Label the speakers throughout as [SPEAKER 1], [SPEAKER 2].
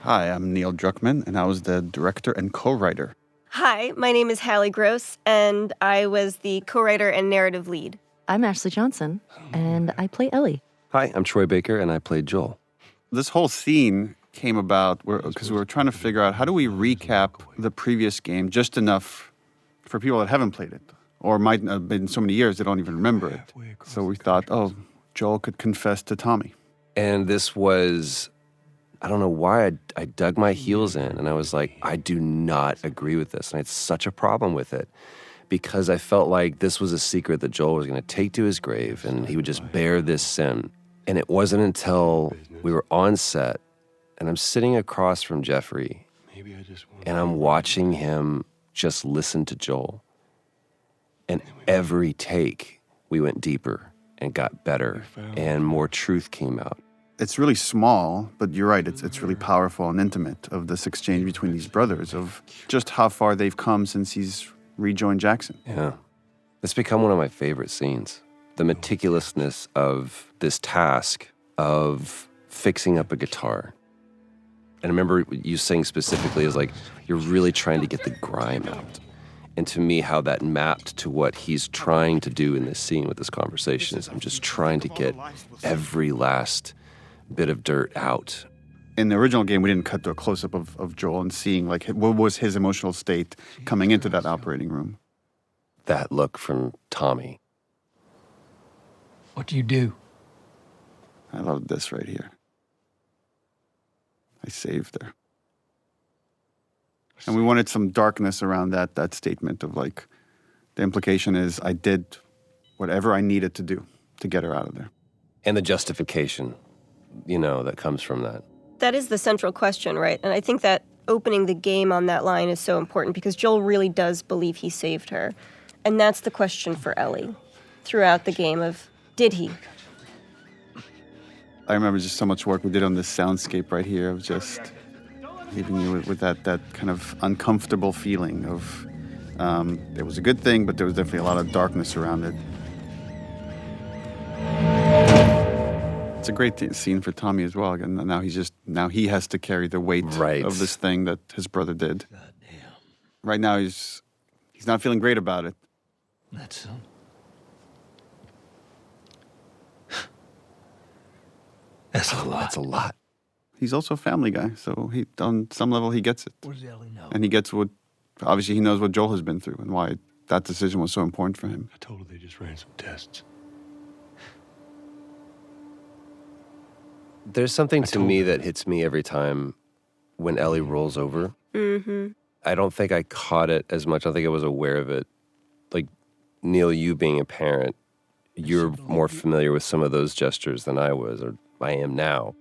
[SPEAKER 1] Hi, I'm Neil Druckmann, and I was the director and co-writer.
[SPEAKER 2] Hi, my name is Hallie Gross, and I was the co-writer and narrative lead.
[SPEAKER 3] I'm Ashley Johnson, and I play Ellie.
[SPEAKER 4] Hi, I'm Troy Baker, and I played Joel.
[SPEAKER 1] This whole scene came about because we were trying to figure out how do we recap the previous game just enough for people that haven't played it, or might have been so many years they don't even remember it. So we thought, oh, Joel could confess to Tommy.
[SPEAKER 4] And this was, I don't know why I dug my heels in, and I was like, I do not agree with this. And I had such a problem with it because I felt like this was a secret that Joel was going to take to his grave, and he would just bear this sin. And it wasn't until we were on set, and I'm sitting across from Jeffrey, and I'm watching him just listen to Joel. And every take, we went deeper and got better, and more truth came out.
[SPEAKER 1] It's really small, but you're right, it's really powerful and intimate of this exchange between these brothers, of just how far they've come since he's rejoined Jackson.
[SPEAKER 4] Yeah. It's become one of my favorite scenes. The meticulousness of this task of fixing up a guitar. And I remember you saying specifically is like, you're really trying to get the grime out. And to me, how that mapped to what he's trying to do in this scene with this conversation is I'm just trying to get every last bit of dirt out.
[SPEAKER 1] In the original game, we didn't cut to a close-up of Joel and seeing like what was his emotional state coming into that operating room.
[SPEAKER 4] That look from Tommy.
[SPEAKER 5] What do you do?
[SPEAKER 1] I love this right here. I saved her. And we wanted some darkness around that statement of like, the implication is I did whatever I needed to do to get her out of there.
[SPEAKER 4] And the justification, that comes from that.
[SPEAKER 2] That is the central question, right? And I think that opening the game on that line is so important because Joel really does believe he saved her. And that's the question for Ellie throughout the game of, did he?
[SPEAKER 1] I remember just so much work we did on this soundscape right here of just leaving you with that kind of uncomfortable feeling of it was a good thing, but there was definitely a lot of darkness around it. It's a great scene for Tommy as well. And now he has to carry the weight of this thing that his brother did. Right now he's not feeling great about it.
[SPEAKER 5] That's a lot.
[SPEAKER 4] That's a lot.
[SPEAKER 1] He's also a family guy, so on some level he gets it.
[SPEAKER 5] What does Ellie know?
[SPEAKER 1] And he gets obviously he knows what Joel has been through and why that decision was so important for him.
[SPEAKER 6] I told her they just ran some tests.
[SPEAKER 4] There's something to me that hits me every time when Ellie rolls over.
[SPEAKER 2] Mm-hmm.
[SPEAKER 4] I don't think I caught it as much. I don't think I was aware of it. Like, Neil, you being a parent, you're more familiar with some of those gestures than I was, or I am now.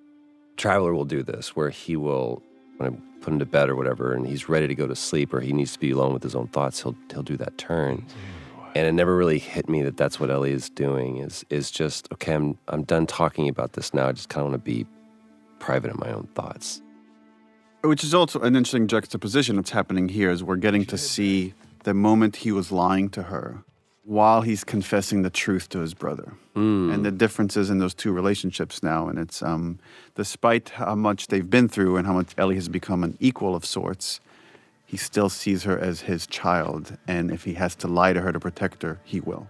[SPEAKER 4] Traveler will do this, where he will, when I put him to bed or whatever, and he's ready to go to sleep, or he needs to be alone with his own thoughts, he'll do that turn. And it never really hit me that that's what Ellie is doing, is just, okay, I'm done talking about this now. I just kind of want to be private in my own thoughts.
[SPEAKER 1] Which is also an interesting juxtaposition that's happening here, is we're getting to see the moment he was lying to her while he's confessing the truth to his brother. And the differences in those two relationships now. And it's, despite how much they've been through and how much Ellie has become an equal of sorts, he still sees her as his child, and if he has to lie to her to protect her, he will.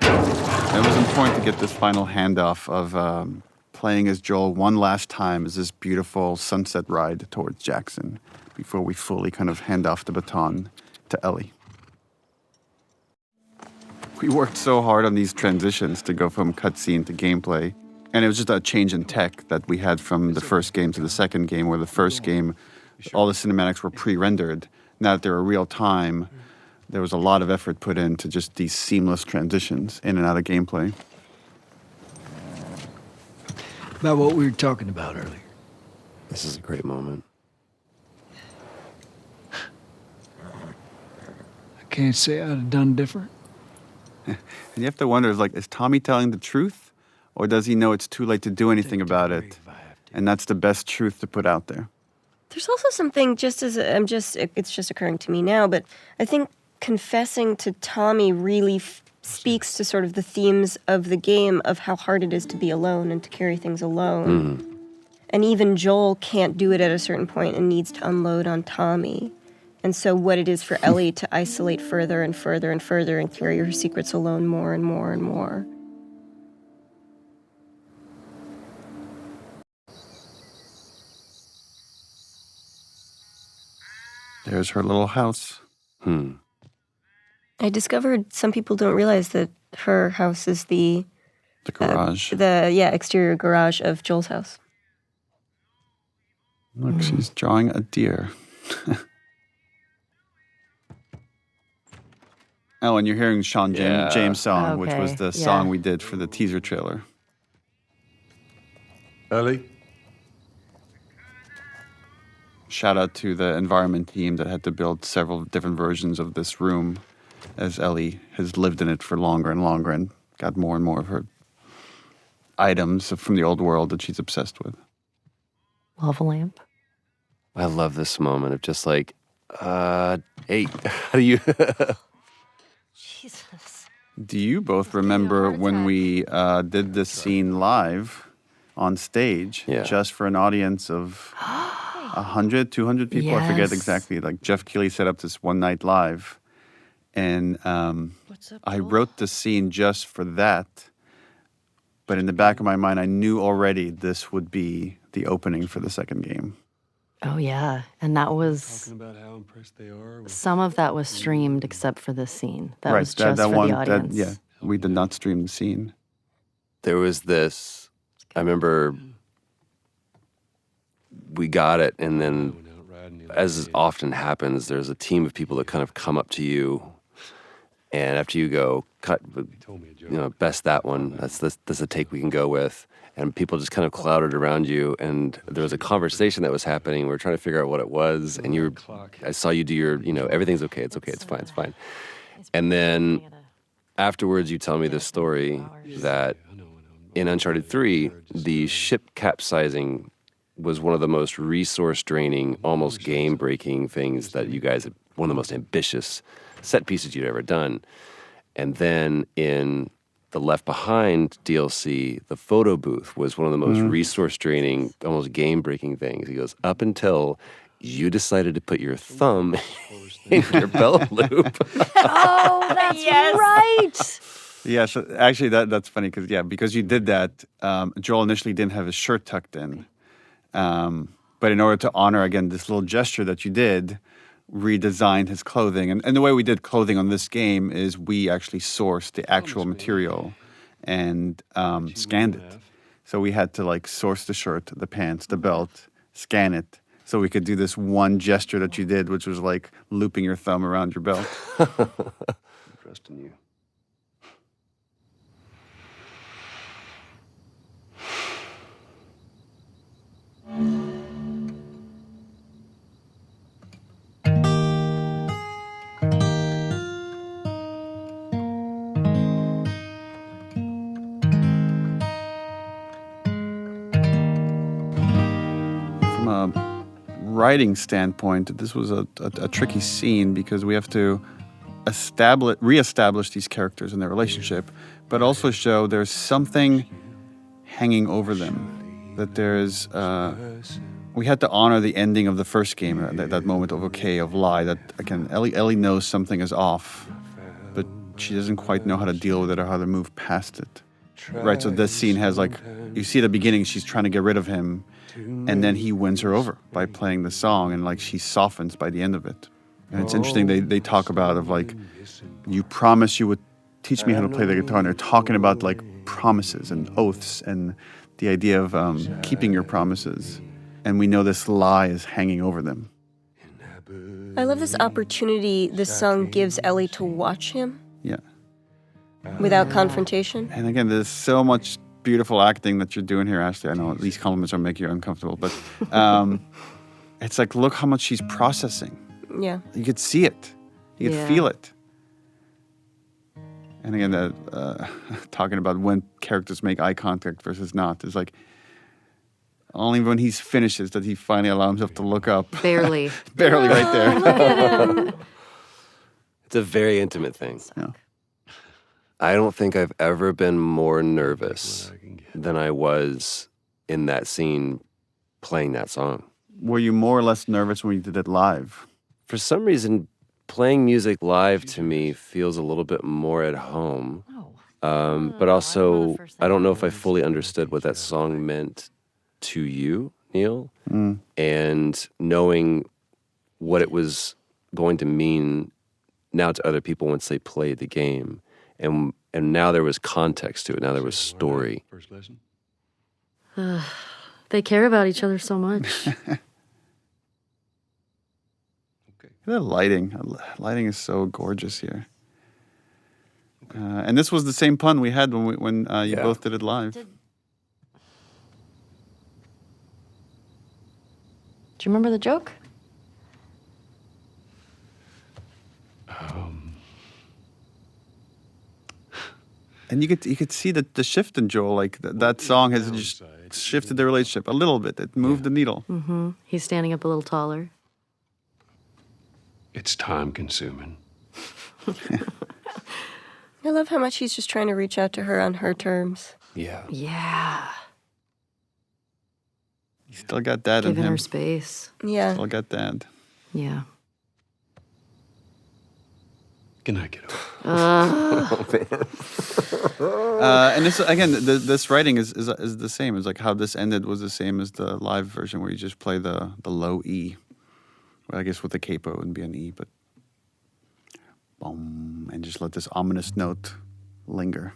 [SPEAKER 1] It was important to get this final handoff of playing as Joel one last time as this beautiful sunset ride towards Jackson before we fully kind of hand off the baton to Ellie. We worked so hard on these transitions to go from cutscene to gameplay. And it was just a change in tech that we had from the first game to the second game, where the first game, all the cinematics were pre-rendered. Now that they were real time, there was a lot of effort put into just these seamless transitions in and out of gameplay.
[SPEAKER 5] About what we were talking about earlier.
[SPEAKER 4] This is a great moment.
[SPEAKER 5] I can't say I'd have done different.
[SPEAKER 1] And you have to wonder, is Tommy telling the truth? Or does he know it's too late to do anything about it? And that's the best truth to put out there.
[SPEAKER 2] There's also something, it's just occurring to me now, but I think confessing to Tommy really speaks to sort of the themes of the game of how hard it is to be alone and to carry things alone. And even Joel can't do it at a certain point and needs to unload on Tommy. And so what it is for Ellie to isolate further and further and further and carry her secrets alone more and more and more.
[SPEAKER 1] There's her little house.
[SPEAKER 2] I discovered some people don't realize that her house is the
[SPEAKER 1] garage.
[SPEAKER 2] Exterior garage of Joel's house.
[SPEAKER 1] Look, she's drawing a deer. Oh, and you're hearing Sean James' song, which was the song we did for the teaser trailer.
[SPEAKER 6] Ellie?
[SPEAKER 1] Shout out to the environment team that had to build several different versions of this room, as Ellie has lived in it for longer and longer and got more and more of her items from the old world that she's obsessed with.
[SPEAKER 3] Lava lamp.
[SPEAKER 4] I love this moment of just like, hey, how do you...
[SPEAKER 3] Jesus.
[SPEAKER 1] Do you both remember when we did this scene live on stage, just for an audience of 100, 200 people? I forget exactly. Like Jeff Keighley set up this one night live, and I wrote the scene just for that. But in the back of my mind, I knew already this would be the opening for the second game.
[SPEAKER 3] Oh, yeah. And that was...
[SPEAKER 6] Talking about how impressed they are with
[SPEAKER 3] Some of that was streamed except for this scene. That was just for the audience.
[SPEAKER 1] We did not stream the scene.
[SPEAKER 4] There was this, I remember we got it, and then, as often happens, there's a team of people that kind of come up to you, and after you go, cut, best that one, that's a take we can go with. And people just kind of clouded around you, and there was a conversation that was happening. We were trying to figure out what it was, and I saw you do your, everything's okay, it's fine. And then afterwards, you tell me this story that in Uncharted 3, the ship capsizing was one of the most resource-draining, almost game-breaking things that you guys, one of the most ambitious set pieces you'd ever done. And then in the Left Behind DLC, the photo booth was one of the most resource-draining, almost game-breaking things. He goes, up until you decided to put your thumb in your belt loop.
[SPEAKER 3] Oh, that's right.
[SPEAKER 1] Yeah, so actually that's funny because you did that, Joel initially didn't have his shirt tucked in. But in order to honor, again, this little gesture that you did, redesigned his clothing. And the way we did clothing on this game is we actually sourced the actual material and scanned it. So we had to source the shirt, the pants, the belt, scan it, so we could do this one gesture that you did, which was like looping your thumb around your belt.
[SPEAKER 4] Trust in you.
[SPEAKER 1] Writing standpoint, this was a tricky scene because we have to reestablish these characters and their relationship, but also show there's something hanging over them. That there's we had to honor the ending of the first game, that moment of of lie. That again, Ellie knows something is off, but she doesn't quite know how to deal with it or how to move past it. Right. So this scene has you see at the beginning she's trying to get rid of him. And then he wins her over by playing the song, and she softens by the end of it. And it's interesting, they talk about you promised you would teach me how to play the guitar, and they're talking about promises and oaths and the idea of keeping your promises. And we know this lie is hanging over them.
[SPEAKER 2] I love this opportunity this song gives Ellie to watch him.
[SPEAKER 1] Yeah.
[SPEAKER 2] Without confrontation.
[SPEAKER 1] And again, there's so much beautiful acting that you're doing here, Ashley. I know these compliments are making you uncomfortable, but it's look how much she's processing.
[SPEAKER 2] Yeah.
[SPEAKER 1] You could see it. You could feel it. And again, talking about when characters make eye contact versus not, it's only when he finishes that he finally allows himself to look up.
[SPEAKER 3] Barely.
[SPEAKER 1] Barely right there.
[SPEAKER 4] It's a very intimate thing.
[SPEAKER 1] Yeah.
[SPEAKER 4] I don't think I've ever been more nervous than I was in that scene playing that song.
[SPEAKER 1] Were you more or less nervous when you did it live?
[SPEAKER 4] For some reason, playing music live to me feels a little bit more at home. But also, I don't know if I fully understood what that song meant to you, Neil. And knowing what it was going to mean now to other people once they played the game. And now there was context to it. Now there was story.
[SPEAKER 6] First lesson?
[SPEAKER 3] They care about each other so much.
[SPEAKER 1] The lighting. Lighting is so gorgeous here. And this was the same pun we had when you both did it live.
[SPEAKER 3] Do you remember the joke?
[SPEAKER 1] And you could see the shift in Joel. Like that song has just shifted the relationship a little bit. It moved the needle.
[SPEAKER 3] Mm-hmm. He's standing up a little taller.
[SPEAKER 6] It's time consuming.
[SPEAKER 2] I love how much he's just trying to reach out to her on her terms.
[SPEAKER 4] Yeah.
[SPEAKER 3] Yeah.
[SPEAKER 1] He still got dad in
[SPEAKER 3] Giving
[SPEAKER 1] him.
[SPEAKER 3] her space.
[SPEAKER 2] Yeah.
[SPEAKER 1] Still got dad.
[SPEAKER 3] Yeah.
[SPEAKER 6] Good night, Kiddo.
[SPEAKER 1] And this again, this writing is the same. It's like how this ended was the same as the live version, where you just play the low E. Well, I guess with the capo it wouldn't be an E, but boom, and just let this ominous note linger.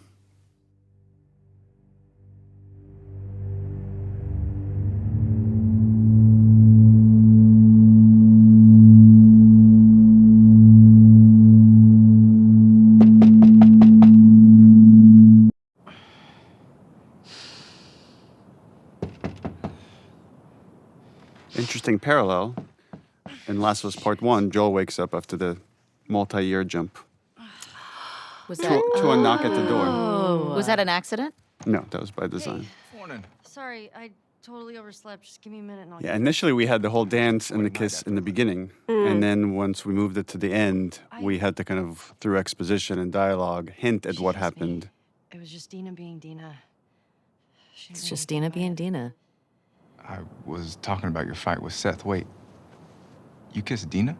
[SPEAKER 1] Interesting parallel. In Last of Us Part 1, Joel wakes up after the multi-year jump
[SPEAKER 7] Was that
[SPEAKER 1] to a knock at the door.
[SPEAKER 7] was that an accident?
[SPEAKER 1] No, that was by design.
[SPEAKER 3] Sorry, I totally overslept. Just give me a minute and I'll
[SPEAKER 1] Yeah, initially we had the whole dance and the kiss in the beginning. And then once we moved it to the end, we had to kind of, through exposition and dialogue, hint at what happened.
[SPEAKER 3] It was just Dina being Dina. It's just Dina being Dina.
[SPEAKER 8] I was talking about your fight with Seth. Wait, you kissed Dina?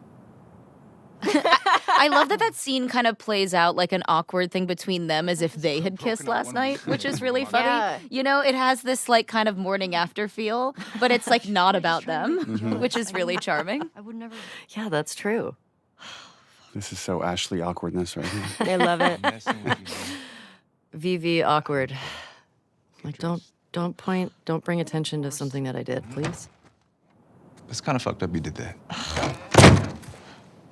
[SPEAKER 7] I love that scene kind of plays out like an awkward thing between them as if they had kissed last night, which is really funny.
[SPEAKER 3] Yeah.
[SPEAKER 7] You know, it has this like kind of morning after feel, but it's like not about them, which is really charming.
[SPEAKER 3] I would never. Yeah, that's true.
[SPEAKER 1] This is so Ashley awkwardness right here.
[SPEAKER 3] I love it.
[SPEAKER 8] Messing with you, man.
[SPEAKER 3] VV awkward. Like don't point, don't bring attention to something that I did, please.
[SPEAKER 8] It's kind of fucked up you did that.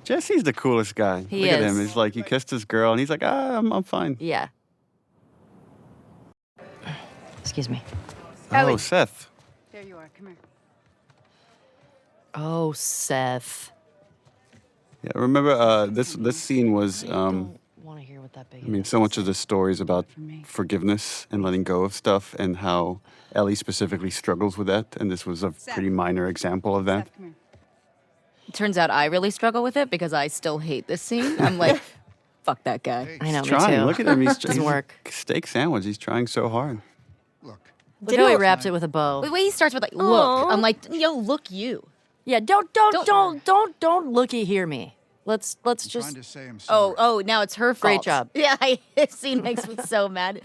[SPEAKER 1] Jesse's the coolest guy.
[SPEAKER 3] He
[SPEAKER 1] Look at him.
[SPEAKER 3] is.
[SPEAKER 1] He's like, he kissed his girl, and he's like, I'm fine.
[SPEAKER 3] Yeah. Excuse me.
[SPEAKER 1] Oh, Seth.
[SPEAKER 9] There you are. Come here.
[SPEAKER 3] Oh, Seth.
[SPEAKER 1] Yeah, remember this scene was,
[SPEAKER 3] I don't want to hear what that big.
[SPEAKER 1] I mean, so much of the story is about forgiveness and letting go of stuff, and how Ellie specifically struggles with that, and this was a pretty minor example of that.
[SPEAKER 9] Seth, come here.
[SPEAKER 7] It turns out I really struggle with it because I still hate this scene. I'm like, fuck that guy.
[SPEAKER 3] I know,
[SPEAKER 1] He's
[SPEAKER 3] me
[SPEAKER 1] trying.
[SPEAKER 3] too.
[SPEAKER 1] Look at him. He's
[SPEAKER 3] Doesn't
[SPEAKER 1] he's
[SPEAKER 3] work.
[SPEAKER 1] a steak sandwich. He's trying so hard.
[SPEAKER 3] Look how he wrapped it with a bow.
[SPEAKER 7] The way he starts with like, look,
[SPEAKER 2] Aw.
[SPEAKER 7] I'm like, yo, look you.
[SPEAKER 3] Yeah, don't looky hear me. Let's just.
[SPEAKER 7] Oh, now it's her fault.
[SPEAKER 3] Great job.
[SPEAKER 7] Yeah, this scene makes me so mad.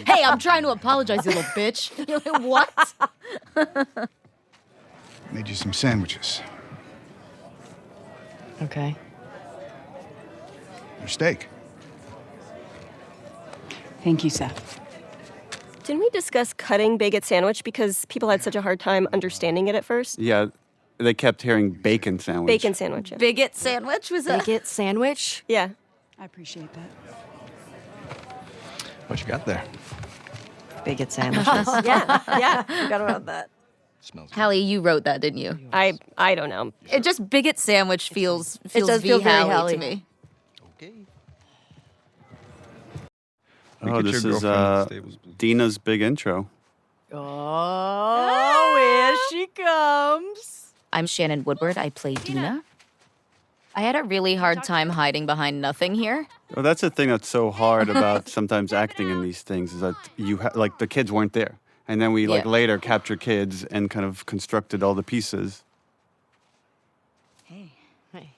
[SPEAKER 7] Hey, I'm trying to apologize, you little bitch. You're like, what?
[SPEAKER 8] Made you some sandwiches.
[SPEAKER 3] Okay.
[SPEAKER 8] Your steak.
[SPEAKER 9] Thank you, Seth.
[SPEAKER 2] Didn't we discuss cutting Baguette sandwich because people had such a hard time understanding it at first?
[SPEAKER 1] Yeah, they kept hearing bacon sandwich.
[SPEAKER 2] Bacon sandwich. Yeah.
[SPEAKER 7] Bigot sandwich was a...
[SPEAKER 3] Bigot sandwich.
[SPEAKER 2] Yeah.
[SPEAKER 9] I appreciate that.
[SPEAKER 8] What you got there?
[SPEAKER 3] Bigot sandwiches.
[SPEAKER 2] Yeah. Forgot about that.
[SPEAKER 8] Smells good.
[SPEAKER 7] Hallie, you wrote that, didn't you?
[SPEAKER 2] I don't know.
[SPEAKER 7] It just bigot sandwich feels
[SPEAKER 3] does feel very
[SPEAKER 7] Hallie
[SPEAKER 3] Hallie.
[SPEAKER 7] to me.
[SPEAKER 8] Okay.
[SPEAKER 1] Oh, this is Dina's big intro.
[SPEAKER 3] Oh, here she comes.
[SPEAKER 7] I'm Shannon Woodward. I play Dina. I had a really hard time hiding behind nothing here.
[SPEAKER 1] Well, that's the thing that's so hard about sometimes acting in these things is that like the kids weren't there. And then we like
[SPEAKER 7] Yeah.
[SPEAKER 1] later captured kids and kind of constructed all the pieces.
[SPEAKER 7] Hey.
[SPEAKER 3] Hey,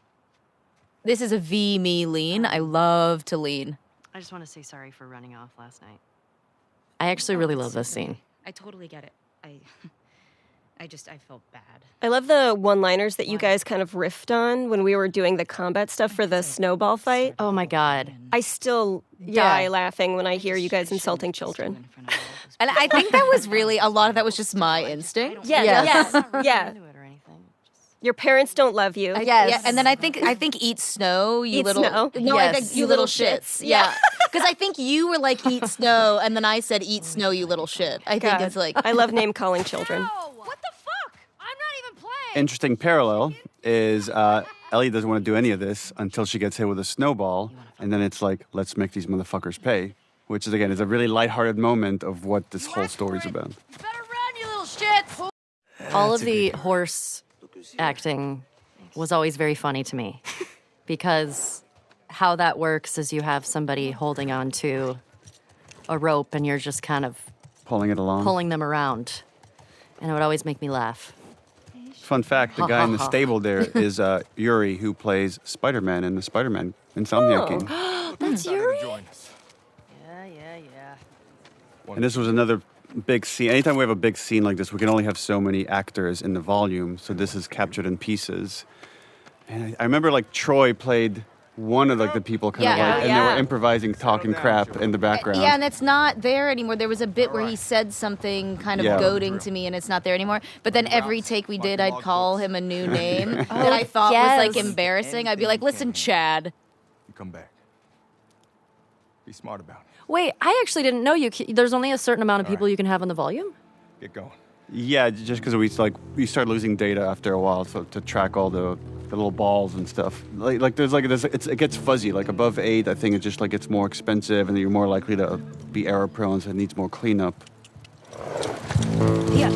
[SPEAKER 7] This is a me lean. I love to lean.
[SPEAKER 3] I just want to say sorry for running off last night. I actually really love this scene.
[SPEAKER 9] I totally get it. I felt bad.
[SPEAKER 2] I love the one-liners that you guys kind of riffed on when we were doing the combat stuff for the snowball fight.
[SPEAKER 3] Oh my God.
[SPEAKER 2] I still die laughing when I hear you guys insulting children.
[SPEAKER 7] And I think that was really, a lot of that was just my instinct.
[SPEAKER 2] Yeah, yeah.
[SPEAKER 3] Into it or anything.
[SPEAKER 2] Your parents don't love you.
[SPEAKER 7] Yeah, and then I think eat snow, you
[SPEAKER 2] Eat
[SPEAKER 7] little
[SPEAKER 2] snow?
[SPEAKER 7] No, I
[SPEAKER 3] Yes.
[SPEAKER 7] think you little shits. Yeah. Because I think you were like eat snow, and then I said eat snow, you little shit. I think
[SPEAKER 2] God,
[SPEAKER 7] it's like
[SPEAKER 2] I love name calling children.
[SPEAKER 9] What the fuck? I'm not even playing.
[SPEAKER 1] Interesting parallel is Ellie doesn't want to do any of this until she gets hit with a snowball, and then it's like, let's make these motherfuckers pay, which is again is a really lighthearted moment of what this whole story's about.
[SPEAKER 9] Better run, you little shits.
[SPEAKER 3] All of the horse acting was always very funny to me because how that works is you have somebody holding on to a rope and you're just kind of
[SPEAKER 1] Pulling it along.
[SPEAKER 3] pulling them around. And it would always make me laugh.
[SPEAKER 1] Fun fact, the guy in the stable there is Yuri, who plays Spider-Man in the Spider-Man Insomniac game.
[SPEAKER 2] That's Yuri?
[SPEAKER 3] Yeah.
[SPEAKER 1] And this was another big scene. Anytime we have a big scene like this, we can only have so many actors in the volume, so this is captured in pieces. And I remember like Troy played one of like the people kind of
[SPEAKER 7] Yeah.
[SPEAKER 1] like, and they were improvising, talking crap in the background.
[SPEAKER 7] Yeah, and it's not there anymore. There was a bit where he said something kind of
[SPEAKER 1] Yeah.
[SPEAKER 7] goading to me, and it's not there anymore. But then every take we did, I'd call him a new name that I thought was like
[SPEAKER 3] yes.
[SPEAKER 7] embarrassing. I'd be like, "Listen, Chad."
[SPEAKER 8] You come back. Be smart about it.
[SPEAKER 3] Wait, I actually didn't know there's only a certain amount of people you can have on the volume?
[SPEAKER 8] Get going.
[SPEAKER 1] Yeah, just because we start losing data after a while, so to track all the little balls and stuff. It gets fuzzy. Like above 8, I think it just like gets more expensive, and you're more likely to be error prone, so it needs more cleanup.
[SPEAKER 7] Yeah.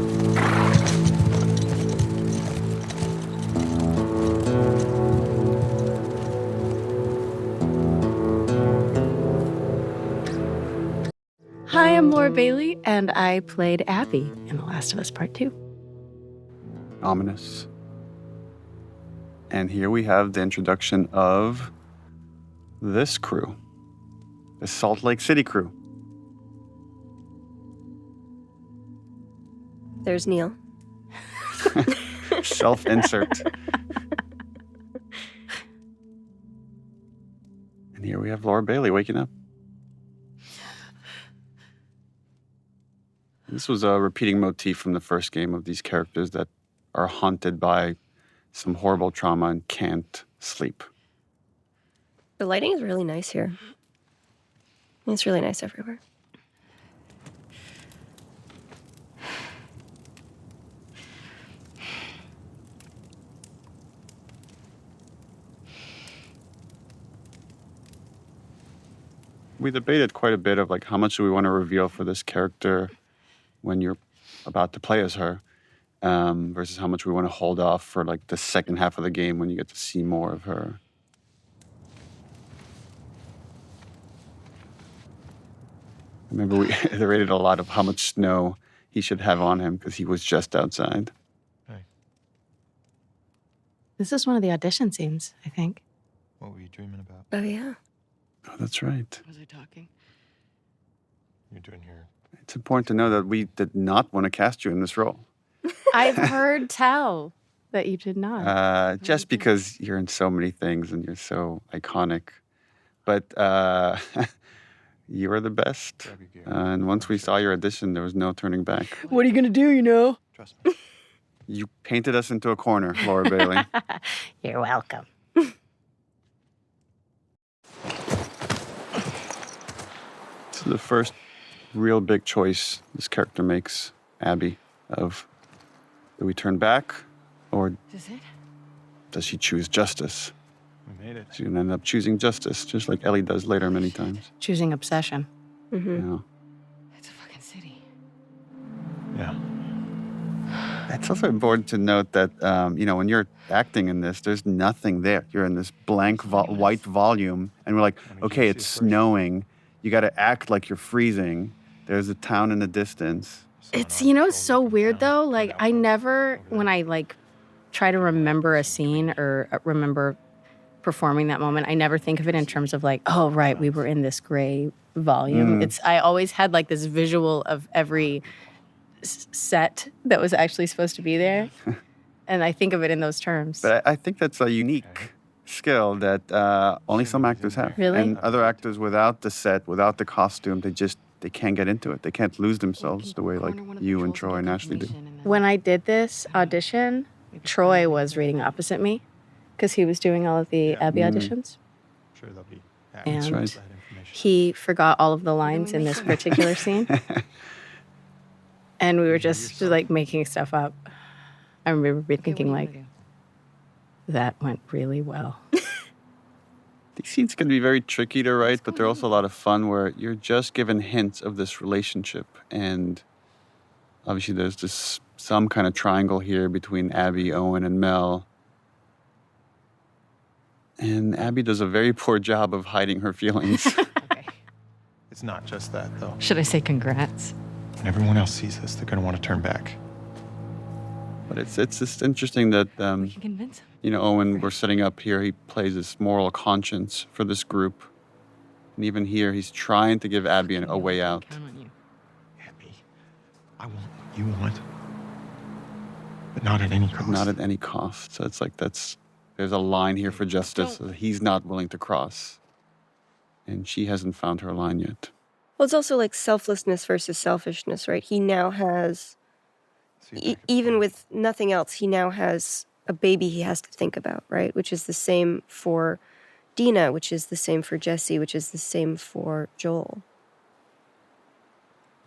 [SPEAKER 3] Hi, I'm Laura Bailey, and I played Abby in The Last of Us Part 2.
[SPEAKER 1] Ominous. And here we have the introduction of this crew, the Salt Lake City crew.
[SPEAKER 2] There's Neil.
[SPEAKER 1] Self-insert. And here we have Laura Bailey waking up. This was a repeating motif from the first game of these characters that are haunted by some horrible trauma and can't sleep.
[SPEAKER 2] The lighting is really nice here. It's really nice everywhere.
[SPEAKER 1] We debated quite a bit of like how much do we want to reveal for this character when you're about to play as her, versus how much we want to hold off for like the second half of the game when you get to see more of her. I remember we iterated a lot of how much snow he should have on him because he was just outside.
[SPEAKER 3] This is one of the audition scenes, I think.
[SPEAKER 8] What were you dreaming about?
[SPEAKER 2] Oh, yeah.
[SPEAKER 1] Oh, that's right.
[SPEAKER 3] Was I talking?
[SPEAKER 8] You're doing here.
[SPEAKER 1] It's important to know that we did not want to cast you in this role.
[SPEAKER 3] I've heard tell that you did not.
[SPEAKER 1] Just because you're in so many things and you're so iconic. But you were the best.
[SPEAKER 8] Grab your gear.
[SPEAKER 1] And once we saw your audition, there was no turning back.
[SPEAKER 3] What are you going to do, you know?
[SPEAKER 8] Trust me.
[SPEAKER 1] You painted us into a corner, Laura Bailey.
[SPEAKER 3] You're welcome.
[SPEAKER 1] This is the first real big choice this character makes, Abby, of do we turn back or does she choose justice?
[SPEAKER 8] We made it.
[SPEAKER 1] She's going to end up choosing justice, just like Ellie does later many times.
[SPEAKER 3] Choosing obsession.
[SPEAKER 1] You know?
[SPEAKER 9] It's a fucking city.
[SPEAKER 8] Yeah.
[SPEAKER 1] It's also important to note that, when you're acting in this, there's nothing there. You're in this blank white volume, and we're like, okay, it's snowing. You got to act like you're freezing. There's a town in the distance.
[SPEAKER 10] It's, so weird though. Like, I never, when I like try to remember a scene or remember performing that moment, I never think of it in terms of like, oh, right, we were in this gray volume. I always had like this visual of every set that was actually supposed to be there. And I think of it in those terms.
[SPEAKER 1] But I think that's a unique skill that only some actors have.
[SPEAKER 10] Really?
[SPEAKER 1] And other actors without the set, without the costume, they can't get into it. They can't lose themselves the way like you and Troy and Ashley do.
[SPEAKER 10] When I did this audition, Troy was reading opposite me because he was doing all of the Abby auditions.
[SPEAKER 6] Sure, they'll be
[SPEAKER 10] And
[SPEAKER 1] right.
[SPEAKER 10] he forgot all of the lines in this particular scene. And we were just like making stuff up. I remember thinking like, that went really well.
[SPEAKER 1] These scenes can be very tricky to write, but they're also a lot of fun where you're just given hints of this relationship. And obviously there's this some kind of triangle here between Abby, Owen, and Mel. And Abby does a very poor job of hiding her feelings.
[SPEAKER 11] It's not just that, though.
[SPEAKER 3] Should I say congrats?
[SPEAKER 11] When everyone else sees this, they're going to want to turn back.
[SPEAKER 1] But it's just interesting that,
[SPEAKER 3] We can convince him.
[SPEAKER 1] Owen, we're setting up here, he plays this moral conscience for this group. And even here, he's trying to give Abby a way out.
[SPEAKER 3] Count on you.
[SPEAKER 11] Abby, I want what you want, but not at any cost.
[SPEAKER 1] Not at any cost. So it's like there's a line here for justice that he's not willing to cross. And she hasn't found her line yet.
[SPEAKER 2] Well, it's also like selflessness versus selfishness, right? He now has, even with nothing else, he now has a baby he has to think about, right? Which is the same for Dina, which is the same for Jesse, which is the same for Joel.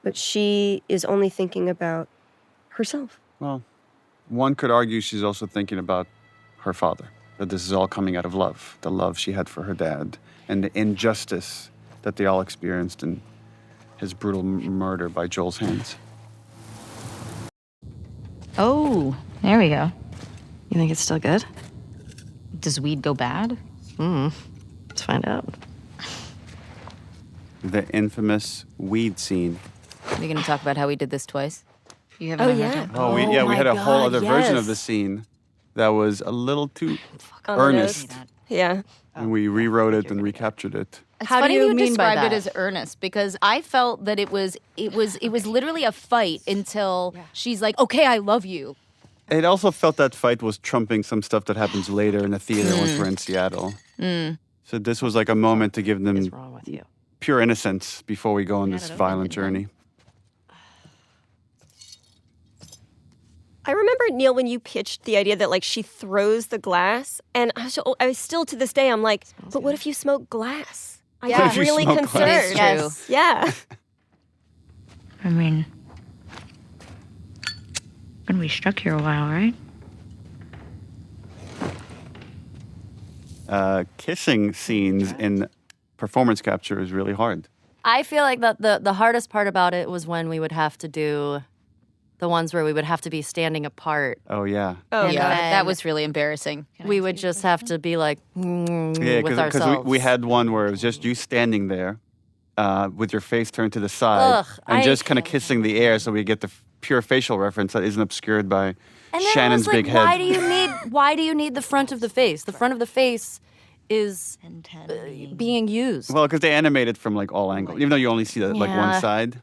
[SPEAKER 2] But she is only thinking about herself.
[SPEAKER 1] Well, one could argue she's also thinking about her father, that this is all coming out of love, the love she had for her dad, and the injustice that they all experienced in his brutal murder by Joel's hands.
[SPEAKER 9] Oh, there we go.
[SPEAKER 3] You think it's still good?
[SPEAKER 9] Does weed go bad?
[SPEAKER 3] Let's find out.
[SPEAKER 1] The infamous weed scene.
[SPEAKER 7] Are you going to talk about how we did this twice?
[SPEAKER 9] You haven't
[SPEAKER 2] Oh, yeah.
[SPEAKER 1] We had a whole
[SPEAKER 3] God,
[SPEAKER 1] other version of
[SPEAKER 3] yes.
[SPEAKER 1] the scene that was a little too
[SPEAKER 2] On the
[SPEAKER 1] earnest.
[SPEAKER 2] nose. Yeah.
[SPEAKER 1] And we rewrote it and recaptured it.
[SPEAKER 7] It's
[SPEAKER 3] How do
[SPEAKER 7] funny
[SPEAKER 3] you
[SPEAKER 7] you
[SPEAKER 3] mean by
[SPEAKER 7] described it
[SPEAKER 3] that?
[SPEAKER 7] as earnest because I felt that it was literally a fight until she's like, "Okay, I love you."
[SPEAKER 1] It also felt that fight was trumping some stuff that happens later in the theater once we're in Seattle. So this was like a moment to give them
[SPEAKER 3] What's wrong with you?
[SPEAKER 1] pure innocence before we go on this violent journey.
[SPEAKER 2] I remember, Neil, when you pitched the idea that, like, she throws the glass, and I was still to this day, I'm like, but what if you smoke glass? I
[SPEAKER 7] Yeah.
[SPEAKER 2] get
[SPEAKER 1] What if you
[SPEAKER 2] really
[SPEAKER 1] smoke
[SPEAKER 2] concerned.
[SPEAKER 1] glass?
[SPEAKER 7] It's
[SPEAKER 2] Yes. Yeah.
[SPEAKER 9] I mean, gonna be stuck here a while, right?
[SPEAKER 1] Kissing scenes in performance capture is really hard.
[SPEAKER 3] I feel like that the hardest part about it was when we would have to do the ones where we would have to be standing apart.
[SPEAKER 1] Oh, yeah.
[SPEAKER 2] Oh,
[SPEAKER 3] And
[SPEAKER 7] Yeah,
[SPEAKER 3] then
[SPEAKER 7] that was really embarrassing.
[SPEAKER 3] we would just have to be like
[SPEAKER 1] Yeah,
[SPEAKER 3] with
[SPEAKER 1] because
[SPEAKER 3] ourselves.
[SPEAKER 1] we had one where it was just you standing there with your face turned to the side
[SPEAKER 3] Ugh,
[SPEAKER 1] and
[SPEAKER 3] I
[SPEAKER 1] just kind of
[SPEAKER 3] can't.
[SPEAKER 1] kissing the air so we get the pure facial reference that isn't obscured by
[SPEAKER 3] And then
[SPEAKER 1] Shannon's
[SPEAKER 3] I was like,
[SPEAKER 1] big head.
[SPEAKER 3] why do you need the front of the face? The front of the face is being used.
[SPEAKER 1] Well, because they animate it from like all angles, even though you only see like one
[SPEAKER 3] Yeah.
[SPEAKER 1] side.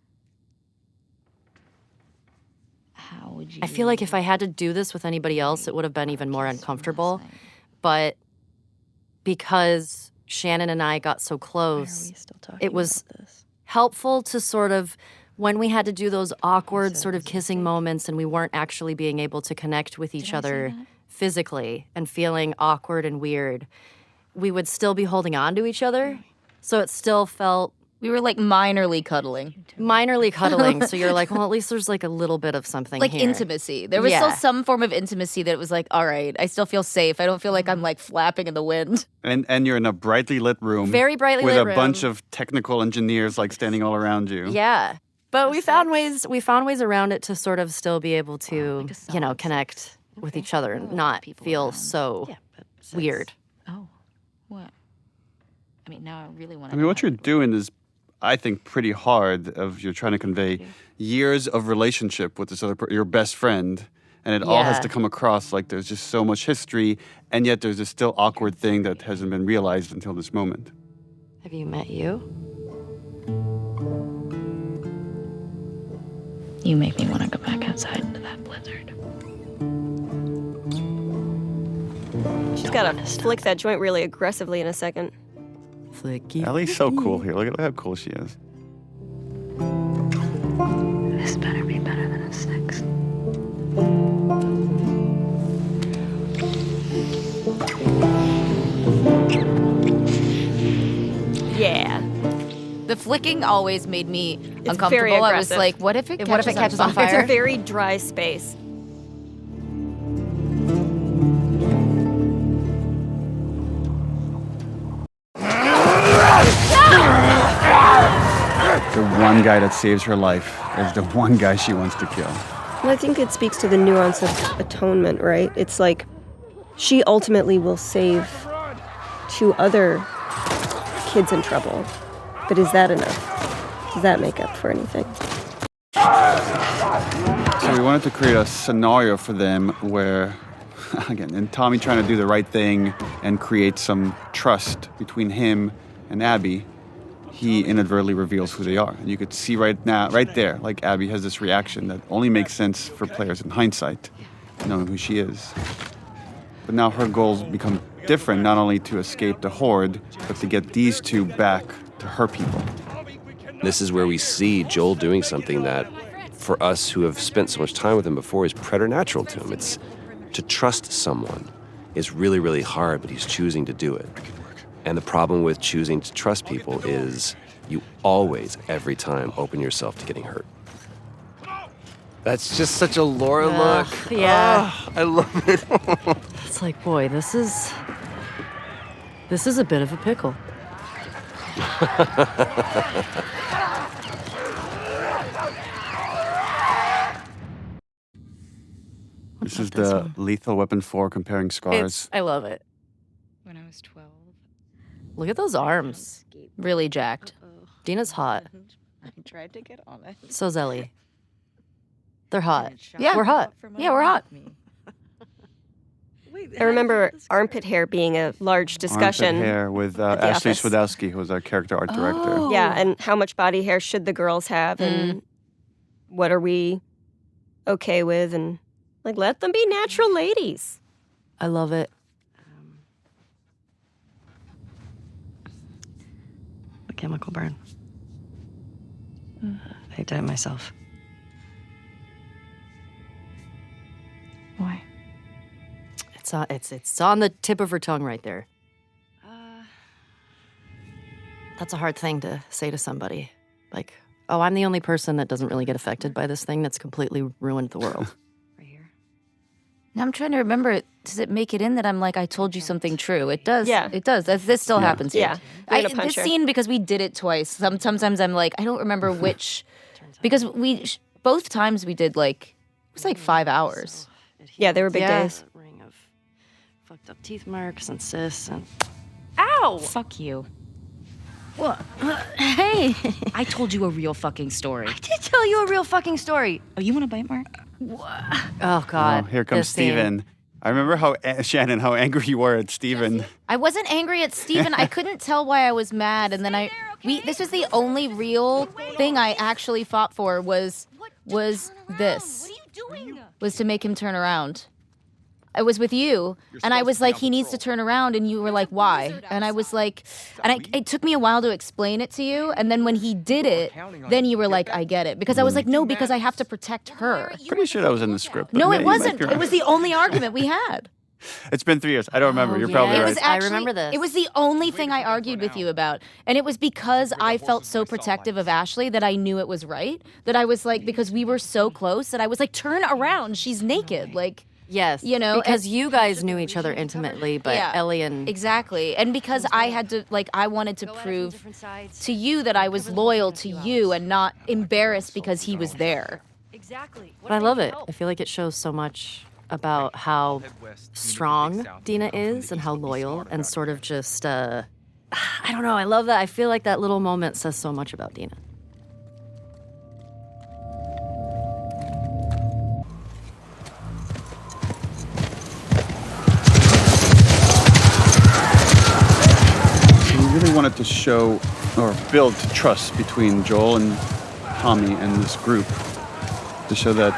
[SPEAKER 9] How would you?
[SPEAKER 3] I feel like if I had to do this with anybody else, it would have been even more uncomfortable. But because Shannon and I got so close, it was helpful to sort of, when we had to do those awkward sort of kissing moments and we weren't actually being able to connect with each other physically and feeling awkward and weird, we would still be holding on to each other. So it still felt
[SPEAKER 7] We were like minorly cuddling,
[SPEAKER 3] minorly cuddling. So you're like, well, at least there's like a little bit of something
[SPEAKER 7] like
[SPEAKER 3] here.
[SPEAKER 7] intimacy. There was still
[SPEAKER 3] Yeah.
[SPEAKER 7] some form of intimacy that was like, all right, I still feel safe. I don't feel like I'm like flapping in the wind.
[SPEAKER 1] And you're in a brightly lit room.
[SPEAKER 3] Very brightly
[SPEAKER 1] with
[SPEAKER 3] lit
[SPEAKER 1] a bunch
[SPEAKER 3] room.
[SPEAKER 1] of technical engineers like standing all around you.
[SPEAKER 3] Yeah. But we found ways around it to sort of still be able to, connect with each other and not feel so weird.
[SPEAKER 9] Oh, what? I mean, now I really want
[SPEAKER 1] I mean, what you're doing is I think, pretty hard. Of you're trying to convey years of relationship with this other your best friend, and it all has
[SPEAKER 3] Yeah.
[SPEAKER 1] to come across like there's just so much history, and yet there's this still awkward thing that hasn't been realized until this moment.
[SPEAKER 3] Have you met you?
[SPEAKER 7] You make me want to go back outside into that blizzard.
[SPEAKER 2] She's got to flick that joint really aggressively in a second.
[SPEAKER 3] Flicky.
[SPEAKER 1] Ellie's so cool here. Look at how cool she is.
[SPEAKER 9] This better be better than a 6.
[SPEAKER 2] Yeah.
[SPEAKER 7] The flicking always made me
[SPEAKER 2] very
[SPEAKER 7] uncomfortable. I was
[SPEAKER 2] aggressive.
[SPEAKER 7] like, what if it catches
[SPEAKER 3] on
[SPEAKER 7] on
[SPEAKER 3] fire?
[SPEAKER 2] It's a very dry space.
[SPEAKER 1] The one guy that saves her life is the one guy she wants to kill.
[SPEAKER 2] And I think it speaks to the nuance of atonement, right? It's like she ultimately will save 2 other kids in trouble. But is that enough? Does that make up for anything?
[SPEAKER 1] So we wanted to create a scenario for them where, again, and Tommy trying to do the right thing and create some trust between him and Abby, he inadvertently reveals who they are. And you could see right there, like Abby has this reaction that only makes sense for players in hindsight, knowing who she is. But now her goals become different, not only to escape the Horde, but to get these 2 back to her people.
[SPEAKER 4] This is where we see Joel doing something that, for us who have spent so much time with him before, is preternatural to him. It's to trust someone is really, really hard, but he's choosing to do it. And the problem with choosing to trust people is you always, every time, open yourself to getting hurt. That's just such a Laura look.
[SPEAKER 3] Yeah.
[SPEAKER 4] Ah, I love it.
[SPEAKER 3] It's like, boy, this is a bit of a pickle.
[SPEAKER 1] This is the Lethal Weapon 4 comparing scars.
[SPEAKER 3] I love it.
[SPEAKER 9] When I was 12.
[SPEAKER 3] Look at those arms. Really jacked. Dina's hot.
[SPEAKER 9] I tried to get on it.
[SPEAKER 3] So's Ellie. They're hot.
[SPEAKER 7] Yeah.
[SPEAKER 3] We're hot. Yeah, we're hot.
[SPEAKER 2] I remember armpit hair being a large discussion.
[SPEAKER 1] Armpit hair with
[SPEAKER 2] the
[SPEAKER 1] Ashley
[SPEAKER 2] office.
[SPEAKER 1] Swadowski, who was our character art director.
[SPEAKER 2] Yeah, and how much body hair should the girls have, and what are we okay with, and like let them be natural ladies.
[SPEAKER 3] I love it.
[SPEAKER 12] The chemical burn. I did it myself.
[SPEAKER 9] Why?
[SPEAKER 3] It's on the tip of her tongue right there. That's a hard thing to say to somebody. Like, oh, I'm the only person that doesn't really get affected by this thing that's completely ruined the world.
[SPEAKER 7] Now I'm trying to remember, does it make it in that I'm like, I told you something true? It does.
[SPEAKER 2] Yeah.
[SPEAKER 7] It does. This still happens here.
[SPEAKER 2] Yeah. You're gonna punch
[SPEAKER 7] This
[SPEAKER 2] her.
[SPEAKER 7] scene, because we did it twice, sometimes I'm like, I don't remember which, because both times we did like, it was like 5 hours.
[SPEAKER 2] Yeah, they were big days.
[SPEAKER 12] Ring of fucked up teeth marks and cysts and
[SPEAKER 7] Ow!
[SPEAKER 9] Fuck you.
[SPEAKER 7] What? Hey!
[SPEAKER 9] I told you a real fucking story.
[SPEAKER 12] I did tell you a real fucking story.
[SPEAKER 9] Oh, you want a bite mark?
[SPEAKER 3] Oh, God.
[SPEAKER 1] Oh, here comes
[SPEAKER 3] this scene.
[SPEAKER 1] Steven. I remember Shannon, how angry you were at Steven.
[SPEAKER 7] I wasn't angry at Steven. I couldn't tell why I was mad, and then this was the only real thing I actually fought for was this. Was to make him turn around. I was with you, and I was like, he needs to turn around, and you were like, why? And I was like, it took me a while to explain it to you, and then when he did it, then you were like, I get it. Because I was like, no, because I have to protect her.
[SPEAKER 1] Pretty sure that was in the script. but
[SPEAKER 7] No,
[SPEAKER 1] yeah,
[SPEAKER 7] it
[SPEAKER 1] you might
[SPEAKER 7] wasn't.
[SPEAKER 1] be right.
[SPEAKER 7] It was the only argument we had.
[SPEAKER 1] It's been 3 years. I don't remember. You're probably
[SPEAKER 3] yeah.
[SPEAKER 1] right.
[SPEAKER 7] It was actually,
[SPEAKER 3] I remember this.
[SPEAKER 7] It was the only thing I argued with you about. And it was because I felt so protective of Ashley that I knew it was right. That I was like, because we were so close, that I was like, turn around. She's naked. Like,
[SPEAKER 3] Yes.
[SPEAKER 7] you know,
[SPEAKER 3] because you guys knew each other intimately, but
[SPEAKER 7] Yeah.
[SPEAKER 3] Ellie and
[SPEAKER 7] Exactly. And because I had to, like, I wanted to prove to you that I was loyal to you and not embarrassed because he was there.
[SPEAKER 3] But I love it. I feel like it shows so much about how strong Dina is and how loyal and sort of just I don't know. I love that. I feel like that little moment says so much about Dina.
[SPEAKER 1] We really wanted to show or build trust between Joel and Tommy and this group to show that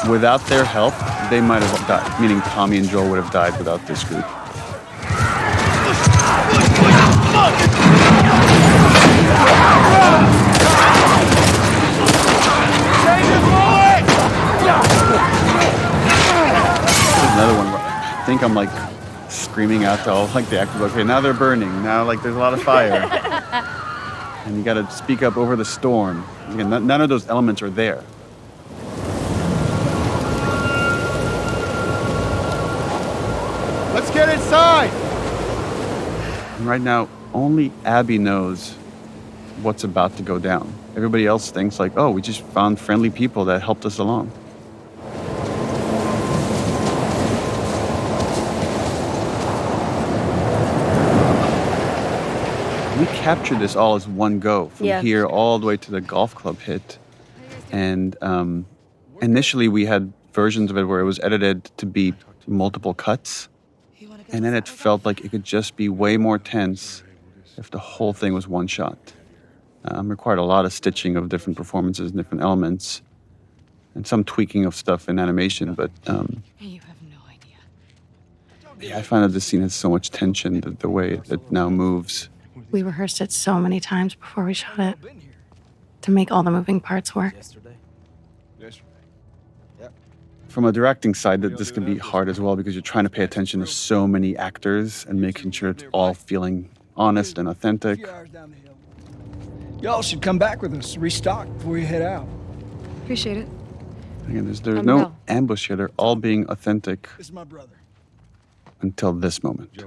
[SPEAKER 1] without their help, they might have died, meaning Tommy and Joel would have died without this group. Another one where I think I'm like screaming out to all like the actors, okay, now they're burning, now like there's a lot of fire. And you gotta speak up over the storm. Again, none of those elements are there.
[SPEAKER 11] Let's get inside!
[SPEAKER 1] And right now, only Abby knows what's about to go down. Everybody else thinks like, oh, we just found friendly people that helped us along. We captured this all as one go, from here all the way to the golf club hit. And initially we had versions of it where it was edited to be multiple cuts. And then it felt like it could just be way more tense if the whole thing was one shot. Required a lot of stitching of different performances and different elements, and some tweaking of stuff in animation, but
[SPEAKER 7] You have no idea.
[SPEAKER 1] yeah, I find that this scene has so much tension, the way it now moves.
[SPEAKER 10] We rehearsed it so many times before we shot it to make all the moving parts work.
[SPEAKER 1] From a directing side, that this can be hard as well because you're trying to pay attention to so many actors and making sure it's all feeling honest and authentic.
[SPEAKER 5] Y'all should come back with us, restock before you head out.
[SPEAKER 9] Appreciate it.
[SPEAKER 1] Again, there's no ambush here. They're all being authentic
[SPEAKER 5] This is my brother.
[SPEAKER 1] until this moment.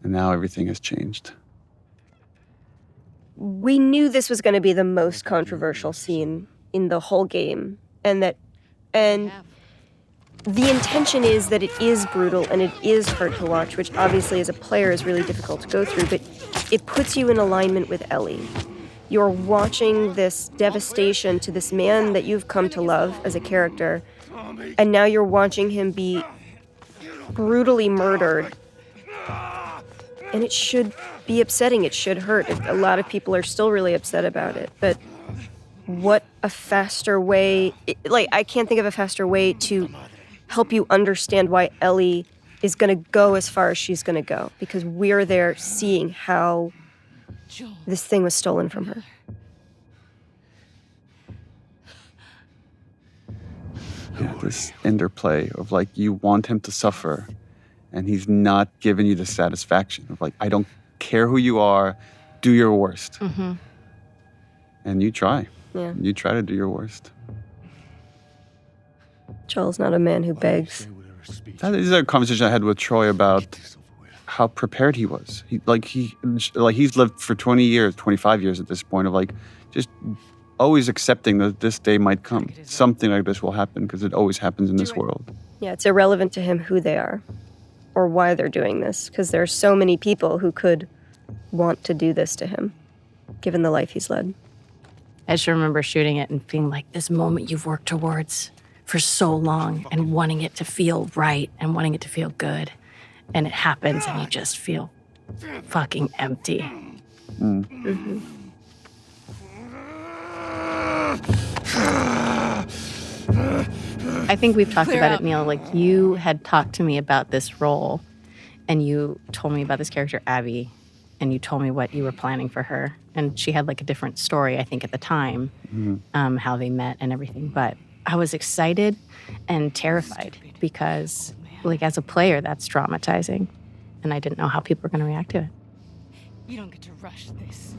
[SPEAKER 1] And now everything has changed.
[SPEAKER 2] We knew this was going to be the most controversial scene in the whole game, and the intention is that it is brutal and it is hard to watch, which obviously as a player is really difficult to go through, but it puts you in alignment with Ellie. You're watching this devastation to this man that you've come to love as a character, and now you're watching him be brutally murdered. And it should be upsetting, it should hurt. A lot of people are still really upset about it, but what a faster way, I can't think of a faster way to help you understand why Ellie is going to go as far as she's going to go, because we're there seeing how this thing was stolen from her.
[SPEAKER 1] Yeah, this interplay of like, you want him to suffer, and he's not giving you the satisfaction of like, I don't care who you are, do your worst.
[SPEAKER 10] Mm-hmm.
[SPEAKER 1] And you try.
[SPEAKER 2] Yeah.
[SPEAKER 1] You try to do your worst.
[SPEAKER 2] Joel's not a man who begs.
[SPEAKER 1] That is a conversation I had with Troy about how prepared he was. He's lived for 20 years, 25 years at this point, of like just always accepting that this day might come. Something like this will happen because it always happens in this world.
[SPEAKER 2] Yeah, it's irrelevant to him who they are or why they're doing this, because there are so many people who could want to do this to him, given the life he's led.
[SPEAKER 10] I just remember shooting it and being like, this moment you've worked towards for so long and wanting it to feel right and wanting it to feel good. And it happens and you just feel fucking empty.
[SPEAKER 1] Mm.
[SPEAKER 2] Mm-hmm.
[SPEAKER 10] I think we've talked about it, Neil. Like, you had talked to me about this role and you told me about this character, Abby, and you told me what you were planning for her. And she had like a different story, I think, at the time, how they met and everything. But I was excited and terrified because, like, as a player, that's traumatizing. And I didn't know how people were going to react to it.
[SPEAKER 7] You don't get to rush this.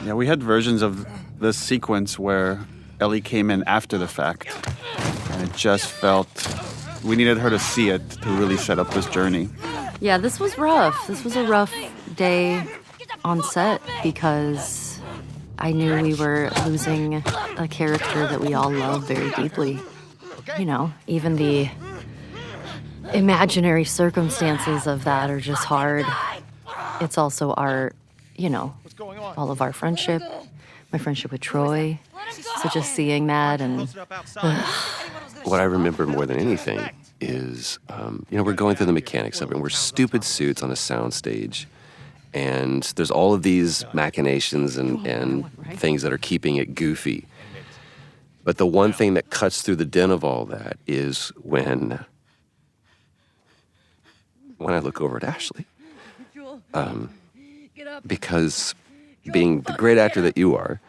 [SPEAKER 1] Yeah, we had versions of this sequence where Ellie came in after the fact, and it just felt we needed her to see it to really set up this journey.
[SPEAKER 3] Yeah, this was rough. This was a rough day on set because I knew we were losing a character that we all love very deeply. you know, even the imaginary circumstances of that are just hard. It's also our, you know, all of our friendship, my friendship with Troy. So just seeing that and...
[SPEAKER 4] What I remember more than anything is, you know, we're going through the mechanics of it, and we're stupid suits on a soundstage, and there's all of these machinations and things that are keeping it goofy. But the one thing that cuts through the din of all that is when I look over at Ashley. Because being the great actor that you are,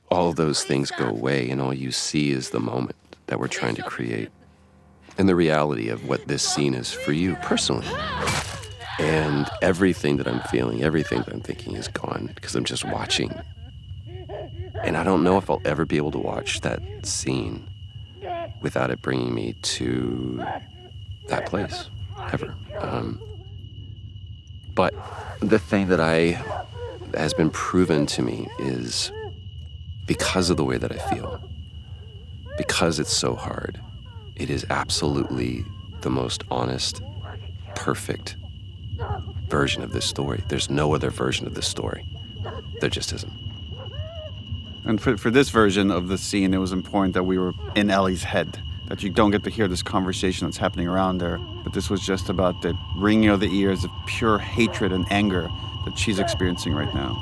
[SPEAKER 4] all of those things go away, and all you see is the moment that we're trying to create and the reality of what this scene is for you personally. And everything that I'm feeling, everything that I'm thinking is gone because I'm just watching. And I don't know if I'll ever be able to watch that scene without it bringing me to that place, ever. But the thing that has been proven to me is because of the way that I feel, because it's so hard, it is absolutely the most honest, perfect version of this story. There's no other version of this story. There just isn't.
[SPEAKER 1] And for this version of the scene, it was important that we were in Ellie's head, that you don't get to hear this conversation that's happening around her, but this was just about the ringing of the ears of pure hatred and anger that she's experiencing right now.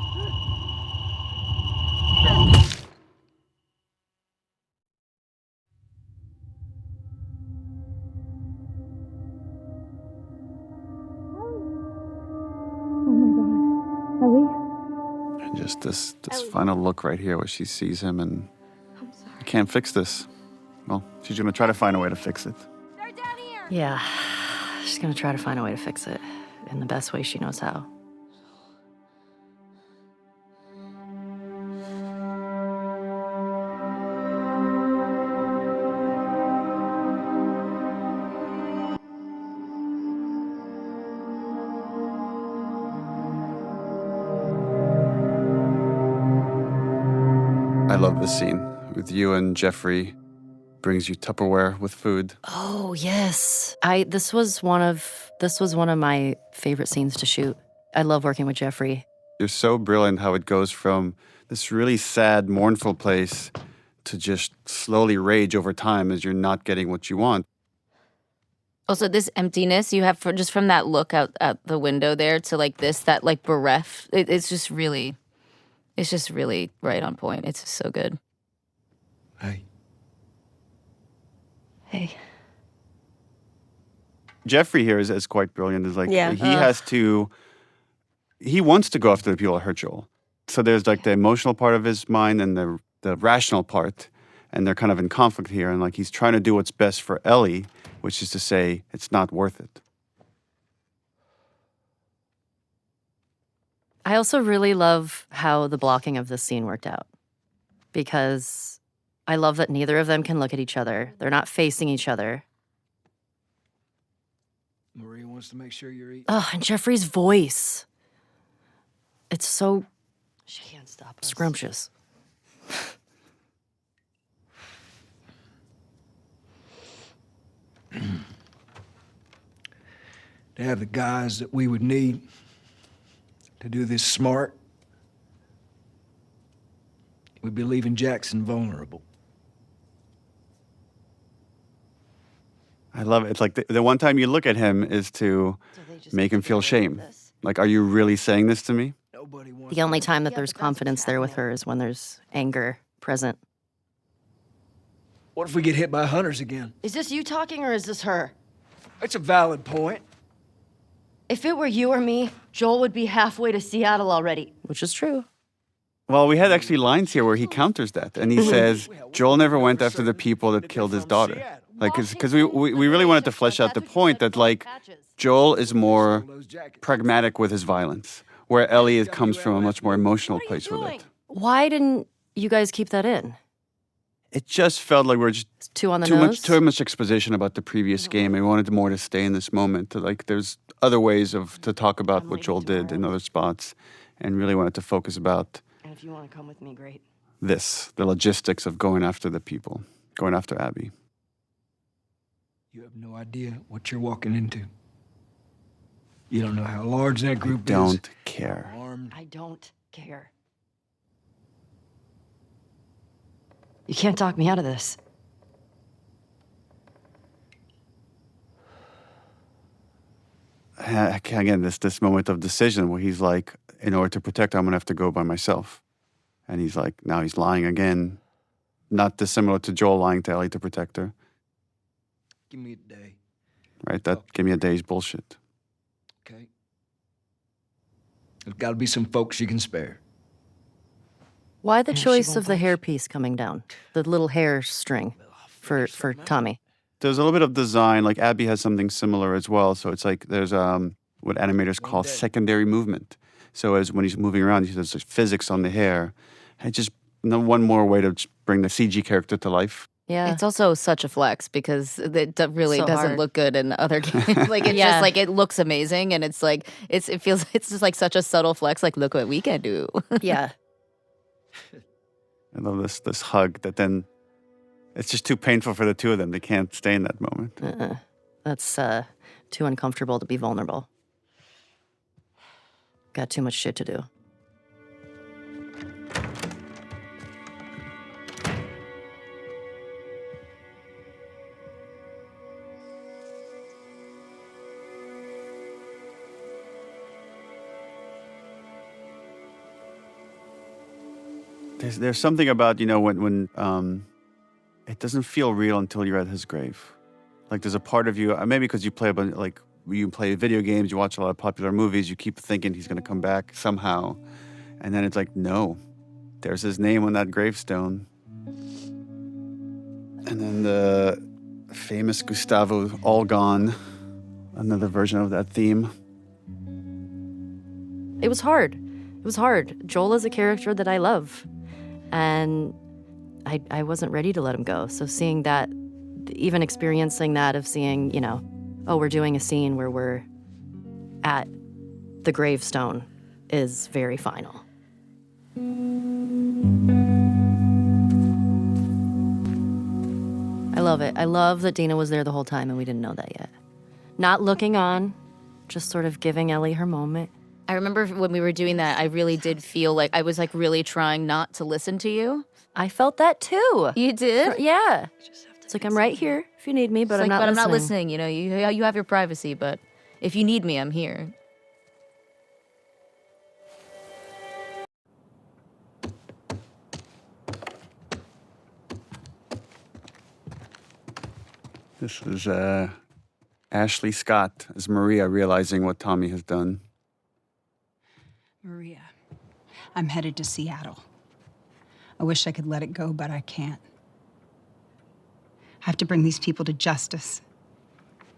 [SPEAKER 1] And just this final look right here where she sees him and I can't fix this. Well, she's going to try to find a way to fix it.
[SPEAKER 3] Yeah, she's gonna try to find a way to fix it in the best way she knows how.
[SPEAKER 1] I love this scene with you and Jeffrey. Brings you Tupperware with food.
[SPEAKER 3] Oh yes, this was one of my favorite scenes to shoot. I love working with Jeffrey.
[SPEAKER 1] You're so brilliant how it goes from this really sad, mournful place to just slowly rage over time as you're not getting what you want.
[SPEAKER 7] Also, this emptiness you have just from that look out the window there to like this, that like bereft. It's just really right on point. It's just so good.
[SPEAKER 11] Hey.
[SPEAKER 3] Hey.
[SPEAKER 1] Jeffrey here is quite brilliant. Is like
[SPEAKER 2] Yeah.
[SPEAKER 1] he wants to go after the people that hurt Joel. So there's like the emotional part of his mind and the rational part, and they're kind of in conflict here. And like he's trying to do what's best for Ellie, which is to say it's not worth it.
[SPEAKER 3] I also really love how the blocking of this scene worked out, because I love that neither of them can look at each other. They're not facing each other.
[SPEAKER 5] Maria wants to make sure you're eating.
[SPEAKER 3] Oh, and Jeffrey's voice. It's so
[SPEAKER 12] She can't stop us.
[SPEAKER 3] scrumptious.
[SPEAKER 5] To have the guys that we would need to do this smart, we'd be leaving Jackson vulnerable.
[SPEAKER 1] I love it. It's like the one time you look at him is to make him feel shame. Like, are you really saying this to me?
[SPEAKER 3] The only time that there's confidence there with her is when there's anger present.
[SPEAKER 5] What if we get hit by hunters again?
[SPEAKER 12] Is this you talking or is this her?
[SPEAKER 5] It's a valid point.
[SPEAKER 12] If it were you or me, Joel would be halfway to Seattle already.
[SPEAKER 3] Which is true.
[SPEAKER 1] Well, we had actually lines here where he counters that. And he says, Joel never went after the people that killed his daughter. Like, because we really wanted to flesh out the point that, like, Joel is more pragmatic with his violence, where Ellie comes from a much more emotional place with it.
[SPEAKER 3] Why didn't you guys keep that in?
[SPEAKER 1] It just felt like we're just
[SPEAKER 3] Too on the nose?
[SPEAKER 1] too much exposition about the previous game. And we wanted more to stay in this moment. Like, there's other ways to talk about what Joel did in other spots, and really wanted to focus about
[SPEAKER 12] And if you want to come with me, great.
[SPEAKER 1] the logistics of going after the people. going after Abby.
[SPEAKER 5] You have no idea what you're walking into. You don't know how large that group is.
[SPEAKER 1] Don't care.
[SPEAKER 12] I don't care. You can't talk me out of this.
[SPEAKER 1] Again, this moment of decision where he's like, in order to protect her, I'm gonna have to go by myself. And he's like, now he's lying again. Not dissimilar to Joel lying to Ellie to protect her.
[SPEAKER 5] Give me a day.
[SPEAKER 1] Right? That give me a day's bullshit.
[SPEAKER 5] Okay. There's got to be some folks you can spare.
[SPEAKER 3] Why the choice of the hairpiece coming down? The little hair string for Tommy.
[SPEAKER 1] There's a little bit of design, like Abby has something similar as well. So it's like there's what animators call secondary movement. So as when he's moving around, there's like physics on the hair. And just one more way to just bring the CG character to life.
[SPEAKER 3] Yeah.
[SPEAKER 7] It's also such a flex because it really
[SPEAKER 3] So
[SPEAKER 7] doesn't
[SPEAKER 3] hard.
[SPEAKER 7] look good in other games. Like it's just like it looks amazing and it's like it feels it's just like such a subtle flex. Like look what we can do.
[SPEAKER 3] Yeah.
[SPEAKER 1] I love this hug that then it's just too painful for the two of them. They can't stay in that moment.
[SPEAKER 3] That's too uncomfortable to be vulnerable. Got too much shit to do.
[SPEAKER 1] There's something about, when it doesn't feel real until you're at his grave. Like there's a part of you, maybe because you play you play video games, you watch a lot of popular movies, you keep thinking he's going to come back somehow. And then it's like, no, there's his name on that gravestone. And then the famous Gustavo All Gone, another version of that theme.
[SPEAKER 3] It was hard. It was hard. Joel is a character that I love. And I wasn't ready to let him go. So seeing that, even experiencing that of seeing, we're doing a scene where we're at the gravestone is very final. I love it. I love that Dina was there the whole time and we didn't know that yet. Not looking on, just sort of giving Ellie her moment.
[SPEAKER 7] I remember when we were doing that, I really did feel like I was like really trying not to listen to you.
[SPEAKER 3] I felt that too.
[SPEAKER 7] You did?
[SPEAKER 3] Yeah. It's like I'm right here if you need me, but
[SPEAKER 7] It's
[SPEAKER 3] I'm
[SPEAKER 7] like,
[SPEAKER 3] not
[SPEAKER 7] I'm
[SPEAKER 3] listening.
[SPEAKER 7] not listening. You have your privacy, but if you need me, I'm here.
[SPEAKER 1] This is Ashley Scott as Maria realizing what Tommy has done.
[SPEAKER 13] Maria, I'm headed to Seattle. I wish I could let it go, but I can't. I have to bring these people to justice.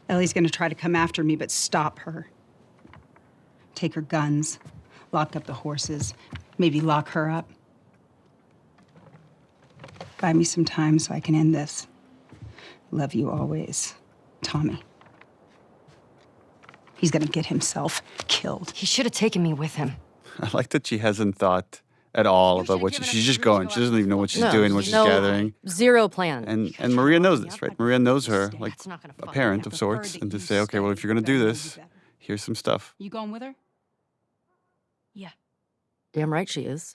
[SPEAKER 13] Ellie's gonna try to come after me, but stop her. Take her guns, lock up the horses, maybe lock her up. Buy me some time so I can end this. Love you always, Tommy. He's gonna get himself killed.
[SPEAKER 12] He should have taken me with him.
[SPEAKER 1] I like that she hasn't thought at all about what she's just going. She doesn't even know what she's doing, what she's gathering.
[SPEAKER 3] Zero plan.
[SPEAKER 1] And Maria knows this, right? Maria knows her, like a parent of sorts, and to say, okay, well, if you're going to do this, here's some stuff.
[SPEAKER 13] You going with her?
[SPEAKER 12] Yeah.
[SPEAKER 3] Damn right she is.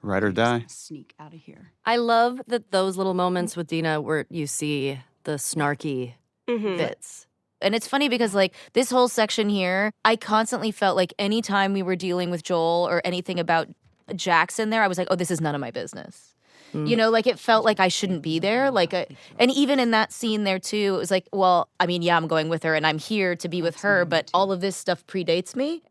[SPEAKER 1] Ride or die.
[SPEAKER 13] Sneak out of here.
[SPEAKER 3] I love that those little moments with Dina where you see the snarky bits.
[SPEAKER 7] And it's funny because, like, this whole section here, I constantly felt like anytime we were dealing with Joel or anything about Jackson there, I was like, oh, this is none of my business. You know, like, it felt like I shouldn't be there. Like, and even in that scene there, too, it was like, well, I mean, yeah, I'm going with her and I'm here to be with her, but all of this stuff predates me.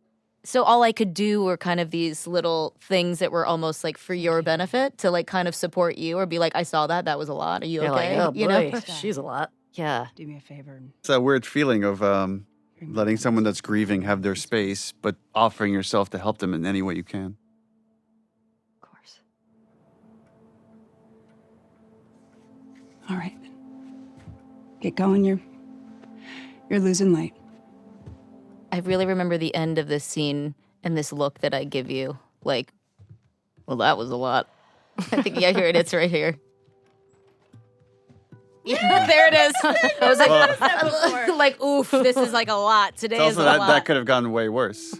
[SPEAKER 7] So all I could do were kind of these little things that were almost like for your benefit to, like, kind of support you or be like, I saw that. That was a lot. Are you
[SPEAKER 3] You're
[SPEAKER 7] okay?
[SPEAKER 3] like, oh,
[SPEAKER 7] you
[SPEAKER 3] boy,
[SPEAKER 7] know?
[SPEAKER 3] she's a lot. Yeah.
[SPEAKER 13] Do me a favor.
[SPEAKER 1] It's that weird feeling of letting someone that's grieving have their space, but offering yourself to help them in any way you can.
[SPEAKER 12] Of course.
[SPEAKER 13] All right. Get going. You're losing light.
[SPEAKER 7] I really remember the end of this scene and this look that I give you. Like, well, that was a lot. I think, yeah, here it is right here. Yeah, there it is. I was like, oof, this is like a lot. Today is
[SPEAKER 1] Also,
[SPEAKER 7] a lot.
[SPEAKER 1] that could have gone way worse.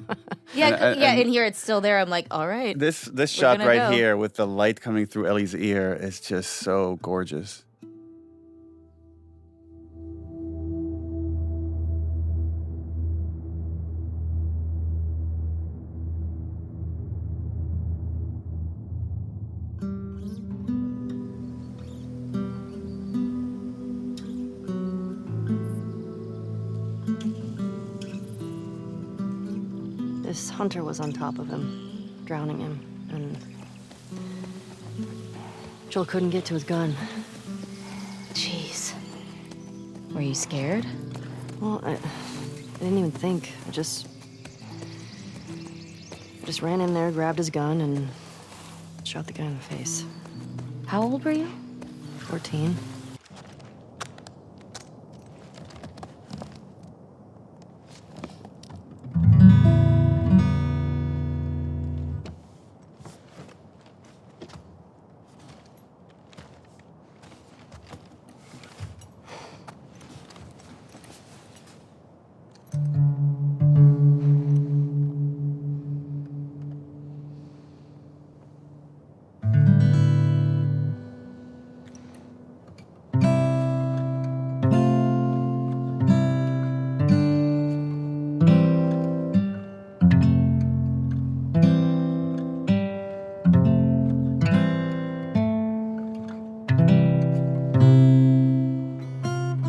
[SPEAKER 7] And here it's still there. I'm like, all right.
[SPEAKER 1] This shot right
[SPEAKER 7] go.
[SPEAKER 1] here with the light coming through Ellie's ear is just so gorgeous.
[SPEAKER 3] This hunter was on top of him, drowning him, and Joel couldn't get to his gun.
[SPEAKER 7] Jeez. Were you scared?
[SPEAKER 3] Well, I didn't even think. I just ran in there, grabbed his gun, and shot the guy in the face.
[SPEAKER 7] How old were you?
[SPEAKER 3] 14.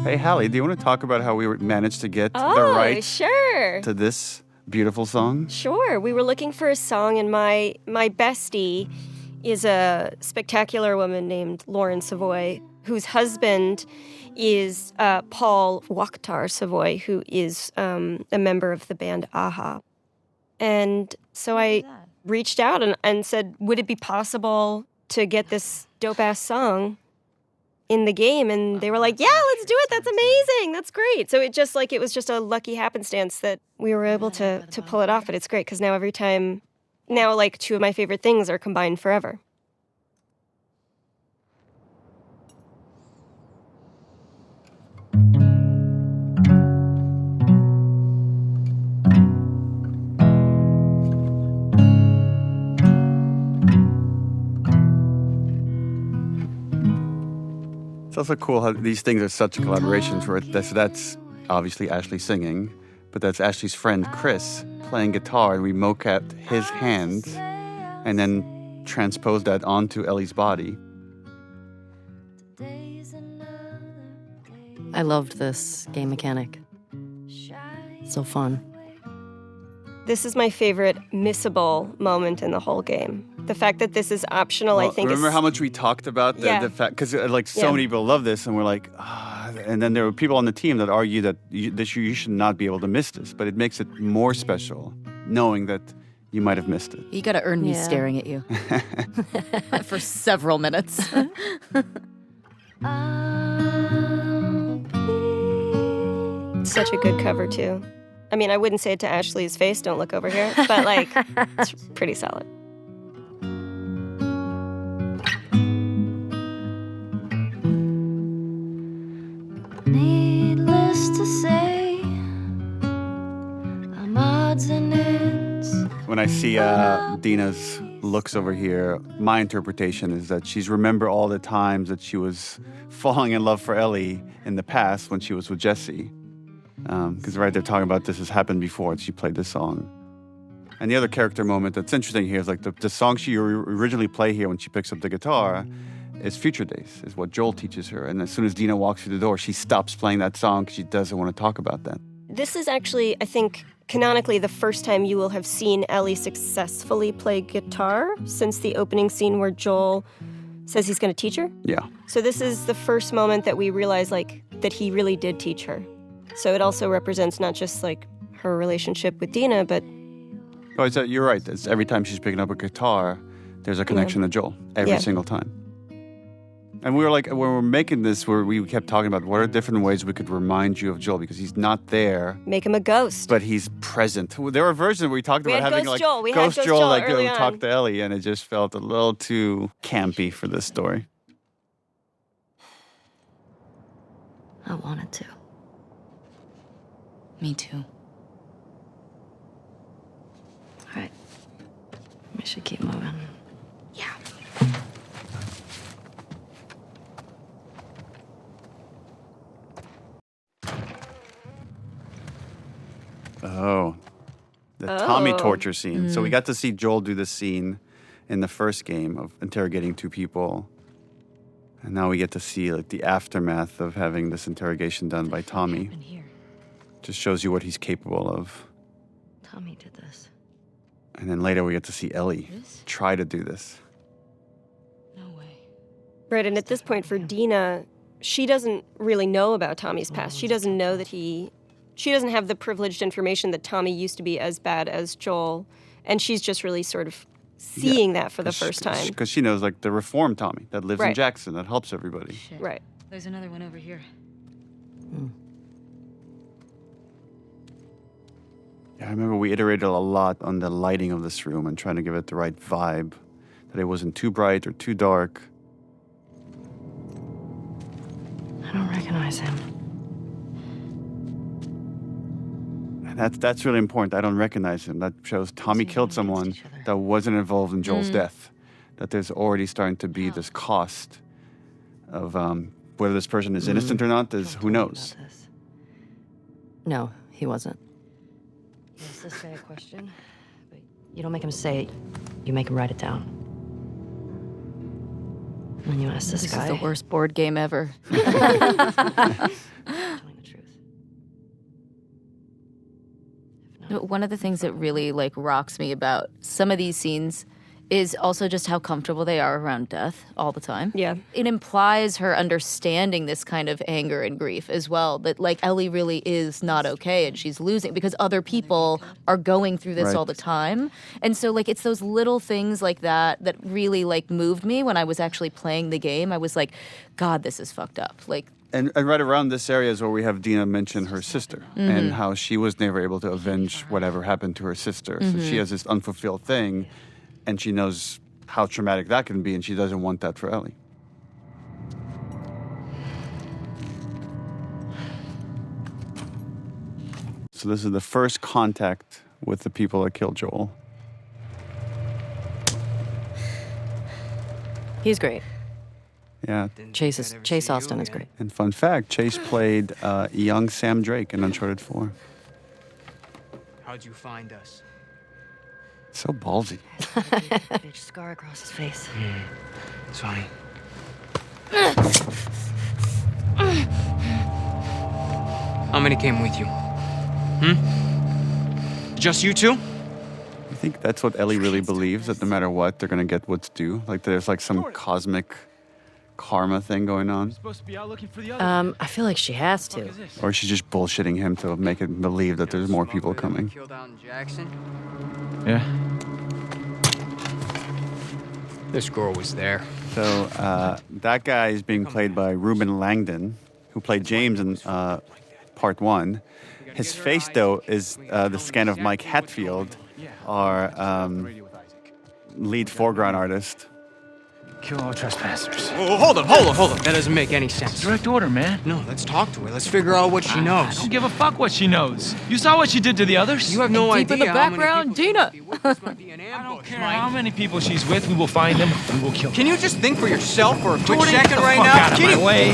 [SPEAKER 1] Hey, Hallie, do you want to talk about how we managed to get the rights
[SPEAKER 2] sure.
[SPEAKER 1] to this beautiful song?
[SPEAKER 2] Sure. We were looking for a song, and my bestie is a spectacular woman named Lauren Savoy, whose husband is Paul Wakhtar Savoy, who is a member of the band Aha. And so I reached out and said, would it be possible to get this dope-ass song in the game? And they were like, yeah, let's do it. That's amazing. That's great. So it was just a lucky happenstance that we were able to pull it off. But it's great because now like two of my favorite things are combined forever.
[SPEAKER 1] It's also cool how these things are such collaborations where that's obviously Ashley singing, but that's Ashley's friend Chris playing guitar, and we mocapped his hands and then transposed that onto Ellie's body.
[SPEAKER 3] I loved this game mechanic. So fun.
[SPEAKER 2] This is my favorite missable moment in the whole game. The fact that this is optional,
[SPEAKER 1] Well,
[SPEAKER 2] I think,
[SPEAKER 1] remember
[SPEAKER 2] is...
[SPEAKER 1] how much we talked about the fact, because like so many people love this, and we're like, and then there were people on the team that argue that you should not be able to miss this, but it makes it more special knowing that you might have missed it.
[SPEAKER 7] You gotta earn me staring at you for several minutes.
[SPEAKER 2] Such a good cover, too. I mean, I wouldn't say it to Ashley's face, don't look over here, but like, it's pretty solid.
[SPEAKER 14] Needless to say, I'm odds and ends.
[SPEAKER 1] When I see Dina's looks over here, my interpretation is that she's remembered all the times that she was falling in love for Ellie in the past when she was with Jesse. Because right, they're talking about this has happened before, and she played this song. And the other character moment that's interesting here is like the song she originally play here when she picks up the guitar is Future Days, is what Joel teaches her. And as soon as Dina walks through the door, she stops playing that song because she doesn't want to talk about that.
[SPEAKER 2] This is actually, I think, canonically the first time you will have seen Ellie successfully play guitar since the opening scene where Joel says he's going to teach her.
[SPEAKER 1] Yeah.
[SPEAKER 2] So this is the first moment that we realize like that he really did teach her. So it also represents not just like her relationship with Dina, but...
[SPEAKER 1] Oh, you're right. It's every time she's picking up a guitar, there's a connection to Joel. Every single time. And we were like, when we were making this, we kept talking about what are different ways we could remind you of Joel, because he's not there.
[SPEAKER 2] Make him a ghost.
[SPEAKER 1] But he's present. There were versions where we talked about having
[SPEAKER 2] Ghost
[SPEAKER 1] like
[SPEAKER 2] Joel. We
[SPEAKER 1] Ghost
[SPEAKER 2] had
[SPEAKER 1] Joel
[SPEAKER 2] Joel
[SPEAKER 1] like
[SPEAKER 2] early
[SPEAKER 1] go
[SPEAKER 2] on.
[SPEAKER 1] talk to Ellie, and it just felt a little too campy for this story.
[SPEAKER 12] I wanted to.
[SPEAKER 7] Me too.
[SPEAKER 12] All right. We should keep moving.
[SPEAKER 7] Yeah.
[SPEAKER 1] Oh, the Tommy
[SPEAKER 2] Oh.
[SPEAKER 1] torture scene. So we got to see Joel do this scene in the first game of interrogating two people. And now we get to see like the aftermath of having this interrogation done by Tommy. Just shows you what he's capable of.
[SPEAKER 12] Tommy did this.
[SPEAKER 1] And then later we get to see Ellie try to do this.
[SPEAKER 2] Right, and at this point for Dina, she doesn't really know about Tommy's past. She doesn't know that she doesn't have the privileged information that Tommy used to be as bad as Joel. And she's just really sort of seeing that for the first time.
[SPEAKER 1] Because she knows like the reformed Tommy that lives in
[SPEAKER 2] Right.
[SPEAKER 1] Jackson, that helps everybody.
[SPEAKER 9] Shit.
[SPEAKER 2] Right.
[SPEAKER 9] There's another one over here.
[SPEAKER 1] Yeah, I remember we iterated a lot on the lighting of this room and trying to give it the right vibe. That it wasn't too bright or too dark.
[SPEAKER 12] I don't recognize him.
[SPEAKER 1] And that's really important. I don't recognize him. That shows Tommy killed someone that wasn't involved in Joel's death. That there's already starting to be this cost of whether this person is innocent or not, is who knows.
[SPEAKER 3] No, he wasn't.
[SPEAKER 12] You ask this guy a question?
[SPEAKER 3] You don't make him say it, you make him write it down. And then you ask this guy.
[SPEAKER 7] This is the worst board game ever.
[SPEAKER 3] Telling the truth.
[SPEAKER 7] One of the things that really like rocks me about some of these scenes is also just how comfortable they are around death all the time.
[SPEAKER 2] Yeah.
[SPEAKER 7] It implies her understanding this kind of anger and grief as well, that like Ellie really is not okay and she's losing because other people are going through this all the time. And so like it's those little things like that that really like moved me when I was actually playing the game. I was like, God, this is fucked up. Like
[SPEAKER 1] And right around this area is where we have Dina mention her sister and how she was never able to avenge whatever happened to her sister. So she has this unfulfilled thing, and she knows how traumatic that can be, and she doesn't want that for Ellie. So this is the first contact with the people that killed Joel.
[SPEAKER 3] He's great.
[SPEAKER 1] Yeah.
[SPEAKER 3] Chase Austin is great.
[SPEAKER 1] And fun fact, Chase played young Sam Drake in Uncharted 4.
[SPEAKER 15] How'd you find us?
[SPEAKER 1] So ballsy.
[SPEAKER 12] Big scar across his face.
[SPEAKER 15] It's funny. How many came with you? Just you two?
[SPEAKER 1] I think that's what Ellie really believes, that no matter what, they're going to get what's due. Like there's like some cosmic karma thing going on.
[SPEAKER 3] I feel like she has to.
[SPEAKER 1] Or she's just bullshitting him to make it believe that there's more people coming.
[SPEAKER 15] Killed out in Jackson?
[SPEAKER 5] Yeah.
[SPEAKER 15] This girl was there.
[SPEAKER 1] So that guy is being played by Ruben Langdon, who played James in part 1. His face, though, is the scan of Mike Hatfield, our lead foreground artist.
[SPEAKER 15] Kill all trespassers. Oh, hold up. That doesn't make any sense.
[SPEAKER 5] Direct order, man.
[SPEAKER 15] No, let's talk to her. Let's figure out what she knows.
[SPEAKER 5] I don't give a fuck what she knows. You saw what she did to the others?
[SPEAKER 15] You have no idea.
[SPEAKER 3] Deep in the background, Dina.
[SPEAKER 5] I don't care how many people she's with. We will find them. We will kill them.
[SPEAKER 15] Can you just think for yourself for a quick
[SPEAKER 5] Jordan, get
[SPEAKER 15] second
[SPEAKER 5] the
[SPEAKER 15] right
[SPEAKER 5] fuck
[SPEAKER 15] now?
[SPEAKER 5] out of my way.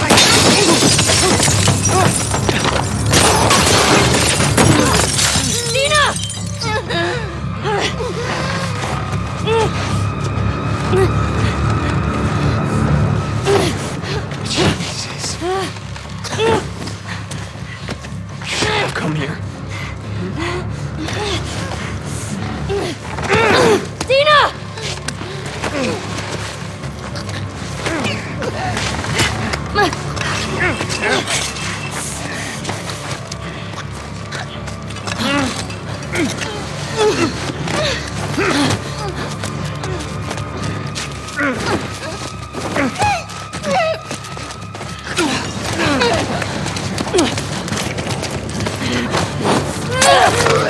[SPEAKER 15] Jesus. Come here.
[SPEAKER 12] Dina!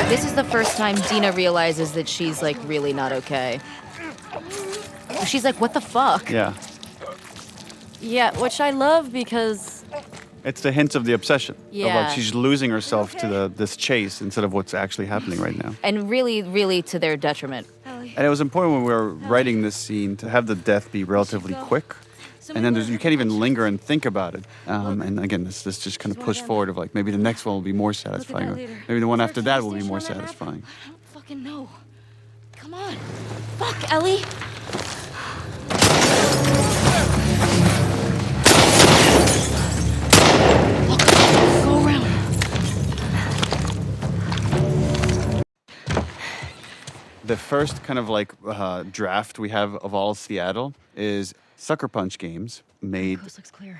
[SPEAKER 7] this is the first time Dina realizes that she's like really not okay. She's like, what the fuck?
[SPEAKER 1] Yeah.
[SPEAKER 3] Yeah, which I love because
[SPEAKER 1] It's the hints of the obsession. Of
[SPEAKER 7] Yeah.
[SPEAKER 1] like she's losing herself to this chase instead of what's actually happening right now.
[SPEAKER 7] And really, really to their detriment.
[SPEAKER 1] And it was important when we were writing this scene to have the death be relatively quick. And then you can't even linger and think about it. And again, this just kind of push forward of like, maybe the next one will be more satisfying. Or maybe the one after that will be more satisfying.
[SPEAKER 7] I don't fucking know. Come on. Fuck, Ellie. Go around.
[SPEAKER 1] The first kind of like draft we have of all Seattle is Sucker Punch Games made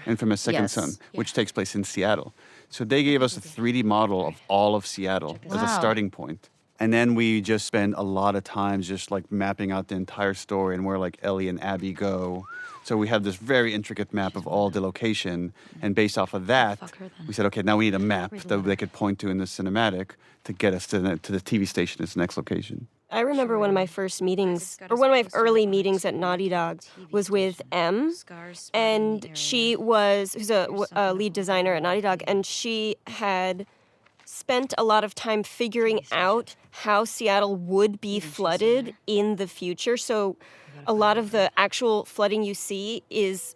[SPEAKER 1] Infamous Second
[SPEAKER 3] Yes.
[SPEAKER 1] Son, which takes place in Seattle. So they gave us a 3D model of all of Seattle as a
[SPEAKER 7] Wow.
[SPEAKER 1] starting point. And then we just spend a lot of time just like mapping out the entire story and where like Ellie and Abby go. So we have this very intricate map of all the location. And based off of that, we said, okay, now we need a map that they could point to in the cinematic to get us to the TV station as the next location.
[SPEAKER 2] I remember one of my first meetings, or one of my early meetings at Naughty Dog was with M, and who's a lead designer at Naughty Dog, and she had spent a lot of time figuring out how Seattle would be flooded in the future. So a lot of the actual flooding you see is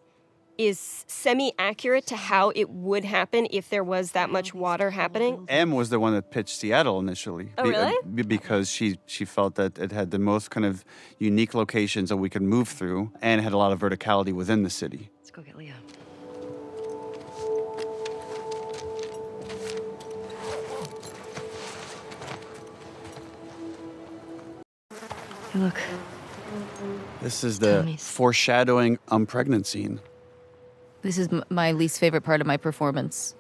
[SPEAKER 2] semi-accurate to how it would happen if there was that much water happening.
[SPEAKER 1] M was the one that pitched Seattle initially.
[SPEAKER 2] Oh, really?
[SPEAKER 1] Because she felt that it had the most kind of unique locations that we could move through and had a lot of verticality within the city.
[SPEAKER 12] Let's go get Leah. Hey, look.
[SPEAKER 1] This is the foreshadowing pregnant scene.
[SPEAKER 7] This is my least favorite part of my performance.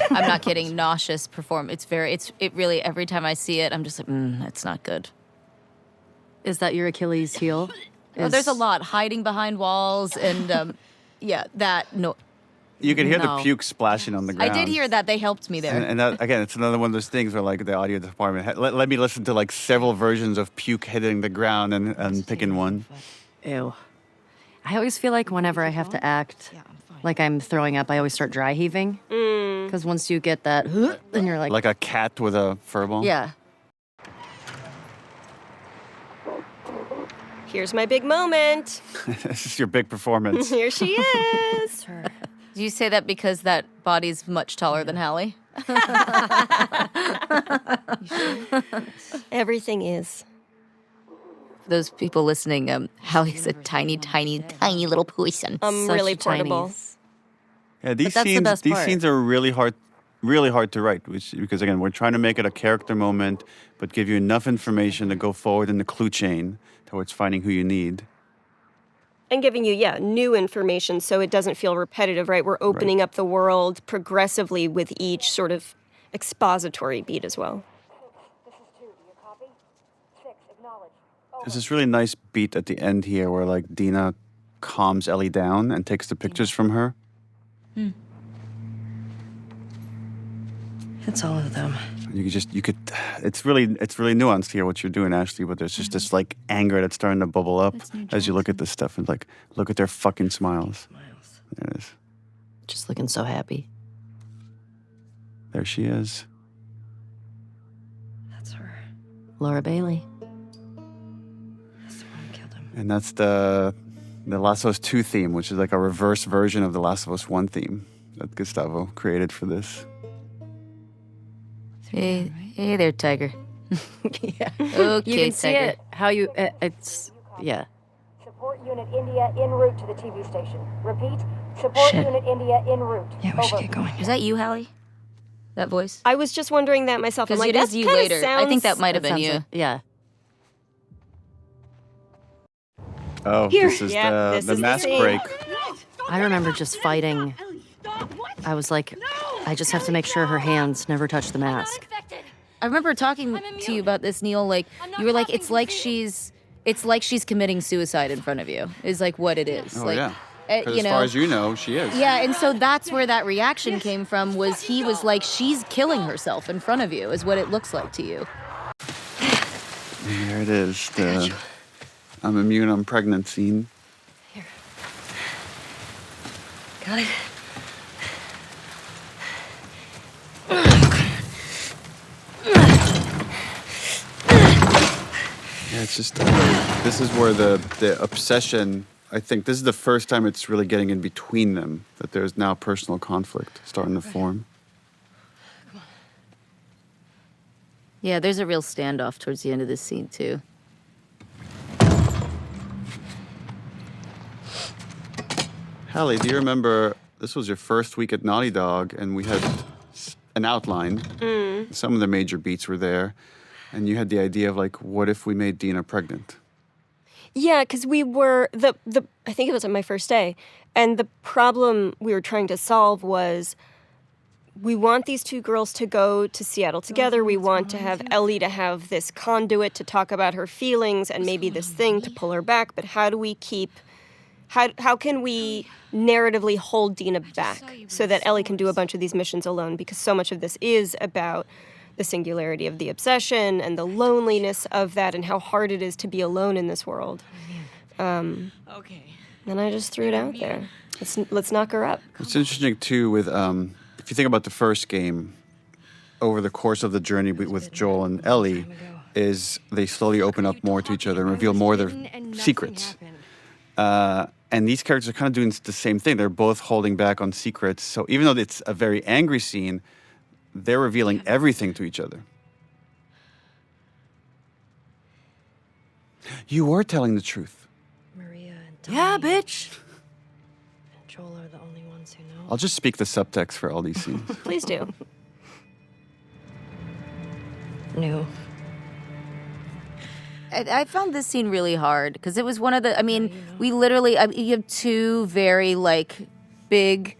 [SPEAKER 7] I'm not kidding. Nauseous performance. It really, every time I see it, I'm just like, it's not good.
[SPEAKER 3] Is that your Achilles heel?
[SPEAKER 7] Oh, there's a lot. Hiding behind walls and, no.
[SPEAKER 1] You could hear
[SPEAKER 3] No.
[SPEAKER 1] the puke splashing on the ground.
[SPEAKER 7] I did hear that. They helped me there.
[SPEAKER 1] And that, again, it's another one of those things where like the audio department let me listen to like several versions of puke hitting the ground and picking one.
[SPEAKER 3] Ew. I always feel like whenever I have to act like I'm throwing up, I always start dry heaving. Because once you get that, then you're like...
[SPEAKER 1] Like a cat with a furball.
[SPEAKER 3] Yeah.
[SPEAKER 2] Here's my big moment.
[SPEAKER 1] This is your big performance.
[SPEAKER 2] Here she is.
[SPEAKER 7] Do you say that because that body's much taller than Hallie?
[SPEAKER 2] Everything is.
[SPEAKER 7] Those people listening, Hallie's a tiny, tiny, tiny little person.
[SPEAKER 2] Really portable.
[SPEAKER 1] Yeah, these
[SPEAKER 7] that's the
[SPEAKER 1] scenes
[SPEAKER 7] best
[SPEAKER 1] these
[SPEAKER 7] part.
[SPEAKER 1] scenes are really hard to write, because again, we're trying to make it a character moment, but give you enough information to go forward in the clue chain towards finding who you need.
[SPEAKER 2] And giving you, new information so it doesn't feel repetitive, right? We're opening up the world progressively with each sort of expository beat as well.
[SPEAKER 1] There's this really nice beat at the end here where like Dina calms Ellie down and takes the pictures from her.
[SPEAKER 12] It's all of them.
[SPEAKER 1] It's really nuanced here what you're doing, Ashley, but there's just this like anger that's starting to bubble up as you look at this stuff and like, look at their fucking smiles. There it is.
[SPEAKER 3] Just looking so happy.
[SPEAKER 1] There she is.
[SPEAKER 12] That's her.
[SPEAKER 3] Laura Bailey.
[SPEAKER 12] That's the one who killed him.
[SPEAKER 1] And that's the Last of Us 2 theme, which is like a reverse version of the Last of Us 1 theme that Gustavo created for this.
[SPEAKER 7] Hey there, Tiger.
[SPEAKER 3] Yeah.
[SPEAKER 7] Okay,
[SPEAKER 3] You can see
[SPEAKER 7] Tiger.
[SPEAKER 3] it. How you... it's... Yeah.
[SPEAKER 16] Support Unit India en route to the TV station. Repeat, support
[SPEAKER 7] Shit.
[SPEAKER 16] Unit India en route.
[SPEAKER 12] Yeah, we should get going.
[SPEAKER 7] Is that you, Hallie? That voice?
[SPEAKER 2] I was just wondering that myself. I'm
[SPEAKER 7] Because
[SPEAKER 2] like,
[SPEAKER 7] it is
[SPEAKER 2] that
[SPEAKER 7] you
[SPEAKER 2] kinda
[SPEAKER 7] later. I think that
[SPEAKER 2] sounds-
[SPEAKER 7] might have been
[SPEAKER 3] sounds
[SPEAKER 7] you.
[SPEAKER 3] like- yeah.
[SPEAKER 1] Oh,
[SPEAKER 2] Here.
[SPEAKER 1] this is
[SPEAKER 2] Yeah, this
[SPEAKER 1] the
[SPEAKER 2] is the
[SPEAKER 1] mask
[SPEAKER 2] scene.
[SPEAKER 1] break.
[SPEAKER 3] I remember just fighting. I was like, I just have to make sure her hands never touch the mask.
[SPEAKER 7] I remember talking to you about this, Neil. Like you were like, it's like she's committing suicide in front of you. Is like what it is.
[SPEAKER 1] Oh,
[SPEAKER 7] like,
[SPEAKER 1] yeah. 'Cause
[SPEAKER 7] you
[SPEAKER 1] as
[SPEAKER 7] know.
[SPEAKER 1] far as you know, she is.
[SPEAKER 7] Yeah, and so that's where that reaction came from. Was he was like, she's killing herself in front of you. Is what it looks like to you.
[SPEAKER 1] And there it is. The I'm immune, I'm pregnant scene.
[SPEAKER 12] Got it?
[SPEAKER 1] Yeah, it's just this is where the obsession. I think this is the first time it's really getting in between them. That there's now personal conflict starting to form.
[SPEAKER 7] Yeah, there's a real standoff towards the end of this scene, too.
[SPEAKER 1] Hallie, do you remember this was your first week at Naughty Dog, and we had an outline. Some of the major beats were there, and you had the idea of like, what if we made Dina pregnant?
[SPEAKER 2] Yeah, because we were I think it was on my first day, and the problem we were trying to solve was we want these two girls to go to Seattle together. We want to have Ellie to have this conduit to talk about her feelings and maybe this thing to pull her back. But how do we keep? How can we narratively hold Dina back so that Ellie can do a bunch of these missions alone? Because so much of this is about the singularity of the obsession and the loneliness of that and how hard it is to be alone in this world. And I just threw it out there. Let's knock her up.
[SPEAKER 1] It's interesting too with if you think about the first game, over the course of the journey with Joel and Ellie, is they slowly open up more to each other and reveal more of their secrets. And these characters are kind of doing the same thing. They're both holding back on secrets. So even though it's a very angry scene, they're revealing everything to each other. You were telling the truth.
[SPEAKER 12] Maria and Tommy
[SPEAKER 3] Yeah, bitch.
[SPEAKER 12] and Joel are the only ones who know.
[SPEAKER 1] I'll just speak the subtext for all these scenes.
[SPEAKER 2] Please do.
[SPEAKER 12] Knew.
[SPEAKER 7] I found this scene really hard because it was one of the. I mean, we literally. You have two very like big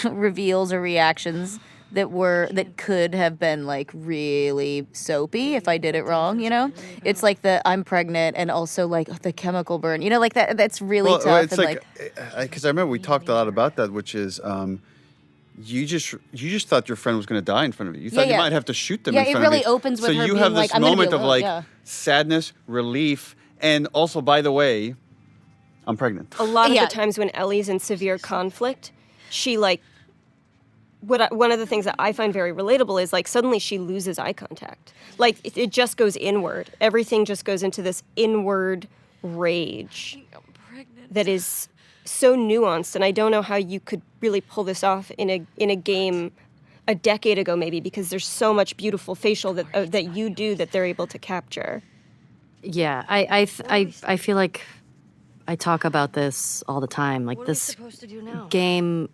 [SPEAKER 7] reveals or reactions that could have been like really soapy if I did it wrong. You know, it's like the I'm pregnant and also like the chemical burn. You know, like that. That's really tough.
[SPEAKER 1] It's
[SPEAKER 7] and
[SPEAKER 1] like because I remember we talked a lot about that, which is. You just thought your friend was going to die in front of you. You thought you might have to shoot them in front of you.
[SPEAKER 7] Yeah, it really opens with her
[SPEAKER 1] So you
[SPEAKER 7] being
[SPEAKER 1] have
[SPEAKER 7] like,
[SPEAKER 1] this
[SPEAKER 7] I'm gonna be
[SPEAKER 1] moment of
[SPEAKER 7] alone,
[SPEAKER 1] like
[SPEAKER 7] yeah.
[SPEAKER 1] sadness, relief, and also, by the way, I'm pregnant.
[SPEAKER 2] A lot of the times when Ellie's in severe conflict, she like one of the things that I find very relatable is like suddenly she loses eye contact. Like it just goes inward. Everything just goes into this inward rage that is so nuanced, and I don't know how you could really pull this off in a game a decade ago maybe, because there's so much beautiful facial that you do that they're able to capture.
[SPEAKER 3] Yeah, I feel like I talk about this all the time. Like this game,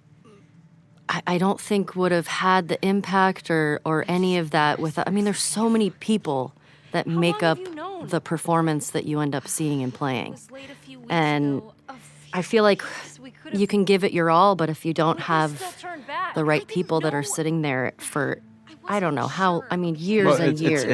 [SPEAKER 3] I don't think would have had the impact or any of that without. I mean, there's so many people that make up the performance that you end up seeing and playing, and I feel like you can give it your all, but if you don't have the right people that are sitting there for, I don't know how, I mean, years and years.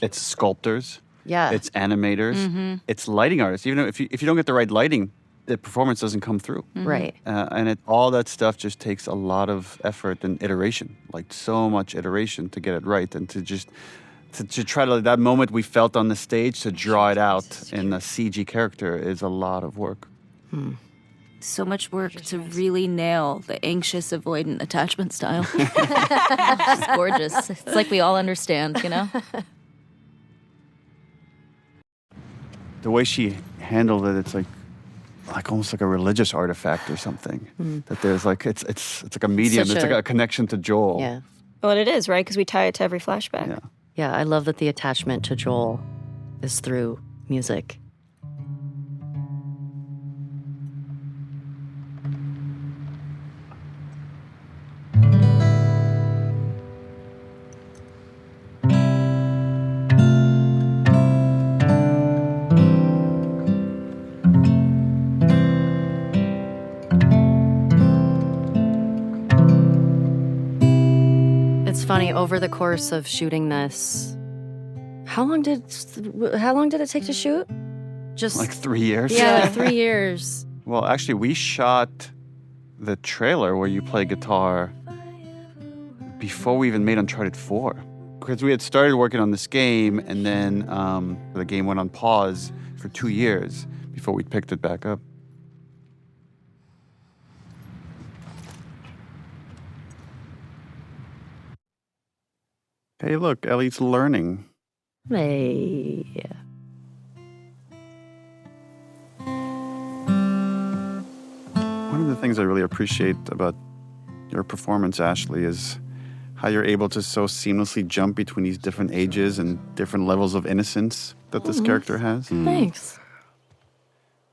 [SPEAKER 1] It's sculptors.
[SPEAKER 3] Yeah.
[SPEAKER 1] It's animators. It's lighting artists. Even if you don't get the right lighting, the performance doesn't come through.
[SPEAKER 3] Right.
[SPEAKER 1] And all that stuff just takes a lot of effort and iteration, like so much iteration to get it right, and to try to, that moment we felt on the stage, to draw it out in a CG character is a lot of work.
[SPEAKER 7] So much work to really nail the anxious avoidant attachment style. It's gorgeous. It's like we all understand, you know?
[SPEAKER 1] The way she handled it, it's like almost like a religious artifact or something. That there's like it's like a medium. It's like a connection to Joel.
[SPEAKER 3] Yeah.
[SPEAKER 2] Well, it is, right? Because we tie it to every flashback.
[SPEAKER 1] Yeah.
[SPEAKER 3] Yeah, I love that the attachment to Joel is through music. It's funny, over the course of shooting this, how long did it take to shoot? Just
[SPEAKER 1] like 3 years.
[SPEAKER 3] Yeah, like 3 years.
[SPEAKER 1] Well, actually, we shot the trailer where you play guitar before we even made Uncharted 4. Because we had started working on this game, and then the game went on pause for 2 years before we picked it back up. Hey, look, Ellie's learning.
[SPEAKER 10] Hey.
[SPEAKER 1] One of the things I really appreciate about your performance, Ashley, is how you're able to so seamlessly jump between these different ages and different levels of innocence that this character has.
[SPEAKER 3] Thanks.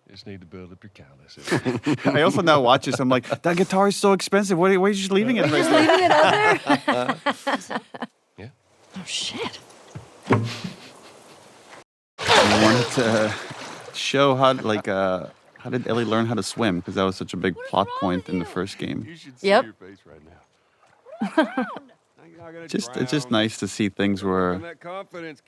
[SPEAKER 6] Just need to build up your calluses.
[SPEAKER 1] I also now watch this. I'm like, that guitar is so expensive. Why are you just leaving it?
[SPEAKER 3] Just leaving it out there?
[SPEAKER 6] Yeah.
[SPEAKER 3] Oh, shit.
[SPEAKER 1] I wanted to show how did Ellie learn how to swim? Because that was such a big plot point in the first game.
[SPEAKER 6] You should see
[SPEAKER 3] Yep.
[SPEAKER 6] your face right now.
[SPEAKER 1] It's just nice to see things were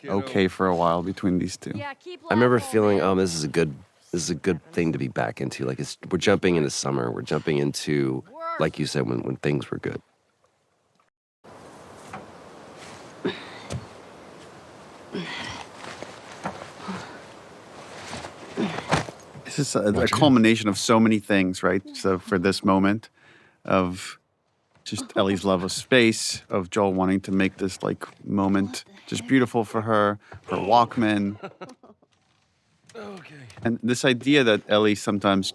[SPEAKER 1] okay for a while between these two.
[SPEAKER 4] I remember feeling, this is a good thing to be back into. Like we're jumping into summer. We're jumping into, like you said, when things were good.
[SPEAKER 1] This is a culmination of so many things, right? So for this moment of just Ellie's love of space, of Joel wanting to make this moment just beautiful for her Walkman.
[SPEAKER 6] Okay.
[SPEAKER 1] And this idea that Ellie sometimes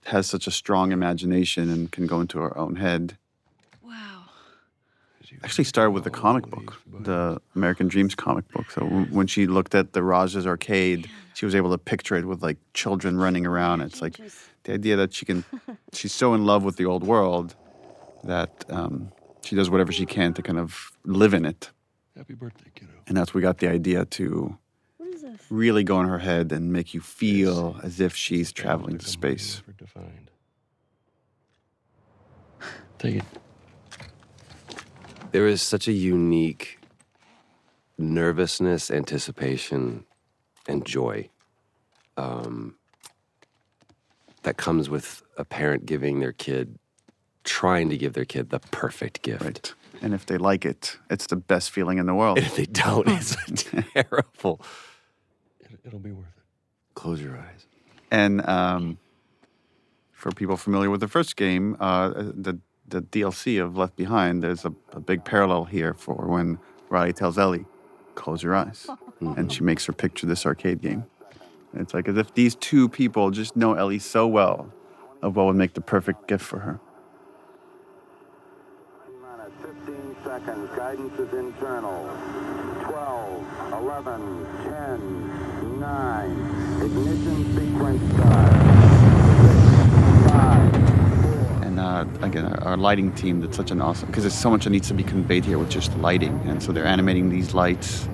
[SPEAKER 1] has such a strong imagination and can go into her own head.
[SPEAKER 9] Wow.
[SPEAKER 1] Actually started with the comic book, the American Dreams comic book. So when she looked at the Raj's arcade, she was able to picture it with children running around. It's like the idea that she's so in love with the old world that she does whatever she can to kind of live in it.
[SPEAKER 6] Happy birthday, kiddo.
[SPEAKER 1] And that's we got the idea to really go in her head and make you feel as if she's traveling to space.
[SPEAKER 6] Take it.
[SPEAKER 4] There is such a unique nervousness, anticipation, and joy that comes with a parent trying to give their kid the perfect gift.
[SPEAKER 1] Right. And if they like it, it's the best feeling in the world.
[SPEAKER 4] And if they don't, it's terrible.
[SPEAKER 6] It'll be worth it.
[SPEAKER 4] Close your eyes.
[SPEAKER 1] And for people familiar with the first game, the DLC of Left Behind, there's a big parallel here for when Riley tells Ellie, close your eyes. And she makes her picture this arcade game. And it's like as if these two people just know Ellie so well of what would make the perfect gift for her.
[SPEAKER 17] 15 seconds. Guidance is internal. 12, 11, 10, 9. Ignition sequence start. 5, 4.
[SPEAKER 1] And again, our lighting team did such an awesome, because there's so much that needs to be conveyed here with just lighting. And so they're animating these lights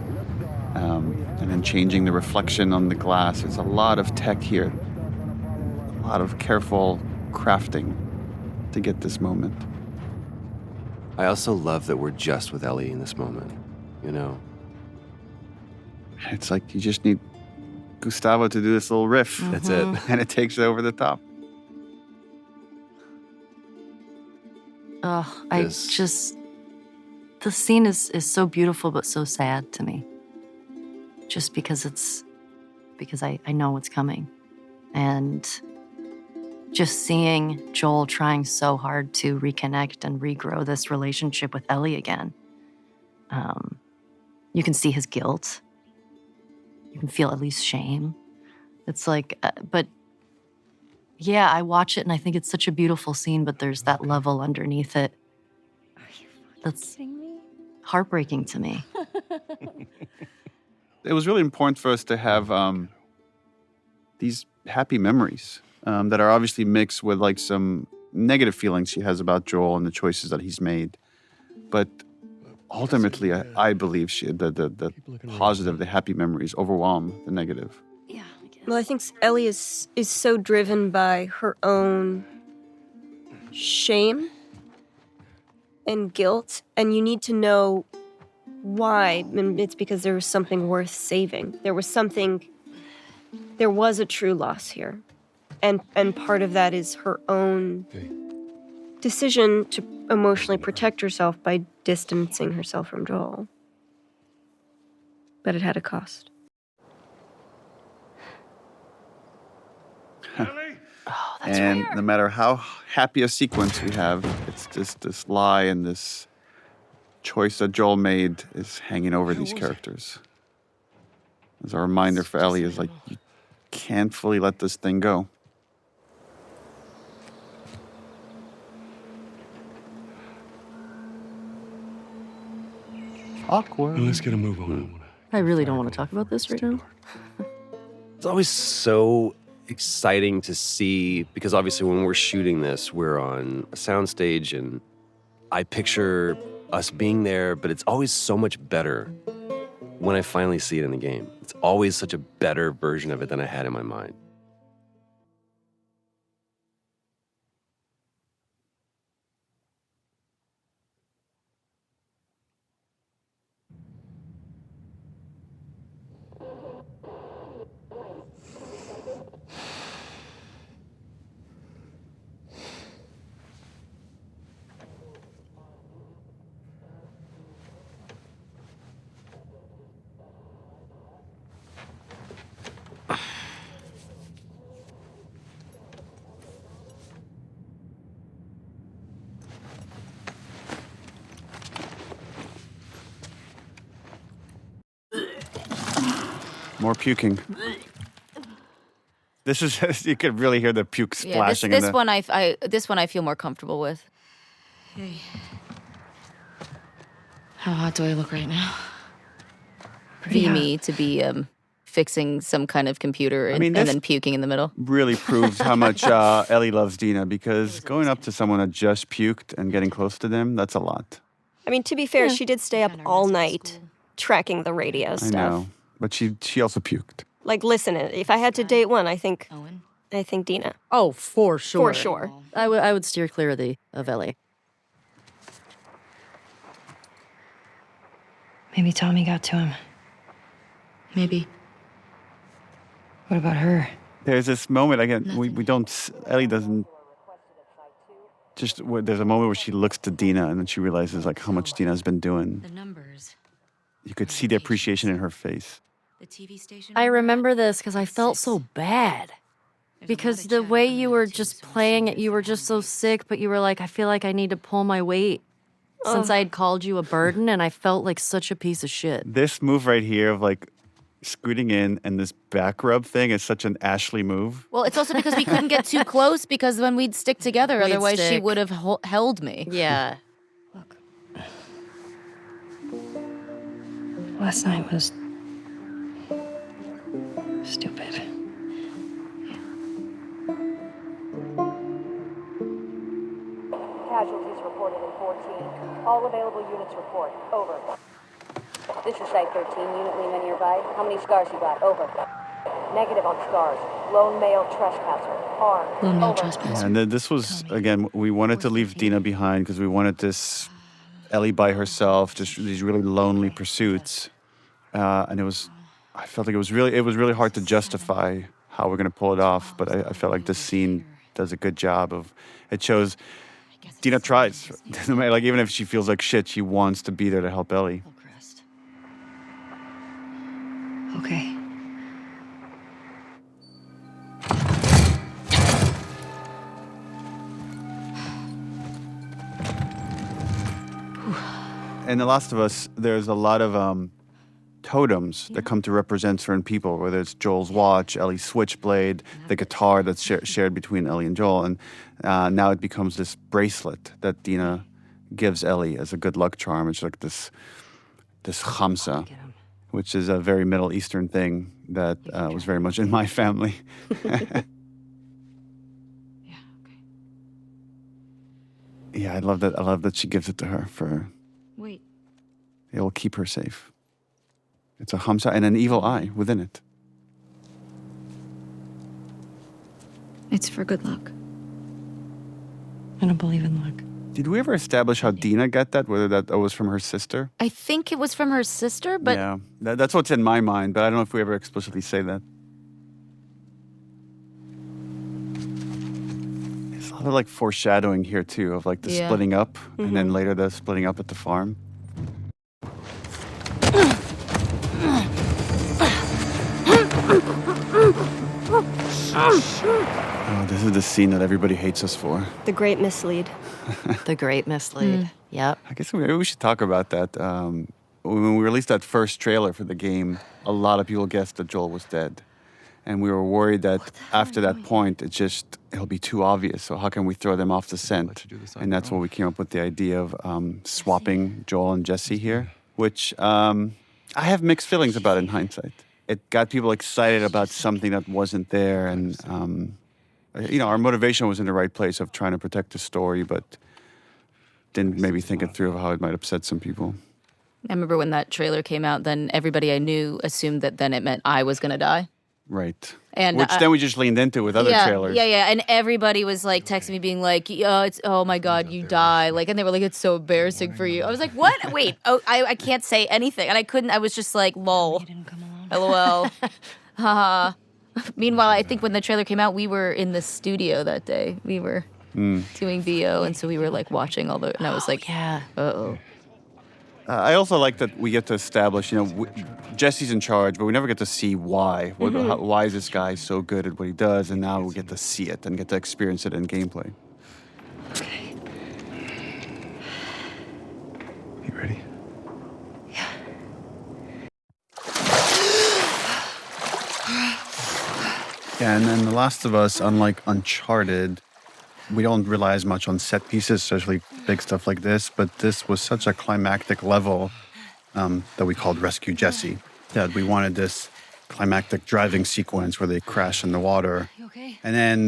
[SPEAKER 1] and then changing the reflection on the glass. It's a lot of tech here, a lot of careful crafting to get this moment.
[SPEAKER 4] I also love that we're just with Ellie in this moment,
[SPEAKER 1] It's like you just need Gustavo to do this little riff.
[SPEAKER 4] That's it.
[SPEAKER 1] And it takes it over the top.
[SPEAKER 3] Oh, the scene is so beautiful but so sad to me. Just because I know what's coming. And just seeing Joel trying so hard to reconnect and regrow this relationship with Ellie again. You can see his guilt. You can feel at least shame. It's like, but yeah, I watch it and I think it's such a beautiful scene, but there's that level underneath it that's heartbreaking to me.
[SPEAKER 1] It was really important for us to have these happy memories that are obviously mixed with some negative feelings she has about Joel and the choices that he's made. But ultimately, I believe the positive, the happy memories overwhelm the negative.
[SPEAKER 2] Yeah, I guess. Well, I think Ellie is so driven by her own shame and guilt, and you need to know why. And it's because there was something worth saving. There was a true loss here. And part of that is her own decision to emotionally protect herself by distancing herself from Joel. But it had a cost.
[SPEAKER 1] And no matter how happy a sequence we have, it's just this lie and this choice that Joel made is hanging over these characters. As a reminder for Ellie is like, you can't fully let this thing go. Awkward.
[SPEAKER 6] Let's get a move on.
[SPEAKER 3] I really don't want to talk about this right now.
[SPEAKER 4] It's always so exciting to see, because obviously when we're shooting this, we're on a soundstage, and I picture us being there, but it's always so much better when I finally see it in the game. It's always such a better version of it than I had in my mind.
[SPEAKER 1] More puking. This is, you could really hear the puke
[SPEAKER 7] Yeah,
[SPEAKER 1] splashing.
[SPEAKER 7] this one I feel more comfortable with.
[SPEAKER 12] Hey. How hot do I look right now?
[SPEAKER 7] Be me to be fixing some kind of computer and then puking in the middle.
[SPEAKER 1] Really proves how much Ellie loves Dina, because going up to someone that just puked and getting close to them, that's a lot.
[SPEAKER 2] I mean, to be fair, she did stay up all night tracking the radio stuff.
[SPEAKER 1] I know, but she also puked.
[SPEAKER 2] Like, listen, if I had to date one, I think Dina.
[SPEAKER 3] Oh, for sure.
[SPEAKER 2] For sure.
[SPEAKER 3] I would steer clear of Ellie.
[SPEAKER 12] Maybe Tommy got to him. Maybe. What about her?
[SPEAKER 1] There's this moment, again, we don't, Ellie doesn't, there's a moment where she looks to Dina and then she realizes like how much Dina's been doing.
[SPEAKER 9] The numbers.
[SPEAKER 1] You could see the appreciation in her face.
[SPEAKER 9] The TV station.
[SPEAKER 3] I remember this because I felt so bad. Because the way you were just playing it, you were just so sick, but you were like, I feel like I need to pull my weight. Since I had called you a burden, and I felt like such a piece of shit.
[SPEAKER 1] This move right here of like scooting in and this back rub thing is such an Ashley move.
[SPEAKER 7] Well, it's also because we couldn't get too close, because when we'd stick together,
[SPEAKER 3] We'd
[SPEAKER 7] otherwise she
[SPEAKER 3] stick.
[SPEAKER 7] would have held me.
[SPEAKER 3] Yeah.
[SPEAKER 12] Last night was stupid.
[SPEAKER 16] Casualties reported in 14. All available units report. Over. This is Site 13. Unit Lima nearby. How many scars you got? Over. Negative on scars. Lone male trespasser. Armed.
[SPEAKER 12] Lone male
[SPEAKER 16] Over.
[SPEAKER 12] trespasser.
[SPEAKER 1] And then this was, again, we wanted to leave Dina behind because we wanted this Ellie by herself, just these really lonely pursuits. And I felt like it was really hard to justify how we're going to pull it off. But I felt like this scene does a good job of, it shows Dina tries. No matter, like, even if she feels like shit, she wants to be there to help Ellie.
[SPEAKER 12] Okay.
[SPEAKER 1] In The Last of Us, there's a lot of totems that come to represent certain people, whether it's Joel's watch, Ellie's switchblade, the guitar that's shared between Ellie and Joel. And now it becomes this bracelet that Dina gives Ellie as a good luck charm. It's like this khamsa, which is a very Middle Eastern thing that was very much in my family. Yeah, I love that. I love that she gives it to her for.
[SPEAKER 9] Wait.
[SPEAKER 1] It will keep her safe. It's a khamsa and an evil eye within it.
[SPEAKER 12] It's for good luck. I don't believe in luck.
[SPEAKER 1] Did we ever establish how Dina got that? Whether that was from her sister?
[SPEAKER 7] I think it was from her sister, but
[SPEAKER 1] Yeah, that's what's in my mind, but I don't know if we ever explicitly say that. There's a lot of like foreshadowing here too, of like the
[SPEAKER 7] Yeah.
[SPEAKER 1] splitting up, and then later the splitting up at the farm. Oh, this is the scene that everybody hates us for.
[SPEAKER 2] The great mislead.
[SPEAKER 3] The great mislead. Yep.
[SPEAKER 1] I guess maybe we should talk about that. When we released that first trailer for the game, a lot of people guessed that Joel was dead. And we were worried that after that point, it'll be too obvious. So how can we throw them off the scent? And that's when we came up with the idea of swapping Joel and Jesse here, which I have mixed feelings about in hindsight. It got people excited about something that wasn't there. And, our motivation was in the right place of trying to protect the story, but didn't maybe think it through of how it might upset some people.
[SPEAKER 7] I remember when that trailer came out, then everybody I knew assumed that then it meant I was going to die.
[SPEAKER 1] Right.
[SPEAKER 7] And
[SPEAKER 1] which then we just leaned into with other trailers.
[SPEAKER 7] Yeah. And everybody was like texting me being like, oh my God, you die. Like, and they were like, it's so embarrassing for you. I was like, what? Wait, I can't say anything. And I was just like, lol, LOL. Haha. Meanwhile, I think when the trailer came out, we were in the studio that day. We were doing VO, and so we were like watching all the, and I was like, uh-oh.
[SPEAKER 1] I also like that we get to establish, Jesse's in charge, but we never get to see why. Why is this guy so good at what he does? And now we get to see it and get to experience it in gameplay.
[SPEAKER 12] Okay.
[SPEAKER 8] You ready?
[SPEAKER 1] Yeah, and then The Last of Us, unlike Uncharted, we don't rely as much on set pieces, especially big stuff like this, but this was such a climactic level that we called Rescue Jesse, that we wanted this climactic driving sequence where they crash in the water. And then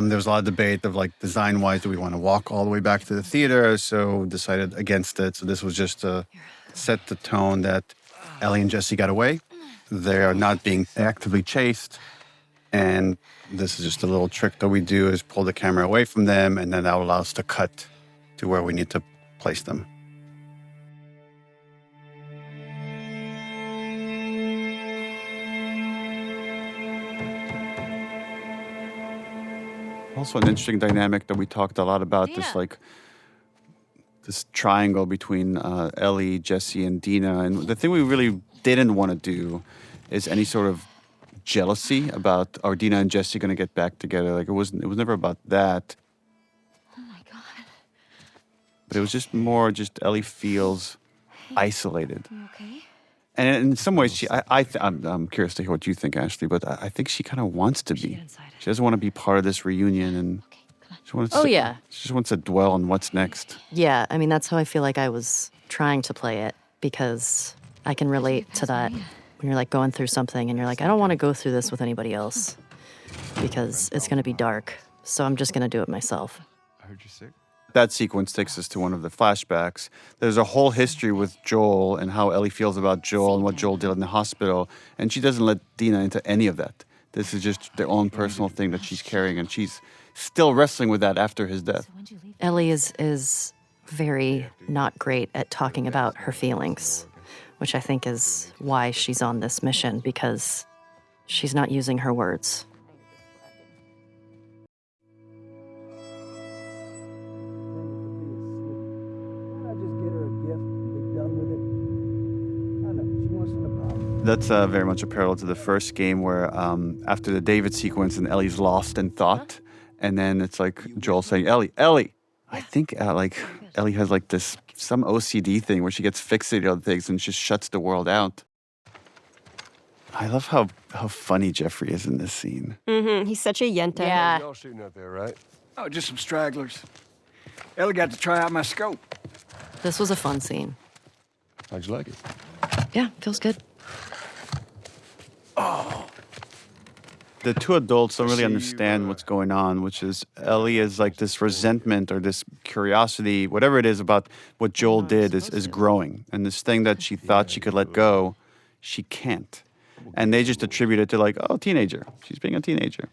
[SPEAKER 1] there was a lot of debate of, like, design-wise, do we want to walk all the way back to the theater? So decided against it. So this was just to set the tone that Ellie and Jesse got away. They are not being actively chased. And this is just a little trick that we do, is pull the camera away from them, and then that will allow us to cut to where we need to place them. Also an interesting dynamic that we talked a lot about, this triangle between Ellie, Jesse, and Dina. And the thing we really didn't want to do is any sort of jealousy about, are Dina and Jesse going to get back together? Like, it was never about that.
[SPEAKER 7] Oh my God.
[SPEAKER 1] But it was just more Ellie feels isolated.
[SPEAKER 7] You okay?
[SPEAKER 1] And in some ways, I'm curious to hear what you think, Ashley, but I think she kind of wants to be. She doesn't want to be part of this reunion, and she wants she just wants to dwell on what's next.
[SPEAKER 3] Yeah, I mean, that's how I feel like I was trying to play it, because I can relate to that. When you're like going through something and you're like, I don't want to go through this with anybody else because it's going to be dark. So I'm just going to do it myself.
[SPEAKER 8] I heard you're sick.
[SPEAKER 1] That sequence takes us to one of the flashbacks. There's a whole history with Joel and how Ellie feels about Joel and what Joel did in the hospital. And she doesn't let Dina into any of that. This is just their own personal thing that she's carrying, and she's still wrestling with that after his death.
[SPEAKER 3] Ellie is very not great at talking about her feelings, which I think is why she's on this mission, because she's not using her words.
[SPEAKER 1] That's very much a parallel to the first game where after the David sequence and Ellie's lost in thought, and then it's like Joel saying, Ellie. I think Ellie has like some OCD thing where she gets fixated on things and just shuts the world out. I love how funny Jeffrey is in this scene.
[SPEAKER 2] Mm-hmm. He's such a yenta.
[SPEAKER 3] Yeah.
[SPEAKER 6] Y'all shooting up there, right?
[SPEAKER 5] Oh, just some stragglers. Ellie got to try out my scope.
[SPEAKER 3] This was a fun scene.
[SPEAKER 6] How'd you like it?
[SPEAKER 3] Yeah, feels good.
[SPEAKER 1] Oh. The two adults don't really understand what's going on, which is Ellie is like this resentment or this curiosity, whatever it is about what Joel did is growing. And this thing that she thought she could let go, she can't. And they just attribute it to like, oh, teenager. She's being a teenager.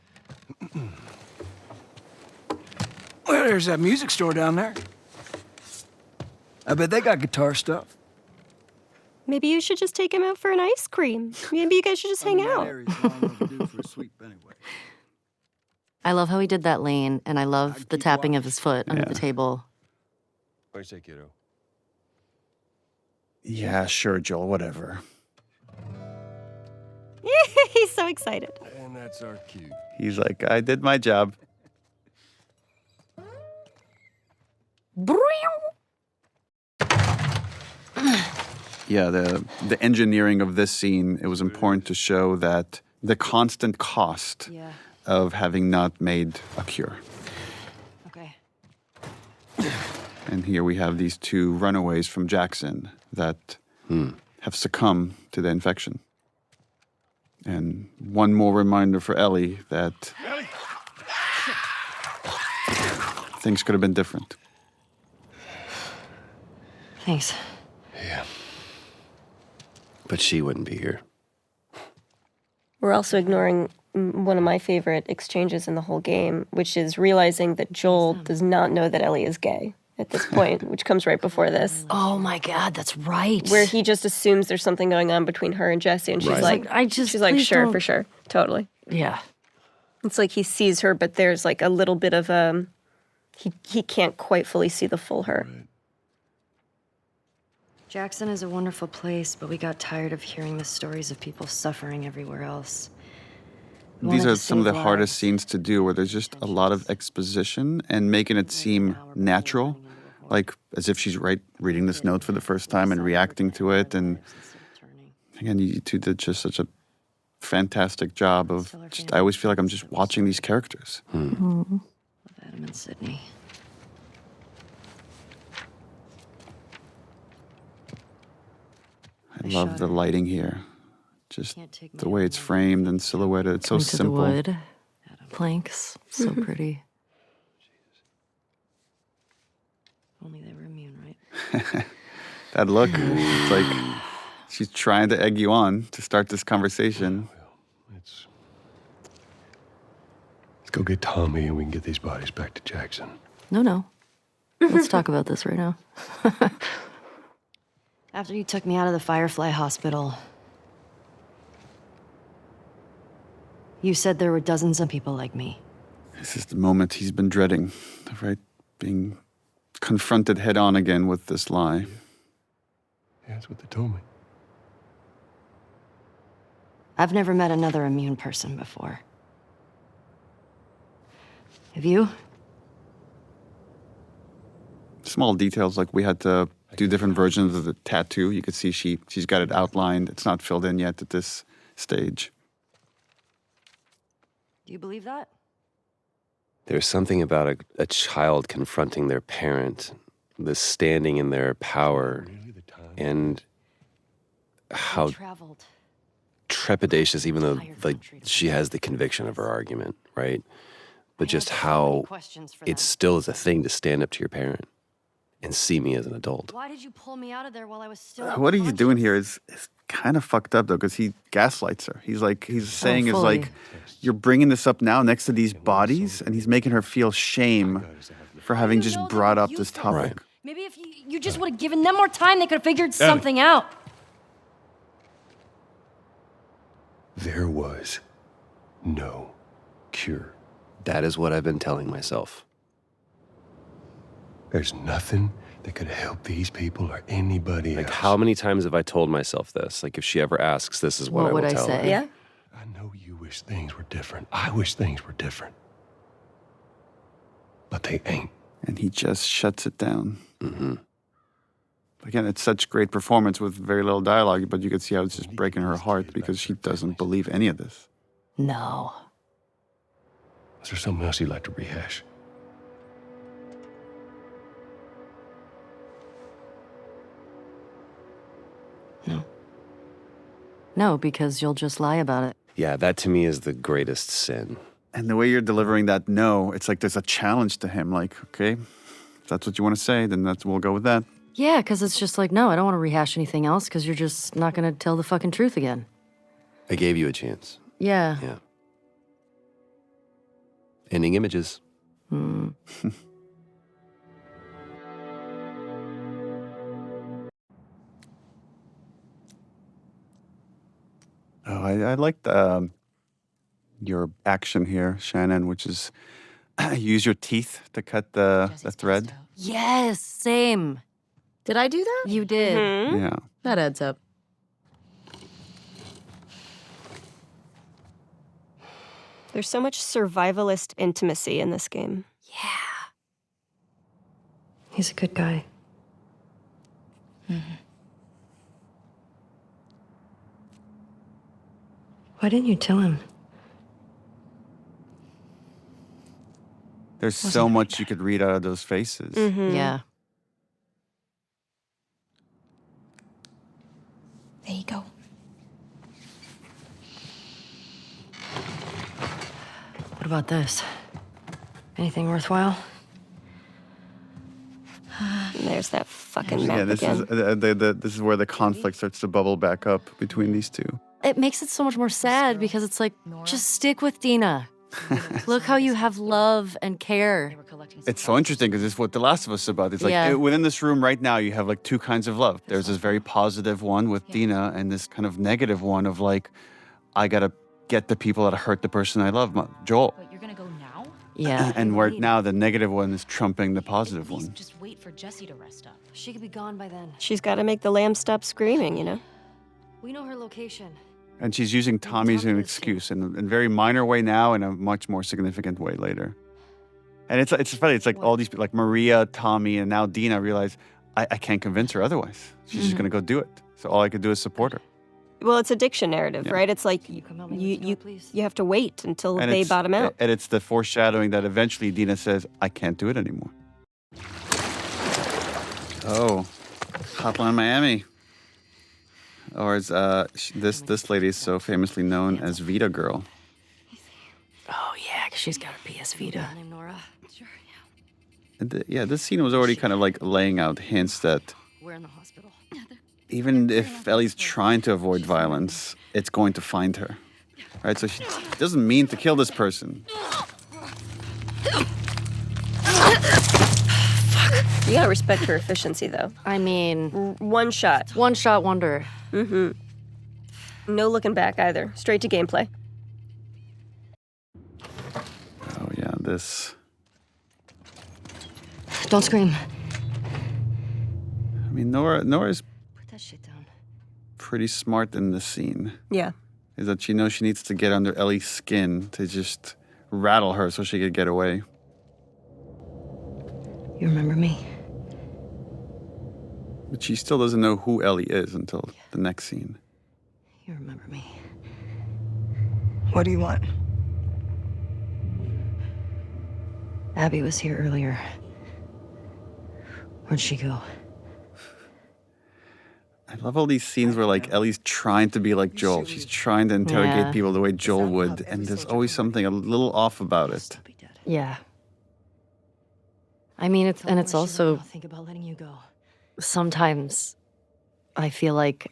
[SPEAKER 5] Well, there's that music store down there. I bet they got guitar stuff.
[SPEAKER 2] Maybe you should just take him out for an ice cream. Maybe you guys should just hang out.
[SPEAKER 3] I love how he did that lane, and I love the tapping of his foot under the table.
[SPEAKER 6] What do you say, kiddo?
[SPEAKER 1] Yeah, sure, Joel, whatever.
[SPEAKER 2] He's so excited.
[SPEAKER 6] And that's our cue.
[SPEAKER 1] He's like, I did my job. Yeah, the engineering of this scene, it was important to show that the constant cost of having not made a cure.
[SPEAKER 3] Okay.
[SPEAKER 1] And here we have these two runaways from Jackson that have succumbed to the infection. And one more reminder for Ellie that things could have been different.
[SPEAKER 3] Thanks.
[SPEAKER 4] Yeah. But she wouldn't be here.
[SPEAKER 2] We're also ignoring one of my favorite exchanges in the whole game, which is realizing that Joel does not know that Ellie is gay at this point, which comes right before this.
[SPEAKER 3] Oh my God, that's right.
[SPEAKER 2] Where he just assumes there's something going on between her and Jesse, and she's
[SPEAKER 4] Right.
[SPEAKER 2] like, she's like, sure, for sure, totally.
[SPEAKER 3] Yeah.
[SPEAKER 2] It's like he sees her, but there's like a little bit of he can't quite fully see the full her.
[SPEAKER 12] Jackson is a wonderful place, but we got tired of hearing the stories of people suffering everywhere else. We
[SPEAKER 1] These
[SPEAKER 12] wanted
[SPEAKER 1] are
[SPEAKER 12] to
[SPEAKER 1] some of
[SPEAKER 12] save
[SPEAKER 1] the hardest
[SPEAKER 12] lives.
[SPEAKER 1] scenes to do, where there's just a lot of exposition and making it seem natural, like as if she's reading this note for the first time and reacting to it. And again, you two did just such a fantastic job of I always feel like I'm just watching these characters.
[SPEAKER 12] Love Adam and Sydney.
[SPEAKER 1] I love the lighting here. Just the way it's framed and silhouetted. It's so
[SPEAKER 3] Into
[SPEAKER 1] simple.
[SPEAKER 3] the wood. Planks. So pretty.
[SPEAKER 12] Only they were immune, right?
[SPEAKER 1] That look, it's like she's trying to egg you on to start this conversation.
[SPEAKER 6] Let's go get Tommy and we can get these bodies back to Jackson.
[SPEAKER 3] No. Let's talk about this right now.
[SPEAKER 12] After you took me out of the Firefly Hospital, you said there were dozens of people like me.
[SPEAKER 1] This is the moment he's been dreading, right? Being confronted head on again with this lie.
[SPEAKER 6] Yeah, that's what they told me.
[SPEAKER 12] I've never met another immune person before. Have you?
[SPEAKER 1] Small details, like we had to do different versions of the tattoo. You could see she's got it outlined. It's not filled in yet at this stage.
[SPEAKER 12] Do you believe that?
[SPEAKER 4] There's something about a child confronting their parent, the standing in their power, and how trepidatious, even though like she has the conviction of her argument, right? But just how it still is a thing to stand up to your parent and see me as an adult.
[SPEAKER 12] Why did you pull me out of there while I was still
[SPEAKER 1] What he's doing here is kind of fucked up, though, because he gaslights her. He's saying is like, you're bringing this up now next to these bodies, and he's making her feel shame for having just brought up this topic.
[SPEAKER 4] Right.
[SPEAKER 12] Maybe if you just would have given them more time, they could have figured something out.
[SPEAKER 6] There was no cure.
[SPEAKER 4] That is what I've been telling myself.
[SPEAKER 6] There's nothing that could help these people or anybody
[SPEAKER 4] Like,
[SPEAKER 6] else.
[SPEAKER 4] how many times have I told myself this? Like, if she ever asks, this is what I
[SPEAKER 3] would
[SPEAKER 4] will
[SPEAKER 3] I
[SPEAKER 4] tell
[SPEAKER 3] say?
[SPEAKER 4] her.
[SPEAKER 2] Yeah?
[SPEAKER 6] I know you wish things were different. I wish things were different. But they ain't.
[SPEAKER 1] And he just shuts it down.
[SPEAKER 4] Mm-hmm.
[SPEAKER 1] Again, it's such great performance with very little dialogue, but you could see how it's just breaking her heart because she doesn't believe any of this.
[SPEAKER 3] No.
[SPEAKER 6] Is there something else you'd like to rehash?
[SPEAKER 3] No, because you'll just lie about it.
[SPEAKER 4] Yeah, that to me is the greatest sin.
[SPEAKER 1] And the way you're delivering that no, it's like there's a challenge to him. Like, okay, if that's what you want to say, then we'll go with that.
[SPEAKER 3] Yeah, because it's just like, no, I don't want to rehash anything else because you're just not going to tell the fucking truth again.
[SPEAKER 4] I gave you a chance.
[SPEAKER 3] Yeah.
[SPEAKER 4] Yeah. Ending images.
[SPEAKER 3] Hmm.
[SPEAKER 1] Oh, I liked your action here, Shannon, which is use your teeth to cut the thread.
[SPEAKER 3] Yes, same.
[SPEAKER 10] Did I do that?
[SPEAKER 3] You did.
[SPEAKER 1] Yeah.
[SPEAKER 10] That adds up.
[SPEAKER 2] There's so much survivalist intimacy in this game.
[SPEAKER 12] He's a good guy. Why didn't you tell him?
[SPEAKER 1] There's so much you could read out of those faces.
[SPEAKER 3] Yeah.
[SPEAKER 18] There you go.
[SPEAKER 12] What about this? Anything worthwhile?
[SPEAKER 2] There's that fucking map
[SPEAKER 1] Yeah, this
[SPEAKER 2] again.
[SPEAKER 1] is this is where the conflict starts to bubble back up between these two.
[SPEAKER 3] It makes it so much more sad because it's like, just stick with Dina. Look how you have love and care.
[SPEAKER 1] It's so interesting because it's what The Last of Us is about. It's like within this room right now, you have like two kinds of love. There's this very positive one with Dina, and this kind of negative one of like, I gotta get the people that hurt the person I love, Joel.
[SPEAKER 9] But you're gonna go now?
[SPEAKER 3] Yeah.
[SPEAKER 1] And where now the negative one is trumping the positive one.
[SPEAKER 9] Just wait for Jessie to rest up.
[SPEAKER 3] She could be gone by then.
[SPEAKER 2] She's got to make the lamb stop screaming, you know?
[SPEAKER 3] We know her location.
[SPEAKER 1] And she's using Tommy as an excuse in a very minor way now, in a much more significant way later. And it's funny. It's like all these like Maria, Tommy, and now Dina realize I can't convince her otherwise. She's just gonna go do it. So all I could do is support her.
[SPEAKER 2] Well, it's addiction narrative, right? It's like you have to wait until they bottom out.
[SPEAKER 1] And it's the foreshadowing that eventually Dina says, I can't do it anymore. Oh, Hotline Miami. Or as this lady is so famously known as Vita Girl.
[SPEAKER 3] Oh, yeah, because she's got a PS Vita. Named Nora. Sure,
[SPEAKER 1] And yeah, this scene was already kind of like laying out hints that
[SPEAKER 3] we're in the hospital.
[SPEAKER 1] even if Ellie's trying to avoid violence, it's going to find her. Right? So she doesn't mean to kill this person.
[SPEAKER 2] You gotta respect her efficiency, though.
[SPEAKER 3] I mean,
[SPEAKER 2] one shot.
[SPEAKER 3] One shot wonder.
[SPEAKER 2] Mm-hmm. No looking back either. Straight to gameplay.
[SPEAKER 1] Oh yeah, this.
[SPEAKER 12] Don't scream.
[SPEAKER 1] I mean, Nora's
[SPEAKER 12] Put that shit down.
[SPEAKER 1] pretty smart in this scene.
[SPEAKER 2] Yeah.
[SPEAKER 1] Is that she knows she needs to get under Ellie's skin to just rattle her so she could get away.
[SPEAKER 12] You remember me?
[SPEAKER 1] But she still doesn't know who Ellie is until the next scene.
[SPEAKER 12] You remember me.
[SPEAKER 18] What do you want?
[SPEAKER 12] Abby was here earlier. Where'd she go?
[SPEAKER 1] I love all these scenes where like Ellie's trying to be like Joel. She's trying to interrogate people the way Joel would, and there's always something a little off about it.
[SPEAKER 3] Yeah. I mean, it's also
[SPEAKER 12] Think about letting you go.
[SPEAKER 3] sometimes I feel like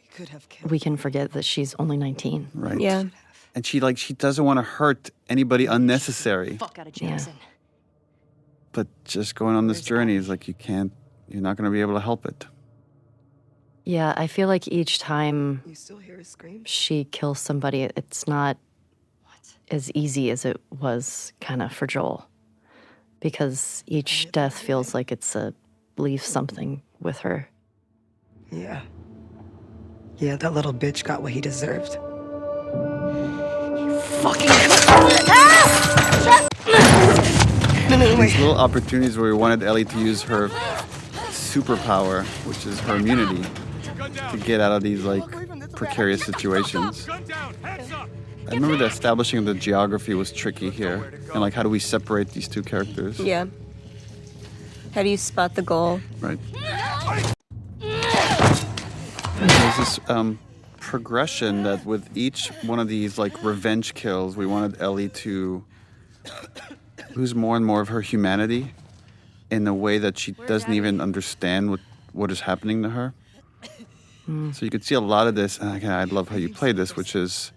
[SPEAKER 3] we can forget that she's only 19.
[SPEAKER 1] Right.
[SPEAKER 2] Yeah.
[SPEAKER 1] And she doesn't want to hurt anybody unnecessary.
[SPEAKER 12] Fuck out of Jackson.
[SPEAKER 1] But just going on this journey is like you're not going to be able to help it.
[SPEAKER 3] Yeah, I feel like each time
[SPEAKER 18] You still hear a scream?
[SPEAKER 3] she kills somebody, it's not as easy as it was kind of for Joel. Because each death feels like it's leaves something with her.
[SPEAKER 18] Yeah. Yeah, that little bitch got what he deserved.
[SPEAKER 1] These little opportunities where we wanted Ellie to use her superpower, which is her immunity, to get out of these like precarious situations. I remember the establishing of the geography was tricky here, and like how do we separate these two characters?
[SPEAKER 2] Yeah. How do you spot the goal?
[SPEAKER 1] Right. There's this progression that with each one of these like revenge kills, we wanted Ellie to lose more and more of her humanity in a way that she doesn't even understand what is happening to her. So you could see a lot of this, and again, I love how you play this, which is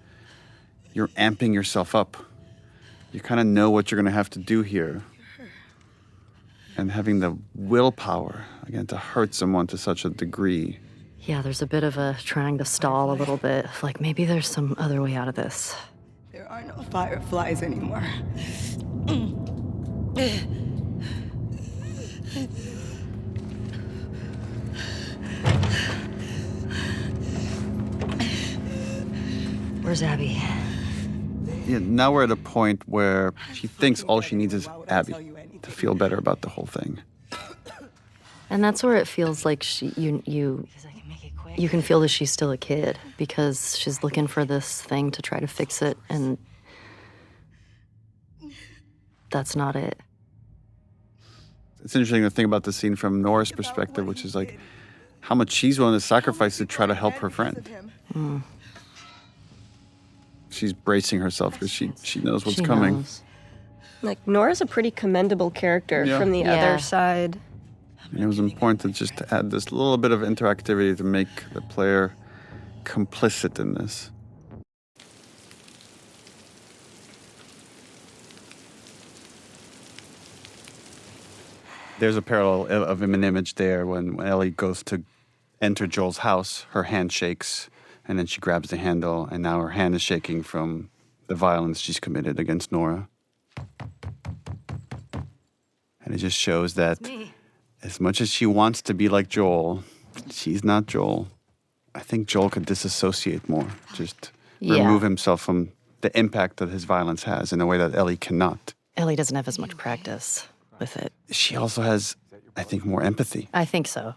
[SPEAKER 1] you're amping yourself up. You kind of know what you're going to have to do here. And having the willpower, again, to hurt someone to such a degree.
[SPEAKER 3] Yeah, there's a bit of a trying to stall a little bit. Like maybe there's some other way out of this.
[SPEAKER 18] There are no fireflies anymore.
[SPEAKER 12] Where's Abby?
[SPEAKER 1] Yeah, now we're at a point where she thinks all she needs is Abby to feel better about the whole thing.
[SPEAKER 3] And that's where it feels like you you can feel that she's still a kid because she's looking for this thing to try to fix it, and that's not it.
[SPEAKER 1] It's interesting to think about the scene from Nora's perspective, which is like how much she's willing to sacrifice to try to help her friend.
[SPEAKER 3] Mm.
[SPEAKER 1] She's bracing herself because she knows what's
[SPEAKER 3] She
[SPEAKER 1] coming.
[SPEAKER 3] knows.
[SPEAKER 2] Like, Nora's a pretty commendable character
[SPEAKER 1] Yeah.
[SPEAKER 2] from the
[SPEAKER 3] Yeah.
[SPEAKER 2] other side.
[SPEAKER 1] And it was important to just add this little bit of interactivity to make the player complicit in this. There's a parallel of an image there when Ellie goes to enter Joel's house, her hand shakes, and then she grabs the handle, and now her hand is shaking from the violence she's committed against Nora. And it just shows that as much as she wants to be like Joel, she's not Joel. I think Joel could disassociate more, just remove himself from the impact that his violence has in a way that Ellie cannot.
[SPEAKER 3] Ellie doesn't have as much practice with it.
[SPEAKER 1] She also has, I think, more empathy.
[SPEAKER 3] I think so.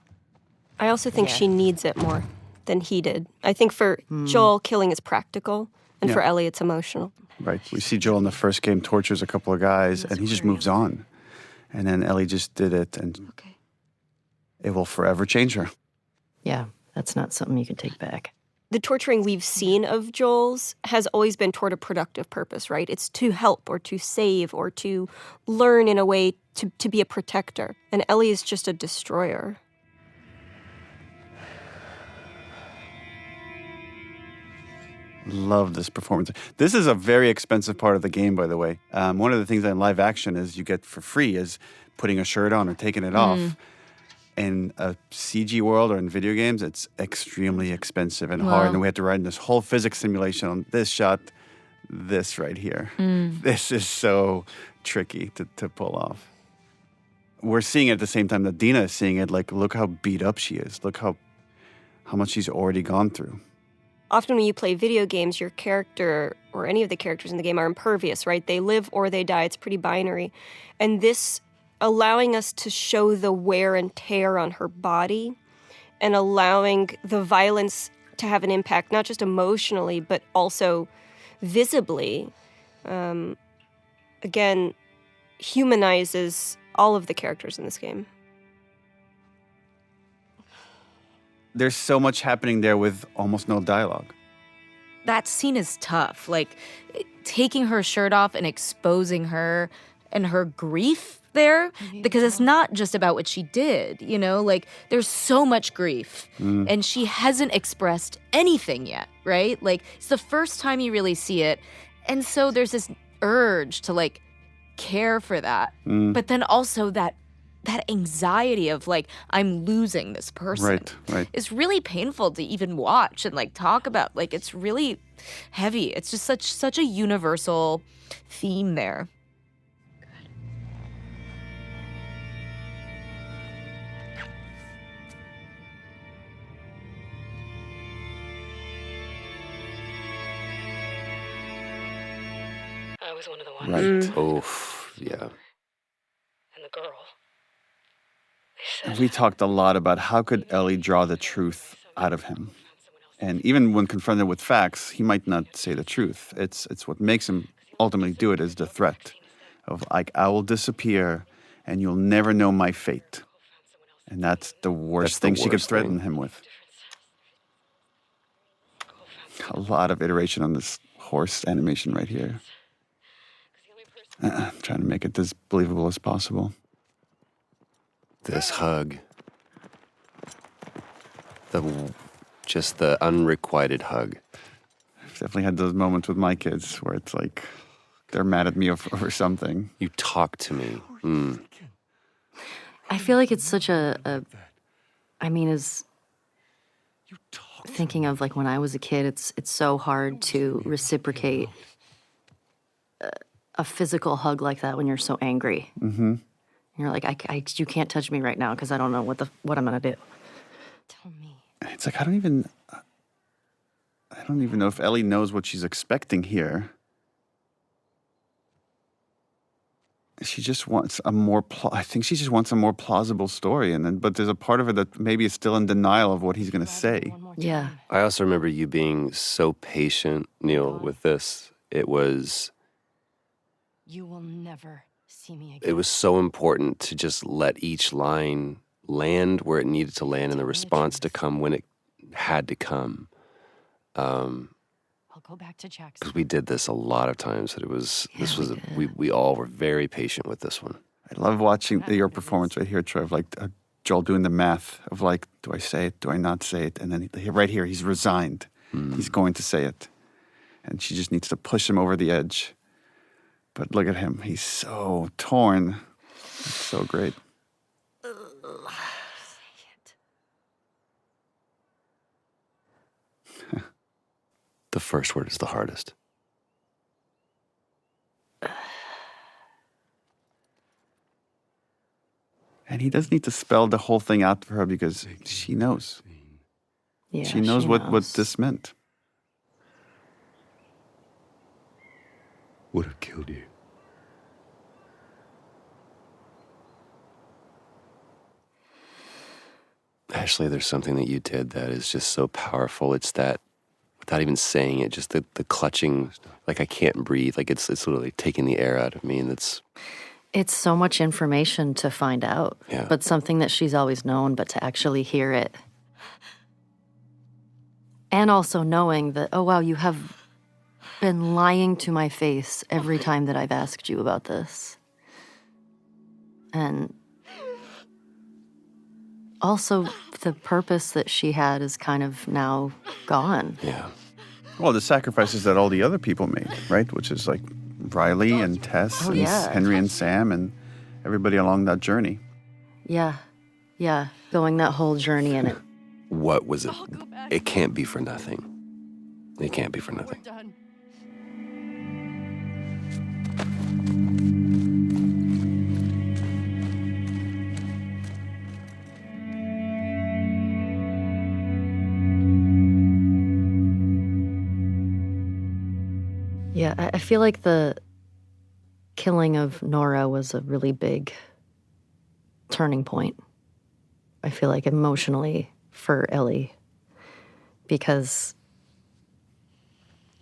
[SPEAKER 2] I also think she needs it more than he did. I think for Joel, killing is practical, and for Ellie, it's emotional.
[SPEAKER 1] Right. We see Joel in the first game tortures a couple of guys, and he just moves on. And then Ellie just did it, and it will forever change her.
[SPEAKER 3] Yeah, that's not something you can take back.
[SPEAKER 2] The torturing we've seen of Joel's has always been toward a productive purpose, right? It's to help or to save or to learn in a way to be a protector. And Ellie is just a destroyer.
[SPEAKER 1] Love this performance. This is a very expensive part of the game, by the way. One of the things in live action is you get for free is putting a shirt on or taking it off. In a CG world or in video games, it's extremely expensive and hard. And we had to write this whole physics simulation on this shot, this right here. This is so tricky to pull off. We're seeing it at the same time that Dina is seeing it. Like, look how beat up she is. Look how much she's already gone through.
[SPEAKER 2] Often when you play video games, your character or any of the characters in the game are impervious, right? They live or they die. It's pretty binary. And this allowing us to show the wear and tear on her body and allowing the violence to have an impact, not just emotionally, but also visibly, again, humanizes all of the characters in this game.
[SPEAKER 1] There's so much happening there with almost no dialogue.
[SPEAKER 7] That scene is tough. Like, taking her shirt off and exposing her and her grief there, because it's not just about what she did, you know? Like, there's so much grief, and she hasn't expressed anything yet, right? Like, it's the first time you really see it, and so there's this urge to, like, care for that. But then also that anxiety of, like, I'm losing this person.
[SPEAKER 1] Right.
[SPEAKER 7] It's really painful to even watch and, like, talk about. Like, it's really heavy. It's just such a universal theme there.
[SPEAKER 12] I was one of the ones.
[SPEAKER 1] Right.
[SPEAKER 4] Oof, yeah.
[SPEAKER 12] And the girl.
[SPEAKER 1] We talked a lot about how could Ellie draw the truth out of him. And even when confronted with facts, he might not say the truth. It's what makes him ultimately do it is the threat of, like, I will disappear and you'll never know my fate. And that's the worst thing she could threaten him with. A lot of iteration on this horse animation right here. Trying to make it as believable as possible.
[SPEAKER 4] This hug. Just the unrequited hug.
[SPEAKER 1] I've definitely had those moments with my kids where it's like they're mad at me over something.
[SPEAKER 4] You talk to me.
[SPEAKER 3] I feel like it's such I mean, as thinking of, like, when I was a kid, it's so hard to reciprocate a physical hug like that when you're so angry.
[SPEAKER 1] Mm-hmm.
[SPEAKER 3] You're like, you can't touch me right now because I don't know what I'm gonna do.
[SPEAKER 12] Tell me.
[SPEAKER 1] It's like I don't even know if Ellie knows what she's expecting here. she just wants a more. I think she just wants a more plausible story, and then, but there's a part of her that maybe is still in denial of what he's going to say.
[SPEAKER 3] Yeah.
[SPEAKER 4] I also remember you being so patient, Neil, with this. It was.
[SPEAKER 12] You will never see me again.
[SPEAKER 4] It was so important to just let each line land where it needed to land and the response to come when it had to come.
[SPEAKER 12] I'll go back to Jackson.
[SPEAKER 4] Because we did this a lot of times. We all were very patient with this one.
[SPEAKER 1] I love watching your performance right here, Trev. Like Joel doing the math of like, do I say it? Do I not say it? And then right here, he's resigned. He's going to say it, and she just needs to push him over the edge. But look at him. He's so torn. It's so great.
[SPEAKER 4] The first word is the hardest.
[SPEAKER 1] And he doesn't need to spell the whole thing out for her because she knows.
[SPEAKER 3] Yeah,
[SPEAKER 1] she knows what this meant.
[SPEAKER 6] Would have killed you.
[SPEAKER 4] Ashley, there's something that you did that is just so powerful. It's that, without even saying it, just the clutching, like I can't breathe. Like it's literally taking the air out of me, and
[SPEAKER 3] It's so much information to find out, but something that she's always known, but to actually hear it. And also knowing that, oh, wow, you have been lying to my face every time that I've asked you about this. And also the purpose that she had is kind of now gone.
[SPEAKER 4] Yeah.
[SPEAKER 1] Well, the sacrifices that all the other people made, right? Which is like Riley and Tess and Henry and Sam and everybody along that journey.
[SPEAKER 3] Yeah. Yeah. Going that whole journey in it.
[SPEAKER 4] What was it? It can't be for nothing. It can't be for nothing.
[SPEAKER 3] Yeah, I feel like the killing of Nora was a really big turning point. I feel like emotionally for Ellie, because,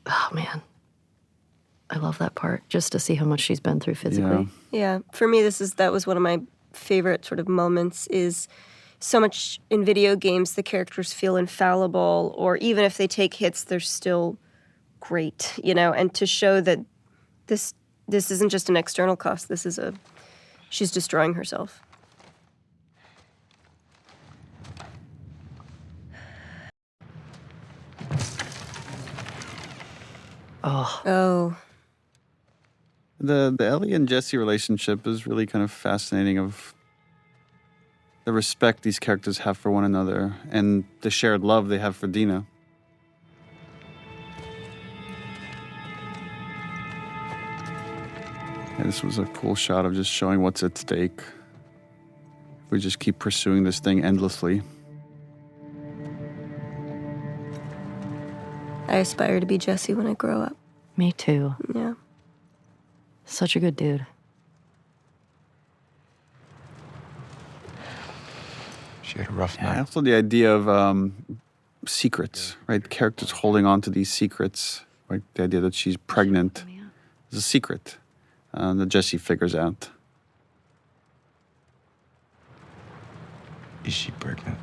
[SPEAKER 3] oh man, I love that part, just to see how much she's been through physically.
[SPEAKER 2] Yeah, for me, that was one of my favorite sort of moments. Is so much in video games the characters feel infallible, or even if they take hits, they're still great, and to show that this isn't just an external cost. She's destroying herself. Oh.
[SPEAKER 1] The Ellie and Jesse relationship is really kind of fascinating, of the respect these characters have for one another and the shared love they have for Dina. Yeah, this was a cool shot of just showing what's at stake. If we just keep pursuing this thing endlessly.
[SPEAKER 2] I aspire to be Jesse when I grow up.
[SPEAKER 3] Me too.
[SPEAKER 2] Yeah.
[SPEAKER 3] Such a good dude.
[SPEAKER 8] She had a rough night.
[SPEAKER 1] Also the idea of secrets, right? Characters holding on to these secrets. Like the idea that she's pregnant is a secret that Jesse figures out.
[SPEAKER 8] Is she pregnant?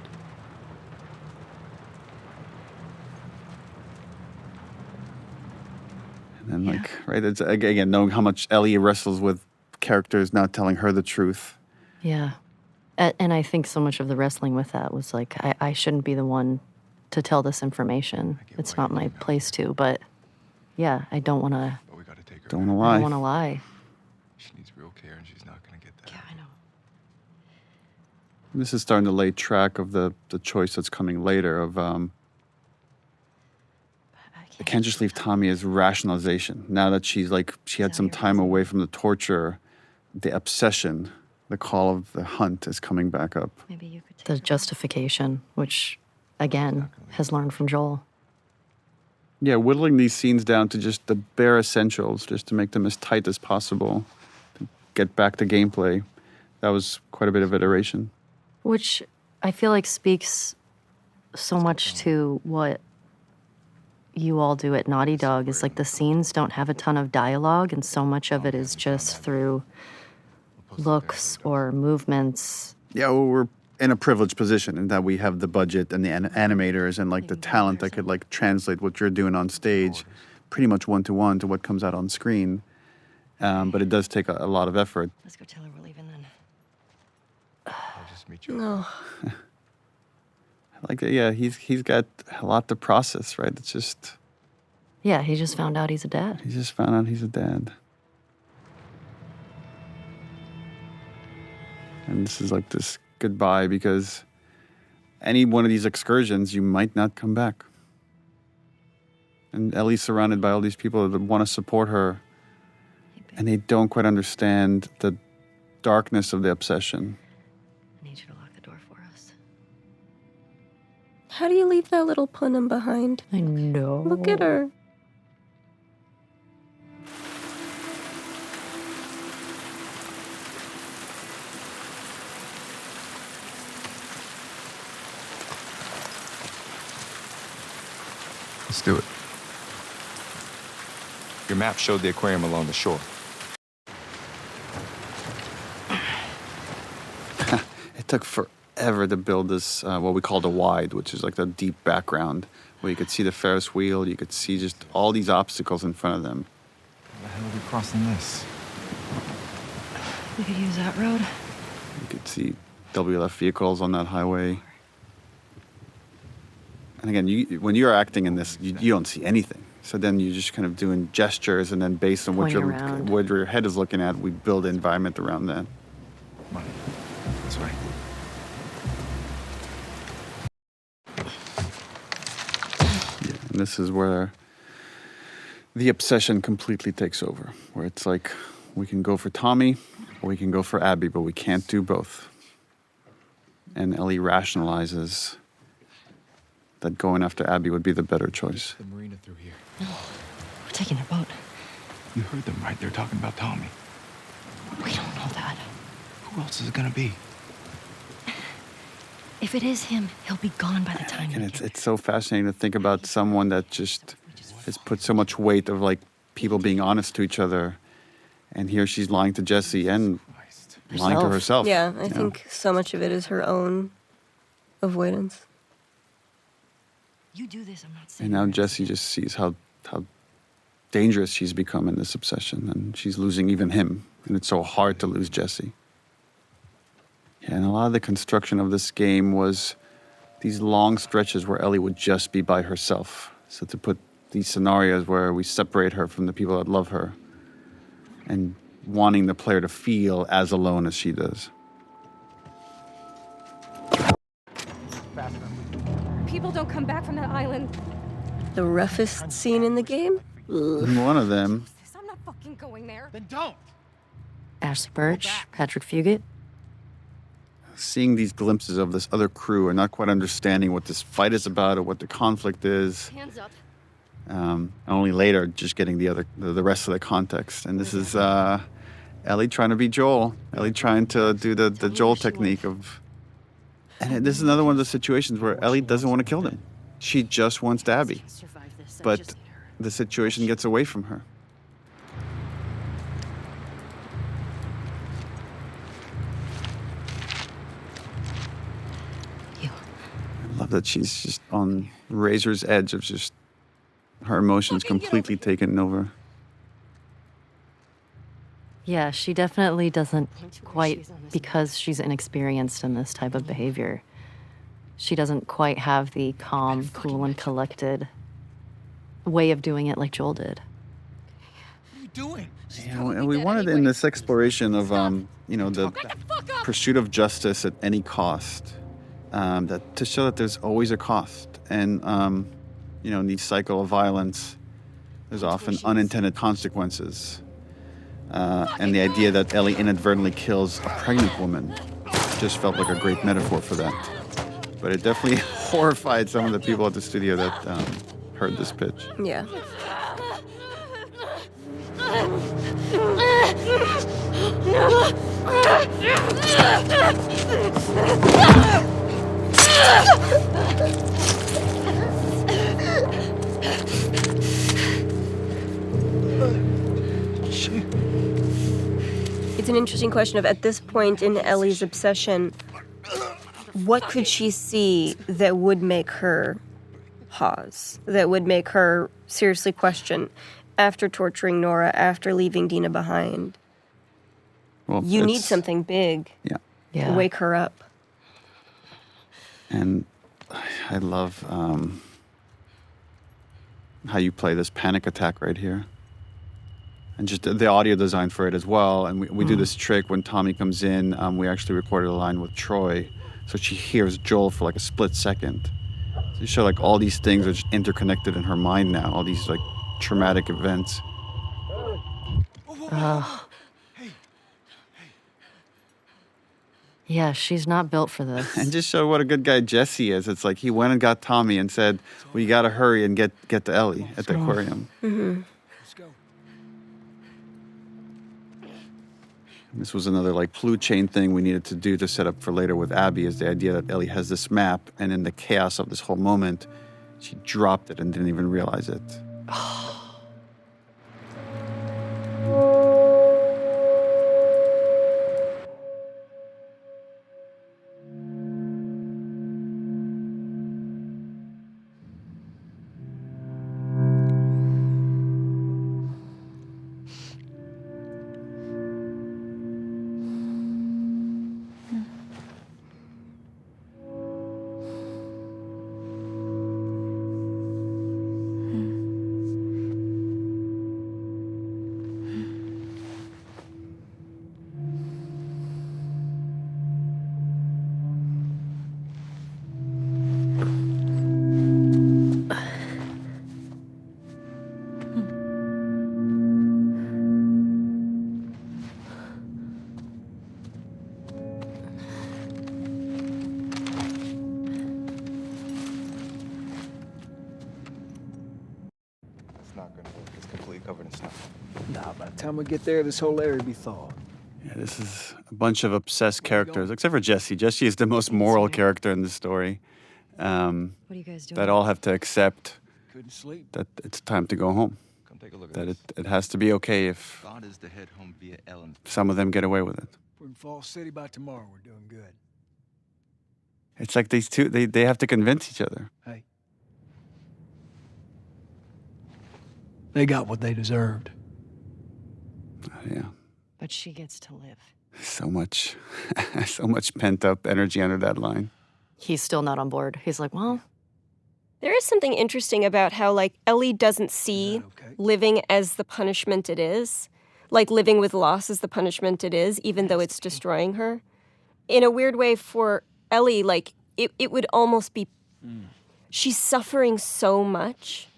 [SPEAKER 1] And then, right, it's again knowing how much Ellie wrestles with characters not telling her the truth.
[SPEAKER 3] Yeah. And I think so much of the wrestling with that was like, I shouldn't be the one to tell this information. It's not my place to, but yeah, I don't want to.
[SPEAKER 1] Don't want to lie.
[SPEAKER 3] I don't want to lie.
[SPEAKER 8] She needs real care, and she's not going to get that.
[SPEAKER 3] Yeah, I know.
[SPEAKER 1] This is starting to lay track of the choice that's coming later of I can't just leave Tommy as rationalization. Now that she had some time away from the torture, the obsession, the call of the hunt is coming back up.
[SPEAKER 3] Maybe you could the justification, which again has learned from Joel.
[SPEAKER 1] Yeah, whittling these scenes down to just the bare essentials, just to make them as tight as possible. get back to gameplay. That was quite a bit of iteration.
[SPEAKER 3] Which I feel like speaks so much to what you all do at Naughty Dog, is like the scenes don't have a ton of dialogue, and so much of it is just through looks or movements.
[SPEAKER 1] Yeah, well, we're in a privileged position in that we have the budget and the animators and like the talent that could like translate what you're doing on stage pretty much one-to-one to what comes out on screen. But it does take a lot of effort.
[SPEAKER 12] Let's go tell her we're leaving then.
[SPEAKER 8] I'll just meet you.
[SPEAKER 2] No.
[SPEAKER 1] Like, yeah, he's got a lot to process, right? It's just...
[SPEAKER 3] Yeah, he just found out he's a dad.
[SPEAKER 1] He just found out he's a dad. And this is like this goodbye, because any one of these excursions, you might not come back. And Ellie's surrounded by all these people that want to support her, and they don't quite understand the darkness of the obsession.
[SPEAKER 12] I need you to lock the door for us.
[SPEAKER 2] How do you leave that little Punim behind?
[SPEAKER 3] I know.
[SPEAKER 2] Look at her.
[SPEAKER 8] Let's do it. Your map showed the aquarium along the shore.
[SPEAKER 1] It took forever to build this, what we call the wide, which is like the deep background, where you could see the Ferris wheel, you could see just all these obstacles in front of them.
[SPEAKER 8] How the hell are we crossing this?
[SPEAKER 12] We could use that road.
[SPEAKER 1] You could see WLF vehicles on that highway. And again, when you're acting in this, you don't see anything. So then you're just kind of doing gestures, and then based on what your head is looking at, we build an environment around that.
[SPEAKER 8] Come on. That's right.
[SPEAKER 1] Yeah, and this is where the obsession completely takes over, where it's like, we can go for Tommy, or we can go for Abby, but we can't do both. And Ellie rationalizes that going after Abby would be the better choice.
[SPEAKER 8] The Marina through here.
[SPEAKER 12] No, we're taking their boat.
[SPEAKER 8] You heard them, right? They're talking about Tommy.
[SPEAKER 12] We don't know that.
[SPEAKER 8] Who else is it gonna be?
[SPEAKER 12] If it is him, he'll be gone by the time.
[SPEAKER 1] And it's so fascinating to think about someone that just has put so much weight of like people being honest to each other, and here she's lying to Jesse and lying to herself.
[SPEAKER 2] Yeah, I think so much of it is her own avoidance.
[SPEAKER 12] You do this, I'm not saying.
[SPEAKER 1] And now Jesse just sees how dangerous she's become in this obsession, and she's losing even him. And it's so hard to lose Jesse. Yeah, and a lot of the construction of this game was these long stretches where Ellie would just be by herself. So to put these scenarios where we separate her from the people that love her, and wanting the player to feel as alone as she does.
[SPEAKER 19] People don't come back from that island.
[SPEAKER 2] The roughest scene in the game? Ugh.
[SPEAKER 1] One of them.
[SPEAKER 19] I'm not fucking going there. Then don't.
[SPEAKER 3] Ashley Birch, Patrick Fugit.
[SPEAKER 1] Seeing these glimpses of this other crew and not quite understanding what this fight is about or what the conflict is.
[SPEAKER 19] Hands up.
[SPEAKER 1] Only later just getting the rest of the context. And this is Ellie trying to be Joel. Ellie trying to do the Joel technique of... And this is another one of the situations where Ellie doesn't want to kill them. She just wants Abby. But the situation gets away from her. I love that she's just on razor's edge of just her emotions completely taken over.
[SPEAKER 3] Yeah, she definitely doesn't quite, because she's inexperienced in this type of behavior, she doesn't quite have the calm, cool, and collected way of doing it like Joel did.
[SPEAKER 8] What are you doing?
[SPEAKER 1] Yeah, and we wanted in this exploration of, the pursuit of justice at any cost, that to show that there's always a cost. And, in the cycle of violence, there's often unintended consequences. And the idea that Ellie inadvertently kills a pregnant woman just felt like a great metaphor for that. But it definitely horrified some of the people at the studio that heard this pitch.
[SPEAKER 2] Yeah. It's an interesting question of, at this point in Ellie's obsession, what could she see that would make her pause, that would make her seriously question after torturing Nora, after leaving Dina behind?
[SPEAKER 1] Well,
[SPEAKER 2] You need something big to wake her up.
[SPEAKER 1] And I love how you play this panic attack right here. And just the audio design for it as well. And we do this trick when Tommy comes in. We actually recorded a line with Troy. So she hears Joel for like a split second. So you show like all these things are just interconnected in her mind now. All these like traumatic events.
[SPEAKER 3] Yeah, she's not built for this.
[SPEAKER 1] And just show what a good guy Jesse is. It's like he went and got Tommy and said, "We got to hurry and get to Ellie at the aquarium."
[SPEAKER 2] Mm-hmm.
[SPEAKER 1] This was another like clue chain thing we needed to do to set up for later with Abby, is the idea that Ellie has this map, and in the chaos of this whole moment, she dropped it and didn't even realize it.
[SPEAKER 5] Nah, by the time we get there, this whole area will be thawed.
[SPEAKER 1] Yeah, this is a bunch of obsessed characters, except for Jesse. Jesse is the most moral character in the story.
[SPEAKER 12] What are you guys doing?
[SPEAKER 1] That all have to accept
[SPEAKER 5] Couldn't sleep.
[SPEAKER 1] that it's time to go home.
[SPEAKER 8] Come take a look at
[SPEAKER 1] That
[SPEAKER 8] this.
[SPEAKER 1] it has to be okay if
[SPEAKER 8] God is to head home via Ellen.
[SPEAKER 1] some of them get away with it.
[SPEAKER 5] We're in Falls City by tomorrow. We're doing good.
[SPEAKER 1] It's like these two, they have to convince each other.
[SPEAKER 5] Hey. They got what they deserved.
[SPEAKER 1] Yeah.
[SPEAKER 3] But she gets to live.
[SPEAKER 1] So much pent up energy under that line.
[SPEAKER 3] He's still not on board. He's like, well,
[SPEAKER 2] There is something interesting about how, like, Ellie doesn't see living as the punishment it is. Like, living with loss is the punishment it is, even though it's destroying her. In a weird way, for Ellie, like, it would almost be... She's suffering so much,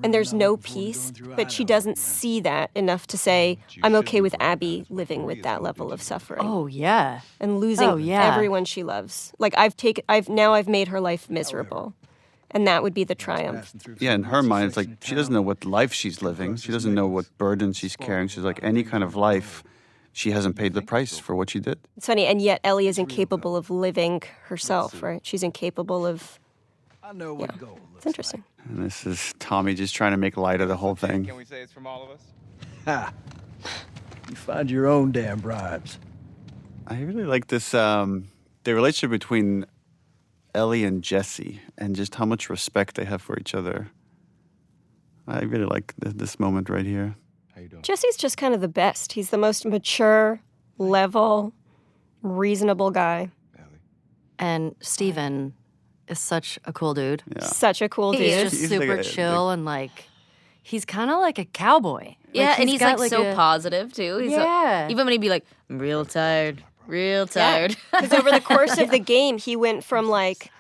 [SPEAKER 2] and there's no peace, but she doesn't see that enough to say, I'm okay with Abby living with that level of suffering.
[SPEAKER 3] oh, yeah.
[SPEAKER 2] And losing
[SPEAKER 3] Oh, yeah.
[SPEAKER 2] everyone she loves. Like, I've made her life miserable. And that would be the triumph.
[SPEAKER 1] Yeah, in her mind, it's like she doesn't know what life she's living. She doesn't know what burden she's carrying. She's like, any kind of life, she hasn't paid the price for what she did.
[SPEAKER 2] It's funny, and yet Ellie is incapable of living herself, right? She's incapable of...
[SPEAKER 5] I know what gold
[SPEAKER 2] It's interesting.
[SPEAKER 1] And this is Tommy just trying to make light of the whole thing.
[SPEAKER 8] Can we say it's from all of us?
[SPEAKER 5] Ha! You find your own damn bribes.
[SPEAKER 1] I really like this, the relationship between Ellie and Jesse, and just how much respect they have for each other. I really like this moment right here.
[SPEAKER 8] How you doing?
[SPEAKER 2] Jesse's just kind of the best. He's the most mature, level, reasonable guy.
[SPEAKER 3] And Steven is such a cool dude.
[SPEAKER 2] Such a cool dude.
[SPEAKER 3] He's just
[SPEAKER 1] He's
[SPEAKER 3] super
[SPEAKER 1] like
[SPEAKER 3] chill and like, he's kind of like a cowboy.
[SPEAKER 7] Yeah, and he's
[SPEAKER 3] got,
[SPEAKER 7] like so
[SPEAKER 3] a-
[SPEAKER 7] positive too. He's
[SPEAKER 3] Yeah.
[SPEAKER 7] even when he'd be like, I'm real tired, real tired.
[SPEAKER 2] Because over the course of the game, he went from like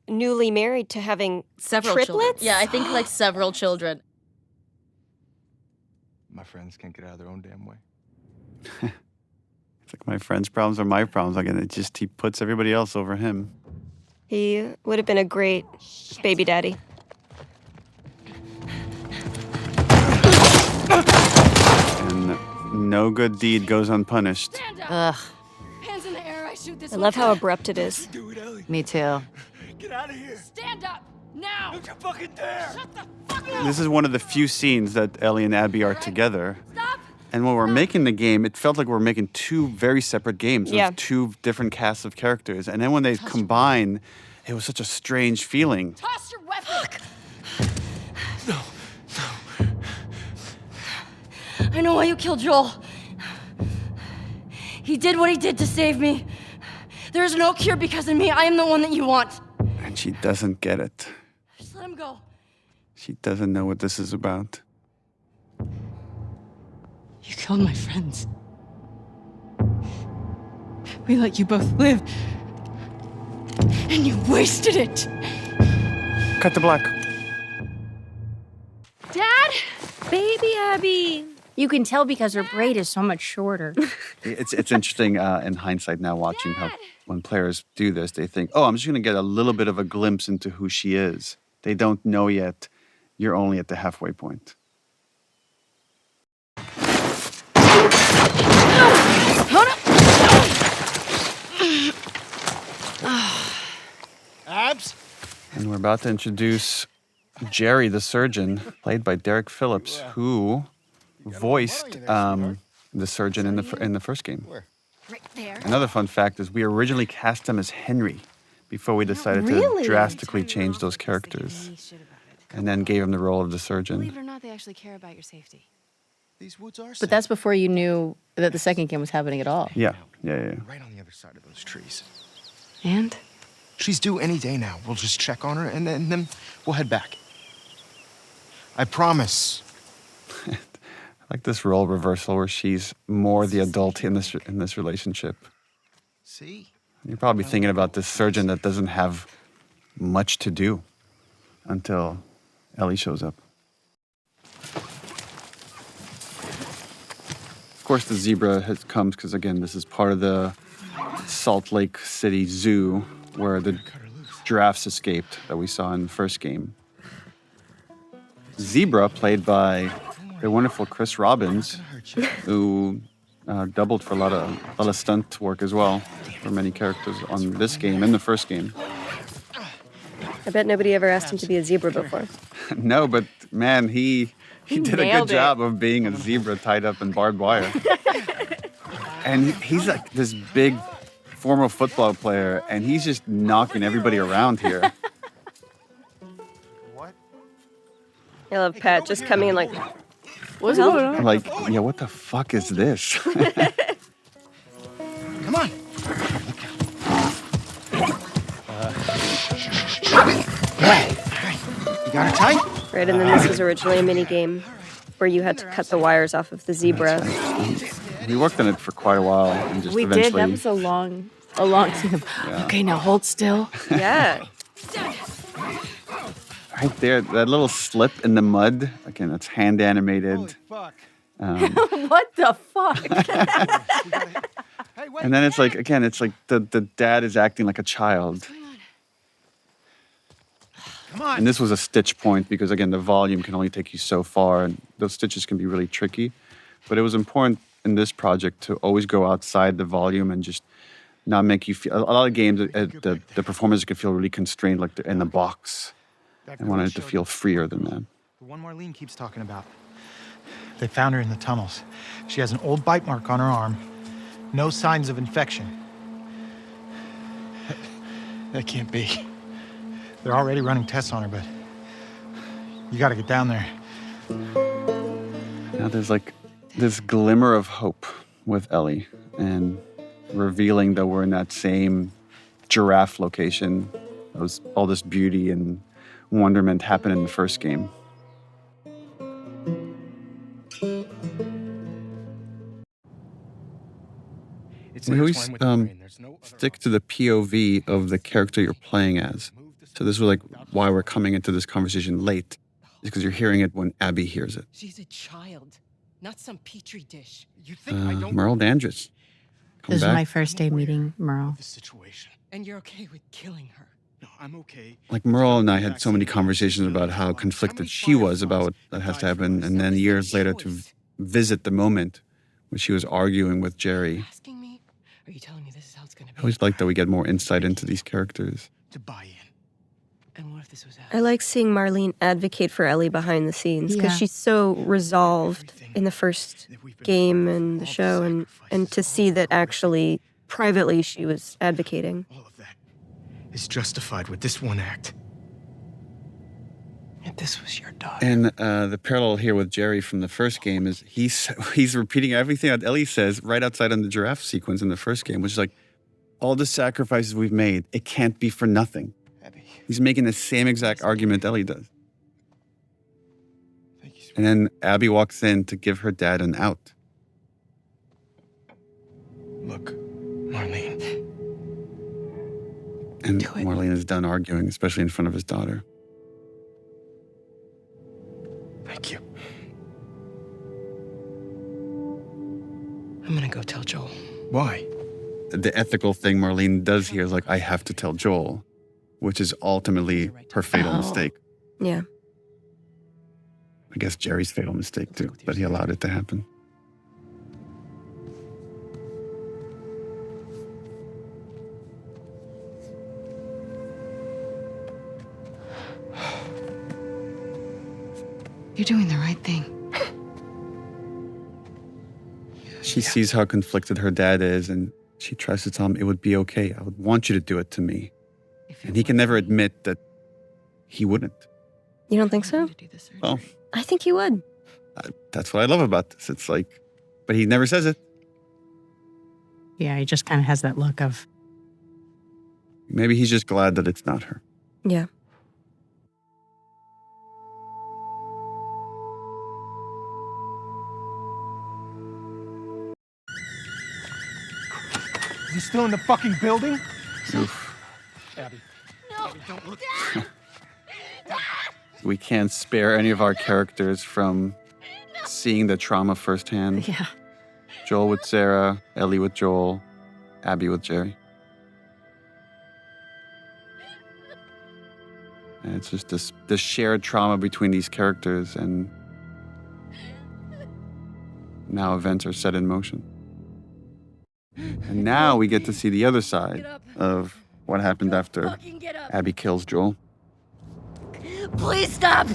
[SPEAKER 2] newly married to having
[SPEAKER 7] Several
[SPEAKER 2] triplets.
[SPEAKER 7] children. Yeah, I think like several children.
[SPEAKER 8] My friends can't get out of their own damn way.
[SPEAKER 1] It's like my friend's problems are my problems. Like, and he puts everybody else over him.
[SPEAKER 2] He would have been a great baby daddy.
[SPEAKER 1] And No good deed goes unpunished.
[SPEAKER 3] Ugh.
[SPEAKER 19] Hands in the air, I shoot this
[SPEAKER 2] I love how abrupt it is.
[SPEAKER 3] Me too.
[SPEAKER 19] Get out of here. Stand up, now. Don't you fucking dare. Shut the fuck up.
[SPEAKER 1] This is one of the few scenes that Ellie and Abby are together. And when we're making the game, it felt like we were making two very separate games with two different casts of characters. And then when they combine, it was such a strange feeling.
[SPEAKER 19] Toss your weapon.
[SPEAKER 15] No.
[SPEAKER 12] I know why you killed Joel. He did what he did to save me. There is no cure because of me. I am the one that you want.
[SPEAKER 1] And she doesn't get it.
[SPEAKER 12] Just let him go.
[SPEAKER 1] She doesn't know what this is about.
[SPEAKER 12] You killed my friends. We let you both live. And you wasted it.
[SPEAKER 1] Cut to black.
[SPEAKER 2] Dad? Baby Abby.
[SPEAKER 10] You can tell because her braid is so much shorter.
[SPEAKER 1] It's interesting in hindsight now watching how when players do this, they think, oh, I'm just going to get a little bit of a glimpse into who she is. They don't know yet. You're only at the halfway point.
[SPEAKER 11] Abs?
[SPEAKER 1] And we're about to introduce Jerry the surgeon, played by Derek Phillips, who voiced the surgeon in the first game.
[SPEAKER 19] Right there.
[SPEAKER 1] Another fun fact is we originally cast him as Henry before we decided to drastically change those characters, and then gave him the role of the surgeon.
[SPEAKER 3] Believe it or not, they actually care about your safety.
[SPEAKER 11] These woods are
[SPEAKER 10] But that's before you knew that the second game was happening at all.
[SPEAKER 1] Yeah.
[SPEAKER 11] right on the other side of those trees.
[SPEAKER 10] And?
[SPEAKER 11] She's due any day now. We'll just check on her, and then we'll head back. I promise.
[SPEAKER 1] I like this role reversal where she's more the adult in this relationship.
[SPEAKER 11] See?
[SPEAKER 1] You're probably thinking about this surgeon that doesn't have much to do until Ellie shows up. Of course, the zebra comes because, again, this is part of the Salt Lake City Zoo where the giraffes escaped that we saw in the first game. Zebra, played by the wonderful Chris Robbins, who doubled for a lot of stunt work as well for many characters on this game and the first game.
[SPEAKER 2] I bet nobody ever asked him to be a zebra before.
[SPEAKER 1] No, but man, he did a good
[SPEAKER 2] nailed it.
[SPEAKER 1] job of being a zebra tied up in barbed wire. And he's like this big former football player, and he's just knocking everybody around here.
[SPEAKER 2] I love Pat just coming in like,
[SPEAKER 10] what's going on?
[SPEAKER 1] I'm like, yeah, what the fuck is this?
[SPEAKER 11] Come on. You got it tight?
[SPEAKER 2] right, and then this was originally a mini game where you had to cut the wires off of the zebra.
[SPEAKER 1] We worked on it for quite a while, and just
[SPEAKER 10] We
[SPEAKER 1] eventually.
[SPEAKER 10] did. That was a long scene of, okay, now hold still.
[SPEAKER 2] Yeah.
[SPEAKER 1] Right there, that little slip in the mud. Again, that's hand animated.
[SPEAKER 10] What the fuck?
[SPEAKER 1] And then it's like, again, it's like the dad is acting like a child.
[SPEAKER 11] Come on.
[SPEAKER 1] And this was a stitch point because, again, the volume can only take you so far, and those stitches can be really tricky. But it was important in this project to always go outside the volume and just not make you feel. A lot of games, the performers could feel really constrained, like they're in a box. I wanted it to feel freer than that.
[SPEAKER 11] The one Marlene keeps talking about. They found her in the tunnels. She has an old bite mark on her arm. No signs of infection. That can't be. They're already running tests on her, but you gotta get down there.
[SPEAKER 1] Now there's like this glimmer of hope with Ellie and revealing that we're in that same giraffe location. All this beauty and wonderment happened in the first game. We always stick to the POV of the character you're playing as. So this was like why we're coming into this conversation late, is because you're hearing it when Abby hears it.
[SPEAKER 20] She's a child, not some petri dish. You
[SPEAKER 1] Merle Dandridge.
[SPEAKER 10] This was my first day meeting Merle.
[SPEAKER 20] And you're okay with killing her.
[SPEAKER 11] No, I'm okay.
[SPEAKER 1] Like Merle and I had so many conversations about how conflicted she was about what that has to happen, and then years later to visit the moment when she was arguing with Jerry.
[SPEAKER 20] Asking me? Are you telling me this is how it's gonna be?
[SPEAKER 1] I always like that we get more insight into these characters.
[SPEAKER 11] To buy in.
[SPEAKER 20] And what if this was
[SPEAKER 2] I like seeing Marlene advocate for Ellie behind the scenes because
[SPEAKER 10] Yeah.
[SPEAKER 2] she's so resolved in the first game and the show, and to see that actually privately she was advocating.
[SPEAKER 11] It's justified with this one act. If this was your daughter.
[SPEAKER 1] And the parallel here with Jerry from the first game is he's repeating everything that Ellie says right outside on the giraffe sequence in the first game, which is like, all the sacrifices we've made, it can't be for nothing. He's making the same exact argument Ellie does. And then Abby walks in to give her dad an out.
[SPEAKER 11] Look, Marlene.
[SPEAKER 1] And Marlene is done arguing, especially in front of his daughter.
[SPEAKER 11] Thank you.
[SPEAKER 20] I'm gonna go tell Joel.
[SPEAKER 11] Why?
[SPEAKER 1] The ethical thing Marlene does here is like, I have to tell Joel, which is ultimately her fatal mistake.
[SPEAKER 2] Yeah.
[SPEAKER 1] I guess Jerry's fatal mistake too, but he allowed it to happen.
[SPEAKER 13] You're doing the right thing.
[SPEAKER 1] She sees how conflicted her dad is, and she tries to tell him it would be okay. I would want you to do it to me. And he can never admit that he wouldn't.
[SPEAKER 2] You don't think so?
[SPEAKER 1] Well,
[SPEAKER 2] I think he would.
[SPEAKER 1] that's what I love about this. It's like, but he never says it.
[SPEAKER 10] Yeah, he just kind of has that look of,
[SPEAKER 1] Maybe he's just glad that it's not her.
[SPEAKER 2] Yeah.
[SPEAKER 11] Is he still in the fucking building?
[SPEAKER 1] Oof.
[SPEAKER 11] Abby. Abby, don't look.
[SPEAKER 1] We can't spare any of our characters from seeing the trauma firsthand.
[SPEAKER 10] Yeah.
[SPEAKER 1] Joel with Sarah, Ellie with Joel, Abby with Jerry. And it's just this shared trauma between these characters, and now events are set in motion. And now we get to see the other side of what happened after Abby kills Joel.
[SPEAKER 19] Please stop!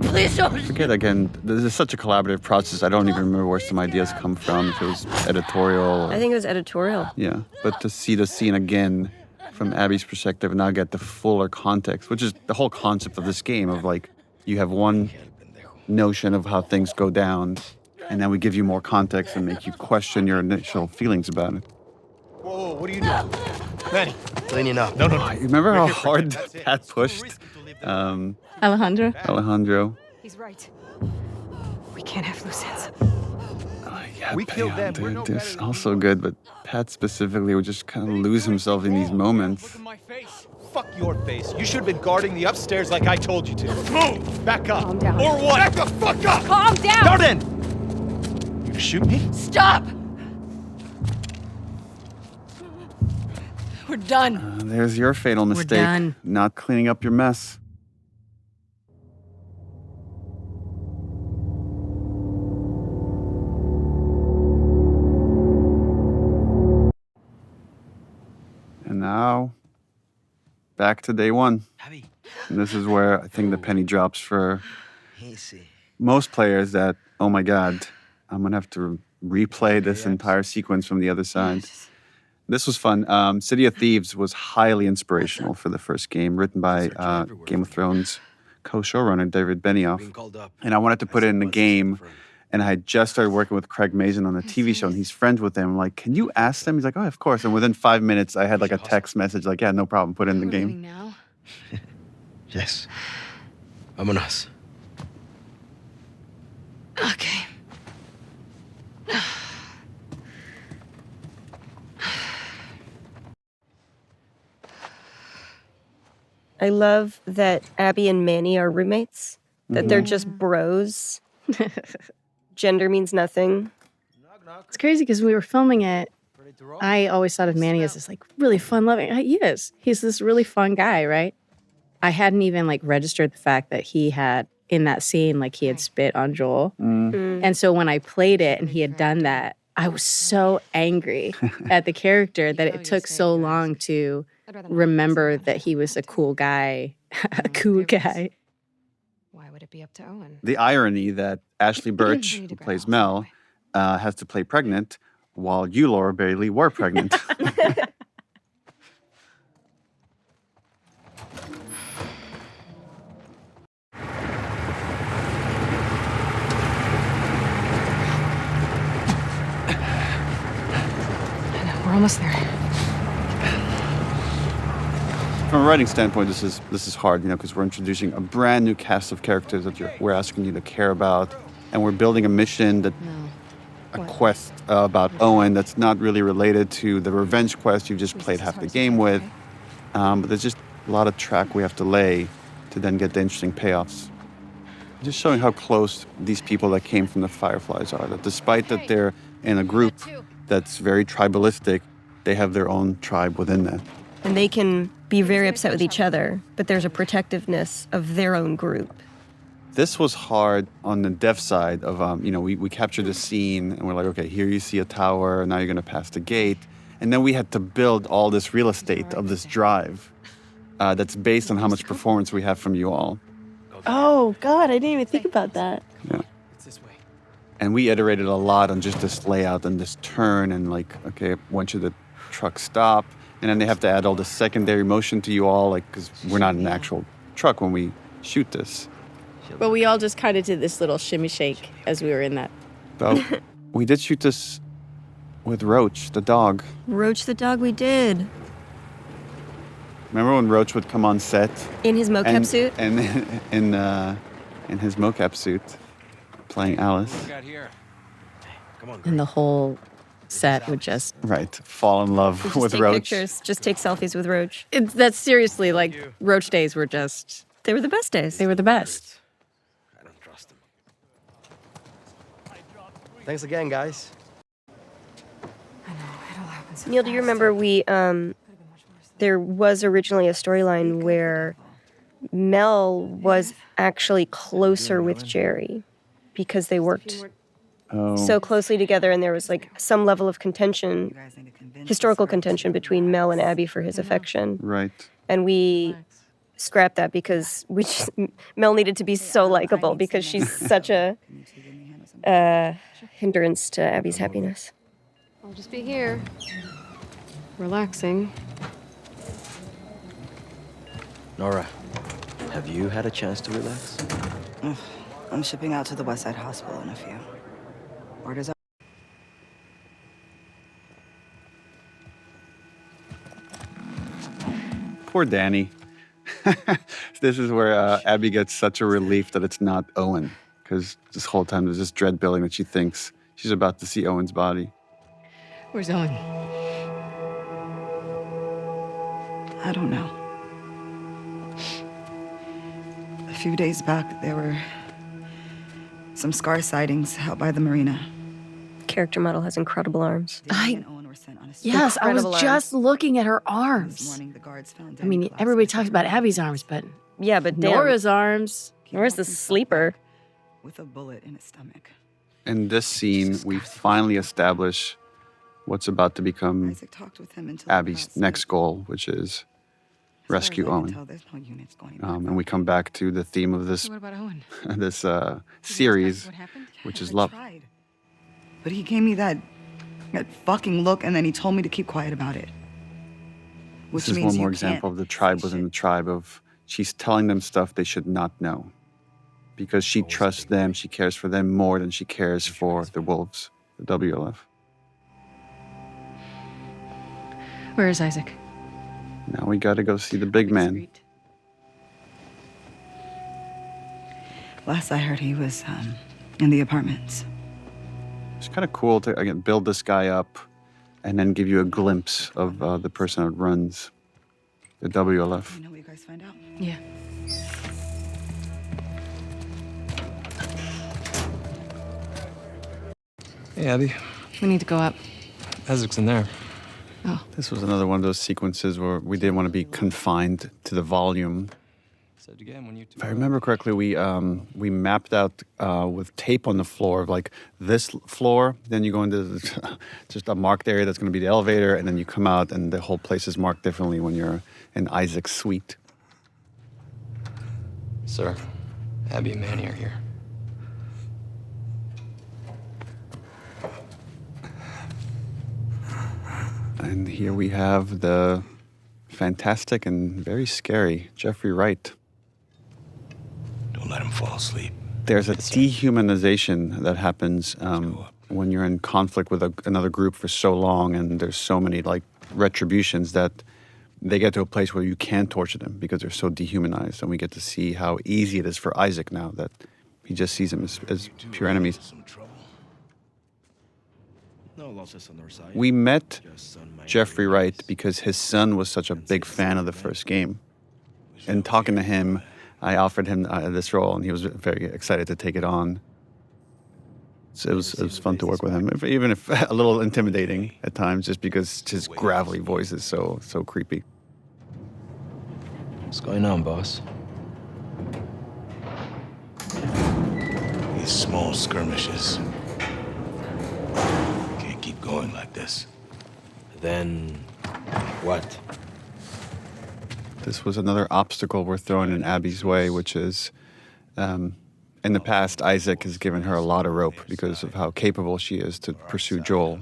[SPEAKER 19] Please don't.
[SPEAKER 1] Forget again, this is such a collaborative process. I don't even remember where some ideas come from, if it was editorial.
[SPEAKER 2] I think it was editorial.
[SPEAKER 1] Yeah, but to see the scene again from Abby's perspective and now get the fuller context, which is the whole concept of this game of like, you have one notion of how things go down, and then we give you more context and make you question your initial feelings about it.
[SPEAKER 11] Whoa, what are you doing? Manny, cleaning up. No.
[SPEAKER 1] You remember how hard Pat pushed
[SPEAKER 10] Alejandro?
[SPEAKER 13] He's right. We can't have loose ends.
[SPEAKER 1] Yeah, we killed them. Dude, this also good, but Pat specifically would just kind of lose himself in these moments.
[SPEAKER 11] Fuck your face. You should have been guarding the upstairs like I told you to. Move! Back up.
[SPEAKER 13] Calm down.
[SPEAKER 11] Or what? Back the fuck up!
[SPEAKER 13] Calm down!
[SPEAKER 11] Now then! You shoot me?
[SPEAKER 19] Stop! We're done.
[SPEAKER 1] There's your fatal mistake.
[SPEAKER 10] done.
[SPEAKER 1] Not cleaning up your mess. And now, back to day one. And this is where I think the penny drops for most players that, oh my God, I'm going to have to replay this entire sequence from the other side. This was fun. City of Thieves was highly inspirational for the first game, written by Game of Thrones co-showrunner David Benioff. And I wanted to put it in the game, and I had just started working with Craig Mazin on a TV show, and he's friends with him. I'm like, can you ask them? He's like, oh, of course. And within 5 minutes, I had like a text message like, yeah, no problem, put it in the game.
[SPEAKER 7] Now?
[SPEAKER 15] Yes. Vámonos.
[SPEAKER 7] Okay.
[SPEAKER 2] I love that Abby and Manny are roommates, that they're just bros. Gender means nothing.
[SPEAKER 10] It's crazy because we were filming it. I always thought of Manny as this like really fun loving. He is. He's this really fun guy, right? I hadn't even like registered the fact that he had in that scene, like he had spit on Joel. And so when I played it and he had done that, I was so angry at the character that it took so long to remember that he was a cool guy. A cool guy.
[SPEAKER 9] Why would it be up to Owen?
[SPEAKER 1] The irony that Ashley Birch, who plays Mel, has to play pregnant, while you, Laura Bailey, were pregnant.
[SPEAKER 9] We're almost there.
[SPEAKER 1] From a writing standpoint, this is hard, because we're introducing a brand new cast of characters that we're asking you to care about, and we're building a mission a quest about Owen that's not really related to the revenge quest you just played half the game with. But there's just a lot of track we have to lay to then get the interesting payoffs. Just showing how close these people that came from the Fireflies are. That despite that they're in a group that's very tribalistic, they have their own tribe within that.
[SPEAKER 2] And they can be very upset with each other, but there's a protectiveness of their own group.
[SPEAKER 1] This was hard on the dev side of, we captured a scene and we're like, okay, here you see a tower, now you're going to pass the gate. And then we had to build all this real estate of this drive that's based on how much performance we have from you all.
[SPEAKER 10] Oh, God, I didn't even think about that.
[SPEAKER 1] Yeah. And we iterated a lot on just this layout and this turn and okay, when should the truck stop? And then they have to add all the secondary motion to you all, because we're not an actual truck when we shoot this.
[SPEAKER 10] But we all just kind of did this little shimmy shake as we were in that.
[SPEAKER 1] So we did shoot this with Roach, the dog.
[SPEAKER 2] Roach the dog, we did.
[SPEAKER 1] Remember when Roach would come on set?
[SPEAKER 2] In his mocap suit?
[SPEAKER 1] And in his mocap suit, playing Alice.
[SPEAKER 10] And the whole set would just...
[SPEAKER 1] Right, fall in love
[SPEAKER 2] just
[SPEAKER 1] with
[SPEAKER 2] take
[SPEAKER 1] Roach.
[SPEAKER 2] Pictures, just take selfies with Roach.
[SPEAKER 10] That's seriously, Roach days were just...
[SPEAKER 2] They were the best days.
[SPEAKER 10] They were the best.
[SPEAKER 15] I don't trust him. Thanks again, guys.
[SPEAKER 2] Neil, do you remember there was originally a storyline where Mel was actually closer with Jerry because they worked so closely together, and there was some level of contention, historical contention between Mel and Abby for his affection.
[SPEAKER 1] Right.
[SPEAKER 2] And we scrapped that because Mel needed to be so likable because she's such a hindrance to Abby's happiness.
[SPEAKER 12] I'll just be here, relaxing.
[SPEAKER 15] Nora, have you had a chance to relax?
[SPEAKER 18] I'm shipping out to the West Side Hospital in a few. Orders out.
[SPEAKER 1] Poor Danny. This is where Abby gets such a relief that it's not Owen, because this whole time there's this dread building that she thinks she's about to see Owen's body.
[SPEAKER 12] Where's Owen?
[SPEAKER 18] I don't know. A few days back, there were some scar sightings out by the marina.
[SPEAKER 2] Character model has incredible arms.
[SPEAKER 10] Yes, I was just looking at her arms. I mean, everybody talks about Abby's arms, but
[SPEAKER 2] yeah, but
[SPEAKER 10] Nora's arms.
[SPEAKER 2] Nora's the sleeper.
[SPEAKER 18] With a bullet in his stomach.
[SPEAKER 1] In this scene, we finally establish what's about to become Abby's next goal, which is rescue Owen. And we come back to the theme of this this series, which is love.
[SPEAKER 18] But he gave me that fucking look, and then he told me to keep quiet about it. Which
[SPEAKER 1] This is
[SPEAKER 18] means
[SPEAKER 1] one more
[SPEAKER 18] you
[SPEAKER 1] example
[SPEAKER 18] can't
[SPEAKER 1] of the tribe within the tribe of she's telling them stuff they should not know. Because she trusts them, she cares for them more than she cares for the wolves, the WLF.
[SPEAKER 12] Where is Isaac?
[SPEAKER 1] Now we gotta go see the big man.
[SPEAKER 18] Last I heard, he was in the apartments.
[SPEAKER 1] It's kind of cool to, again, build this guy up and then give you a glimpse of the person that runs the WLF.
[SPEAKER 18] You know what you guys find out?
[SPEAKER 12] Yeah.
[SPEAKER 15] Hey, Abby.
[SPEAKER 12] We need to go up.
[SPEAKER 15] Isaac's in there.
[SPEAKER 12] Oh.
[SPEAKER 1] This was another one of those sequences where we didn't want to be confined to the volume. If I remember correctly, we mapped out with tape on the floor of like this floor. Then you go into just a marked area that's going to be the elevator, and then you come out, and the whole place is marked differently when you're in Isaac's suite.
[SPEAKER 15] Sir, Abby and Manny are here.
[SPEAKER 1] And here we have the fantastic and very scary Jeffrey Wright.
[SPEAKER 6] Don't let him fall asleep.
[SPEAKER 1] There's a dehumanization that happens when you're in conflict with another group for so long, and there's so many like retributions that they get to a place where you can't torture them because they're so dehumanized. And we get to see how easy it is for Isaac now that he just sees them as pure enemies. We met Jeffrey Wright because his son was such a big fan of the first game. And talking to him, I offered him this role, and he was very excited to take it on. So it was fun to work with him, even if a little intimidating at times, just because his gravelly voice is so creepy.
[SPEAKER 15] What's going on, boss?
[SPEAKER 6] These small skirmishes. Can't keep going like this.
[SPEAKER 15] Then what?
[SPEAKER 1] This was another obstacle we're throwing in Abby's way, which is, in the past, Isaac has given her a lot of rope because of how capable she is to pursue Joel.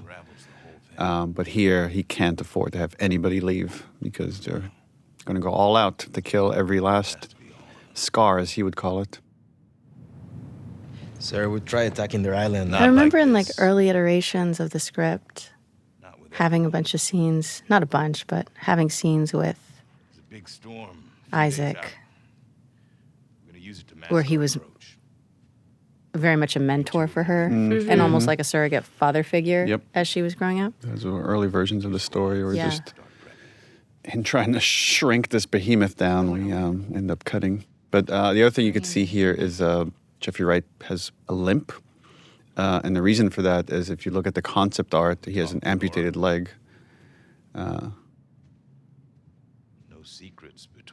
[SPEAKER 1] But here, he can't afford to have anybody leave because they're going to go all out to kill every last scar, as he would call it.
[SPEAKER 15] Sir, we try attacking their island.
[SPEAKER 10] I remember in like early iterations of the script, having a bunch of scenes, not a bunch, but having scenes with Isaac, where he was very much a mentor for her and almost like a surrogate father figure as she was growing up.
[SPEAKER 1] Those were early versions of the story, or just in trying to shrink this behemoth down, we end up cutting. But the other thing you could see here is Jeffrey Wright has a limp. And the reason for that is if you look at the concept art, he has an amputated leg.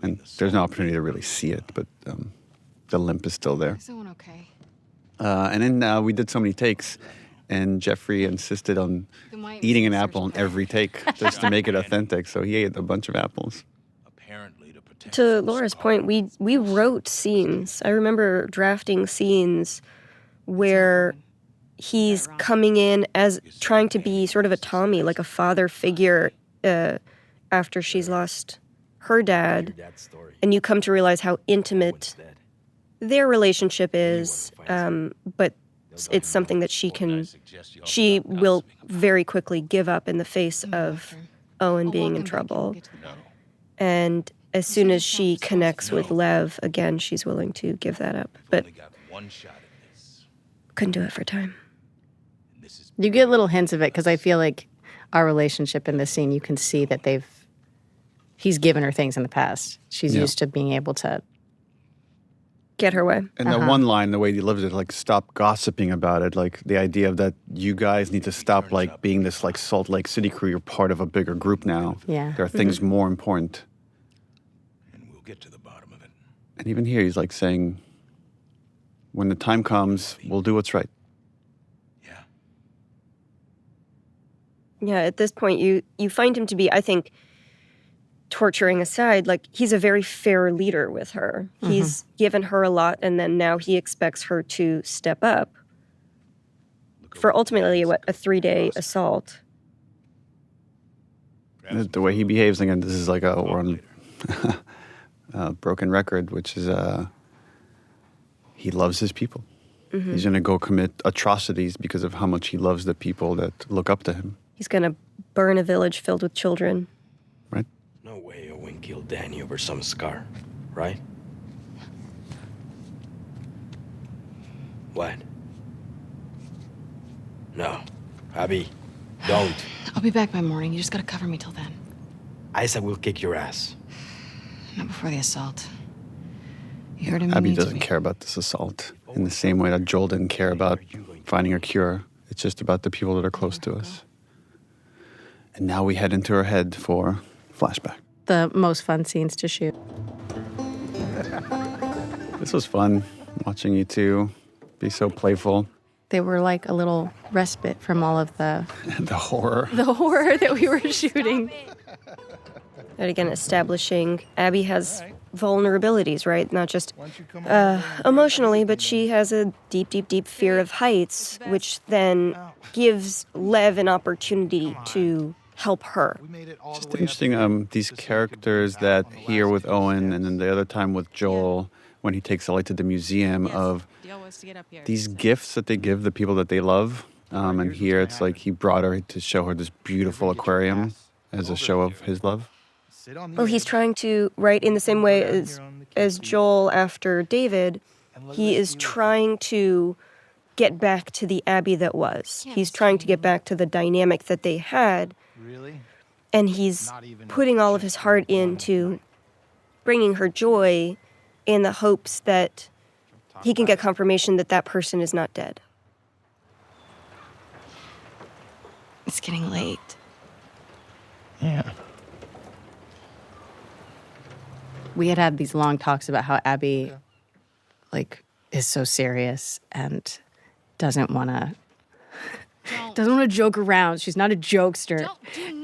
[SPEAKER 1] And there's no opportunity to really see it, but the limp is still there.
[SPEAKER 7] Is everyone okay?
[SPEAKER 1] And then we did so many takes, and Jeffrey insisted on eating an apple in every take just to make it authentic. So he ate a bunch of apples.
[SPEAKER 2] To Laura's point, we wrote scenes. I remember drafting scenes where he's coming in as trying to be sort of a Tommy, like a father figure after she's lost her dad. And you come to realize how intimate their relationship is, but it's something that she will very quickly give up in the face of Owen being in trouble. And as soon as she connects with Lev, again, she's willing to give that up. But couldn't do it for time.
[SPEAKER 10] You get little hints of it because I feel like our relationship in this scene, you can see that he's given her things in the past. She's used to being able to
[SPEAKER 2] get her way.
[SPEAKER 1] And that one line, the way he lives it, like, stop gossiping about it. Like, the idea of that you guys need to stop, like, being this, like, Salt Lake City crew. You're part of a bigger group now.
[SPEAKER 10] Yeah.
[SPEAKER 1] There are things more important.
[SPEAKER 6] And we'll get to the bottom of it.
[SPEAKER 1] And even here, he's, like, saying, when the time comes, we'll do what's right.
[SPEAKER 2] Yeah, at this point, you find him to be, I think, torturing aside, like, he's a very fair leader with her. He's given her a lot, and then now he expects her to step up for ultimately, a 3-day assault.
[SPEAKER 1] The way he behaves, again, this is like we're on a broken record, which is he loves his people. He's going to go commit atrocities because of how much he loves the people that look up to him.
[SPEAKER 2] He's going to burn a village filled with children.
[SPEAKER 1] Right?
[SPEAKER 15] No way Owen killed Danny over some scar, right? What? No. Abby, don't.
[SPEAKER 7] I'll be back by morning. You just gotta cover me till then.
[SPEAKER 15] Isaac will kick your ass.
[SPEAKER 7] Not before the assault. You heard him.
[SPEAKER 1] Abby doesn't care about this assault in the same way that Joel didn't care about finding a cure. It's just about the people that are close to us. And now we head into her head for flashback.
[SPEAKER 10] The most fun scenes to shoot.
[SPEAKER 1] This was fun, watching you two be so playful.
[SPEAKER 10] They were like a little respite from all of the
[SPEAKER 1] The horror.
[SPEAKER 10] the horror that we were shooting.
[SPEAKER 2] And again, establishing Abby has vulnerabilities, right? Not just emotionally, but she has a deep, deep, deep fear of heights, which then gives Lev an opportunity to help her.
[SPEAKER 1] Just interesting, these characters that here with Owen and then the other time with Joel, when he takes Ellie to the museum, of these gifts that they give the people that they love. And here it's like he brought her to show her this beautiful aquarium as a show of his love.
[SPEAKER 2] Well, he's trying to, right, in the same way as Joel after David, he is trying to get back to the Abby that was. He's trying to get back to the dynamic that they had. And he's putting all of his heart into bringing her joy in the hopes that he can get confirmation that that person is not dead.
[SPEAKER 12] It's getting late.
[SPEAKER 11] Yeah.
[SPEAKER 10] We had these long talks about how Abby, like, is so serious and doesn't want to joke around. She's not a jokester.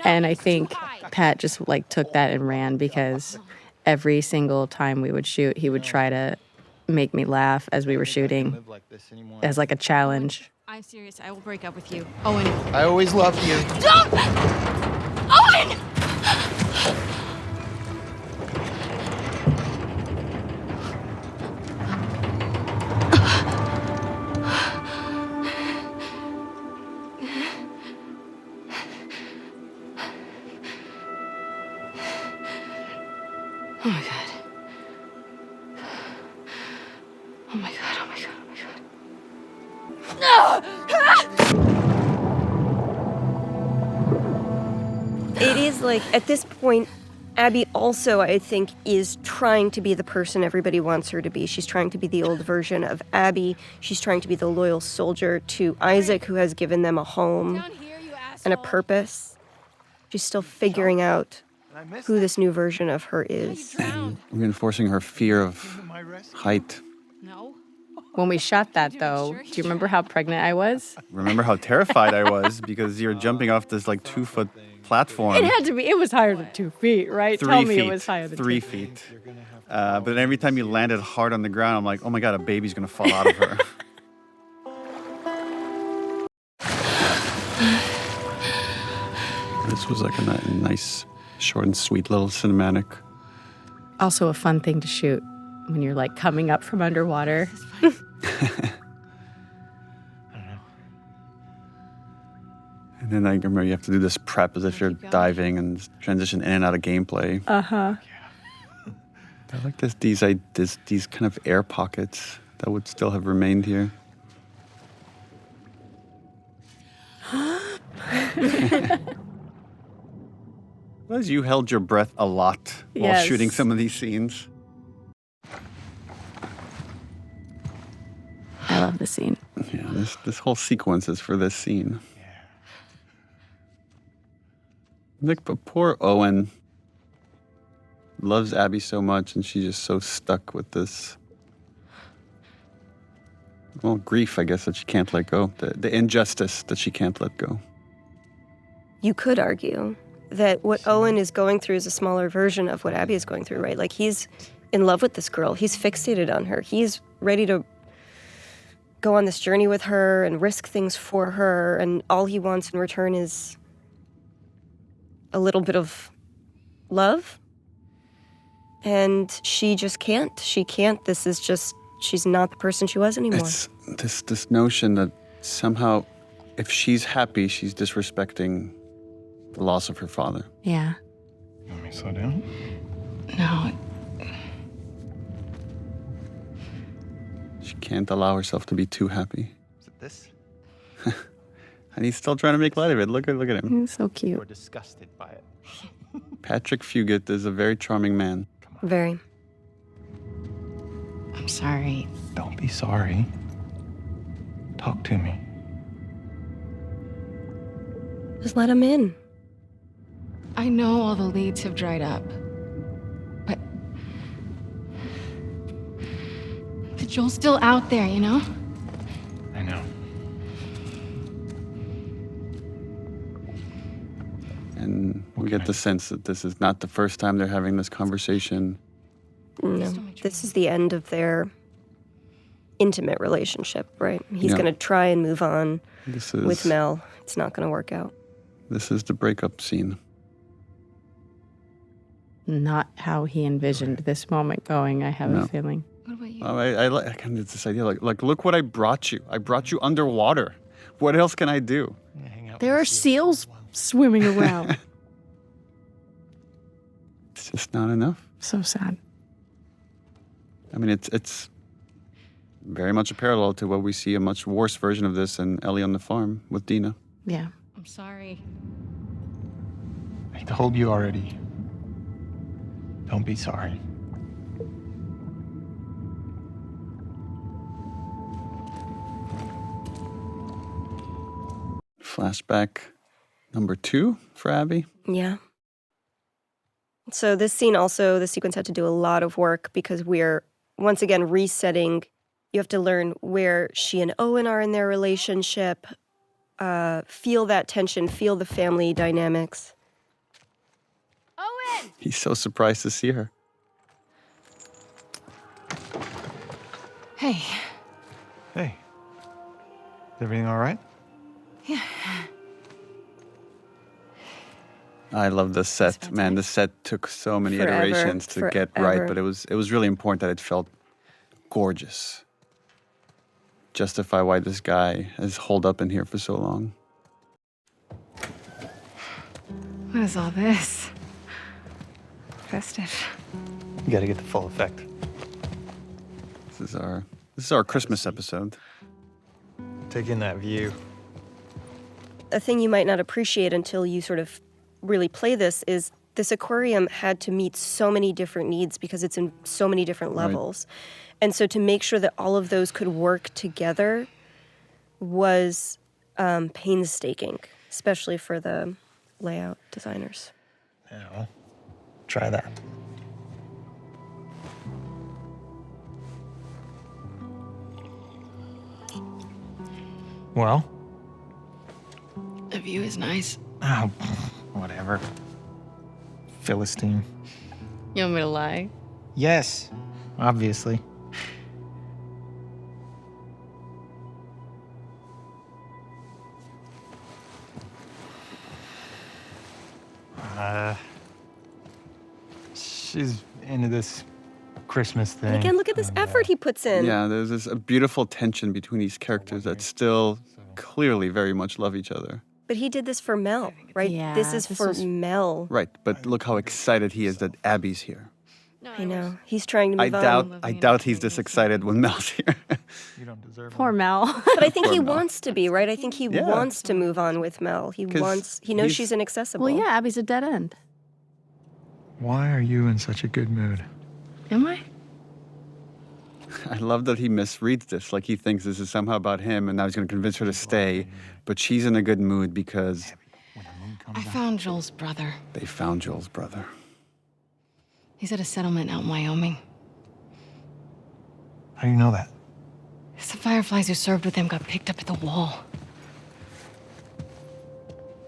[SPEAKER 10] And I think Pat just, like, took that and ran, because every single time we would shoot, he would try to make me laugh as we were shooting as, like, a challenge.
[SPEAKER 7] I'm serious. I will break up with you. Owen.
[SPEAKER 11] I always loved you.
[SPEAKER 7] Don't! Owen!
[SPEAKER 12] Oh my god. Oh my god, oh my god, oh my god.
[SPEAKER 2] It is like, at this point, Abby also, I think, is trying to be the person everybody wants her to be. She's trying to be the old version of Abby. She's trying to be the loyal soldier to Isaac, who has given them a home and a purpose. She's still figuring out who this new version of her is.
[SPEAKER 1] And reinforcing her fear of height.
[SPEAKER 10] When we shot that, though, do you remember how pregnant I was?
[SPEAKER 1] Remember how terrified I was because you're jumping off this like 2-foot platform.
[SPEAKER 10] It had to be. It was higher than 2 feet, right?
[SPEAKER 1] 3
[SPEAKER 10] Tell
[SPEAKER 1] feet.
[SPEAKER 10] me it was higher than
[SPEAKER 1] 3
[SPEAKER 10] 2
[SPEAKER 1] feet. But then every time you landed hard on the ground, I'm like, oh my god, a baby's gonna fall out of her. This was like a nice, short and sweet little cinematic.
[SPEAKER 10] Also a fun thing to shoot when you're like coming up from underwater.
[SPEAKER 1] And then I remember you have to do this prep as if you're diving and transition in and out of gameplay.
[SPEAKER 10] Uh-huh.
[SPEAKER 1] I like these kind of air pockets that would still have remained here. As you held your breath a lot while
[SPEAKER 10] Yes.
[SPEAKER 1] shooting some of these scenes.
[SPEAKER 10] I love the scene.
[SPEAKER 1] Yeah, this whole sequence is for this scene. Like, but poor Owen loves Abby so much, and she's just so stuck with this, well, grief, I guess, that she can't let go. The injustice that she can't let go.
[SPEAKER 2] You could argue that what Owen is going through is a smaller version of what Abby is going through, right? Like, he's in love with this girl. He's fixated on her. He's ready to go on this journey with her and risk things for her, and all he wants in return is a little bit of love. And she just can't. She can't. This is just, she's not the person she was anymore.
[SPEAKER 1] It's this notion that somehow, if she's happy, she's disrespecting the loss of her father.
[SPEAKER 10] Yeah.
[SPEAKER 11] You want me to slow down?
[SPEAKER 10] No.
[SPEAKER 1] She can't allow herself to be too happy.
[SPEAKER 11] Is it this?
[SPEAKER 1] And he's still trying to make light of it. Look at him.
[SPEAKER 10] He's so cute.
[SPEAKER 11] We're disgusted by it.
[SPEAKER 1] Patrick Fugit is a very charming man.
[SPEAKER 2] Very.
[SPEAKER 12] I'm sorry.
[SPEAKER 11] Don't be sorry. Talk to me.
[SPEAKER 2] Just let him in.
[SPEAKER 12] I know all the leads have dried up, but
[SPEAKER 10] that Joel's still out there, you know?
[SPEAKER 11] I know.
[SPEAKER 1] And we get the sense that this is not the first time they're having this conversation.
[SPEAKER 2] No, this is the end of their intimate relationship, right? He's
[SPEAKER 1] Yeah.
[SPEAKER 2] going to try and move on
[SPEAKER 1] This is
[SPEAKER 2] with Mel. It's not going to work out.
[SPEAKER 1] This is the breakup scene.
[SPEAKER 10] Not how he envisioned this moment going, I have
[SPEAKER 1] No.
[SPEAKER 10] a feeling.
[SPEAKER 1] I kind of this idea like look what I brought you. I brought you underwater. What else can I do?
[SPEAKER 10] There are seals swimming around.
[SPEAKER 1] It's just not enough.
[SPEAKER 10] So sad.
[SPEAKER 1] I mean, it's very much a parallel to what we see a much worse version of this in Ellie on the farm with Dina.
[SPEAKER 10] Yeah. I'm sorry.
[SPEAKER 11] I told you already. Don't be sorry.
[SPEAKER 1] Flashback number 2 for Abby.
[SPEAKER 2] Yeah. So this scene also, the sequence had to do a lot of work because we're once again resetting. You have to learn where she and Owen are in their relationship, feel that tension, feel the family dynamics.
[SPEAKER 7] Owen!
[SPEAKER 1] He's so surprised to see her.
[SPEAKER 7] Hey.
[SPEAKER 11] Hey. Is everything all right?
[SPEAKER 7] Yeah.
[SPEAKER 1] I love the set, man. The set took so many
[SPEAKER 2] Forever,
[SPEAKER 1] iterations to get right,
[SPEAKER 2] forever.
[SPEAKER 1] but it was really important that it felt gorgeous. Justify why this guy has holed up in here for so long.
[SPEAKER 9] What is all this? Festive.
[SPEAKER 11] You gotta get the full effect.
[SPEAKER 1] This is our Christmas episode.
[SPEAKER 11] Take in that view.
[SPEAKER 2] A thing you might not appreciate until you sort of really play this is this aquarium had to meet so many different needs because it's in so many different
[SPEAKER 1] Right.
[SPEAKER 2] levels. And so to make sure that all of those could work together was painstaking, especially for the layout designers.
[SPEAKER 11] Yeah, try that. Well?
[SPEAKER 10] The view is nice.
[SPEAKER 11] Oh, whatever. Philistine.
[SPEAKER 10] You want me to lie?
[SPEAKER 11] Yes, obviously. She's into this Christmas thing.
[SPEAKER 2] And again, look at this effort he puts in.
[SPEAKER 1] Yeah, there's this a beautiful tension between these characters that still clearly very much love each other.
[SPEAKER 2] But he did this for Mel, right?
[SPEAKER 10] Yeah,
[SPEAKER 2] this is
[SPEAKER 10] this
[SPEAKER 2] for
[SPEAKER 10] was-
[SPEAKER 2] Mel.
[SPEAKER 1] Right, but look how excited he is that Abby's here.
[SPEAKER 2] I know. He's trying to move on.
[SPEAKER 1] I doubt he's this excited when Mel's here.
[SPEAKER 10] Poor Mel.
[SPEAKER 2] But I think
[SPEAKER 1] Poor
[SPEAKER 2] he
[SPEAKER 1] Mel.
[SPEAKER 2] wants to be, right? I think he
[SPEAKER 1] Yeah.
[SPEAKER 2] wants to move on with Mel. He
[SPEAKER 1] 'Cause
[SPEAKER 2] knows
[SPEAKER 1] he's-
[SPEAKER 2] she's inaccessible.
[SPEAKER 10] Well, yeah, Abby's a dead end.
[SPEAKER 11] Why are you in such a good mood?
[SPEAKER 10] Am I?
[SPEAKER 1] I love that he misreads this. Like he thinks this is somehow about him and now he's going to convince her to stay. But she's in a good mood because
[SPEAKER 10] I found Joel's brother.
[SPEAKER 1] they found Joel's brother.
[SPEAKER 10] He's at a settlement out in Wyoming.
[SPEAKER 11] How do you know that?
[SPEAKER 10] Some fireflies who served with him got picked up at the wall.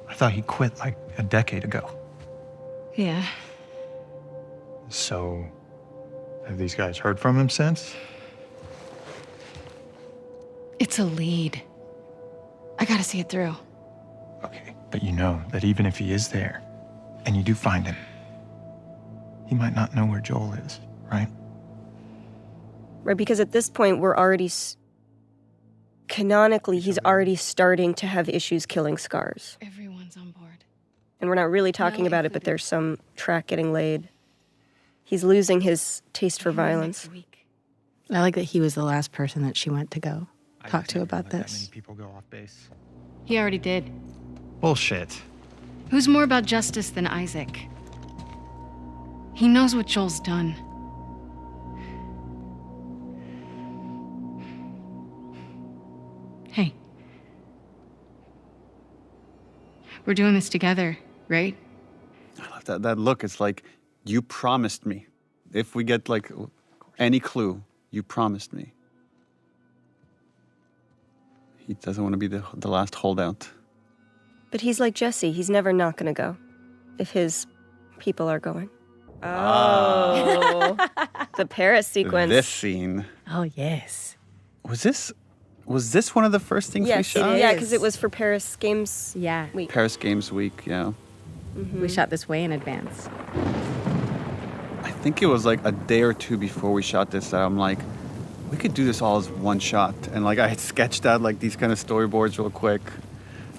[SPEAKER 11] I thought he quit like a decade ago.
[SPEAKER 10] Yeah.
[SPEAKER 11] So, have these guys heard from him since?
[SPEAKER 10] It's a lead. I gotta see it through.
[SPEAKER 11] Okay, but you know that even if he is there, and you do find him, he might not know where Joel is, right?
[SPEAKER 2] Right, because at this point, we're already... Canonically, he's already starting to have issues killing scars.
[SPEAKER 10] Everyone's on board.
[SPEAKER 2] And we're not really talking about it, but there's some track getting laid. He's losing his taste for violence.
[SPEAKER 10] I like that he was the last person that she went to go talk to about
[SPEAKER 11] That many
[SPEAKER 10] this.
[SPEAKER 11] people go off base.
[SPEAKER 10] He already did.
[SPEAKER 11] Bullshit.
[SPEAKER 10] Who's more about justice than Isaac? He knows what Joel's done. Hey. We're doing this together, right?
[SPEAKER 1] I love that look. It's like, you promised me. If we get like any clue, you promised me. He doesn't want to be the last holdout.
[SPEAKER 2] But he's like Jesse. He's never not going to go if his people are going.
[SPEAKER 1] Oh.
[SPEAKER 2] The Paris sequence.
[SPEAKER 1] This scene.
[SPEAKER 10] Oh, yes.
[SPEAKER 1] Was this one of the first things we
[SPEAKER 2] Yes,
[SPEAKER 1] shot?
[SPEAKER 2] yeah, because it was for Paris Games Week.
[SPEAKER 1] Paris Games Week, yeah.
[SPEAKER 2] Mm-hmm.
[SPEAKER 10] We shot this way in advance.
[SPEAKER 1] I think it was like a day or two before we shot this that I'm like, we could do this all as one shot. And like I had sketched out like these kind of storyboards real quick,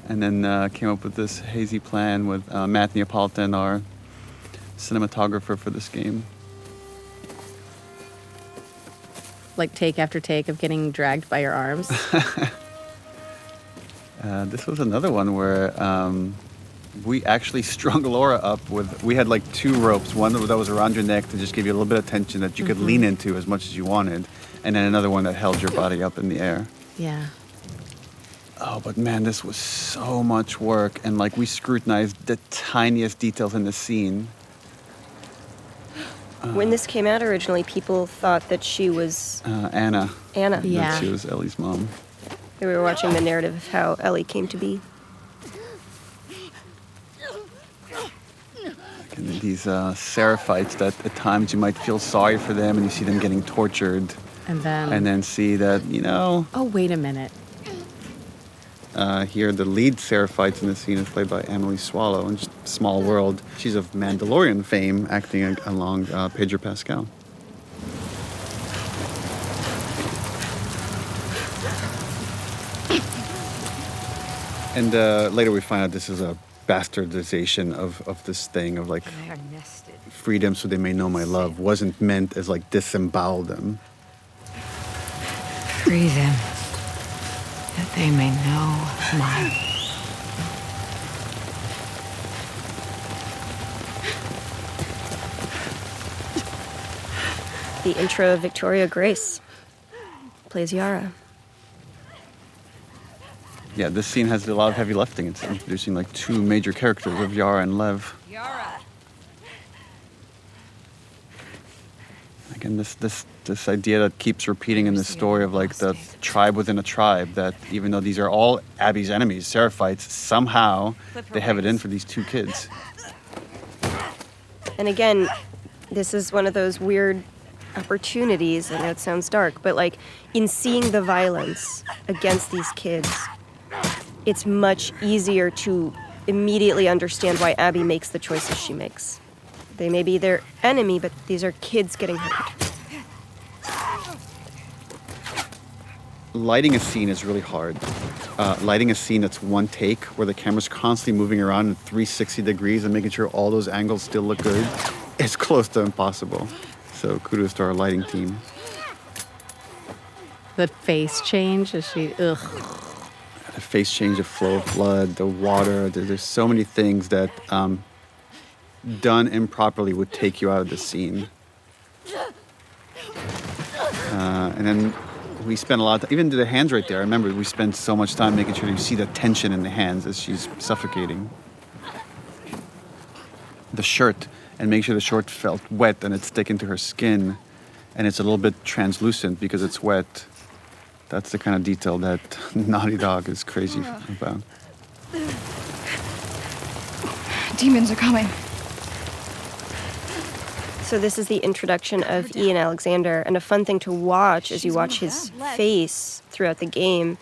[SPEAKER 1] and then came up with this hazy plan with Matt Neapolitan, our cinematographer for this game.
[SPEAKER 10] Like take after take of getting dragged by your arms.
[SPEAKER 1] This was another one where we actually strung Laura up with, we had like 2 ropes, one that was around your neck to just give you a little bit of tension that you could lean into as much as you wanted, and then another one that held your body up in the air.
[SPEAKER 10] Yeah.
[SPEAKER 1] Oh, but man, this was so much work, and like we scrutinized the tiniest details in the scene.
[SPEAKER 2] When this came out originally, people thought that she was
[SPEAKER 1] Anna.
[SPEAKER 2] Anna.
[SPEAKER 1] That she was Ellie's mom.
[SPEAKER 2] We were watching the narrative of how Ellie came to be.
[SPEAKER 1] And these seraphites that at times you might feel sorry for them, and you see them getting tortured,
[SPEAKER 10] And then
[SPEAKER 1] see that, you know.
[SPEAKER 10] Oh, wait a minute.
[SPEAKER 1] Here, the lead Seraphites in the scene is played by Emily Swallow in just Small World. She's of Mandalorian fame, acting along Pedro Pascal. And later we find out this is a bastardization of this thing of like freedom so they may know my love wasn't meant as like disembowel them.
[SPEAKER 9] Free them, that they may know my.
[SPEAKER 2] The intro of Victoria Grace plays Yara.
[SPEAKER 1] Yeah, this scene has a lot of heavy lifting. It's introducing like 2 major characters of Yara and Lev.
[SPEAKER 9] Yara.
[SPEAKER 1] Again, this idea that keeps repeating in this story of like the tribe within a tribe, that even though these are all Abby's enemies, Seraphites, somehow they have it in for these 2 kids.
[SPEAKER 2] And again, this is one of those weird opportunities. I know it sounds dark, but like in seeing the violence against these kids, it's much easier to immediately understand why Abby makes the choices she makes. They may be their enemy, but these are kids getting hurt.
[SPEAKER 1] Lighting a scene is really hard. Lighting a scene that's one take, where the camera's constantly moving around in 360 degrees and making sure all those angles still look good, is close to impossible. So kudos to our lighting team.
[SPEAKER 10] The face change as she, ugh.
[SPEAKER 1] The face change, the flow of blood, the water, there's so many things that done improperly would take you out of the scene. And then we spent a lot of, even to the hands right there, I remember we spent so much time making sure you see the tension in the hands as she's suffocating. The shirt, and make sure the shirt felt wet and it's sticking to her skin, and it's a little bit translucent because it's wet. That's the kind of detail that Naughty Dog is crazy about.
[SPEAKER 9] Demons are coming.
[SPEAKER 2] So this is the introduction of Ian Alexander, and a fun thing to watch as you watch his face throughout the game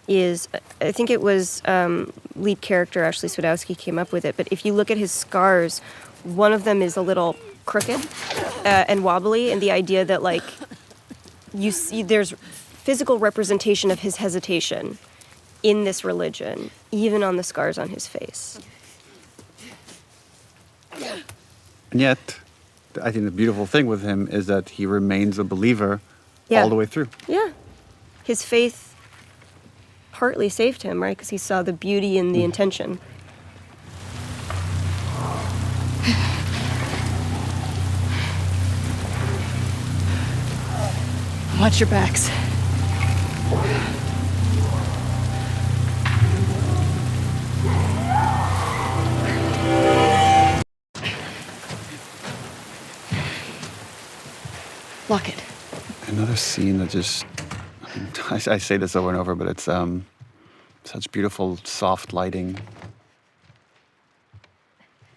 [SPEAKER 2] is, I think it was lead character Ashley Swadowski came up with it, but if you look at his scars, one of them is a little crooked and wobbly, and the idea that like you see there's physical representation of his hesitation in this religion, even on the scars on his face.
[SPEAKER 1] And yet, I think the beautiful thing with him is that he remains a believer all the way through.
[SPEAKER 2] Yeah. His faith partly saved him, right? Because he saw the beauty in the intention.
[SPEAKER 9] Watch your backs. Lock it.
[SPEAKER 1] Another scene that just, I say this over and over, but it's Such beautiful, soft lighting.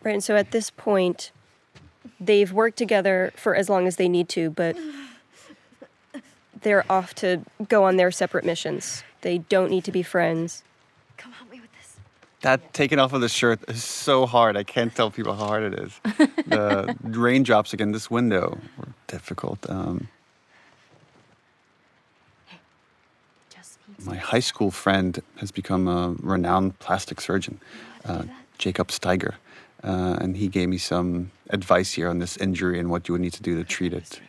[SPEAKER 2] Right, and so at this point, they've worked together for as long as they need to, but they're off to go on their separate missions. They don't need to be friends.
[SPEAKER 12] Come help me with this.
[SPEAKER 1] That taking off of the shirt is so hard. I can't tell people how hard it is. The raindrops against this window were difficult. My high school friend has become a renowned plastic surgeon, Jacob Steiger. And he gave me some advice here on this injury and what you would need to do to treat it.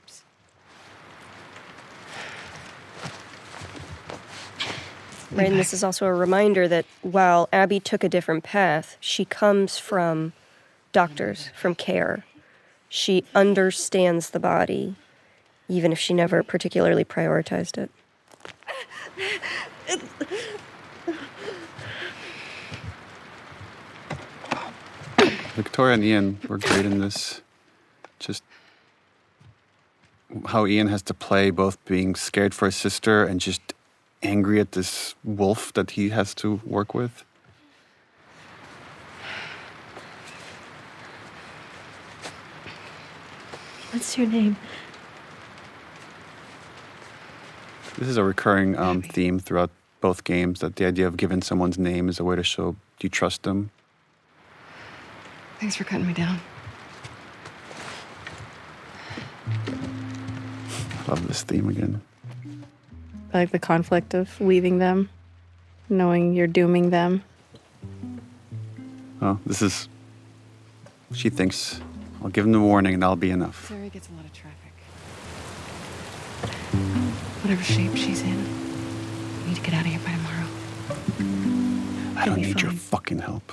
[SPEAKER 2] Right, and this is also a reminder that while Abby took a different path, she comes from doctors, from care. She understands the body, even if she never particularly prioritized it.
[SPEAKER 1] Victoria and Ian were great in this. Just how Ian has to play both being scared for his sister and just angry at this wolf that he has to work with.
[SPEAKER 12] What's your name?
[SPEAKER 1] This is a recurring theme throughout both games, that the idea of giving someone's name is a way to show you trust them.
[SPEAKER 12] Thanks for cutting me down.
[SPEAKER 1] I love this theme again.
[SPEAKER 10] I like the conflict of leaving them, knowing you're dooming them.
[SPEAKER 1] Oh, this is... She thinks, I'll give them the warning and that'll be enough.
[SPEAKER 12] Sarah gets a lot of traffic. Whatever shape she's in, we need to get out of here by tomorrow.
[SPEAKER 1] I don't need your fucking help.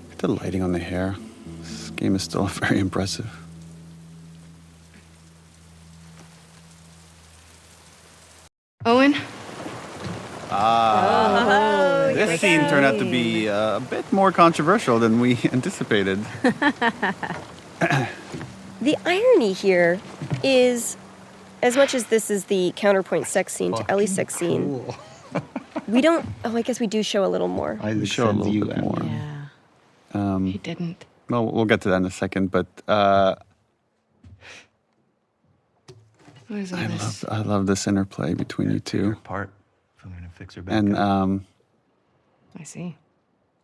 [SPEAKER 1] Look at the lighting on the hair. This game is still very impressive.
[SPEAKER 12] Owen?
[SPEAKER 1] This scene turned out to be a bit more controversial than we anticipated.
[SPEAKER 2] The irony here is, as much as this is the counterpoint sex scene to Ellie's sex scene, we don't... Oh, I guess we do show a little more.
[SPEAKER 1] We show a little bit more.
[SPEAKER 12] Yeah. He didn't.
[SPEAKER 1] Well, we'll get to that in a second, but
[SPEAKER 12] What is all this?
[SPEAKER 1] I love this interplay between you two.
[SPEAKER 11] Apart, filming to fix her back
[SPEAKER 1] And
[SPEAKER 11] up.
[SPEAKER 12] I see.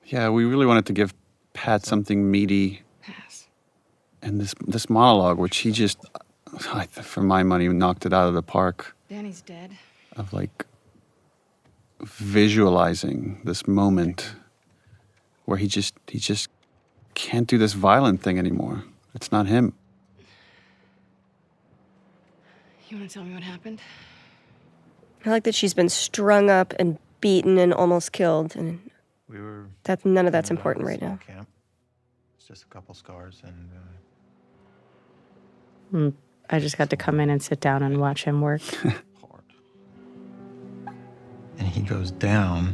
[SPEAKER 1] yeah, we really wanted to give Pat something meaty.
[SPEAKER 12] Pass.
[SPEAKER 1] And this monologue, which he just, for my money, knocked it out of the park.
[SPEAKER 12] Danny's dead.
[SPEAKER 1] Of like visualizing this moment where he just can't do this violent thing anymore. It's not him.
[SPEAKER 12] You want to tell me what happened?
[SPEAKER 2] I like that she's been strung up and beaten and almost killed, and none of that's important right now.
[SPEAKER 11] Camp. It's just a couple scars and...
[SPEAKER 10] I just got to come in and sit down and watch him work.
[SPEAKER 11] And he goes down,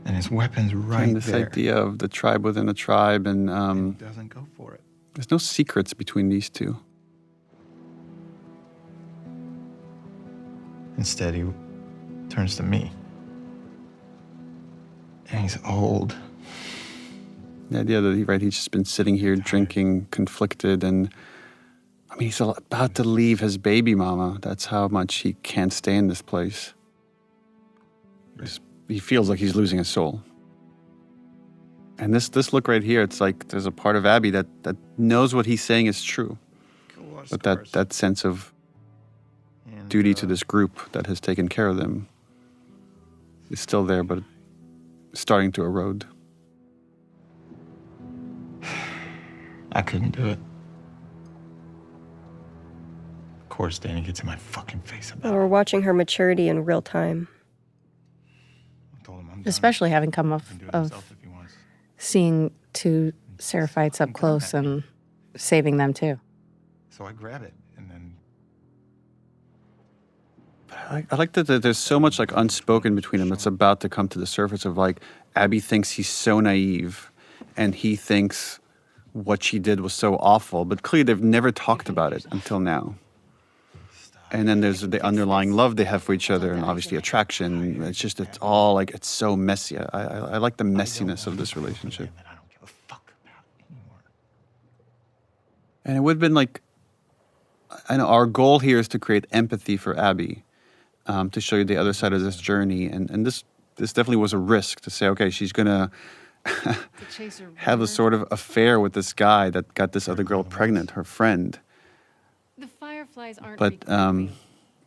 [SPEAKER 11] and his weapon's right
[SPEAKER 1] And this
[SPEAKER 11] there.
[SPEAKER 1] idea of the tribe within a tribe, and
[SPEAKER 11] He doesn't go for it.
[SPEAKER 1] there's no secrets between these two.
[SPEAKER 11] Instead, he turns to me. And he's old.
[SPEAKER 1] The idea that he's just been sitting here drinking, conflicted, and I mean, he's about to leave his baby mama. That's how much he can't stay in this place. He feels like he's losing his soul. And this look right here, it's like there's a part of Abby that knows what he's saying is true. But that sense of duty to this group that has taken care of them is still there, but starting to erode.
[SPEAKER 11] I couldn't do it. Of course, Danny gets in my fucking face about
[SPEAKER 2] Well, we're watching her maturity in real time.
[SPEAKER 10] Especially having come of seeing two seraphites up close and saving them too.
[SPEAKER 11] So I grab it, and then...
[SPEAKER 1] I like that there's so much like unspoken between them that's about to come to the surface of like Abby thinks he's so naive and he thinks what she did was so awful, but clearly they've never talked about it until now. And then there's the underlying love they have for each other, and obviously attraction. It's all like, it's so messy. I like the messiness of this relationship. And it would have been like, I know our goal here is to create empathy for Abby, to show you the other side of this journey. And this definitely was a risk to say, okay, she's gonna have a sort of affair with this guy that got this other girl pregnant, her friend.
[SPEAKER 3] The fireflies aren't.
[SPEAKER 1] But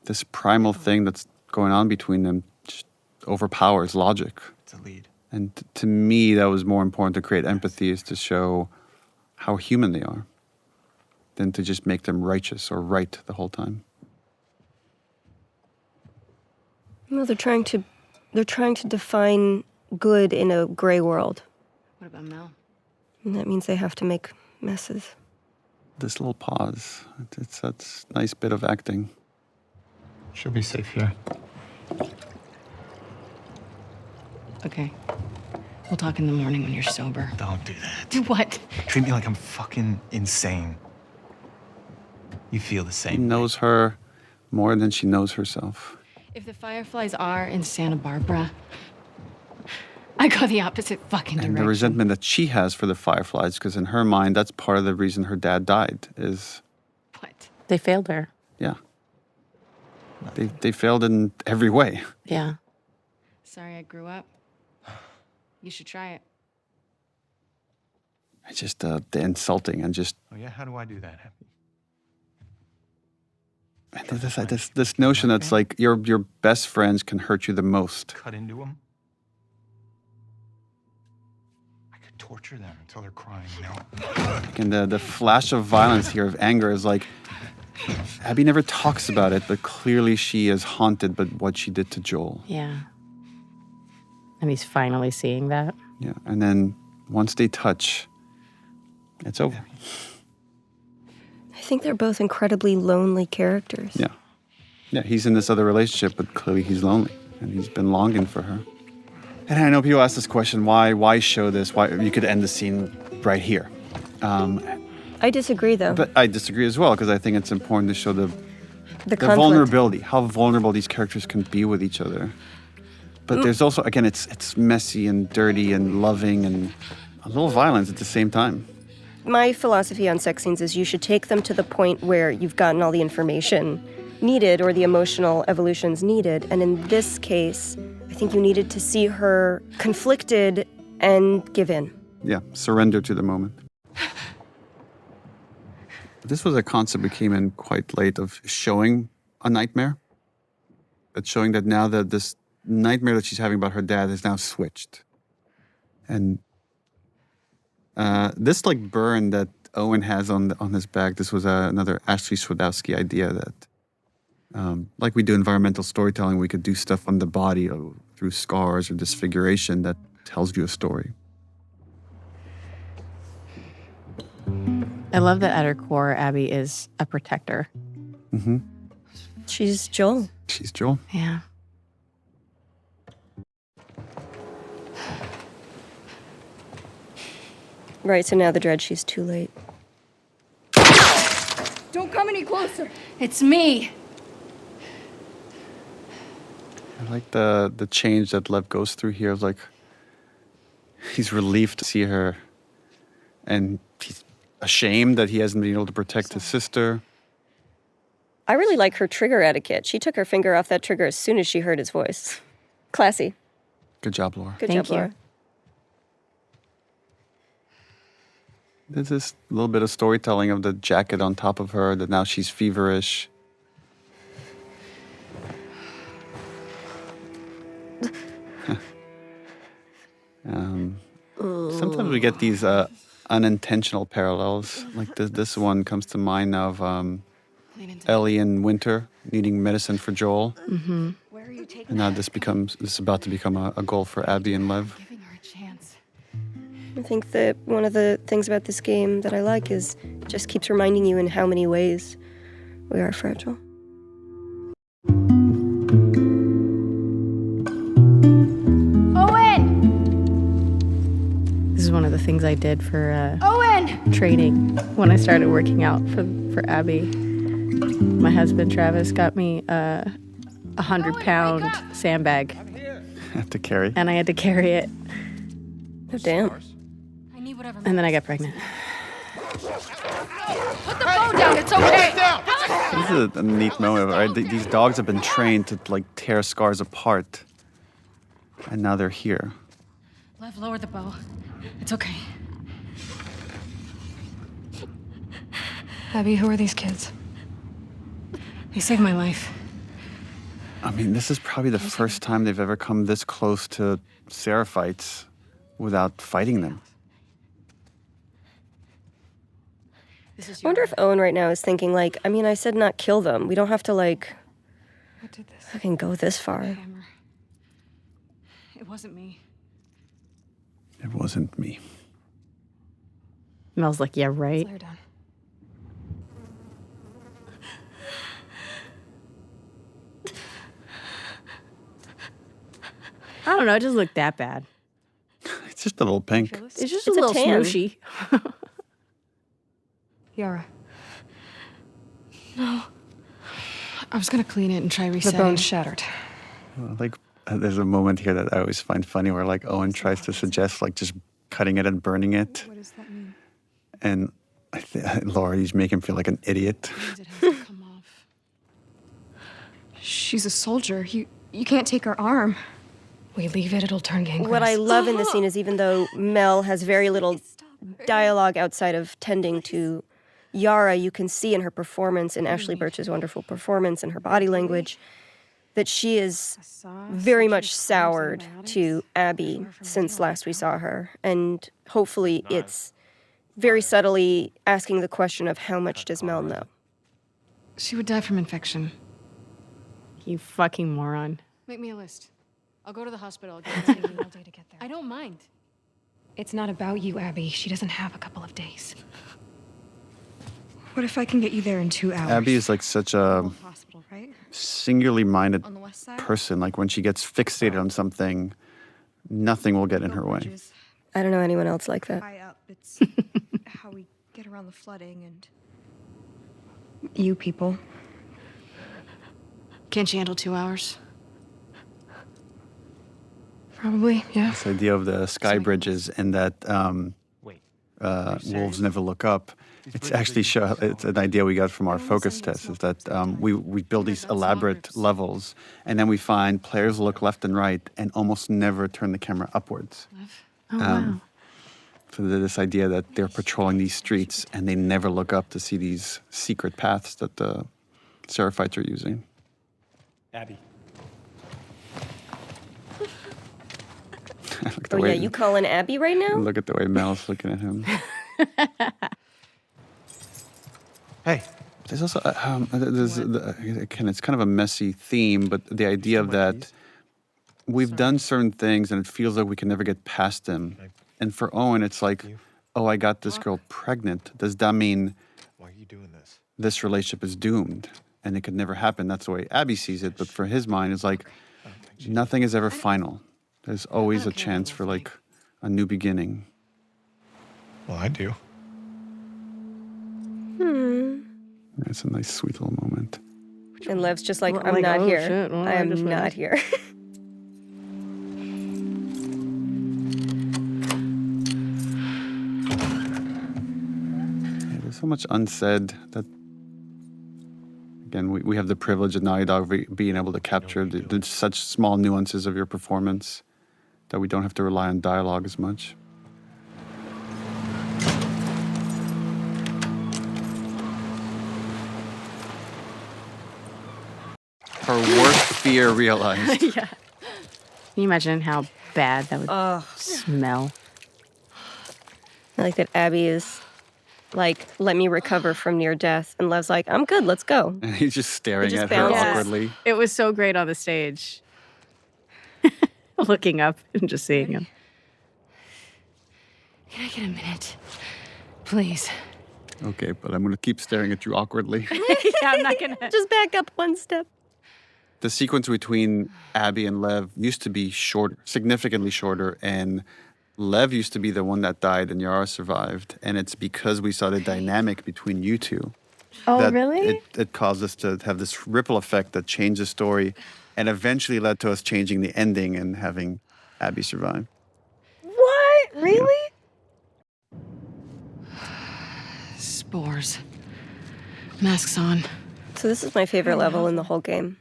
[SPEAKER 1] this primal thing that's going on between them just overpowers logic.
[SPEAKER 11] It's a lead.
[SPEAKER 1] And to me, that was more important to create empathy, is to show how human they are, than to just make them righteous or right the whole time.
[SPEAKER 2] No, they're trying to define good in a gray world.
[SPEAKER 12] What about Mel?
[SPEAKER 2] And that means they have to make messes.
[SPEAKER 1] This little pause, that's a nice bit of acting.
[SPEAKER 11] She'll be safe here.
[SPEAKER 12] Okay. We'll talk in the morning when you're sober.
[SPEAKER 11] Don't do that.
[SPEAKER 12] Do what?
[SPEAKER 11] Treat me like I'm fucking insane. You feel the
[SPEAKER 1] He
[SPEAKER 11] same.
[SPEAKER 1] knows her more than she knows herself.
[SPEAKER 12] If the fireflies are in Santa Barbara, I go the opposite fucking direction.
[SPEAKER 1] And the resentment that she has for the fireflies, because in her mind, that's part of the reason her dad died, is...
[SPEAKER 12] What?
[SPEAKER 10] They failed her.
[SPEAKER 1] Yeah. They failed in every way.
[SPEAKER 10] Yeah.
[SPEAKER 12] Sorry I grew up. You should try it.
[SPEAKER 1] It's just the insulting and just...
[SPEAKER 11] Oh yeah, how do I do that, Happy?
[SPEAKER 1] And this notion that's like your best friends can hurt you the most.
[SPEAKER 11] Cut into them? I could torture them until they're crying, you know?
[SPEAKER 1] And the flash of violence here, of anger, is like, Abby never talks about it, but clearly she is haunted by what she did to Joel.
[SPEAKER 10] Yeah. And he's finally seeing that.
[SPEAKER 1] Yeah, and then once they touch, it's over.
[SPEAKER 2] I think they're both incredibly lonely characters.
[SPEAKER 1] Yeah. Yeah, he's in this other relationship, but clearly he's lonely, and he's been longing for her. And I know people ask this question, why show this? Why you could end the scene right here.
[SPEAKER 2] I disagree, though.
[SPEAKER 1] But I disagree as well, because I think it's important to show the
[SPEAKER 2] conflict.
[SPEAKER 1] vulnerability, how vulnerable these characters can be with each other. But there's also, again, it's messy and dirty and loving and a little violence at the same time.
[SPEAKER 2] My philosophy on sex scenes is you should take them to the point where you've gotten all the information needed or the emotional evolutions needed. And in this case, I think you needed to see her conflicted and give in.
[SPEAKER 1] Yeah, surrender to the moment. This was a concept we came in quite late of showing a nightmare. But showing that now that this nightmare that she's having about her dad is now switched. And this like burn that Owen has on his back, this was another Ashley Swedowski idea that, like we do environmental storytelling, we could do stuff on the body through scars or disfiguration that tells you a story.
[SPEAKER 10] I love that at her core, Abby is a protector.
[SPEAKER 1] Mm-hmm.
[SPEAKER 2] She's Joel.
[SPEAKER 1] She's Joel.
[SPEAKER 10] Yeah.
[SPEAKER 2] Right, so now the dread, she's too late.
[SPEAKER 19] Don't come any closer. It's me.
[SPEAKER 1] I like the change that Lev goes through here. Like, he's relieved to see her, and he's ashamed that he hasn't been able to protect his sister.
[SPEAKER 2] I really like her trigger etiquette. She took her finger off that trigger as soon as she heard his voice. Classy.
[SPEAKER 1] Good job, Laura.
[SPEAKER 2] Good job, Laura.
[SPEAKER 1] There's this little bit of storytelling of the jacket on top of her, that now she's feverish. Sometimes we get these unintentional parallels. Like this one comes to mind of Ellie and Winter needing medicine for Joel.
[SPEAKER 10] Mm-hmm.
[SPEAKER 1] And now this is about to become a goal for Abby and Lev.
[SPEAKER 2] I think that one of the things about this game that I like is it just keeps reminding you in how many ways we are fragile.
[SPEAKER 19] Owen!
[SPEAKER 10] This is one of the things I did for
[SPEAKER 19] Owen!
[SPEAKER 10] training when I started working out for Abby. My husband Travis got me a 100-pound sandbag.
[SPEAKER 1] Have to carry.
[SPEAKER 10] And I had to carry it.
[SPEAKER 2] Oh, damn.
[SPEAKER 10] And then I got pregnant.
[SPEAKER 19] Put the phone down. It's okay.
[SPEAKER 1] This is a neat moment, right? These dogs have been trained to like tear scars apart, and now they're here.
[SPEAKER 20] Lev, lower the bow. It's okay.
[SPEAKER 12] Abby, who are these kids?
[SPEAKER 20] They saved my life.
[SPEAKER 1] I mean, this is probably the first time they've ever come this close to Seraphites without fighting them.
[SPEAKER 2] I wonder if Owen right now is thinking, like, I mean, I said not kill them. We don't have to, like, fucking go this far.
[SPEAKER 20] It wasn't me.
[SPEAKER 1] It wasn't me.
[SPEAKER 10] Mel's like, yeah, right. I don't know, it doesn't look that bad.
[SPEAKER 1] It's just a little pink.
[SPEAKER 10] It's just a little
[SPEAKER 2] tan.
[SPEAKER 10] smooshy.
[SPEAKER 20] Yara. No. I was gonna clean it and try
[SPEAKER 12] The
[SPEAKER 20] resetting.
[SPEAKER 12] bone's shattered.
[SPEAKER 1] Like, there's a moment here that I always find funny where, like, Owen tries to suggest, like, just cutting it and burning it.
[SPEAKER 20] What does that mean?
[SPEAKER 1] And Laura, you make him feel like an idiot.
[SPEAKER 20] It has to come off. She's a soldier. You can't take her arm. We leave it, it'll turn gangrenous.
[SPEAKER 2] What I love in this scene is even though Mel has very little dialogue outside of tending to Yara, you can see in her performance, in Ashley Birch's wonderful performance and her body language, that she is very much soured to Abby since last we saw her. And hopefully it's very subtly asking the question of how much does Mel know?
[SPEAKER 20] She would die from infection.
[SPEAKER 10] You fucking moron.
[SPEAKER 20] Make me a list. I'll go to the hospital. It's taking me all day to get there. I don't mind. It's not about you, Abby. She doesn't have a couple of days.
[SPEAKER 18] What if I can get you there in 2 hours?
[SPEAKER 1] Abby is like such a
[SPEAKER 18] Hospital, right?
[SPEAKER 1] singularly minded
[SPEAKER 18] On the west side?
[SPEAKER 1] person. Like, when she gets fixated on something, nothing will get in her way.
[SPEAKER 2] I don't know anyone else like that.
[SPEAKER 18] High up, it's how we get around the flooding and you people.
[SPEAKER 20] Can't you handle 2 hours? Probably, yeah.
[SPEAKER 1] This idea of the sky bridges and that wolves never look up. It's actually it's an idea we got from our focus test, is that we build these elaborate levels, and then we find players look left and right and almost never turn the camera upwards.
[SPEAKER 10] Oh, wow.
[SPEAKER 1] So this idea that they're patrolling these streets and they never look up to see these secret paths that the Seraphites are using.
[SPEAKER 5] Abby.
[SPEAKER 2] Oh, yeah, you calling Abby right now?
[SPEAKER 1] Look at the way Mel's looking at him.
[SPEAKER 11] Hey.
[SPEAKER 1] There's also, again, it's kind of a messy theme, but the idea of that we've done certain things and it feels like we can never get past them. And for Owen, it's like, oh, I got this girl pregnant. Does that mean
[SPEAKER 6] Why are you doing this?
[SPEAKER 1] this relationship is doomed and it could never happen? That's the way Abby sees it. But for his mind, it's like, nothing is ever final. There's always a chance for, like, a new beginning.
[SPEAKER 6] Well, I do.
[SPEAKER 1] It's a nice, sweet little moment.
[SPEAKER 2] And Lev's just like,
[SPEAKER 10] Well,
[SPEAKER 2] I'm
[SPEAKER 10] like,
[SPEAKER 2] not
[SPEAKER 10] oh,
[SPEAKER 2] here.
[SPEAKER 10] shit, well,
[SPEAKER 2] I
[SPEAKER 10] I
[SPEAKER 2] am
[SPEAKER 10] just
[SPEAKER 2] not
[SPEAKER 10] went.
[SPEAKER 2] here.
[SPEAKER 1] Yeah, there's so much unsaid that, again, we have the privilege at Naughty Dog being able to capture such small nuances of your performance that we don't have to rely on dialogue as much. Her worst fear realized.
[SPEAKER 10] Yeah. Can you imagine how bad that would smell?
[SPEAKER 2] I like that Abby is like, let me recover from near death. And Lev's like, I'm good, let's go.
[SPEAKER 1] And he's just staring
[SPEAKER 2] just
[SPEAKER 1] at her
[SPEAKER 2] bounces.
[SPEAKER 1] awkwardly.
[SPEAKER 10] It was so great on the stage. Looking up and just seeing him.
[SPEAKER 20] Can I get a minute? Please.
[SPEAKER 1] Okay, but I'm going to keep staring at you awkwardly.
[SPEAKER 10] Yeah, I'm not gonna.
[SPEAKER 2] Just back up one step.
[SPEAKER 1] The sequence between Abby and Lev used to be shorter, significantly shorter, and Lev used to be the one that died and Yara survived. And it's because we saw the dynamic between you two
[SPEAKER 10] Oh,
[SPEAKER 1] that
[SPEAKER 10] really?
[SPEAKER 1] it caused us to have this ripple effect that changed the story and eventually led to us changing the ending and having Abby survive.
[SPEAKER 10] What? Really?
[SPEAKER 12] Spores. Masks on.
[SPEAKER 2] So this is my favorite level in the whole game.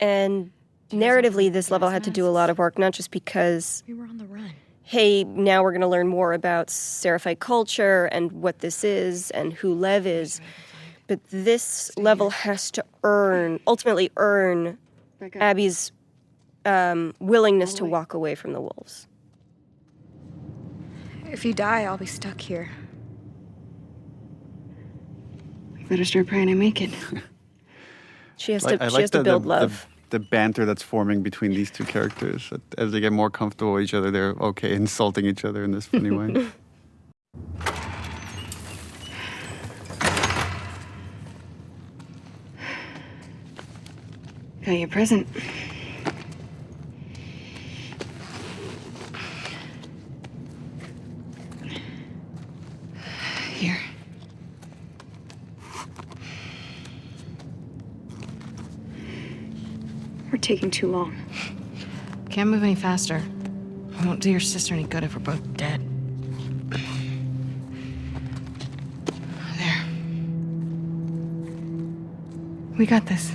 [SPEAKER 2] And narratively, this level had to do a lot of work, not just because
[SPEAKER 12] We were on the run.
[SPEAKER 2] hey, now we're going to learn more about Seraphite culture and what this is and who Lev is. But this level has to ultimately earn Abby's willingness to walk away from the wolves.
[SPEAKER 20] If you die, I'll be stuck here.
[SPEAKER 12] We better start praying I make it.
[SPEAKER 2] She has to build love.
[SPEAKER 1] The banter that's forming between these two characters. As they get more comfortable with each other, they're okay insulting each other in this funny way.
[SPEAKER 12] Got your present. Here.
[SPEAKER 20] We're taking too long.
[SPEAKER 12] Can't move any faster. We won't do your sister any good if we're both dead. There. We got this.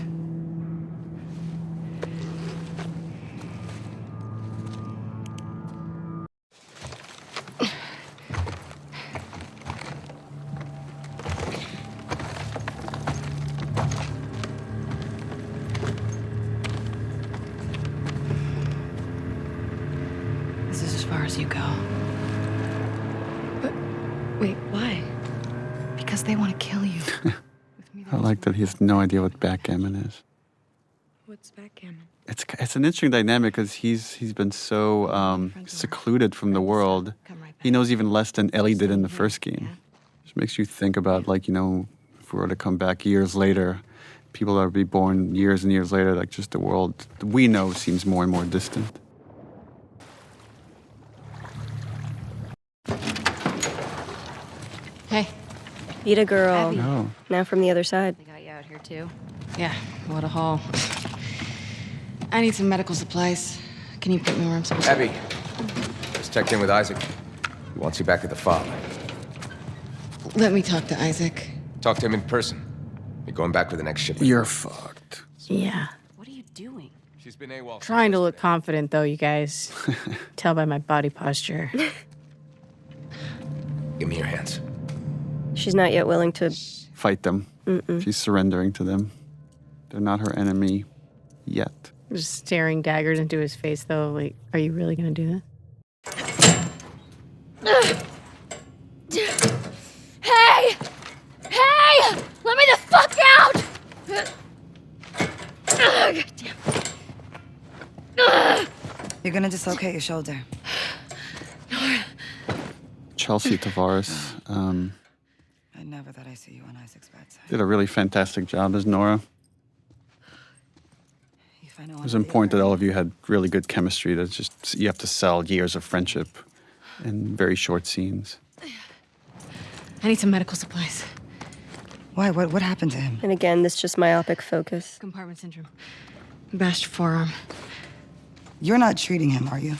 [SPEAKER 12] This is as far as you go.
[SPEAKER 20] But wait, why?
[SPEAKER 12] Because they want to kill you.
[SPEAKER 1] I like that he has no idea what backgammon is.
[SPEAKER 20] What's backgammon?
[SPEAKER 1] It's an interesting dynamic because he's been so secluded from the world. He knows even less than Ellie did in the first game. Just makes you think about, like, you know, if we were to come back years later, people that would be born years and years later, like, just the world we know seems more and more distant.
[SPEAKER 12] Hey.
[SPEAKER 2] Beat a girl.
[SPEAKER 12] Abby.
[SPEAKER 1] Oh.
[SPEAKER 2] Now from the other side.
[SPEAKER 12] They got you out here too? Yeah, what a haul. I need some medical supplies. Can you put me where I'm supposed to?
[SPEAKER 21] Abby, just checked in with Isaac. He wants you back at the farm.
[SPEAKER 12] Let me talk to Isaac.
[SPEAKER 21] Talk to him in person. You're going back for the next shipment.
[SPEAKER 1] You're fucked.
[SPEAKER 10] Yeah.
[SPEAKER 12] What are you doing?
[SPEAKER 21] She's been AWOL.
[SPEAKER 10] Trying to look confident, though, you guys. Tell by my body posture.
[SPEAKER 21] Give me your hands.
[SPEAKER 2] She's not yet willing to
[SPEAKER 1] Fight them. She's surrendering to them. They're not her enemy yet.
[SPEAKER 10] Just staring daggers into his face, though. Like, are you really going to do that?
[SPEAKER 19] Hey! Hey! Let me the fuck out! God damn.
[SPEAKER 18] You're gonna dislocate your shoulder.
[SPEAKER 1] Chelsea Tavares
[SPEAKER 18] I never thought I'd see you on Isaac's bedside.
[SPEAKER 1] did a really fantastic job as Nora. It was important that all of you had really good chemistry. That's just, you have to sell years of friendship in very short scenes.
[SPEAKER 12] I need some medical supplies.
[SPEAKER 18] Why? What happened to him?
[SPEAKER 2] And again, this just myopic focus.
[SPEAKER 12] Compartment syndrome. Bashed forearm.
[SPEAKER 18] You're not treating him, are you?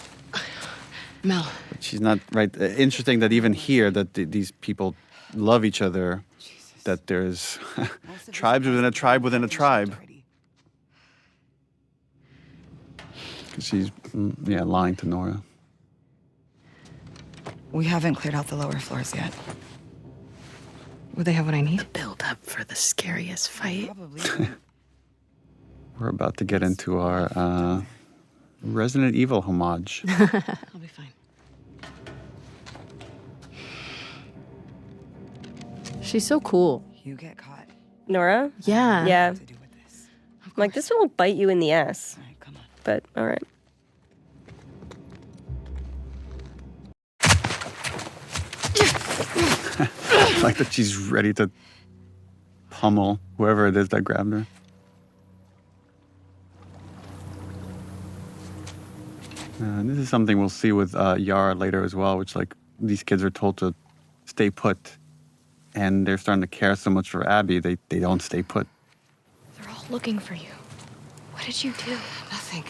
[SPEAKER 12] Mel.
[SPEAKER 1] But she's not right. Interesting that even here, that these people love each other. That there's tribes within a tribe within a tribe. Because she's, lying to Nora.
[SPEAKER 18] We haven't cleared out the lower floors yet.
[SPEAKER 12] Would they have what I need?
[SPEAKER 10] The build up for the scariest fight.
[SPEAKER 18] Probably.
[SPEAKER 1] We're about to get into our Resident Evil homage.
[SPEAKER 12] I'll be fine.
[SPEAKER 10] She's so cool.
[SPEAKER 18] You get caught.
[SPEAKER 2] Nora?
[SPEAKER 10] Yeah.
[SPEAKER 2] Yeah. Like, this one will bite you in the ass.
[SPEAKER 18] All right, come on.
[SPEAKER 2] But, all right.
[SPEAKER 1] Like that she's ready to pummel whoever it is that grabbed her. And this is something we'll see with Yara later as well, which, like, these kids are told to stay put and they're starting to care so much for Abby, they don't stay put.
[SPEAKER 20] They're all looking for you. What did you do? Nothing.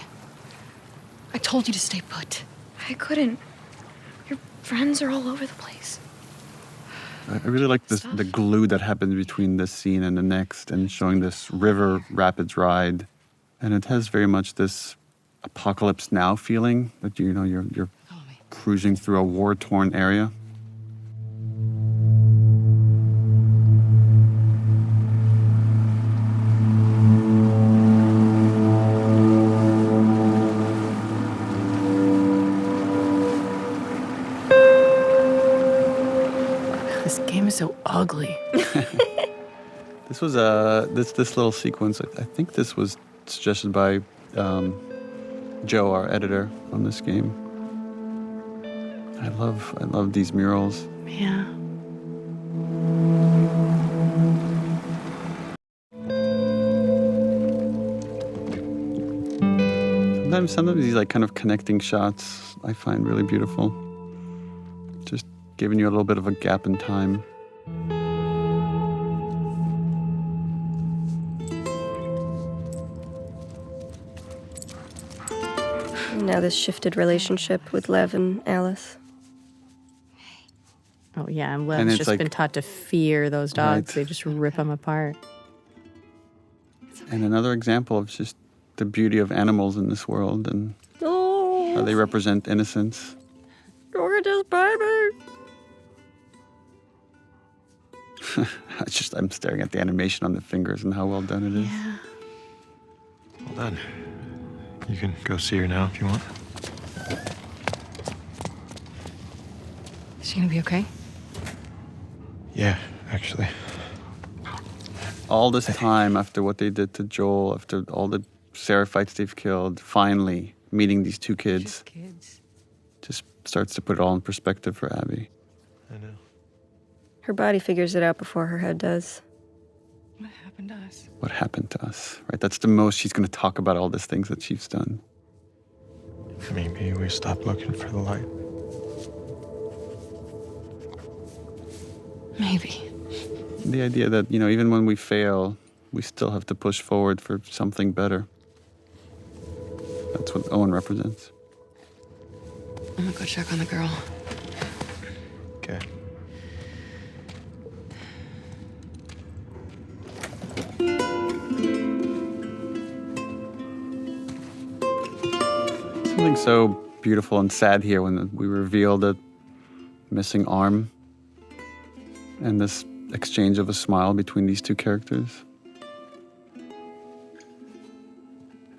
[SPEAKER 20] I told you to stay put. I couldn't. Your friends are all over the place.
[SPEAKER 1] I really like the glue that happens between this scene and the next, and showing this river rapids ride, and it has very much this apocalypse now feeling that you're cruising through a war-torn area.
[SPEAKER 10] This game is so ugly.
[SPEAKER 1] This was this little sequence. I think this was suggested by Joe, our editor on this game. I love these murals.
[SPEAKER 10] Yeah.
[SPEAKER 1] Sometimes these like kind of connecting shots I find really beautiful. Just giving you a little bit of a gap in time.
[SPEAKER 2] Now this shifted relationship with Lev and Alice.
[SPEAKER 10] Oh yeah, and
[SPEAKER 1] And
[SPEAKER 10] Lev's
[SPEAKER 1] it's
[SPEAKER 10] just
[SPEAKER 1] like-
[SPEAKER 10] been taught to fear those dogs.
[SPEAKER 1] Right.
[SPEAKER 10] They just rip them apart.
[SPEAKER 1] And another example of just the beauty of animals in this world and how they represent innocence.
[SPEAKER 2] Gorgeous baby.
[SPEAKER 1] I'm staring at the animation on the fingers and how well done it is.
[SPEAKER 6] Well done. You can go see her now if you want.
[SPEAKER 20] Is she gonna be okay?
[SPEAKER 6] Yeah, actually.
[SPEAKER 1] All this time after what they did to Joel, after all the seraphites they've killed, finally meeting these two kids, just starts to put it all in perspective for Abby.
[SPEAKER 6] I know.
[SPEAKER 2] Her body figures it out before her head does.
[SPEAKER 20] What happened to us?
[SPEAKER 1] What happened to us, right? That's the most she's going to talk about, all these things that she's done.
[SPEAKER 6] Maybe we stop looking for the light.
[SPEAKER 20] Maybe.
[SPEAKER 1] The idea that, even when we fail, we still have to push forward for something better. That's what Owen represents.
[SPEAKER 20] I'm gonna go check on the girl.
[SPEAKER 6] Okay.
[SPEAKER 1] Something so beautiful and sad here when we reveal the missing arm and this exchange of a smile between these two characters.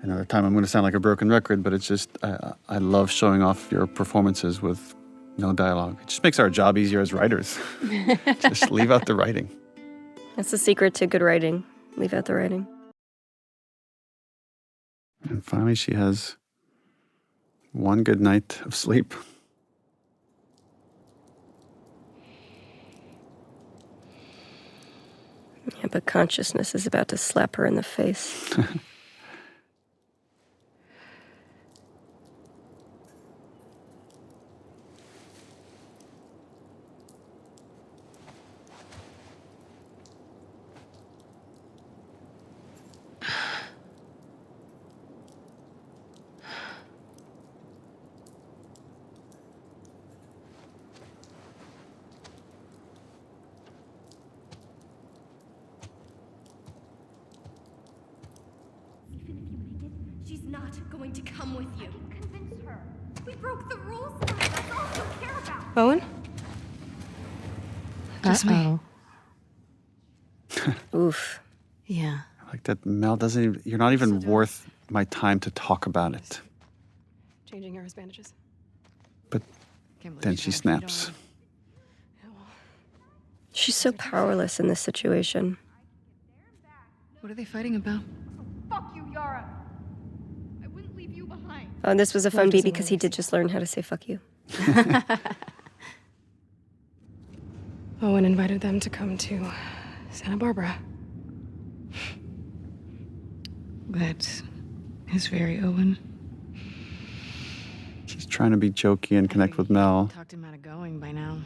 [SPEAKER 1] Another time I'm going to sound like a broken record, but it's just, I love showing off your performances with no dialogue. It just makes our job easier as writers. Just leave out the writing.
[SPEAKER 2] That's the secret to good writing. Leave out the writing.
[SPEAKER 1] And finally, she has one good night of sleep.
[SPEAKER 2] Yeah, but consciousness is about to slap her in the face.
[SPEAKER 19] She's not going to come with you. I can convince her. We broke the rules tonight. That's all she'll care about.
[SPEAKER 20] Owen? Just me.
[SPEAKER 2] Oof.
[SPEAKER 10] Yeah.
[SPEAKER 1] Like that Mel doesn't even, you're not even worth my time to talk about it.
[SPEAKER 20] Changing Yara's bandages.
[SPEAKER 1] But then she snaps.
[SPEAKER 2] She's so powerless in this situation.
[SPEAKER 20] What are they fighting about?
[SPEAKER 19] Fuck you, Yara. I wouldn't leave you behind.
[SPEAKER 2] Oh, and this was a fun
[SPEAKER 20] Love
[SPEAKER 2] beat
[SPEAKER 20] doesn't
[SPEAKER 2] because he did just learn how to say fuck you.
[SPEAKER 20] Owen invited them to come to Santa Barbara. That is very Owen.
[SPEAKER 1] She's trying to be jokey and connect with Mel.
[SPEAKER 10] Talked him out of going by now.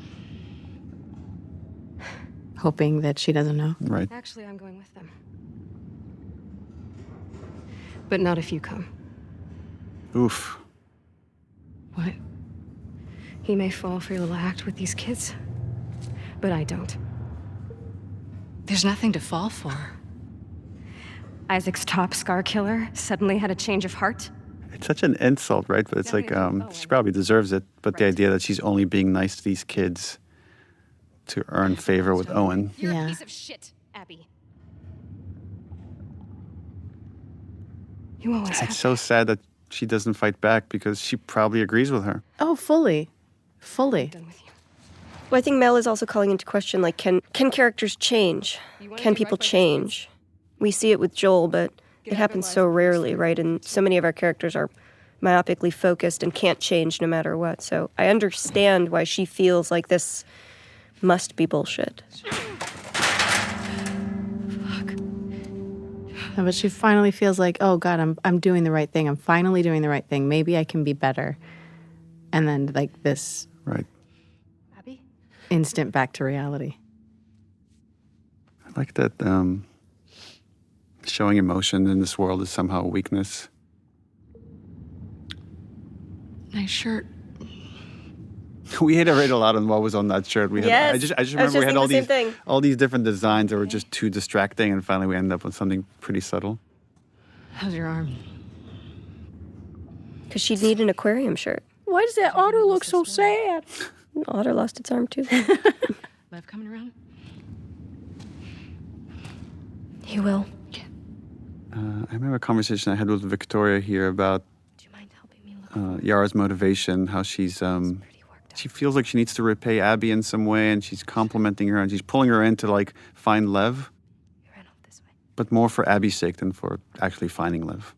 [SPEAKER 10] hoping that she doesn't know.
[SPEAKER 1] Right.
[SPEAKER 12] Actually, I'm going with them. But not if you come.
[SPEAKER 1] Oof.
[SPEAKER 12] What? He may fall for your little act with these kids, but I don't.
[SPEAKER 20] There's nothing to fall for.
[SPEAKER 12] Isaac's top scar killer suddenly had a change of heart.
[SPEAKER 1] It's such an insult, right? But it's like, she probably deserves it. But the idea that she's only being nice to these kids to earn favor with Owen.
[SPEAKER 20] You're a piece of shit, Abby.
[SPEAKER 12] You always have.
[SPEAKER 1] It's so sad that she doesn't fight back because she probably agrees with her.
[SPEAKER 10] Oh, fully. Fully.
[SPEAKER 2] Well, I think Mel is also calling into question, like, can characters change? Can people change? We see it with Joel, but it happens so rarely, right? And so many of our characters are myopically focused and can't change no matter what. So I understand why she feels like this must be bullshit.
[SPEAKER 10] No, but she finally feels like, oh God, I'm doing the right thing. I'm finally doing the right thing. Maybe I can be better. And then like this instant back to reality.
[SPEAKER 1] I like that showing emotion in this world is somehow a weakness.
[SPEAKER 20] Nice shirt.
[SPEAKER 1] We iterated a lot on what was on that shirt. We had,
[SPEAKER 2] Yes.
[SPEAKER 1] I just remember we had
[SPEAKER 2] thinking the same thing.
[SPEAKER 1] all these different designs that were just too distracting, and finally we ended up with something pretty subtle.
[SPEAKER 20] How's your arm?
[SPEAKER 2] Because she'd need an aquarium shirt.
[SPEAKER 10] Why does that otter look so sad?
[SPEAKER 2] Otter lost its arm too.
[SPEAKER 20] Lev coming around?
[SPEAKER 12] He will.
[SPEAKER 1] I remember a conversation I had with Victoria here about Yara's motivation, how she's she feels like she needs to repay Abby in some way, and she's complimenting her, and she's pulling her in to like find Lev. But more for Abby's sake than for actually finding Lev.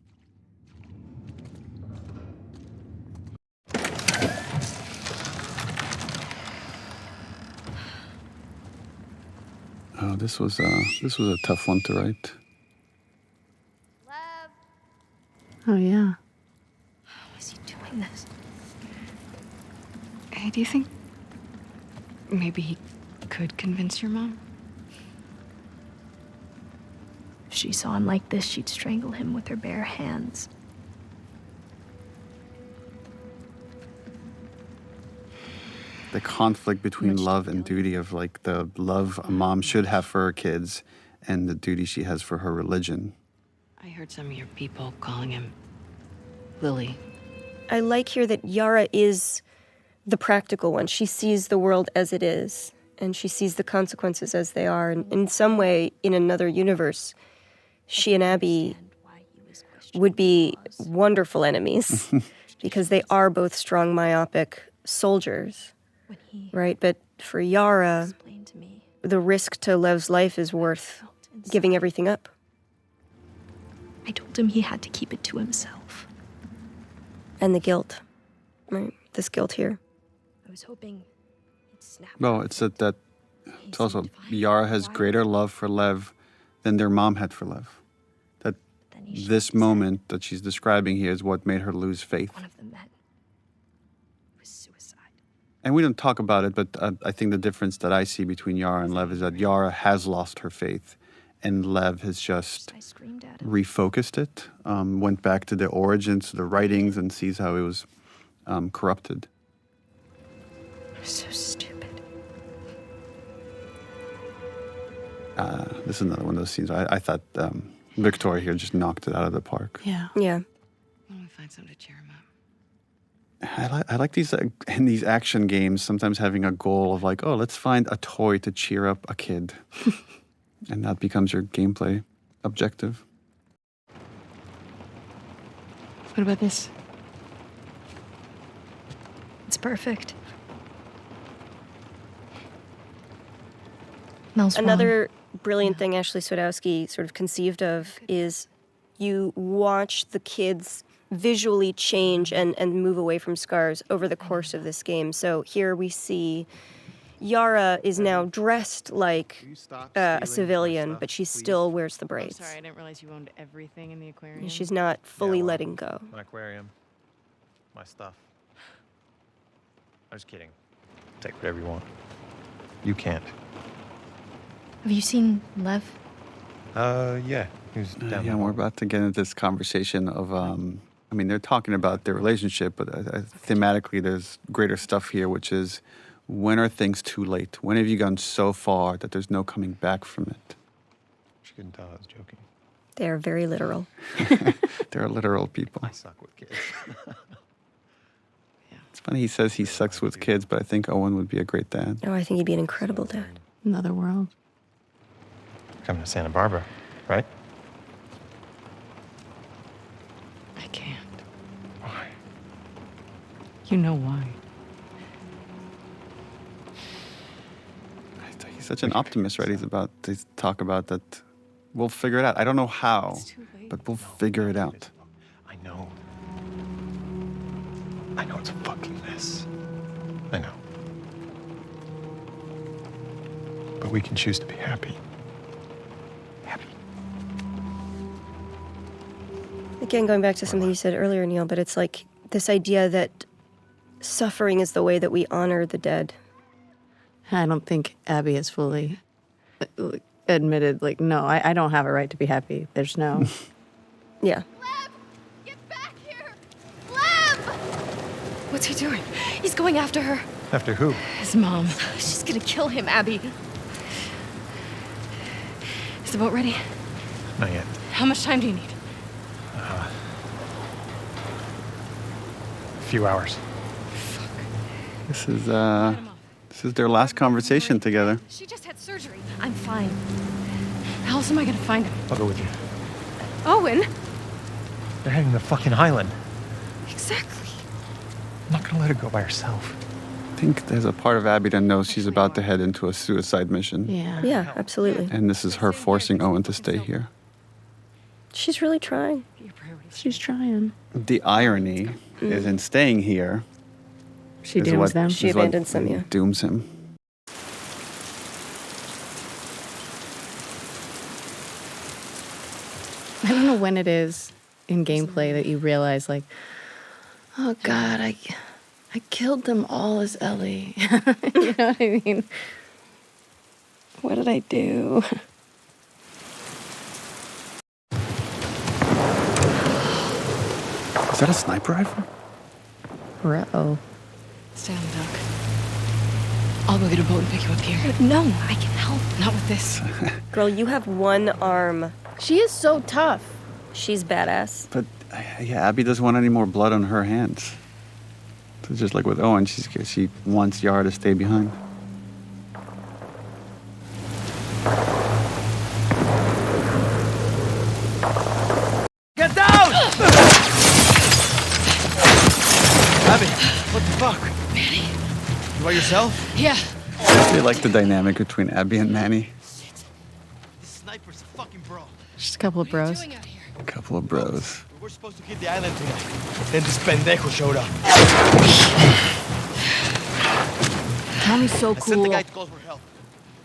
[SPEAKER 1] Oh, this was a tough one to write.
[SPEAKER 10] Oh yeah.
[SPEAKER 12] How is he doing this?
[SPEAKER 20] Hey, do you think maybe he could convince your mom?
[SPEAKER 14] If she saw him like this, she'd strangle him with her bare hands.
[SPEAKER 1] The conflict between love and duty, of like the love a mom should have for her kids and the duty she has for her religion.
[SPEAKER 12] I heard some of your people calling him Lily.
[SPEAKER 2] I like here that Yara is the practical one. She sees the world as it is, and she sees the consequences as they are. And in some way, in another universe, she and Abby would be wonderful enemies because they are both strong, myopic soldiers, right? But for Yara, the risk to Lev's life is worth giving everything up.
[SPEAKER 14] I told him he had to keep it to himself.
[SPEAKER 2] And the guilt, right? This guilt here.
[SPEAKER 14] I was hoping he'd snap.
[SPEAKER 1] No, it's that it's also Yara has greater love for Lev than their mom had for Lev. That this moment that she's describing here is what made her lose faith.
[SPEAKER 14] One of the men was suicide.
[SPEAKER 1] And we don't talk about it, but I think the difference that I see between Yara and Lev is that Yara has lost her faith, and Lev has just refocused it, went back to the origins, to the writings, and sees how it was corrupted.
[SPEAKER 14] So stupid.
[SPEAKER 1] This is another one of those scenes. I thought Victoria here just knocked it out of the park.
[SPEAKER 10] Yeah.
[SPEAKER 2] Yeah.
[SPEAKER 12] Why don't we find something to cheer him up?
[SPEAKER 1] I like these in these action games, sometimes having a goal of like, oh, let's find a toy to cheer up a kid. And that becomes your gameplay objective.
[SPEAKER 20] What about this?
[SPEAKER 14] It's perfect.
[SPEAKER 20] Mel's
[SPEAKER 2] Another brilliant thing Ashley Swadowski sort of conceived of is you watch the kids visually change and move away from scars over the course of this game. So here we see Yara is now dressed like a civilian, but she still wears the braids.
[SPEAKER 3] I'm sorry, I didn't realize you owned everything in the aquarium.
[SPEAKER 2] She's not fully letting go.
[SPEAKER 6] My aquarium. My stuff. I'm just kidding. Take whatever you want. You can't.
[SPEAKER 20] Have you seen Lev?
[SPEAKER 6] Yeah. He was down
[SPEAKER 1] Yeah, we're about to get into this conversation of, I mean, they're talking about their relationship, but thematically there's greater stuff here, which is when are things too late? When have you gone so far that there's no coming back from it?
[SPEAKER 6] She couldn't tell I was joking.
[SPEAKER 2] They are very literal.
[SPEAKER 1] They're literal people.
[SPEAKER 6] I suck with kids.
[SPEAKER 1] It's funny he says he sucks with kids, but I think Owen would be a great dad.
[SPEAKER 2] Oh, I think he'd be an incredible dad.
[SPEAKER 10] Another world.
[SPEAKER 6] Coming to Santa Barbara, right?
[SPEAKER 10] I can't.
[SPEAKER 6] Why?
[SPEAKER 10] You know why.
[SPEAKER 1] He's such an optimist, right? He's about to talk about that. We'll figure it out. I don't know how, but we'll figure it out.
[SPEAKER 6] I know. I know it's a fucking mess. I know. But we can choose to be happy.
[SPEAKER 2] Again, going back to something you said earlier, Neil, but it's like this idea that suffering is the way that we honor the dead.
[SPEAKER 10] I don't think Abby has fully admitted, like, no, I don't have a right to be happy. There's no.
[SPEAKER 2] Yeah.
[SPEAKER 20] What's he doing? He's going after her.
[SPEAKER 6] After who?
[SPEAKER 20] His mom. She's gonna kill him, Abby. Is the boat ready?
[SPEAKER 6] Not yet.
[SPEAKER 20] How much time do you need?
[SPEAKER 6] A few hours.
[SPEAKER 1] This is their last conversation together.
[SPEAKER 20] She just had surgery. I'm fine. How else am I gonna find him?
[SPEAKER 6] I'll go with you.
[SPEAKER 20] Owen?
[SPEAKER 6] They're heading to the fucking island.
[SPEAKER 20] Exactly.
[SPEAKER 6] I'm not gonna let her go by herself.
[SPEAKER 1] I think there's a part of Abby that knows she's about to head into a suicide mission.
[SPEAKER 10] Yeah.
[SPEAKER 2] Yeah, absolutely.
[SPEAKER 1] And this is her forcing Owen to stay here.
[SPEAKER 2] She's really trying.
[SPEAKER 10] She's trying.
[SPEAKER 1] The irony is in staying here.
[SPEAKER 10] She
[SPEAKER 1] is
[SPEAKER 10] dooms
[SPEAKER 1] what-
[SPEAKER 10] them.
[SPEAKER 1] is
[SPEAKER 2] She
[SPEAKER 1] what
[SPEAKER 2] abandons them, yeah.
[SPEAKER 1] Dooms him.
[SPEAKER 10] I don't know when it is in gameplay that you realize, like, oh God, I killed them all as Ellie. You know what I mean? What did I do?
[SPEAKER 1] Is that a sniper rifle?
[SPEAKER 10] Uh-oh.
[SPEAKER 20] Stay on the dock. I'll go get a boat and pick you up here. No, I can help. Not with this.
[SPEAKER 2] Girl, you have one arm.
[SPEAKER 10] She is so tough.
[SPEAKER 2] She's badass.
[SPEAKER 1] But yeah, Abby doesn't want any more blood on her hands. So just like with Owen, she wants Yara to stay behind.
[SPEAKER 15] Get down! Abby, what the fuck?
[SPEAKER 20] Manny?
[SPEAKER 15] You by yourself?
[SPEAKER 20] Yeah.
[SPEAKER 1] I really like the dynamic between Abby and Manny.
[SPEAKER 15] This sniper's a fucking bro.
[SPEAKER 10] Just a couple of bros.
[SPEAKER 1] A couple of bros.
[SPEAKER 15] We're supposed to hit the island tonight. Then this pendejo showed up.
[SPEAKER 10] Tommy's so
[SPEAKER 15] I sent the
[SPEAKER 10] cool.
[SPEAKER 15] guy to call for help.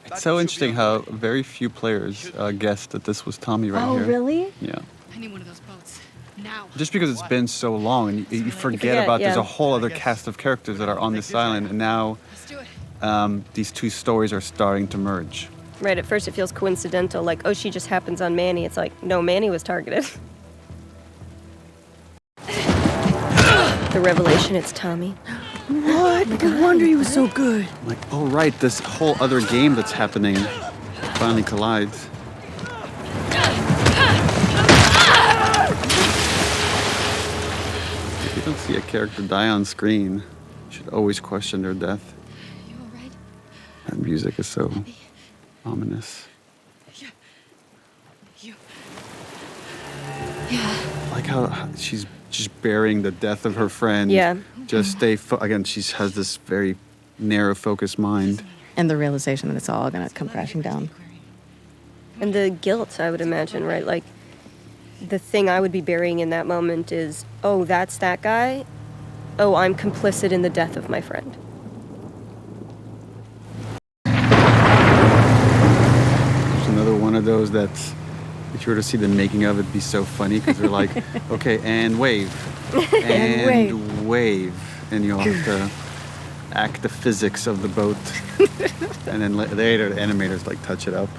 [SPEAKER 1] It's so interesting how very few players guessed that this was Tommy right
[SPEAKER 10] Oh,
[SPEAKER 1] here.
[SPEAKER 10] really?
[SPEAKER 1] Yeah.
[SPEAKER 20] I need one of those boats. Now.
[SPEAKER 1] Just because it's been so long and you forget about there's a whole other cast of characters that are on this island, and now these two stories are starting to merge.
[SPEAKER 2] Right, at first it feels coincidental, like, oh, she just happens on Manny. It's like, no, Manny was targeted. The revelation, it's Tommy.
[SPEAKER 10] What? No wonder he was so good.
[SPEAKER 1] Like, oh right, this whole other game that's happening finally collides. If you don't see a character die on screen, you should always question their death.
[SPEAKER 20] You all right?
[SPEAKER 1] That music is so ominous.
[SPEAKER 20] Yeah.
[SPEAKER 1] Like how she's just burying the death of her friend.
[SPEAKER 2] Yeah.
[SPEAKER 1] Just stay, again, she has this very narrow focused mind.
[SPEAKER 10] And the realization that it's all gonna come crashing down.
[SPEAKER 2] And the guilt, I would imagine, right? Like, the thing I would be burying in that moment is, oh, that's that guy? Oh, I'm complicit in the death of my friend.
[SPEAKER 1] There's another one of those that's, if you were to see the making of it, it'd be so funny because they're like, okay, and wave. And wave. And you'll have to act the physics of the boat. And then later the animators like touch it up.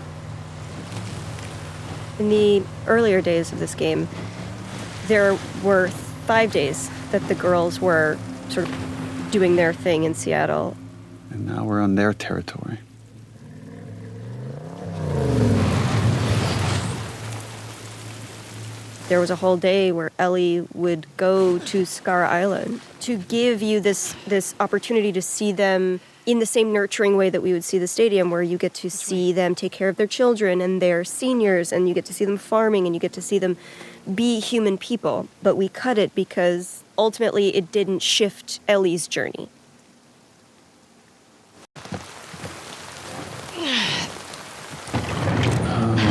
[SPEAKER 2] In the earlier days of this game, there were 5 days that the girls were sort of doing their thing in Seattle.
[SPEAKER 1] And now we're on their territory.
[SPEAKER 2] There was a whole day where Ellie would go to Scar Island to give you this opportunity to see them in the same nurturing way that we would see the stadium, where you get to see them take care of their children and their seniors, and you get to see them farming, and you get to see them be human people. But we cut it because ultimately it didn't shift Ellie's journey.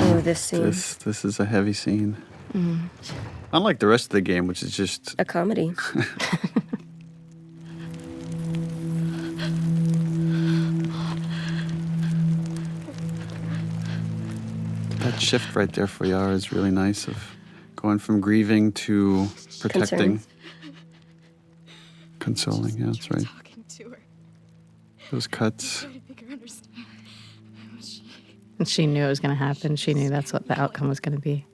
[SPEAKER 2] Oh, this scene.
[SPEAKER 1] This is a heavy scene. Unlike the rest of the game, which is just
[SPEAKER 2] a comedy.
[SPEAKER 1] That shift right there for Yara is really nice, of going from grieving to protecting. Consoling, yeah, that's right. Those cuts.
[SPEAKER 10] And she knew it was going to happen. She knew that's what the outcome was going to be.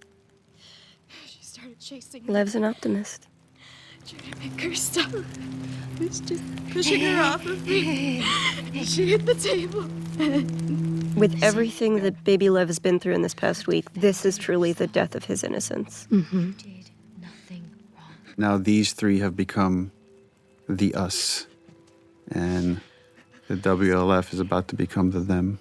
[SPEAKER 2] Lev's an optimist.
[SPEAKER 19] Trying to make her stop. It's just pushing her off of me. She hit the table.
[SPEAKER 2] With everything that baby Lev has been through in this past week, this is truly the death of his innocence.
[SPEAKER 10] Mm-hmm.
[SPEAKER 1] Now these three have become the us, and the WLF is about to become the them.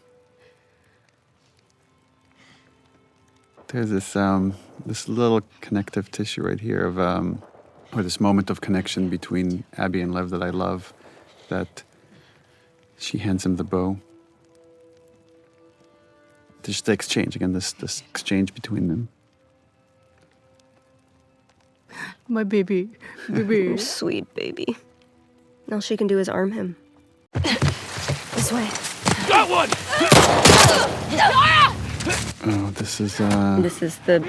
[SPEAKER 1] There's this little connective tissue right here of, or this moment of connection between Abby and Lev that I love, that she hands him the bow. Just the exchange, again, this exchange between them.
[SPEAKER 10] My baby.
[SPEAKER 2] Sweet baby. All she can do is arm him. This way.
[SPEAKER 19] Got one!
[SPEAKER 1] Oh, this is
[SPEAKER 2] This is the...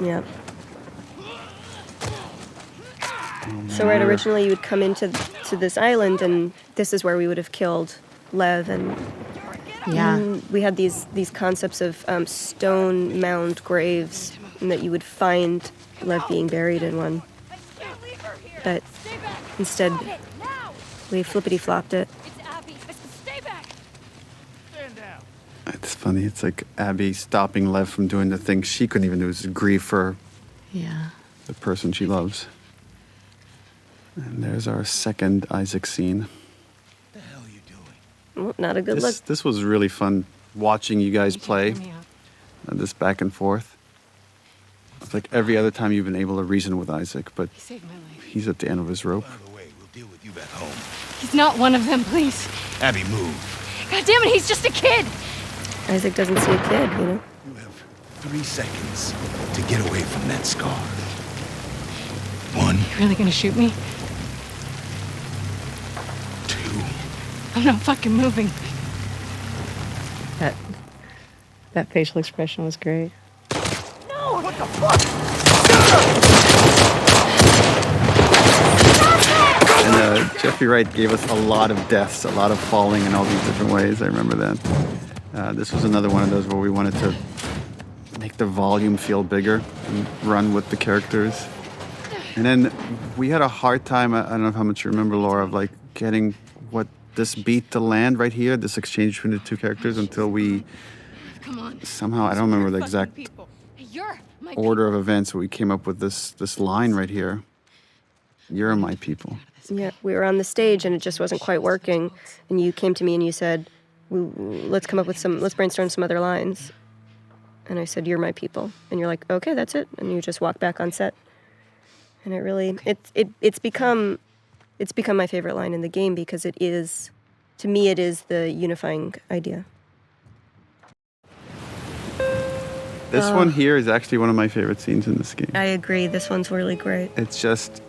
[SPEAKER 2] Yeah. So right, originally you would come into this island, and this is where we would have killed Lev, and we had these concepts of stone mound graves, and that you would find Lev being buried in one. But instead, we flippity-flopped it.
[SPEAKER 1] It's funny. It's like Abby stopping Lev from doing the thing she couldn't even do, is grieve for the person she loves. And there's our second Isaac scene.
[SPEAKER 2] Well, not a good look.
[SPEAKER 1] This was really fun watching you guys play this back and forth. It's like every other time you've been able to reason with Isaac, but he's at the end of his rope.
[SPEAKER 20] He's not one of them, please.
[SPEAKER 17] Abby, move.
[SPEAKER 20] God damn it, he's just a kid.
[SPEAKER 2] Isaac doesn't see a kid, you know?
[SPEAKER 17] You have 3 seconds to get away from that scar. 1.
[SPEAKER 20] You really gonna shoot me?
[SPEAKER 17] 2.
[SPEAKER 20] I'm not fucking moving.
[SPEAKER 10] That facial expression was great.
[SPEAKER 19] No! What the fuck?
[SPEAKER 1] And Jeffrey Wright gave us a lot of deaths, a lot of falling in all these different ways. I remember that. This was another one of those where we wanted to make the volume feel bigger and run with the characters. And then we had a hard time, I don't know how much you remember, Laura, of like getting this beat to land right here, this exchange between the two characters, until we somehow, I don't remember the exact order of events, but we came up with this line right here. You're my people.
[SPEAKER 2] Yeah, we were on the stage and it just wasn't quite working. And you came to me and you said, let's come up with let's brainstorm some other lines. And I said, you're my people. And you're like, okay, that's it. And you just walk back on set. And it really, it's become my favorite line in the game, because it is, to me, it is the unifying idea.
[SPEAKER 1] This one here is actually one of my favorite scenes in this game.
[SPEAKER 2] I agree. This one's really great.
[SPEAKER 1] It's just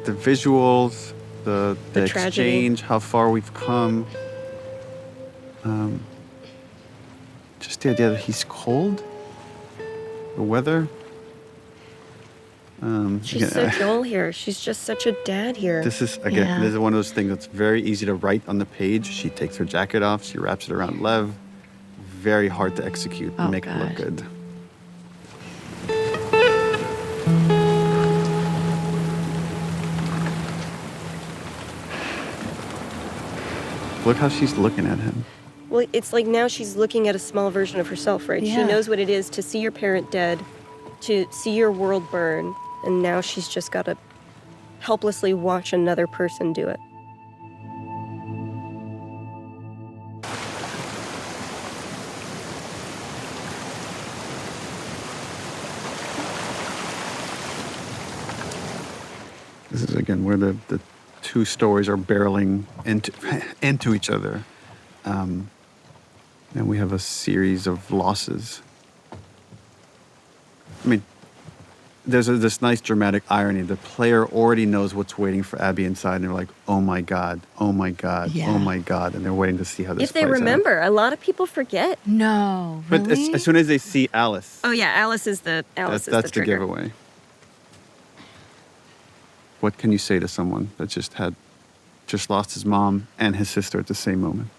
[SPEAKER 1] the visuals, the exchange, how far we've come. Just the idea that he's cold, the weather.
[SPEAKER 2] She's so Joel here. She's just such a dad here.
[SPEAKER 1] This is, again, this is one of those things that's very easy to write on the page. She takes her jacket off, she wraps it around Lev. Very hard to execute and make it look good. Look how she's looking at him.
[SPEAKER 2] Well, it's like now she's looking at a small version of herself, right?
[SPEAKER 10] Yeah.
[SPEAKER 2] She knows what it is to see your parent dead, to see your world burn, and now she's just got to helplessly watch another person do it.
[SPEAKER 1] This is, again, where the two stories are barreling into each other. And we have a series of losses. I mean, there's this nice dramatic irony. The player already knows what's waiting for Abby inside, and they're like, oh my God, oh my God,
[SPEAKER 10] Yeah.
[SPEAKER 1] oh my God. And they're waiting to see how this
[SPEAKER 2] If they
[SPEAKER 1] plays out.
[SPEAKER 2] remember, a lot of people forget.
[SPEAKER 10] No,
[SPEAKER 1] But as soon as they see Alice,
[SPEAKER 2] Oh yeah, Alice is the
[SPEAKER 1] that's
[SPEAKER 2] trigger.
[SPEAKER 1] the giveaway. What can you say to someone that just lost his mom and his sister at the same moment?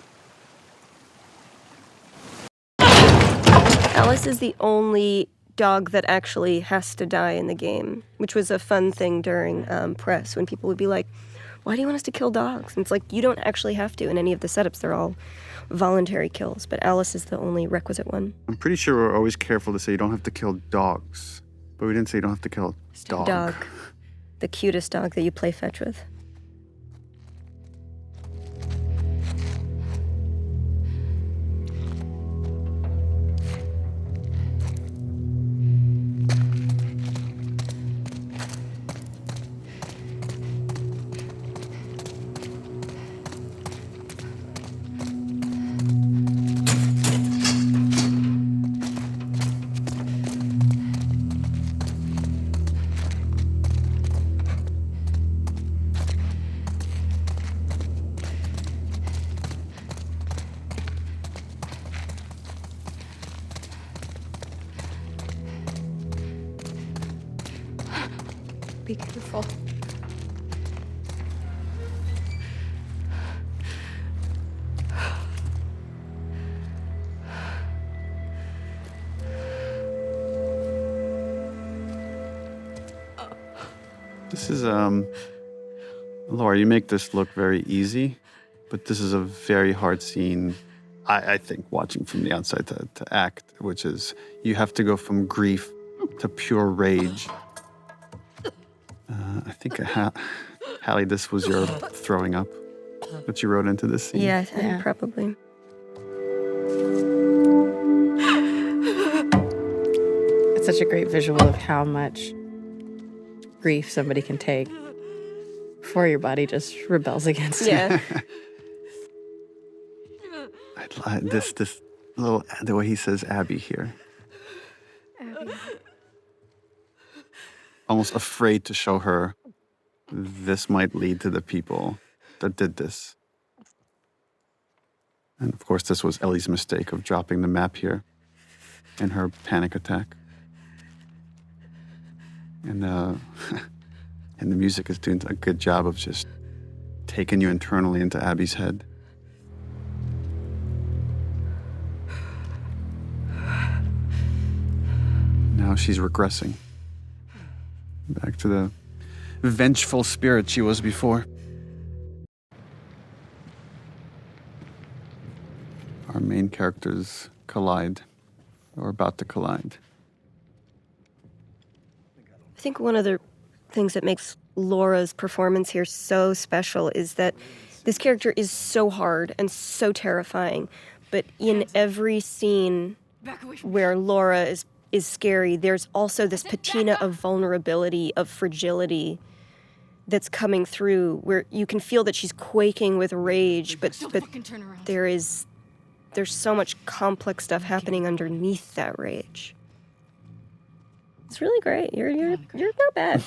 [SPEAKER 2] Alice is the only dog that actually has to die in the game, which was a fun thing during press when people would be like, why do you want us to kill dogs? And it's like, you don't actually have to in any of the setups. They're all voluntary kills, but Alice is the only requisite one.
[SPEAKER 1] I'm pretty sure we're always careful to say you don't have to kill dogs, but we didn't say you don't have to kill a dog.
[SPEAKER 2] Dog. The cutest dog that you play fetch with.
[SPEAKER 20] Be careful.
[SPEAKER 1] This is, Laura, you make this look very easy, but this is a very hard scene, I think, watching from the outside to act, which is you have to go from grief to pure rage. I think, Hallie, this was your throwing up that you wrote into this scene.
[SPEAKER 2] Yeah, probably.
[SPEAKER 10] It's such a great visual of how much grief somebody can take before your body just rebels against
[SPEAKER 2] Yeah.
[SPEAKER 1] it. This little, the way he says Abby here.
[SPEAKER 20] Abby.
[SPEAKER 1] Almost afraid to show her this might lead to the people that did this. And of course, this was Ellie's mistake of dropping the map here in her panic attack. And and the music is doing a good job of just taking you internally into Abby's head. Now she's regressing back to the vengeful spirit she was before. Our main characters collide, or about to collide.
[SPEAKER 2] I think one of the things that makes Laura's performance here so special is that this character is so hard and so terrifying, but in every scene where Laura is scary, there's also this patina of vulnerability, of fragility that's coming through, where you can feel that she's quaking with rage, but there's so much complex stuff happening underneath that rage. It's really great. You're not bad.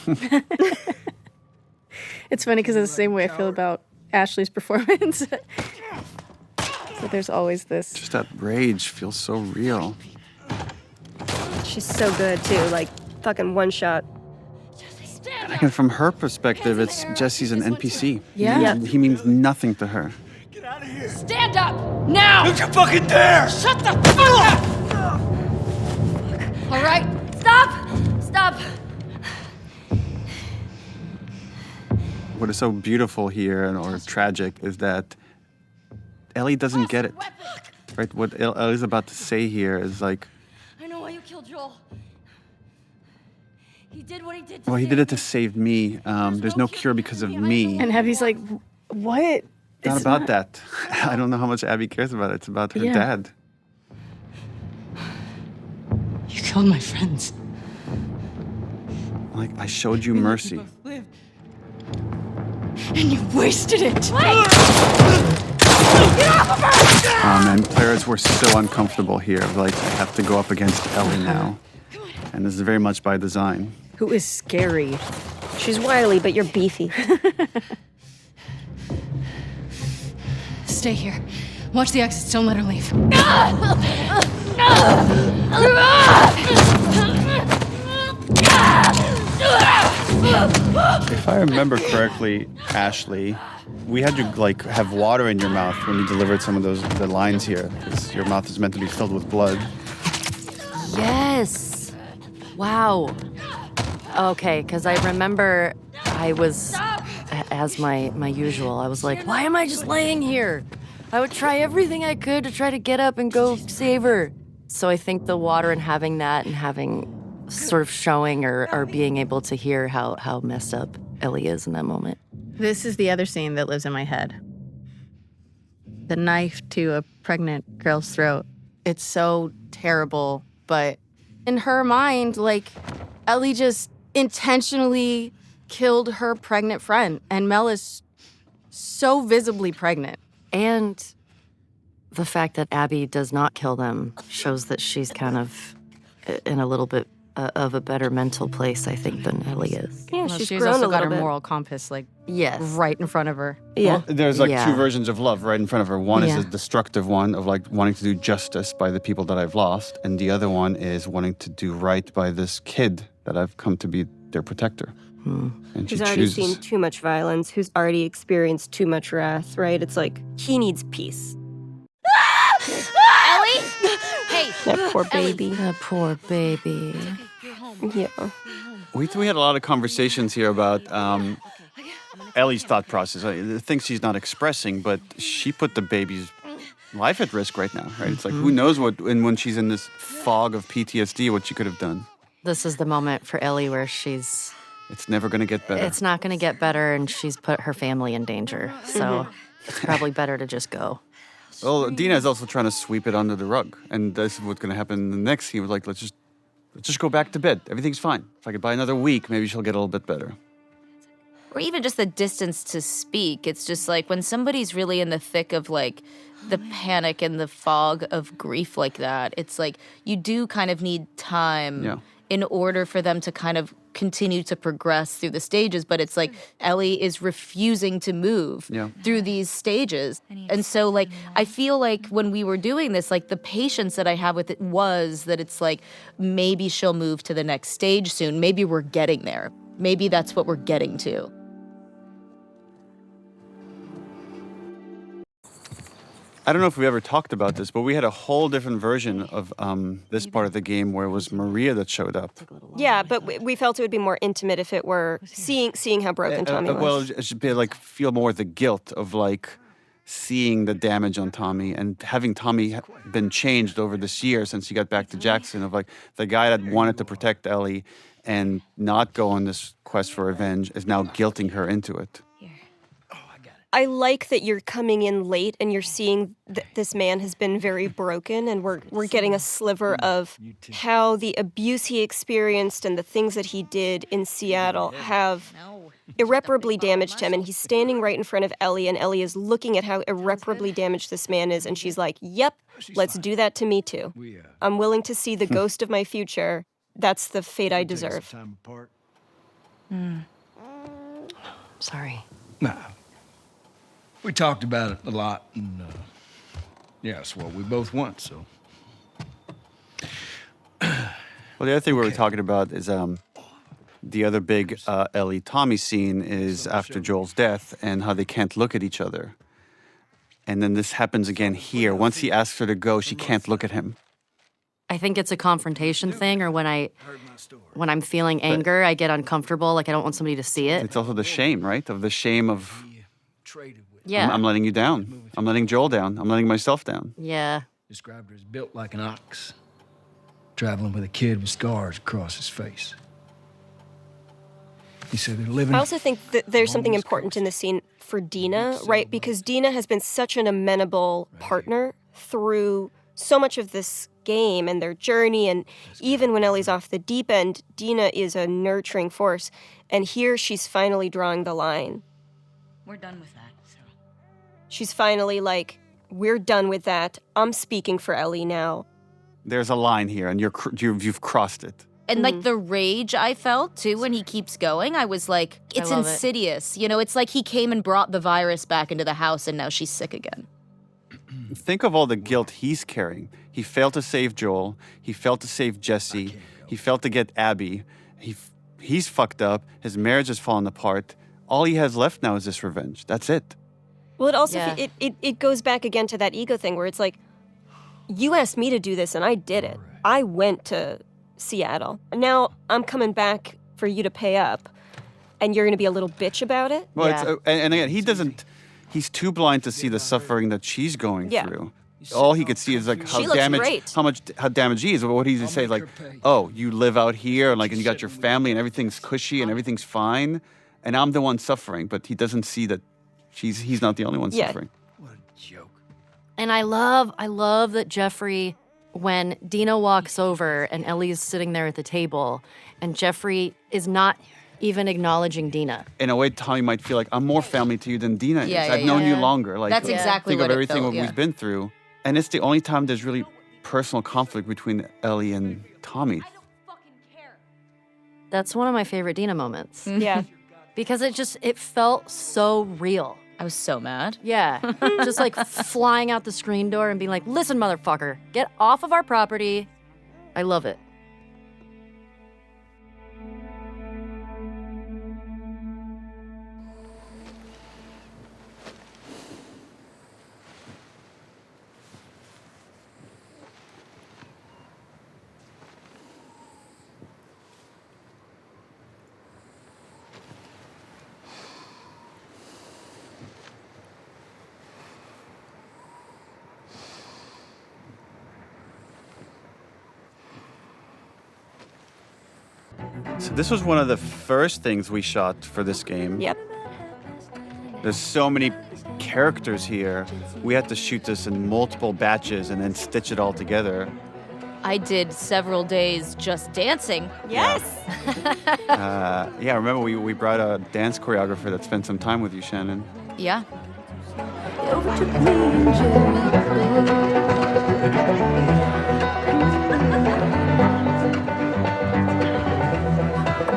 [SPEAKER 10] It's funny because it's the same way I feel about Ashley's performance. So there's always this.
[SPEAKER 1] Just that rage feels so real.
[SPEAKER 2] She's so good too, like fucking one shot.
[SPEAKER 1] And again, from her perspective, it's Jesse's an NPC.
[SPEAKER 2] Yeah.
[SPEAKER 1] He means nothing to her.
[SPEAKER 19] Stand up! Now!
[SPEAKER 17] Don't you fucking dare!
[SPEAKER 19] Shut the fuck up! All right, stop! Stop!
[SPEAKER 1] What is so beautiful here, or tragic, is that Ellie doesn't get it. Right? What Ellie's about to say here is like,
[SPEAKER 19] I know why you killed Joel. He did what he did.
[SPEAKER 1] well, he did it to save me. There's no cure because of me.
[SPEAKER 10] And Abby's like, what?
[SPEAKER 1] Not about that. I don't know how much Abby cares about it. It's about her dad.
[SPEAKER 18] You killed my friends.
[SPEAKER 1] Like, I showed you mercy.
[SPEAKER 18] And you wasted it.
[SPEAKER 1] And Clara's were so uncomfortable here. Like, I have to go up against Ellie now. And this is very much by design.
[SPEAKER 10] Who is scary.
[SPEAKER 2] She's wily, but you're beefy.
[SPEAKER 20] Stay here. Watch the exits. Don't let her leave.
[SPEAKER 1] If I remember correctly, Ashley, we had you like have water in your mouth when you delivered some of the lines here, because your mouth is meant to be filled with blood.
[SPEAKER 3] Yes. Wow. Okay, because I remember I was, as my usual, I was like, why am I just laying here? I would try everything I could to try to get up and go save her. So I think the water and having that and having sort of showing or being able to hear how messed up Ellie is in that moment.
[SPEAKER 10] This is the other scene that lives in my head. The knife to a pregnant girl's throat. It's so terrible, but in her mind, like, Ellie just intentionally killed her pregnant friend, and Mel is so visibly pregnant.
[SPEAKER 3] And the fact that Abby does not kill them shows that she's kind of in a little bit of a better mental place, I think, than Ellie is.
[SPEAKER 2] Yeah,
[SPEAKER 10] Well,
[SPEAKER 2] she's
[SPEAKER 10] she's
[SPEAKER 2] grown
[SPEAKER 10] also
[SPEAKER 2] a
[SPEAKER 10] got
[SPEAKER 2] little
[SPEAKER 10] her
[SPEAKER 2] bit.
[SPEAKER 10] moral compass, like,
[SPEAKER 3] yes,
[SPEAKER 10] right in front of her.
[SPEAKER 2] Yeah.
[SPEAKER 1] Well, there's like
[SPEAKER 3] Yeah.
[SPEAKER 1] two versions of love right in front of her. One
[SPEAKER 10] Yeah.
[SPEAKER 1] is a destructive one of like wanting to do justice by the people that I've lost, and the other one is wanting to do right by this kid that I've come to be their protector. And she
[SPEAKER 2] Who's already
[SPEAKER 1] chooses.
[SPEAKER 2] seen too much violence, who's already experienced too much wrath, right? It's like, he needs peace.
[SPEAKER 7] Ellie? Hey.
[SPEAKER 2] That poor baby.
[SPEAKER 3] That poor baby.
[SPEAKER 2] Yeah.
[SPEAKER 1] We had a lot of conversations here about Ellie's thought process, the things she's not expressing, but she put the baby's life at risk right now, right? It's like, who knows what, and when she's in this fog of PTSD, what she could have done.
[SPEAKER 3] This is the moment for Ellie where she's...
[SPEAKER 1] It's never going to get better.
[SPEAKER 3] It's not going to get better, and she's put her family in danger. So it's probably better to just go.
[SPEAKER 1] Well, Dina is also trying to sweep it under the rug, and this is what's going to happen in the next scene. Like, let's just go back to bed. Everything's fine. If I could buy another week, maybe she'll get a little bit better.
[SPEAKER 7] Or even just the distance to speak. It's just like when somebody's really in the thick of like the panic and the fog of grief like that, it's like you do kind of need time in order for them to kind of continue to progress through the stages. But it's like Ellie is refusing to move through these stages. And so like I feel like when we were doing this, like the patience that I have with it was that it's like maybe she'll move to the next stage soon. Maybe we're getting there. Maybe that's what we're getting to.
[SPEAKER 1] I don't know if we ever talked about this, but we had a whole different version of this part of the game where it was Maria that showed up.
[SPEAKER 2] Yeah, but we felt it would be more intimate if it were seeing how broken Tommy was.
[SPEAKER 1] Well, it should be like feel more the guilt of like seeing the damage on Tommy and having Tommy been changed over this year since he got back to Jackson, of like the guy that wanted to protect Ellie and not go on this quest for revenge is now guilting her into it.
[SPEAKER 2] I like that you're coming in late and you're seeing that this man has been very broken, and we're getting a sliver of how the abuse he experienced and the things that he did in Seattle have irreparably damaged him. And he's standing right in front of Ellie, and Ellie is looking at how irreparably damaged this man is, and she's like, yep, let's do that to me too. I'm willing to see the ghost of my future. That's the fate I deserve.
[SPEAKER 3] Sorry.
[SPEAKER 5] Nah. We talked about it a lot, and yeah, it's what we both want, so.
[SPEAKER 1] Well, the other thing we were talking about is the other big Ellie-Tommy scene is after Joel's death and how they can't look at each other. And then this happens again here. Once he asks her to go, she can't look at him.
[SPEAKER 3] I think it's a confrontation thing, or when I'm feeling anger, I get uncomfortable, like I don't want somebody to see it.
[SPEAKER 1] It's also the shame, right? Of the shame of
[SPEAKER 3] Yeah.
[SPEAKER 1] I'm letting you down. I'm letting Joel down. I'm letting myself down.
[SPEAKER 3] Yeah.
[SPEAKER 5] Described her as built like an ox, traveling with a kid with scars across his face. He said they're living.
[SPEAKER 2] I also think that there's something important in this scene for Dina, right? Because Dina has been such an amenable partner through so much of this game and their journey, and even when Ellie's off the deep end, Dina is a nurturing force. And here she's finally drawing the line.
[SPEAKER 9] We're done with that, Sarah.
[SPEAKER 2] She's finally like, we're done with that. I'm speaking for Ellie now.
[SPEAKER 1] There's a line here, and you've crossed it.
[SPEAKER 7] And like the rage I felt too when he keeps going, I was like, it's insidious. You know, it's like he came and brought the virus back into the house and now she's sick again.
[SPEAKER 1] Think of all the guilt he's carrying. He failed to save Joel. He failed to save Jesse. He failed to get Abby. He's fucked up. His marriage has fallen apart. All he has left now is this revenge. That's it.
[SPEAKER 2] Well, it also it goes back again to that ego thing where it's like, you asked me to do this and I did it. I went to Seattle. Now I'm coming back for you to pay up, and you're going to be a little bitch about it.
[SPEAKER 1] Well, and again, he doesn't. He's too blind to see the suffering that she's going through. All he could see is like how damaged he is. But what he's say like, oh, you live out here, and you got your family, and everything's cushy, and everything's fine, and I'm the one suffering. But he doesn't see that he's not the only one suffering.
[SPEAKER 5] What a joke.
[SPEAKER 3] And I love that Jeffrey, when Dina walks over and Ellie's sitting there at the table, and Jeffrey is not even acknowledging Dina.
[SPEAKER 1] In a way, Tommy might feel like, I'm more family to you than Dina is.
[SPEAKER 7] Yeah,
[SPEAKER 1] I've known you longer. Like,
[SPEAKER 7] that's exactly
[SPEAKER 1] think
[SPEAKER 7] what
[SPEAKER 1] of everything
[SPEAKER 7] it felt,
[SPEAKER 1] we've been through. And it's the only time there's really personal conflict between Ellie and Tommy.
[SPEAKER 3] That's one of my favorite Dina moments.
[SPEAKER 2] Yeah.
[SPEAKER 3] Because it felt so real.
[SPEAKER 7] I was so mad.
[SPEAKER 3] Yeah. Just like flying out the screen door and being like, listen, motherfucker, get off of our property. I love it.
[SPEAKER 1] So this was one of the first things we shot for this game.
[SPEAKER 2] Yep.
[SPEAKER 1] There's so many characters here. We had to shoot this in multiple batches and then stitch it all together.
[SPEAKER 7] I did several days just dancing.
[SPEAKER 2] Yes.
[SPEAKER 1] Yeah, remember we brought a dance choreographer that spent some time with you, Shannon.
[SPEAKER 7] Yeah.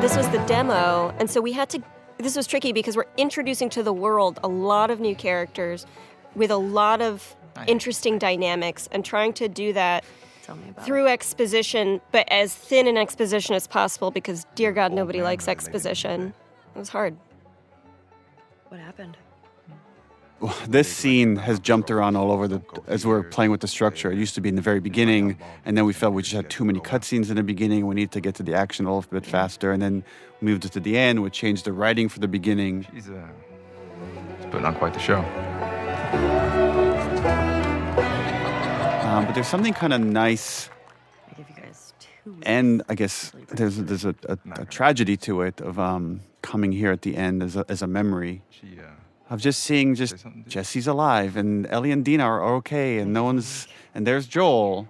[SPEAKER 2] This was the demo, and so we had to. This was tricky because we're introducing to the world a lot of new characters with a lot of interesting dynamics, and trying to do that through exposition, but as thin an exposition as possible because, dear God, nobody likes exposition. It was hard.
[SPEAKER 12] What happened?
[SPEAKER 1] This scene has jumped around all over as we're playing with the structure. It used to be in the very beginning, and then we felt we just had too many cutscenes in the beginning. We needed to get to the action a little bit faster, and then we moved it to the end. We changed the writing for the beginning.
[SPEAKER 8] She's putting on quite the show.
[SPEAKER 1] But there's something kind of nice, and I guess there's a tragedy to it of coming here at the end as a memory. Of just seeing Jesse's alive and Ellie and Dina are okay and no one's, and there's Joel.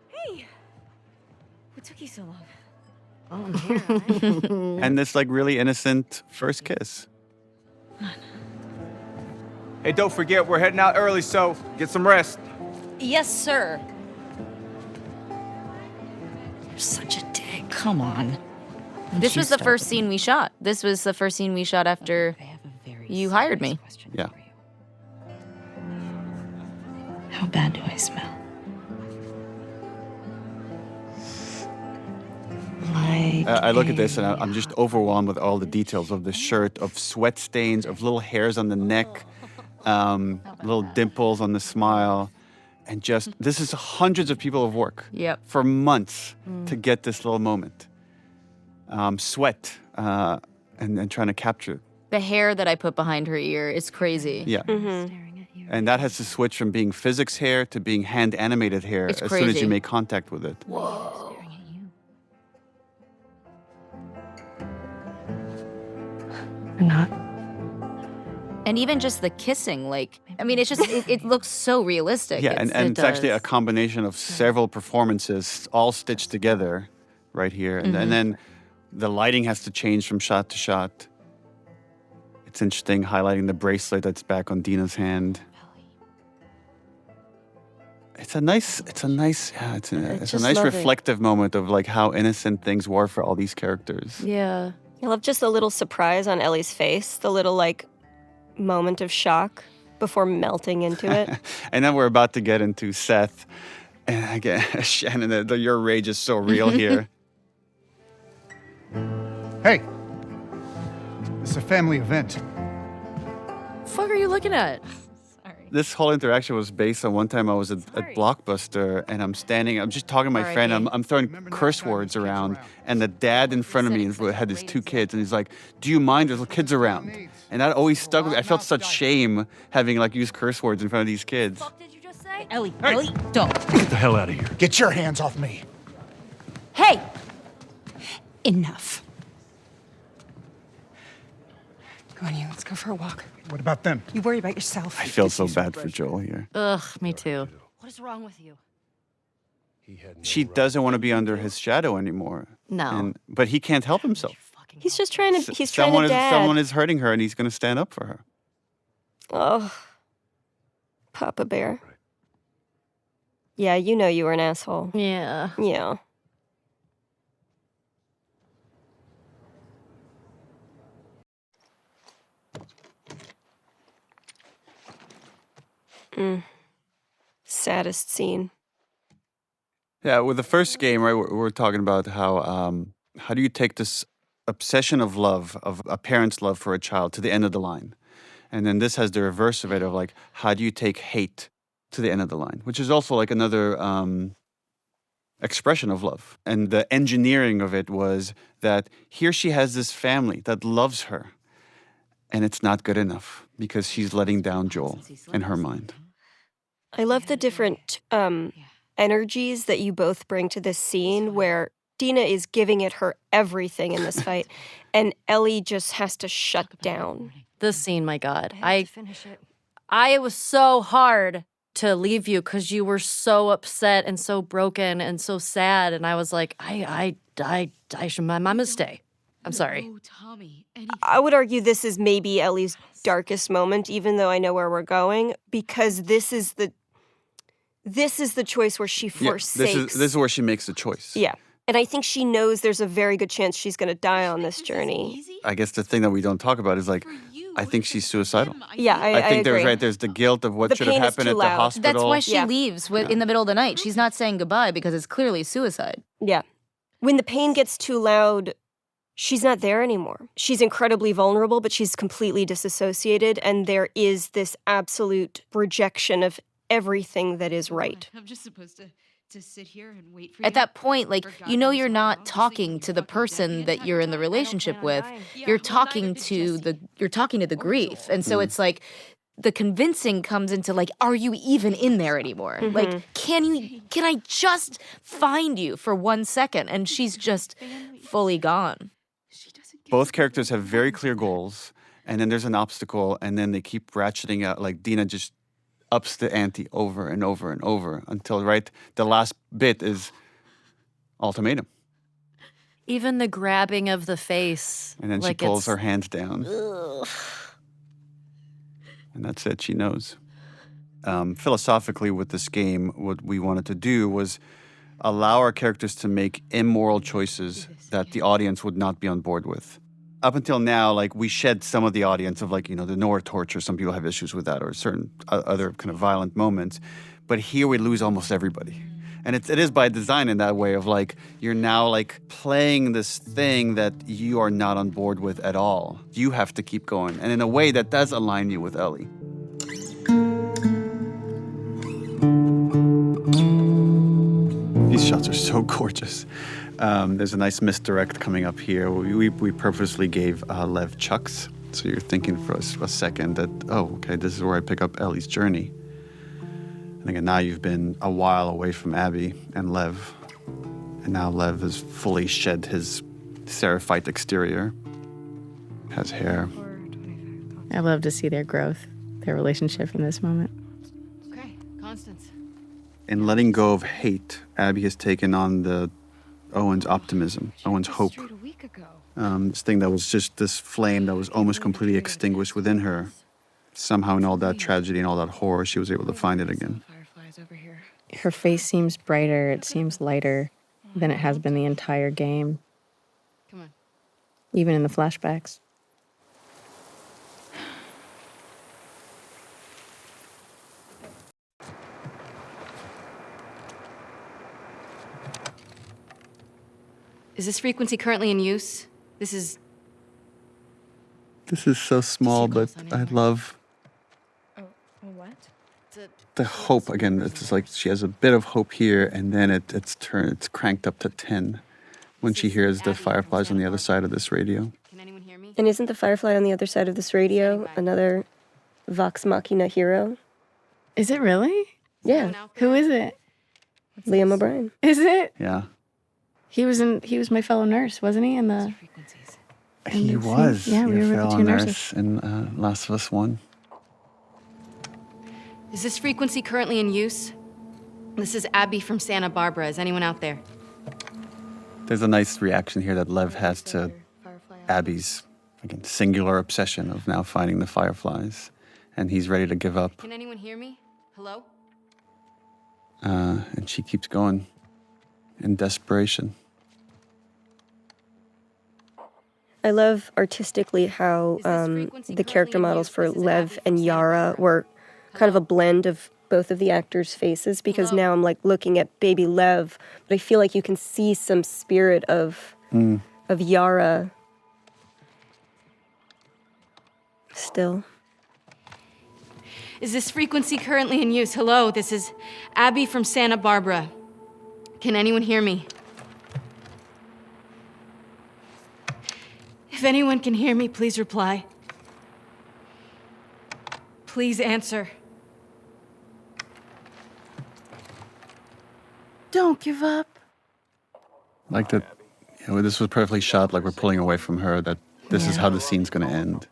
[SPEAKER 9] Hey, what took you so long?
[SPEAKER 12] Oh, I'm here.
[SPEAKER 1] And this really innocent first kiss.
[SPEAKER 15] Hey, don't forget, we're heading out early, so get some rest.
[SPEAKER 7] Yes, sir.
[SPEAKER 9] You're such a dick. Come on.
[SPEAKER 7] This was the first scene we shot. This was the first scene we shot after you hired me.
[SPEAKER 1] Yeah.
[SPEAKER 9] How bad do I smell?
[SPEAKER 1] I look at this and I'm just overwhelmed with all the details of the shirt, of sweat stains, of little hairs on the neck, little dimples on the smile. And this is hundreds of people of work for months to get this little moment. Sweat and trying to capture
[SPEAKER 7] The hair that I put behind her ear is crazy.
[SPEAKER 1] Yeah. And that has to switch from being physics hair to being hand animated hair
[SPEAKER 7] It's
[SPEAKER 1] as soon as
[SPEAKER 7] crazy.
[SPEAKER 1] you make contact with it.
[SPEAKER 7] Whoa.
[SPEAKER 10] I'm not.
[SPEAKER 7] And even just the kissing, like, I mean, it's just, it looks so realistic.
[SPEAKER 1] Yeah, and it's actually a combination of several performances all stitched together right here. And then the lighting has to change from shot to shot. It's interesting highlighting the bracelet that's back on Dina's hand. It's a nice
[SPEAKER 2] lovely.
[SPEAKER 1] reflective moment of like how innocent things were for all these characters.
[SPEAKER 7] Yeah.
[SPEAKER 2] I love just the little surprise on Ellie's face, the little like moment of shock before melting into it.
[SPEAKER 1] And then we're about to get into Seth. And again, Shannon, your rage is so real here.
[SPEAKER 11] Hey, it's a family event.
[SPEAKER 3] Fuck are you looking at?
[SPEAKER 1] This whole interaction was based on one time I was at Blockbuster and I'm just talking to my friend, I'm throwing curse words around, and the dad in front of me had his 2 kids, and he's like, "Do you mind? There's kids around." And that always stuck with me. I felt such shame having used curse words in front of these kids.
[SPEAKER 13] Ellie, Ellie, don't.
[SPEAKER 17] Get the hell out of here.
[SPEAKER 11] Get your hands off me.
[SPEAKER 13] Hey! Enough. Come on, you. Let's go for a walk.
[SPEAKER 11] What about them?
[SPEAKER 13] You worry about yourself.
[SPEAKER 1] I feel so bad for Joel here.
[SPEAKER 3] Ugh, me too.
[SPEAKER 12] What is wrong with you?
[SPEAKER 1] She doesn't want to be under his shadow anymore.
[SPEAKER 3] No.
[SPEAKER 1] But he can't help himself.
[SPEAKER 2] He's just trying to. He's
[SPEAKER 1] Someone
[SPEAKER 2] trying to dad.
[SPEAKER 1] someone is hurting her, and he's going to stand up for her.
[SPEAKER 2] Oh, Papa Bear. Yeah, you know you were an asshole.
[SPEAKER 3] Yeah.
[SPEAKER 2] Yeah. Saddest scene.
[SPEAKER 1] Yeah, with the first game, right, we're talking about how do you take this obsession of love, of a parent's love for a child, to the end of the line? And then this has the reverse of it, of how do you take hate to the end of the line? Which is also another expression of love. And the engineering of it was that here she has this family that loves her, and it's not good enough because she's letting down Joel in her mind.
[SPEAKER 2] I love the different energies that you both bring to this scene, where Dina is giving it her everything in this fight, and Ellie just has to shut down.
[SPEAKER 3] This scene, my God. I was so hard to leave you because you were so upset and so broken and so sad, and I was like, I should, my mom must stay. I'm sorry.
[SPEAKER 2] I would argue this is maybe Ellie's darkest moment, even though I know where we're going, because this is the choice where she forsakes.
[SPEAKER 1] This is where she makes the choice.
[SPEAKER 2] Yeah. And I think she knows there's a very good chance she's going to die on this journey.
[SPEAKER 1] I guess the thing that we don't talk about is I think she's suicidal.
[SPEAKER 2] Yeah, I
[SPEAKER 1] think
[SPEAKER 2] agree.
[SPEAKER 1] there's the guilt of what
[SPEAKER 2] The
[SPEAKER 1] should have
[SPEAKER 2] pain is
[SPEAKER 1] happened
[SPEAKER 2] too
[SPEAKER 1] at the
[SPEAKER 2] loud.
[SPEAKER 1] hospital.
[SPEAKER 7] That's why she leaves in the middle of the night. She's not saying goodbye because it's clearly suicide.
[SPEAKER 2] Yeah. When the pain gets too loud, she's not there anymore. She's incredibly vulnerable, but she's completely disassociated, and there is this absolute rejection of everything that is right.
[SPEAKER 9] I'm just supposed to sit here and wait for you.
[SPEAKER 7] At that point, you're not talking to the person that you're in the relationship with. You're talking to the grief. And so it's like the convincing comes into are you even in there anymore?
[SPEAKER 2] Mm-hmm.
[SPEAKER 7] Can I just find you for 1 second? And she's just fully gone.
[SPEAKER 1] Both characters have very clear goals, and then there's an obstacle, and then they keep ratcheting out. Dina just ups the ante over and over and over until the last bit is ultimatum.
[SPEAKER 3] Even the grabbing of the face.
[SPEAKER 1] And then she pulls her hands down.
[SPEAKER 3] Ugh.
[SPEAKER 1] And that's it. She knows. Philosophically, with this game, what we wanted to do was allow our characters to make immoral choices that the audience would not be on board with. Up until now, we shed some of the audience of, the Nora torture. Some people have issues with that, or certain other kind of violent moments. But here we lose almost everybody. And it is by design in that way of, you're now, playing this thing that you are not on board with at all. You have to keep going. And in a way that does align you with Ellie. These shots are so gorgeous. There's a nice misdirect coming up here. We purposely gave Lev chucks So you're thinking for a second that, oh, okay, this is where I pick up Ellie's journey. And again, now you've been a while away from Abby and Lev. And now Lev has fully shed his seraphite exterior. Has hair.
[SPEAKER 10] I love to see their growth, their relationship in this moment.
[SPEAKER 3] Okay, Constance.
[SPEAKER 1] In letting go of hate, Abby has taken on Owen's optimism, Owen's hope. This thing that was just this flame that was almost completely extinguished within her. Somehow in all that tragedy and all that horror, she was able to find it again.
[SPEAKER 10] Her face seems brighter, it seems lighter than it has been the entire game.
[SPEAKER 3] Come on.
[SPEAKER 10] Even in the flashbacks.
[SPEAKER 3] Is this frequency currently in use? This is
[SPEAKER 1] so small, but I love
[SPEAKER 20] What?
[SPEAKER 1] the hope. Again, it's just like she has a bit of hope here, and then it's cranked up to 10 when she hears the fireflies on the other side of this radio.
[SPEAKER 2] And isn't the firefly on the other side of this radio another Vox Machina hero?
[SPEAKER 10] Is it really?
[SPEAKER 2] Yeah.
[SPEAKER 10] Who is it?
[SPEAKER 2] Liam O'Brien.
[SPEAKER 10] Is it?
[SPEAKER 1] Yeah.
[SPEAKER 10] He was my fellow nurse, wasn't he? In the
[SPEAKER 1] He was.
[SPEAKER 10] Yeah, we were with the two nurses.
[SPEAKER 1] In Last of Us 1.
[SPEAKER 3] Is this frequency currently in use? This is Abby from Santa Barbara. Is anyone out there?
[SPEAKER 1] There's a nice reaction here that Lev has to Abby's, again, singular obsession of now finding the fireflies. And he's ready to give up.
[SPEAKER 3] Can anyone hear me? Hello?
[SPEAKER 1] And she keeps going in desperation.
[SPEAKER 2] I love artistically how the character models for Lev and Yara were kind of a blend of both of the actors' faces, because now I'm like looking at baby Lev, but I feel like you can see some spirit of Yara still.
[SPEAKER 3] Is this frequency currently in use? Hello, this is Abby from Santa Barbara. Can anyone hear me? If anyone can hear me, please reply. Please answer.
[SPEAKER 10] Don't give up.
[SPEAKER 1] Like that, this was perfectly shot, like we're pulling away from her, that this is how the scene's going to end.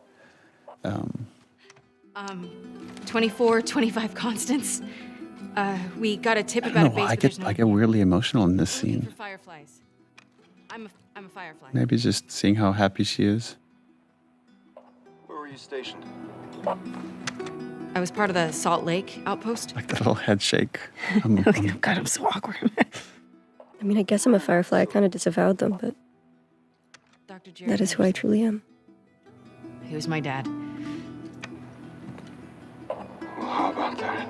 [SPEAKER 3] 24, 25 Constance. We got a tip
[SPEAKER 1] I
[SPEAKER 3] about
[SPEAKER 1] don't
[SPEAKER 3] a
[SPEAKER 1] know
[SPEAKER 3] base.
[SPEAKER 1] why I
[SPEAKER 3] but there's
[SPEAKER 1] get weirdly emotional in this
[SPEAKER 3] looking
[SPEAKER 1] scene.
[SPEAKER 3] for fireflies. I'm a firefly.
[SPEAKER 1] Maybe just seeing how happy she is.
[SPEAKER 16] Where were you stationed?
[SPEAKER 3] I was part of the Salt Lake outpost.
[SPEAKER 1] Like that little head shake.
[SPEAKER 10] God, I'm so awkward.
[SPEAKER 2] I mean, I guess I'm a firefly. I kind of disavowed them, but that is who I truly am.
[SPEAKER 3] He was my dad.
[SPEAKER 16] Well, how about that?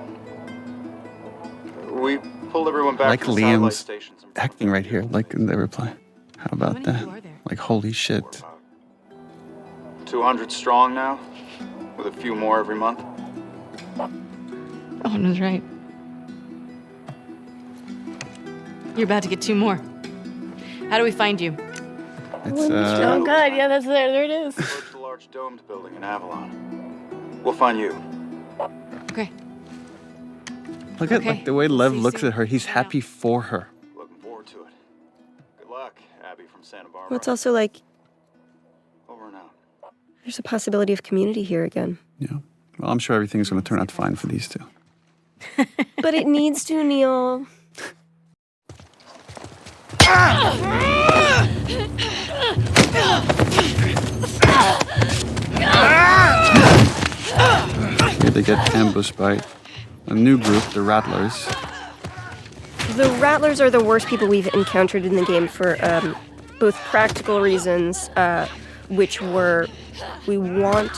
[SPEAKER 16] We pulled everyone back
[SPEAKER 1] Like
[SPEAKER 16] to the satellite
[SPEAKER 1] Liam's
[SPEAKER 16] stations.
[SPEAKER 1] acting right here, like in the reply. How about that? Like, holy shit.
[SPEAKER 16] 200 strong now, with a few more every month.
[SPEAKER 3] Owen was right. You're about to get 2 more. How do we find you?
[SPEAKER 1] It's,
[SPEAKER 10] oh, God. Yeah, that's there. There it is.
[SPEAKER 16] Towards the large domed building in Avalon. We'll find you.
[SPEAKER 3] Okay.
[SPEAKER 1] Look at like the way Lev looks at her. He's happy for her.
[SPEAKER 16] Looking forward to it. Good luck, Abby from Santa Barbara.
[SPEAKER 2] Well, it's also like
[SPEAKER 16] Over and out.
[SPEAKER 2] there's a possibility of community here again.
[SPEAKER 1] Yeah. Well, I'm sure everything's going to turn out fine for these two.
[SPEAKER 2] But it needs to, Neil.
[SPEAKER 1] Here they get ambushed by a new group, the Rattlers.
[SPEAKER 2] The Rattlers are the worst people we've encountered in the game for both practical reasons, which were we want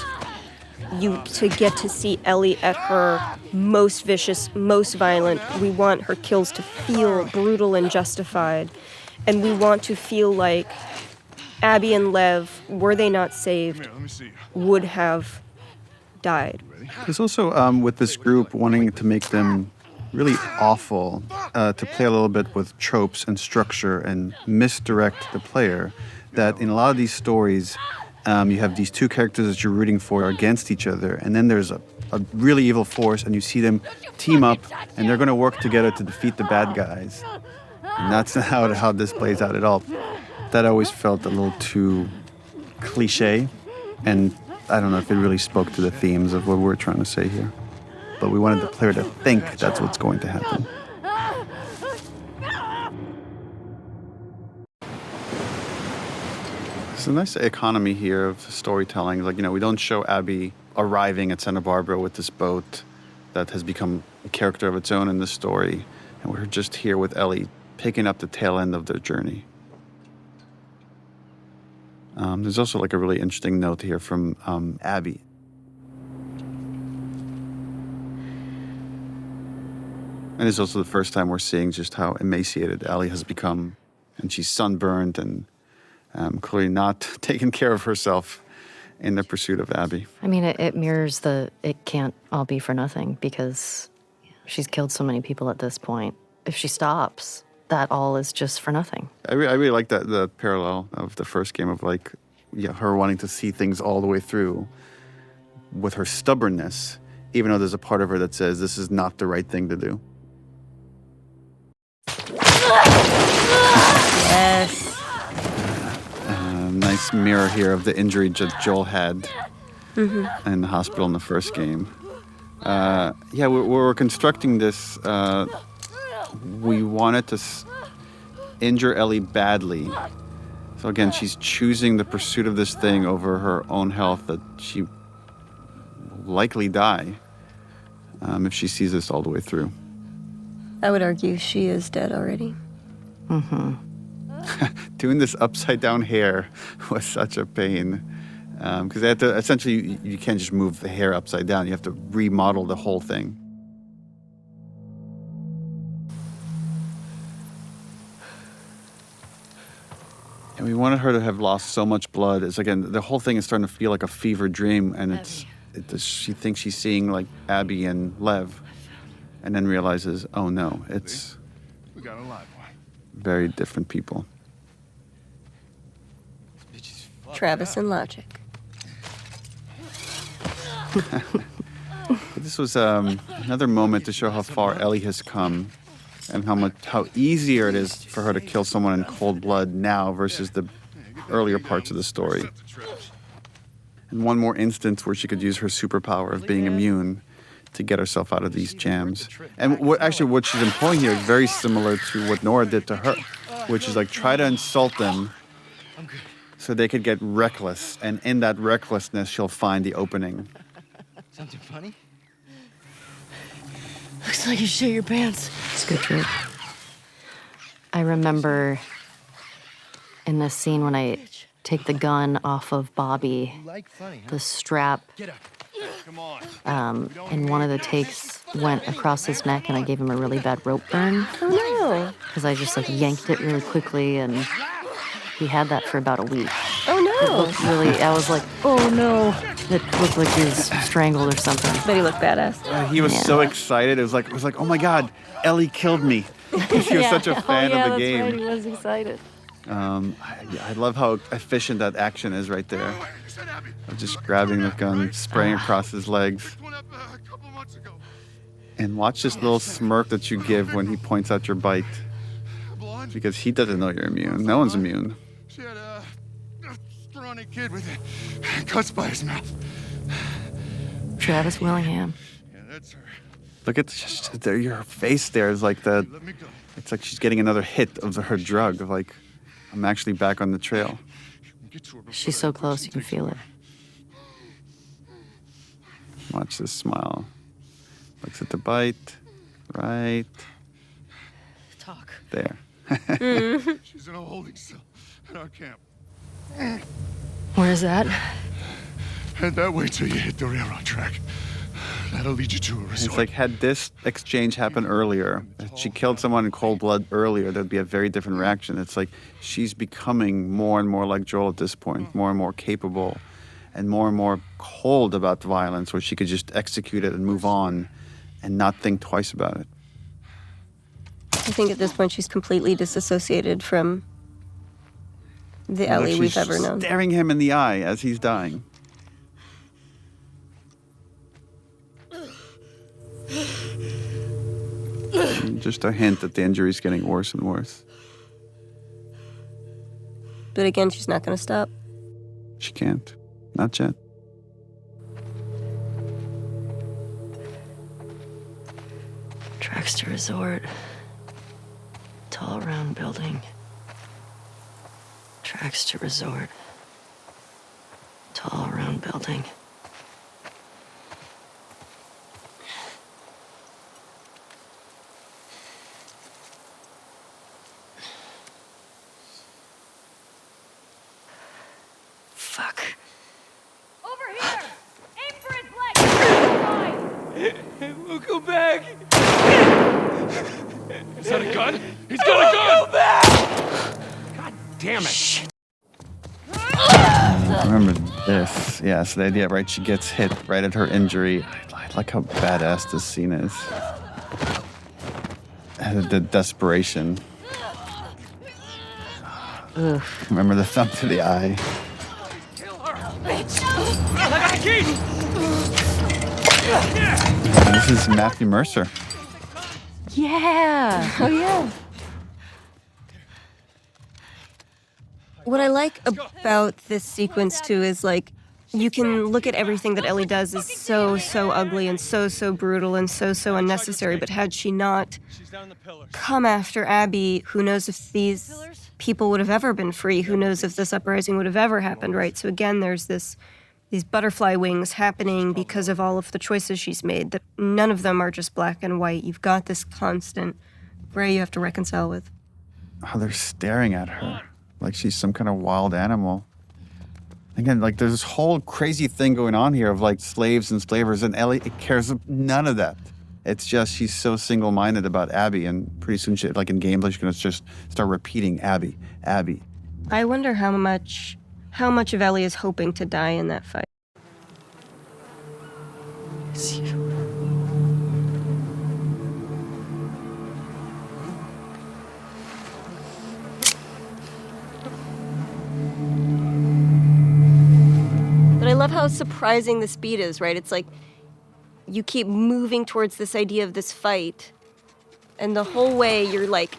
[SPEAKER 2] you to get to see Ellie at her most vicious, most violent. We want her kills to feel brutal and justified. And we want to feel like Abby and Lev, were they not saved, would have died.
[SPEAKER 1] There's also, with this group, wanting to make them really awful, to play a little bit with tropes and structure and misdirect the player, that in a lot of these stories, You have these two characters that you're rooting for against each other, and then there's a really evil force, and you see them team up, and they're going to work together to defeat the bad guys. And that's not how this plays out at all. That always felt a little too cliche, and I don't know if it really spoke to the themes of what we're trying to say here. But we wanted the player to think that's what's going to happen. There's a nice economy here of storytelling. Like, we don't show Abby arriving at Santa Barbara with this boat that has become a character of its own in the story. And we're just here with Ellie, picking up the tail end of their journey. There's also like a really interesting note here from Abby. And it's also the first time we're seeing just how emaciated Ellie has become. And she's sunburned and clearly not taking care of herself in the pursuit of Abby.
[SPEAKER 3] I mean, it mirrors it can't all be for nothing, because she's killed so many people at this point. If she stops, that all is just for nothing.
[SPEAKER 1] I really like the parallel of the first game of her wanting to see things all the way through with her stubbornness, even though there's a part of her that says this is not the right thing to do.
[SPEAKER 2] Yes.
[SPEAKER 1] Nice mirror here of the injury that Joel had in the hospital in the first game. We're constructing this. We wanted to injure Ellie badly. So again, she's choosing the pursuit of this thing over her own health, that she will likely die if she sees this all the way through.
[SPEAKER 2] I would argue she is dead already.
[SPEAKER 1] Doing this upside down hair was such a pain. Because they have to, essentially, you can't just move the hair upside down. You have to remodel the whole thing. And we wanted her to have lost so much blood. It's again, the whole thing is starting to feel like a fever dream, and she thinks she's seeing like Abby and Lev, and then realizes, oh no, it's very different people.
[SPEAKER 2] Travis and Logic.
[SPEAKER 1] This was another moment to show how far Ellie has come, and how easier it is for her to kill someone in cold blood now versus the earlier parts of the story. And one more instance where she could use her superpower of being immune to get herself out of these jams. And what she's employing here is very similar to what Nora did to her, which is like try to insult them so they could get reckless. And in that recklessness, she'll find the opening.
[SPEAKER 15] Something funny?
[SPEAKER 12] Looks like you shit your pants.
[SPEAKER 3] It's a good trick. I remember in this scene when I take the gun off of Bobby, the strap in one of the takes went across his neck, and I gave him a really bad rope burn.
[SPEAKER 2] Oh no!
[SPEAKER 3] Because I just yanked it really quickly, and he had that for about a week.
[SPEAKER 2] Oh no!
[SPEAKER 3] It looked I was like, oh no! It looked like he was strangled or something.
[SPEAKER 2] But he looked badass.
[SPEAKER 1] He was so excited. It was like, oh my God, Ellie killed me. He was such a fan of the game.
[SPEAKER 3] That's right. He was excited.
[SPEAKER 1] I love how efficient that action is right there. Of just grabbing the gun, spraying across his legs. And watch this little smirk that you give when he points out your bite. Because he doesn't know you're immune. No one's immune.
[SPEAKER 17] She had a scrawny kid with cuts by his mouth.
[SPEAKER 3] Travis Willingham.
[SPEAKER 17] Yeah, that's her.
[SPEAKER 1] Look at your face there. Is like it's like she's getting another hit of her drug. Of like, I'm actually back on the trail.
[SPEAKER 3] She's so close, you can feel it.
[SPEAKER 1] Watch this smile. Looks at the bite. Right.
[SPEAKER 12] Talk.
[SPEAKER 1] There.
[SPEAKER 17] She's in a holding cell at our camp.
[SPEAKER 12] Where is that?
[SPEAKER 17] Head that way till you hit the railroad track. That'll lead you to a resort.
[SPEAKER 1] It's like, had this exchange happened earlier, if she killed someone in cold blood earlier, there'd be a very different reaction. It's like she's becoming more and more like Joel at this point, more and more capable and more cold about the violence, where she could just execute it and move on and not think twice about it.
[SPEAKER 2] I think at this point she's completely disassociated from the
[SPEAKER 1] Like
[SPEAKER 2] Ellie we've
[SPEAKER 1] she's
[SPEAKER 2] ever known.
[SPEAKER 1] Staring him in the eye as he's dying. And just a hint that the injury's getting worse and worse.
[SPEAKER 2] But again, she's not going to stop.
[SPEAKER 1] She can't. Not yet.
[SPEAKER 12] Tracks to resort. Tall round building. Tracks to resort. Tall round building. Fuck.
[SPEAKER 19] Over here! Aim for his leg!
[SPEAKER 15] We'll go back. Is that a gun? He's got a gun! Go back! God damn it.
[SPEAKER 1] Remember this. Yeah, so the idea, right? She gets hit right at her injury. I like how badass this scene is. The desperation.
[SPEAKER 12] Ugh.
[SPEAKER 1] Remember the thumb to the eye. This is Matthew Mercer.
[SPEAKER 2] Yeah. Oh, yeah. What I like about this sequence, too, is, like, you can look at everything that Ellie does is so ugly and so brutal and so unnecessary. But had she not come after Abby, who knows if these people would have ever been free? Who knows if this uprising would have ever happened, right? So again, there's these butterfly wings happening because of all of the choices she's made. That none of them are just black and white. You've got this constant gray you have to reconcile with.
[SPEAKER 1] Oh, they're staring at her like she's some kind of wild animal. Again, like there's this whole crazy thing going on here of like slaves and slavers, and Ellie cares none of that. It's just she's so single-minded about Abby, and pretty soon, she, like in gameplay, she's gonna just start repeating Abby, Abby.
[SPEAKER 2] I wonder how much of Ellie is hoping to die in that fight. But I love how surprising the speed is, right? It's like you keep moving towards this idea of this fight, and the whole way you're like,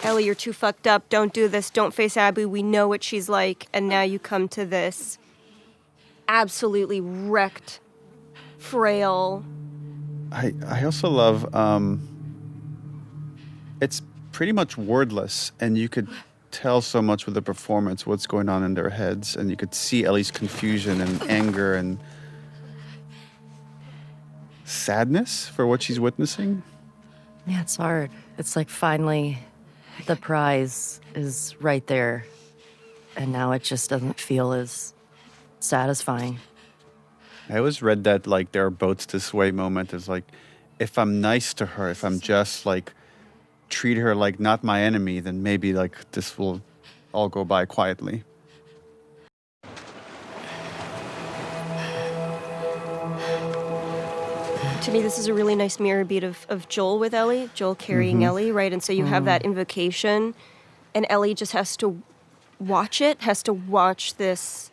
[SPEAKER 2] Ellie, you're too fucked up. Don't do this. Don't face Abby. We know what she's like. And now you come to this absolutely wrecked, frail.
[SPEAKER 1] I also love, it's pretty much wordless, and you could tell so much with the performance what's going on in their heads, and you could see Ellie's confusion and anger and sadness for what she's witnessing.
[SPEAKER 3] Yeah, it's hard. It's like finally the prize is right there, and now it just doesn't feel as satisfying.
[SPEAKER 1] I always read that like there are boats this way moment is like, if I'm nice to her, if I'm just like treat her like not my enemy, then maybe like this will all go by quietly.
[SPEAKER 2] To me, this is a really nice mirror beat of Joel with Ellie, Joel carrying Ellie, right? And so you have that invocation, and Ellie just has to watch it, has to watch this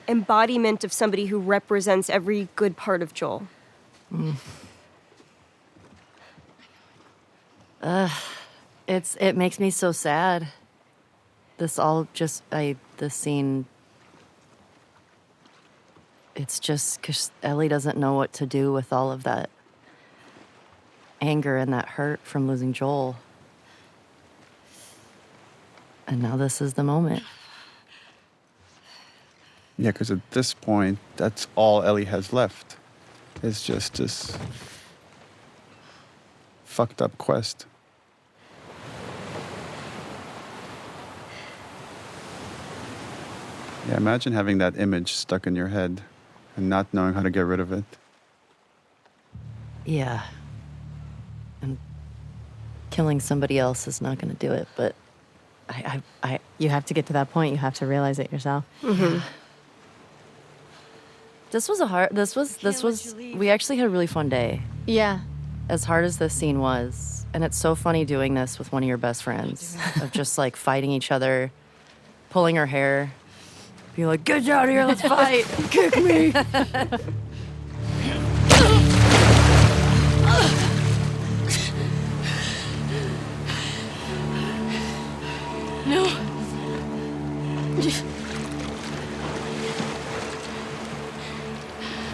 [SPEAKER 2] embodiment of somebody who represents every good part of Joel.
[SPEAKER 3] It makes me so sad. This scene, it's just because Ellie doesn't know what to do with all of that anger and that hurt from losing Joel. And now this is the moment.
[SPEAKER 1] Yeah, because at this point, that's all Ellie has left. It's just this fucked up quest. Yeah, imagine having that image stuck in your head and not knowing how to get rid of it.
[SPEAKER 3] Yeah. And killing somebody else is not going to do it, but
[SPEAKER 10] You have to get to that point. You have to realize it yourself.
[SPEAKER 3] This was we actually had a really fun day.
[SPEAKER 10] Yeah.
[SPEAKER 3] As hard as this scene was, and it's so funny doing this with one of your best friends, of just like fighting each other pulling her hair, being like, "Get out of here, let's fight! Kick me!"
[SPEAKER 20] No.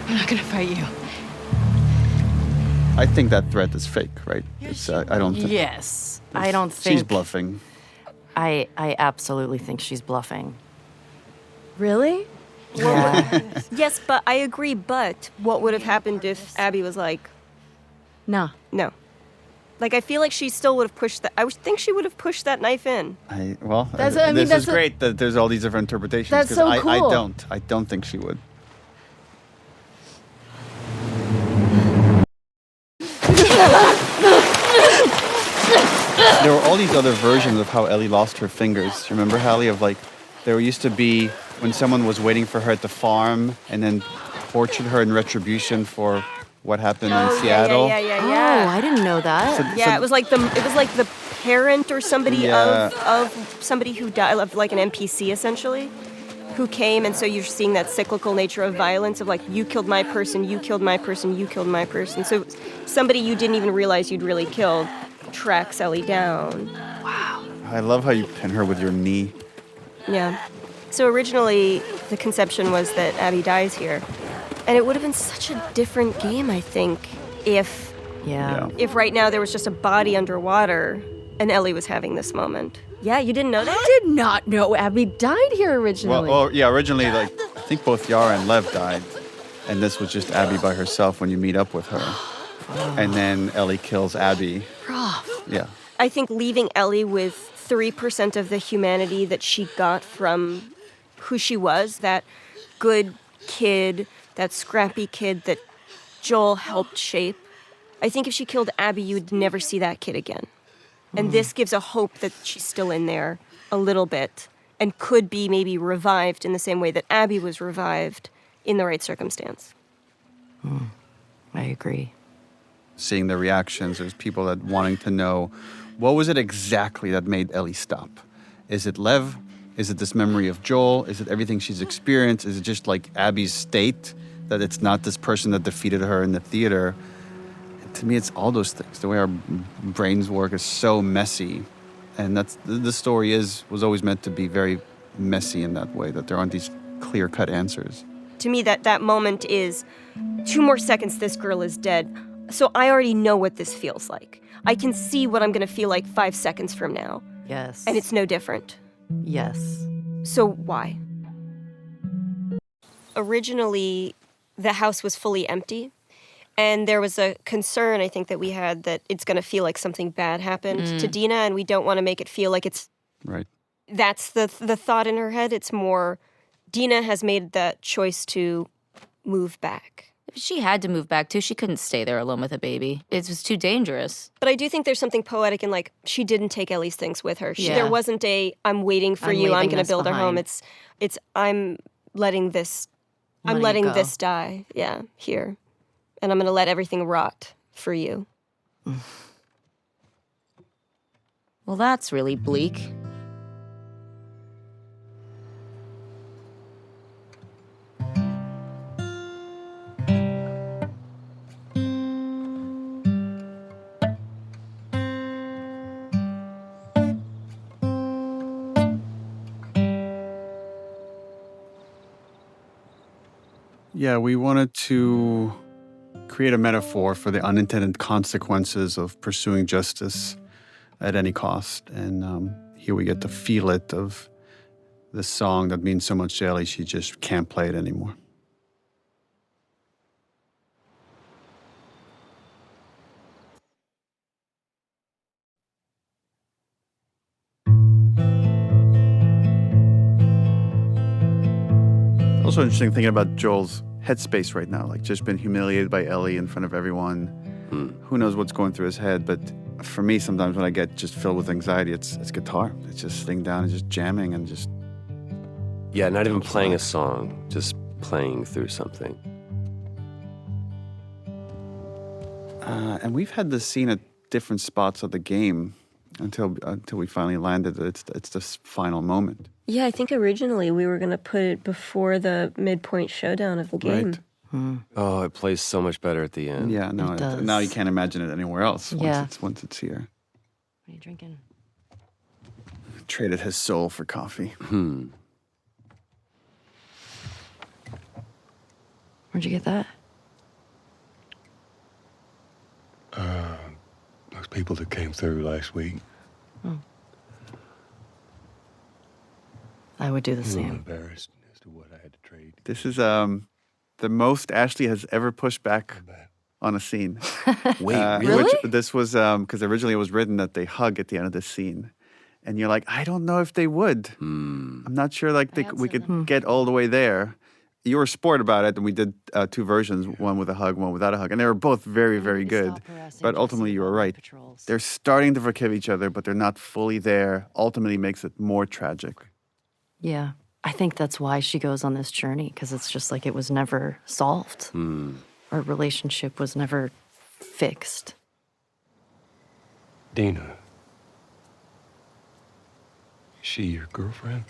[SPEAKER 20] I'm not gonna fight you.
[SPEAKER 1] I think that threat is fake, right? It's, I don't think...
[SPEAKER 3] Yes. I don't think...
[SPEAKER 1] She's bluffing.
[SPEAKER 3] I absolutely think she's bluffing.
[SPEAKER 10] Really?
[SPEAKER 3] Yeah.
[SPEAKER 2] Yes, but I agree, but what would have happened if Abby was like...
[SPEAKER 10] No.
[SPEAKER 2] No. Like, I feel like she still would have pushed that... I would think she would have pushed that knife in.
[SPEAKER 1] This is great that there's all these different interpretations.
[SPEAKER 10] That's
[SPEAKER 1] 'cause
[SPEAKER 10] so cool.
[SPEAKER 1] I don't think she would. There were all these other versions of how Ellie lost her fingers. Remember, Hallie, of like, there used to be when someone was waiting for her at the farm and then tortured her in retribution for what happened in Seattle.
[SPEAKER 2] Yeah.
[SPEAKER 3] Oh, I didn't know that.
[SPEAKER 2] It was like the parent or somebody of somebody who died, of like an NPC essentially, who came, and so you're seeing that cyclical nature of violence of like, you killed my person, you killed my person, you killed my person. So somebody you didn't even realize you'd really killed tracks Ellie down.
[SPEAKER 10] Wow.
[SPEAKER 1] I love how you pin her with your knee.
[SPEAKER 2] Yeah. So originally the conception was that Abby dies here. And it would have been such a different game, I think, if right now there was just a body underwater and Ellie was having this moment. Yeah, you didn't know that?
[SPEAKER 10] I did not know Abby died here originally.
[SPEAKER 1] Well, originally, like, I think both Yara and Lev died. And this was just Abby by herself when you meet up with her. And then Ellie kills Abby.
[SPEAKER 10] Rough.
[SPEAKER 1] Yeah.
[SPEAKER 2] I think leaving Ellie with 3% of the humanity that she got from who she was, that good kid, that scrappy kid that Joel helped shape. I think if she killed Abby, you'd never see that kid again. And this gives a hope that she's still in there a little bit and could be maybe revived in the same way that Abby was revived in the right circumstance.
[SPEAKER 3] I agree.
[SPEAKER 1] Seeing the reactions, there's people that wanting to know, what was it exactly that made Ellie stop? Is it Lev? Is it this memory of Joel? Is it everything she's experienced? Is it just like Abby's state, that it's not this person that defeated her in the theater? And to me, it's all those things. The way our brains work is so messy. And that's the story was always meant to be very messy in that way, that there aren't these clear-cut answers.
[SPEAKER 2] To me, that moment is 2 more seconds, this girl is dead. So I already know what this feels like. I can see what I'm going to feel like 5 seconds from now.
[SPEAKER 3] Yes.
[SPEAKER 2] And it's no different.
[SPEAKER 3] Yes.
[SPEAKER 2] So why? Originally, the house was fully empty. And there was a concern, I think, that we had that it's going to feel like something bad happened to Dina, and we don't want to make it feel like it's...
[SPEAKER 1] Right.
[SPEAKER 2] That's the thought in her head. It's more, Dina has made that choice to move back.
[SPEAKER 7] If she had to move back too, she couldn't stay there alone with a baby. It was too dangerous.
[SPEAKER 2] But I do think there's something poetic in, like, she didn't take Ellie's things with her.
[SPEAKER 7] Yeah.
[SPEAKER 2] There wasn't I'm waiting for you, I'm going to build a home.
[SPEAKER 7] behind.
[SPEAKER 2] It's I'm letting this die, here. And I'm going to let everything rot for you.
[SPEAKER 7] Well, that's really bleak.
[SPEAKER 1] Yeah, we wanted to create a metaphor for the unintended consequences of pursuing justice at any cost. And here we get to feel it of this song that means so much to Ellie, she just can't play it anymore. Also interesting thinking about Joel's headspace right now, like just been humiliated by Ellie in front of everyone. Who knows what's going through his head, but for me, sometimes when I get just filled with anxiety, it's guitar. It's just sitting down and just jamming and just...
[SPEAKER 4] Yeah, not even playing a song, just playing through something.
[SPEAKER 1] And we've had this scene at different spots of the game. until we finally landed. It's this final moment.
[SPEAKER 2] Yeah, I think originally we were going to put it before the midpoint showdown of the game.
[SPEAKER 1] Right.
[SPEAKER 4] Oh, it plays so much better at the end.
[SPEAKER 1] Yeah, no,
[SPEAKER 3] It does.
[SPEAKER 1] now you can't imagine it anywhere else
[SPEAKER 3] Yeah.
[SPEAKER 1] once it's here.
[SPEAKER 3] What are you drinking?
[SPEAKER 1] Traded his soul for coffee.
[SPEAKER 3] Where'd you get that?
[SPEAKER 17] Those people that came through last week.
[SPEAKER 3] Oh. I would do the
[SPEAKER 17] I'm a little
[SPEAKER 3] same.
[SPEAKER 17] embarrassed as to what I had to trade.
[SPEAKER 1] This is the most Ashley has ever pushed back on a scene.
[SPEAKER 4] Wait, really?
[SPEAKER 1] Which this was because originally it was written that they hug at the end of this scene. And you're like, I don't know if they would. I'm not sure we could get all the way there. You were a sport about it, and we did 2 versions, one with a hug, one without a hug. And they were both very, very good. But ultimately, you were right. They're starting to forgive each other, but they're not fully there. Ultimately makes it more tragic.
[SPEAKER 3] Yeah. I think that's why she goes on this journey, because it's just like it was never solved. Our relationship was never fixed.
[SPEAKER 17] Dina. Is she your girlfriend?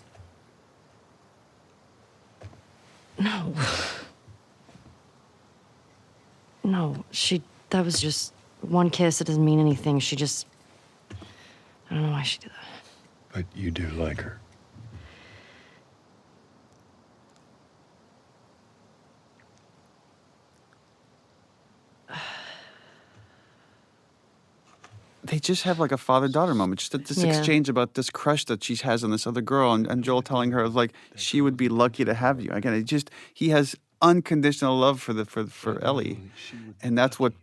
[SPEAKER 3] No. No, that was just one kiss. It doesn't mean anything. I don't know why she did that.
[SPEAKER 17] But you do like her.
[SPEAKER 1] They just have like a father-daughter moment. Just this exchange about this crush that she has on this other girl, and Joel telling her like she would be lucky to have you. Again, he has unconditional love for Ellie, and that's what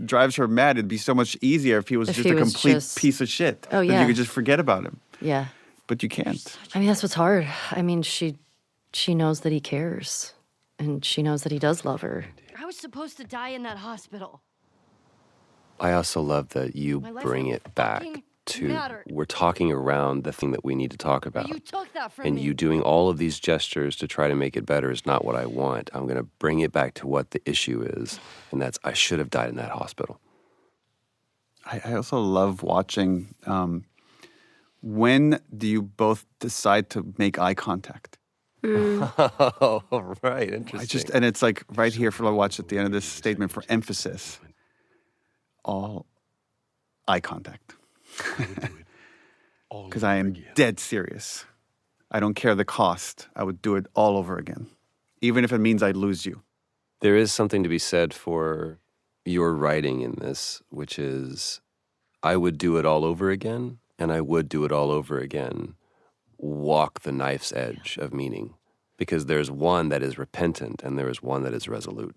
[SPEAKER 1] drives her mad. It'd be so much easier if he was just a complete piece of shit.
[SPEAKER 3] Oh,
[SPEAKER 1] That
[SPEAKER 3] yeah.
[SPEAKER 1] you could just forget about him.
[SPEAKER 3] Yeah.
[SPEAKER 1] But you can't.
[SPEAKER 3] I mean, that's what's hard. I mean, she knows that he cares, and she knows that he does love her.
[SPEAKER 12] I was supposed to die in that hospital.
[SPEAKER 4] I also love that you
[SPEAKER 12] My life
[SPEAKER 4] bring it back
[SPEAKER 12] fucking
[SPEAKER 4] to
[SPEAKER 12] mattered.
[SPEAKER 4] we're talking around the thing that we need to talk about.
[SPEAKER 12] You took that from
[SPEAKER 4] And
[SPEAKER 12] me.
[SPEAKER 4] you doing all of these gestures to try to make it better is not what I want. I'm going to bring it back to what the issue is, and that's I should have died in that hospital.
[SPEAKER 1] I also love watching. When do you both decide to make eye contact?
[SPEAKER 4] Oh, right, interesting.
[SPEAKER 1] And it's like right here for I watch at the end of this statement for emphasis. All eye contact. Because I am dead serious. I don't care the cost. I would do it all over again, even if it means I'd lose you.
[SPEAKER 4] There is something to be said for your writing in this, which is I would do it all over again, and I would do it all over again. Walk the knife's edge of meaning, because there's one that is repentant and there is one that is resolute.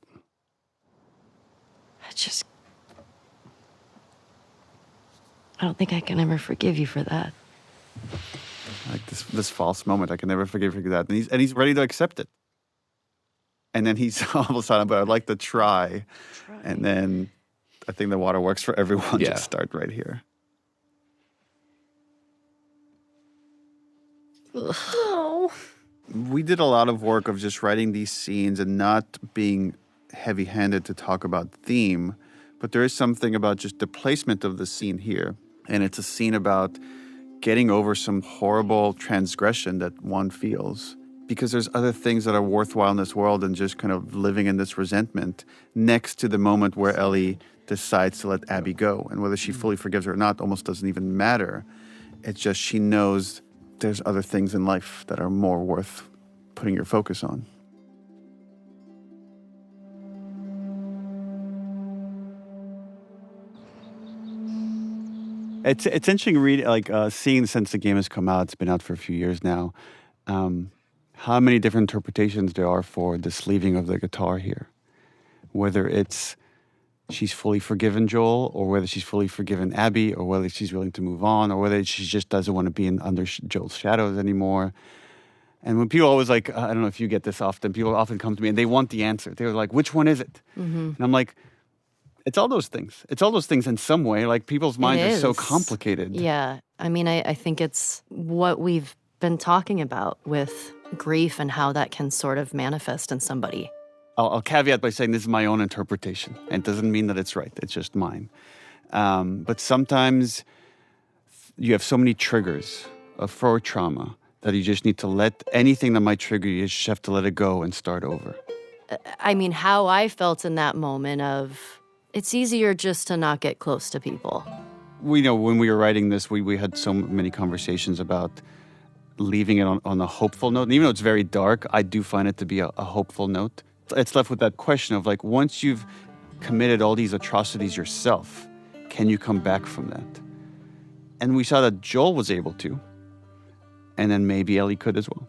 [SPEAKER 3] I don't think I can ever forgive you for that.
[SPEAKER 1] Like this false moment, I can never forgive you for that. And he's ready to accept it. And then he's all of a sudden, but I'd like to try. And then I think the water works for everyone.
[SPEAKER 4] Yeah.
[SPEAKER 1] Just start right here.
[SPEAKER 2] Oh.
[SPEAKER 1] We did a lot of work of just writing these scenes and not being heavy-handed to talk about theme, but there is something about just the placement of the scene here. And it's a scene about getting over some horrible transgression that one feels. Because there's other things that are worthwhile in this world than just kind of living in this resentment next to the moment where Ellie decides to let Abby go. And whether she fully forgives her or not almost doesn't even matter. It's just she knows there's other things in life that are more worth putting your focus on. It's interesting reading, seeing since the game has come out. It's been out for a few years now. How many different interpretations there are for this leaving of the guitar here. Whether it's she's fully forgiven Joel, or whether she's fully forgiven Abby, or whether she's willing to move on, or whether she just doesn't want to be under Joel's shadows anymore. And when people always I don't know if you get this often, people often come to me and they want the answer. They're like, which one is it?
[SPEAKER 3] Mm-hmm.
[SPEAKER 1] And I'm like, it's all those things. It's all those things in some way. Like people's minds are so complicated.
[SPEAKER 3] Yeah. I mean, I think it's what we've been talking about with grief and how that can sort of manifest in somebody.
[SPEAKER 1] I'll caveat by saying this is my own interpretation. And it doesn't mean that it's right. It's just mine. But sometimes you have so many triggers for trauma that you just need to let anything that might trigger you, you just have to let it go and start over.
[SPEAKER 3] I mean, how I felt in that moment of, it's easier just to not get close to people.
[SPEAKER 1] We know when we were writing this, we had so many conversations about leaving it on a hopeful note. And even though it's very dark, I do find it to be a hopeful note. It's left with that question of like, once you've committed all these atrocities yourself, can you come back from that? And we saw that Joel was able to, and then maybe Ellie could as well.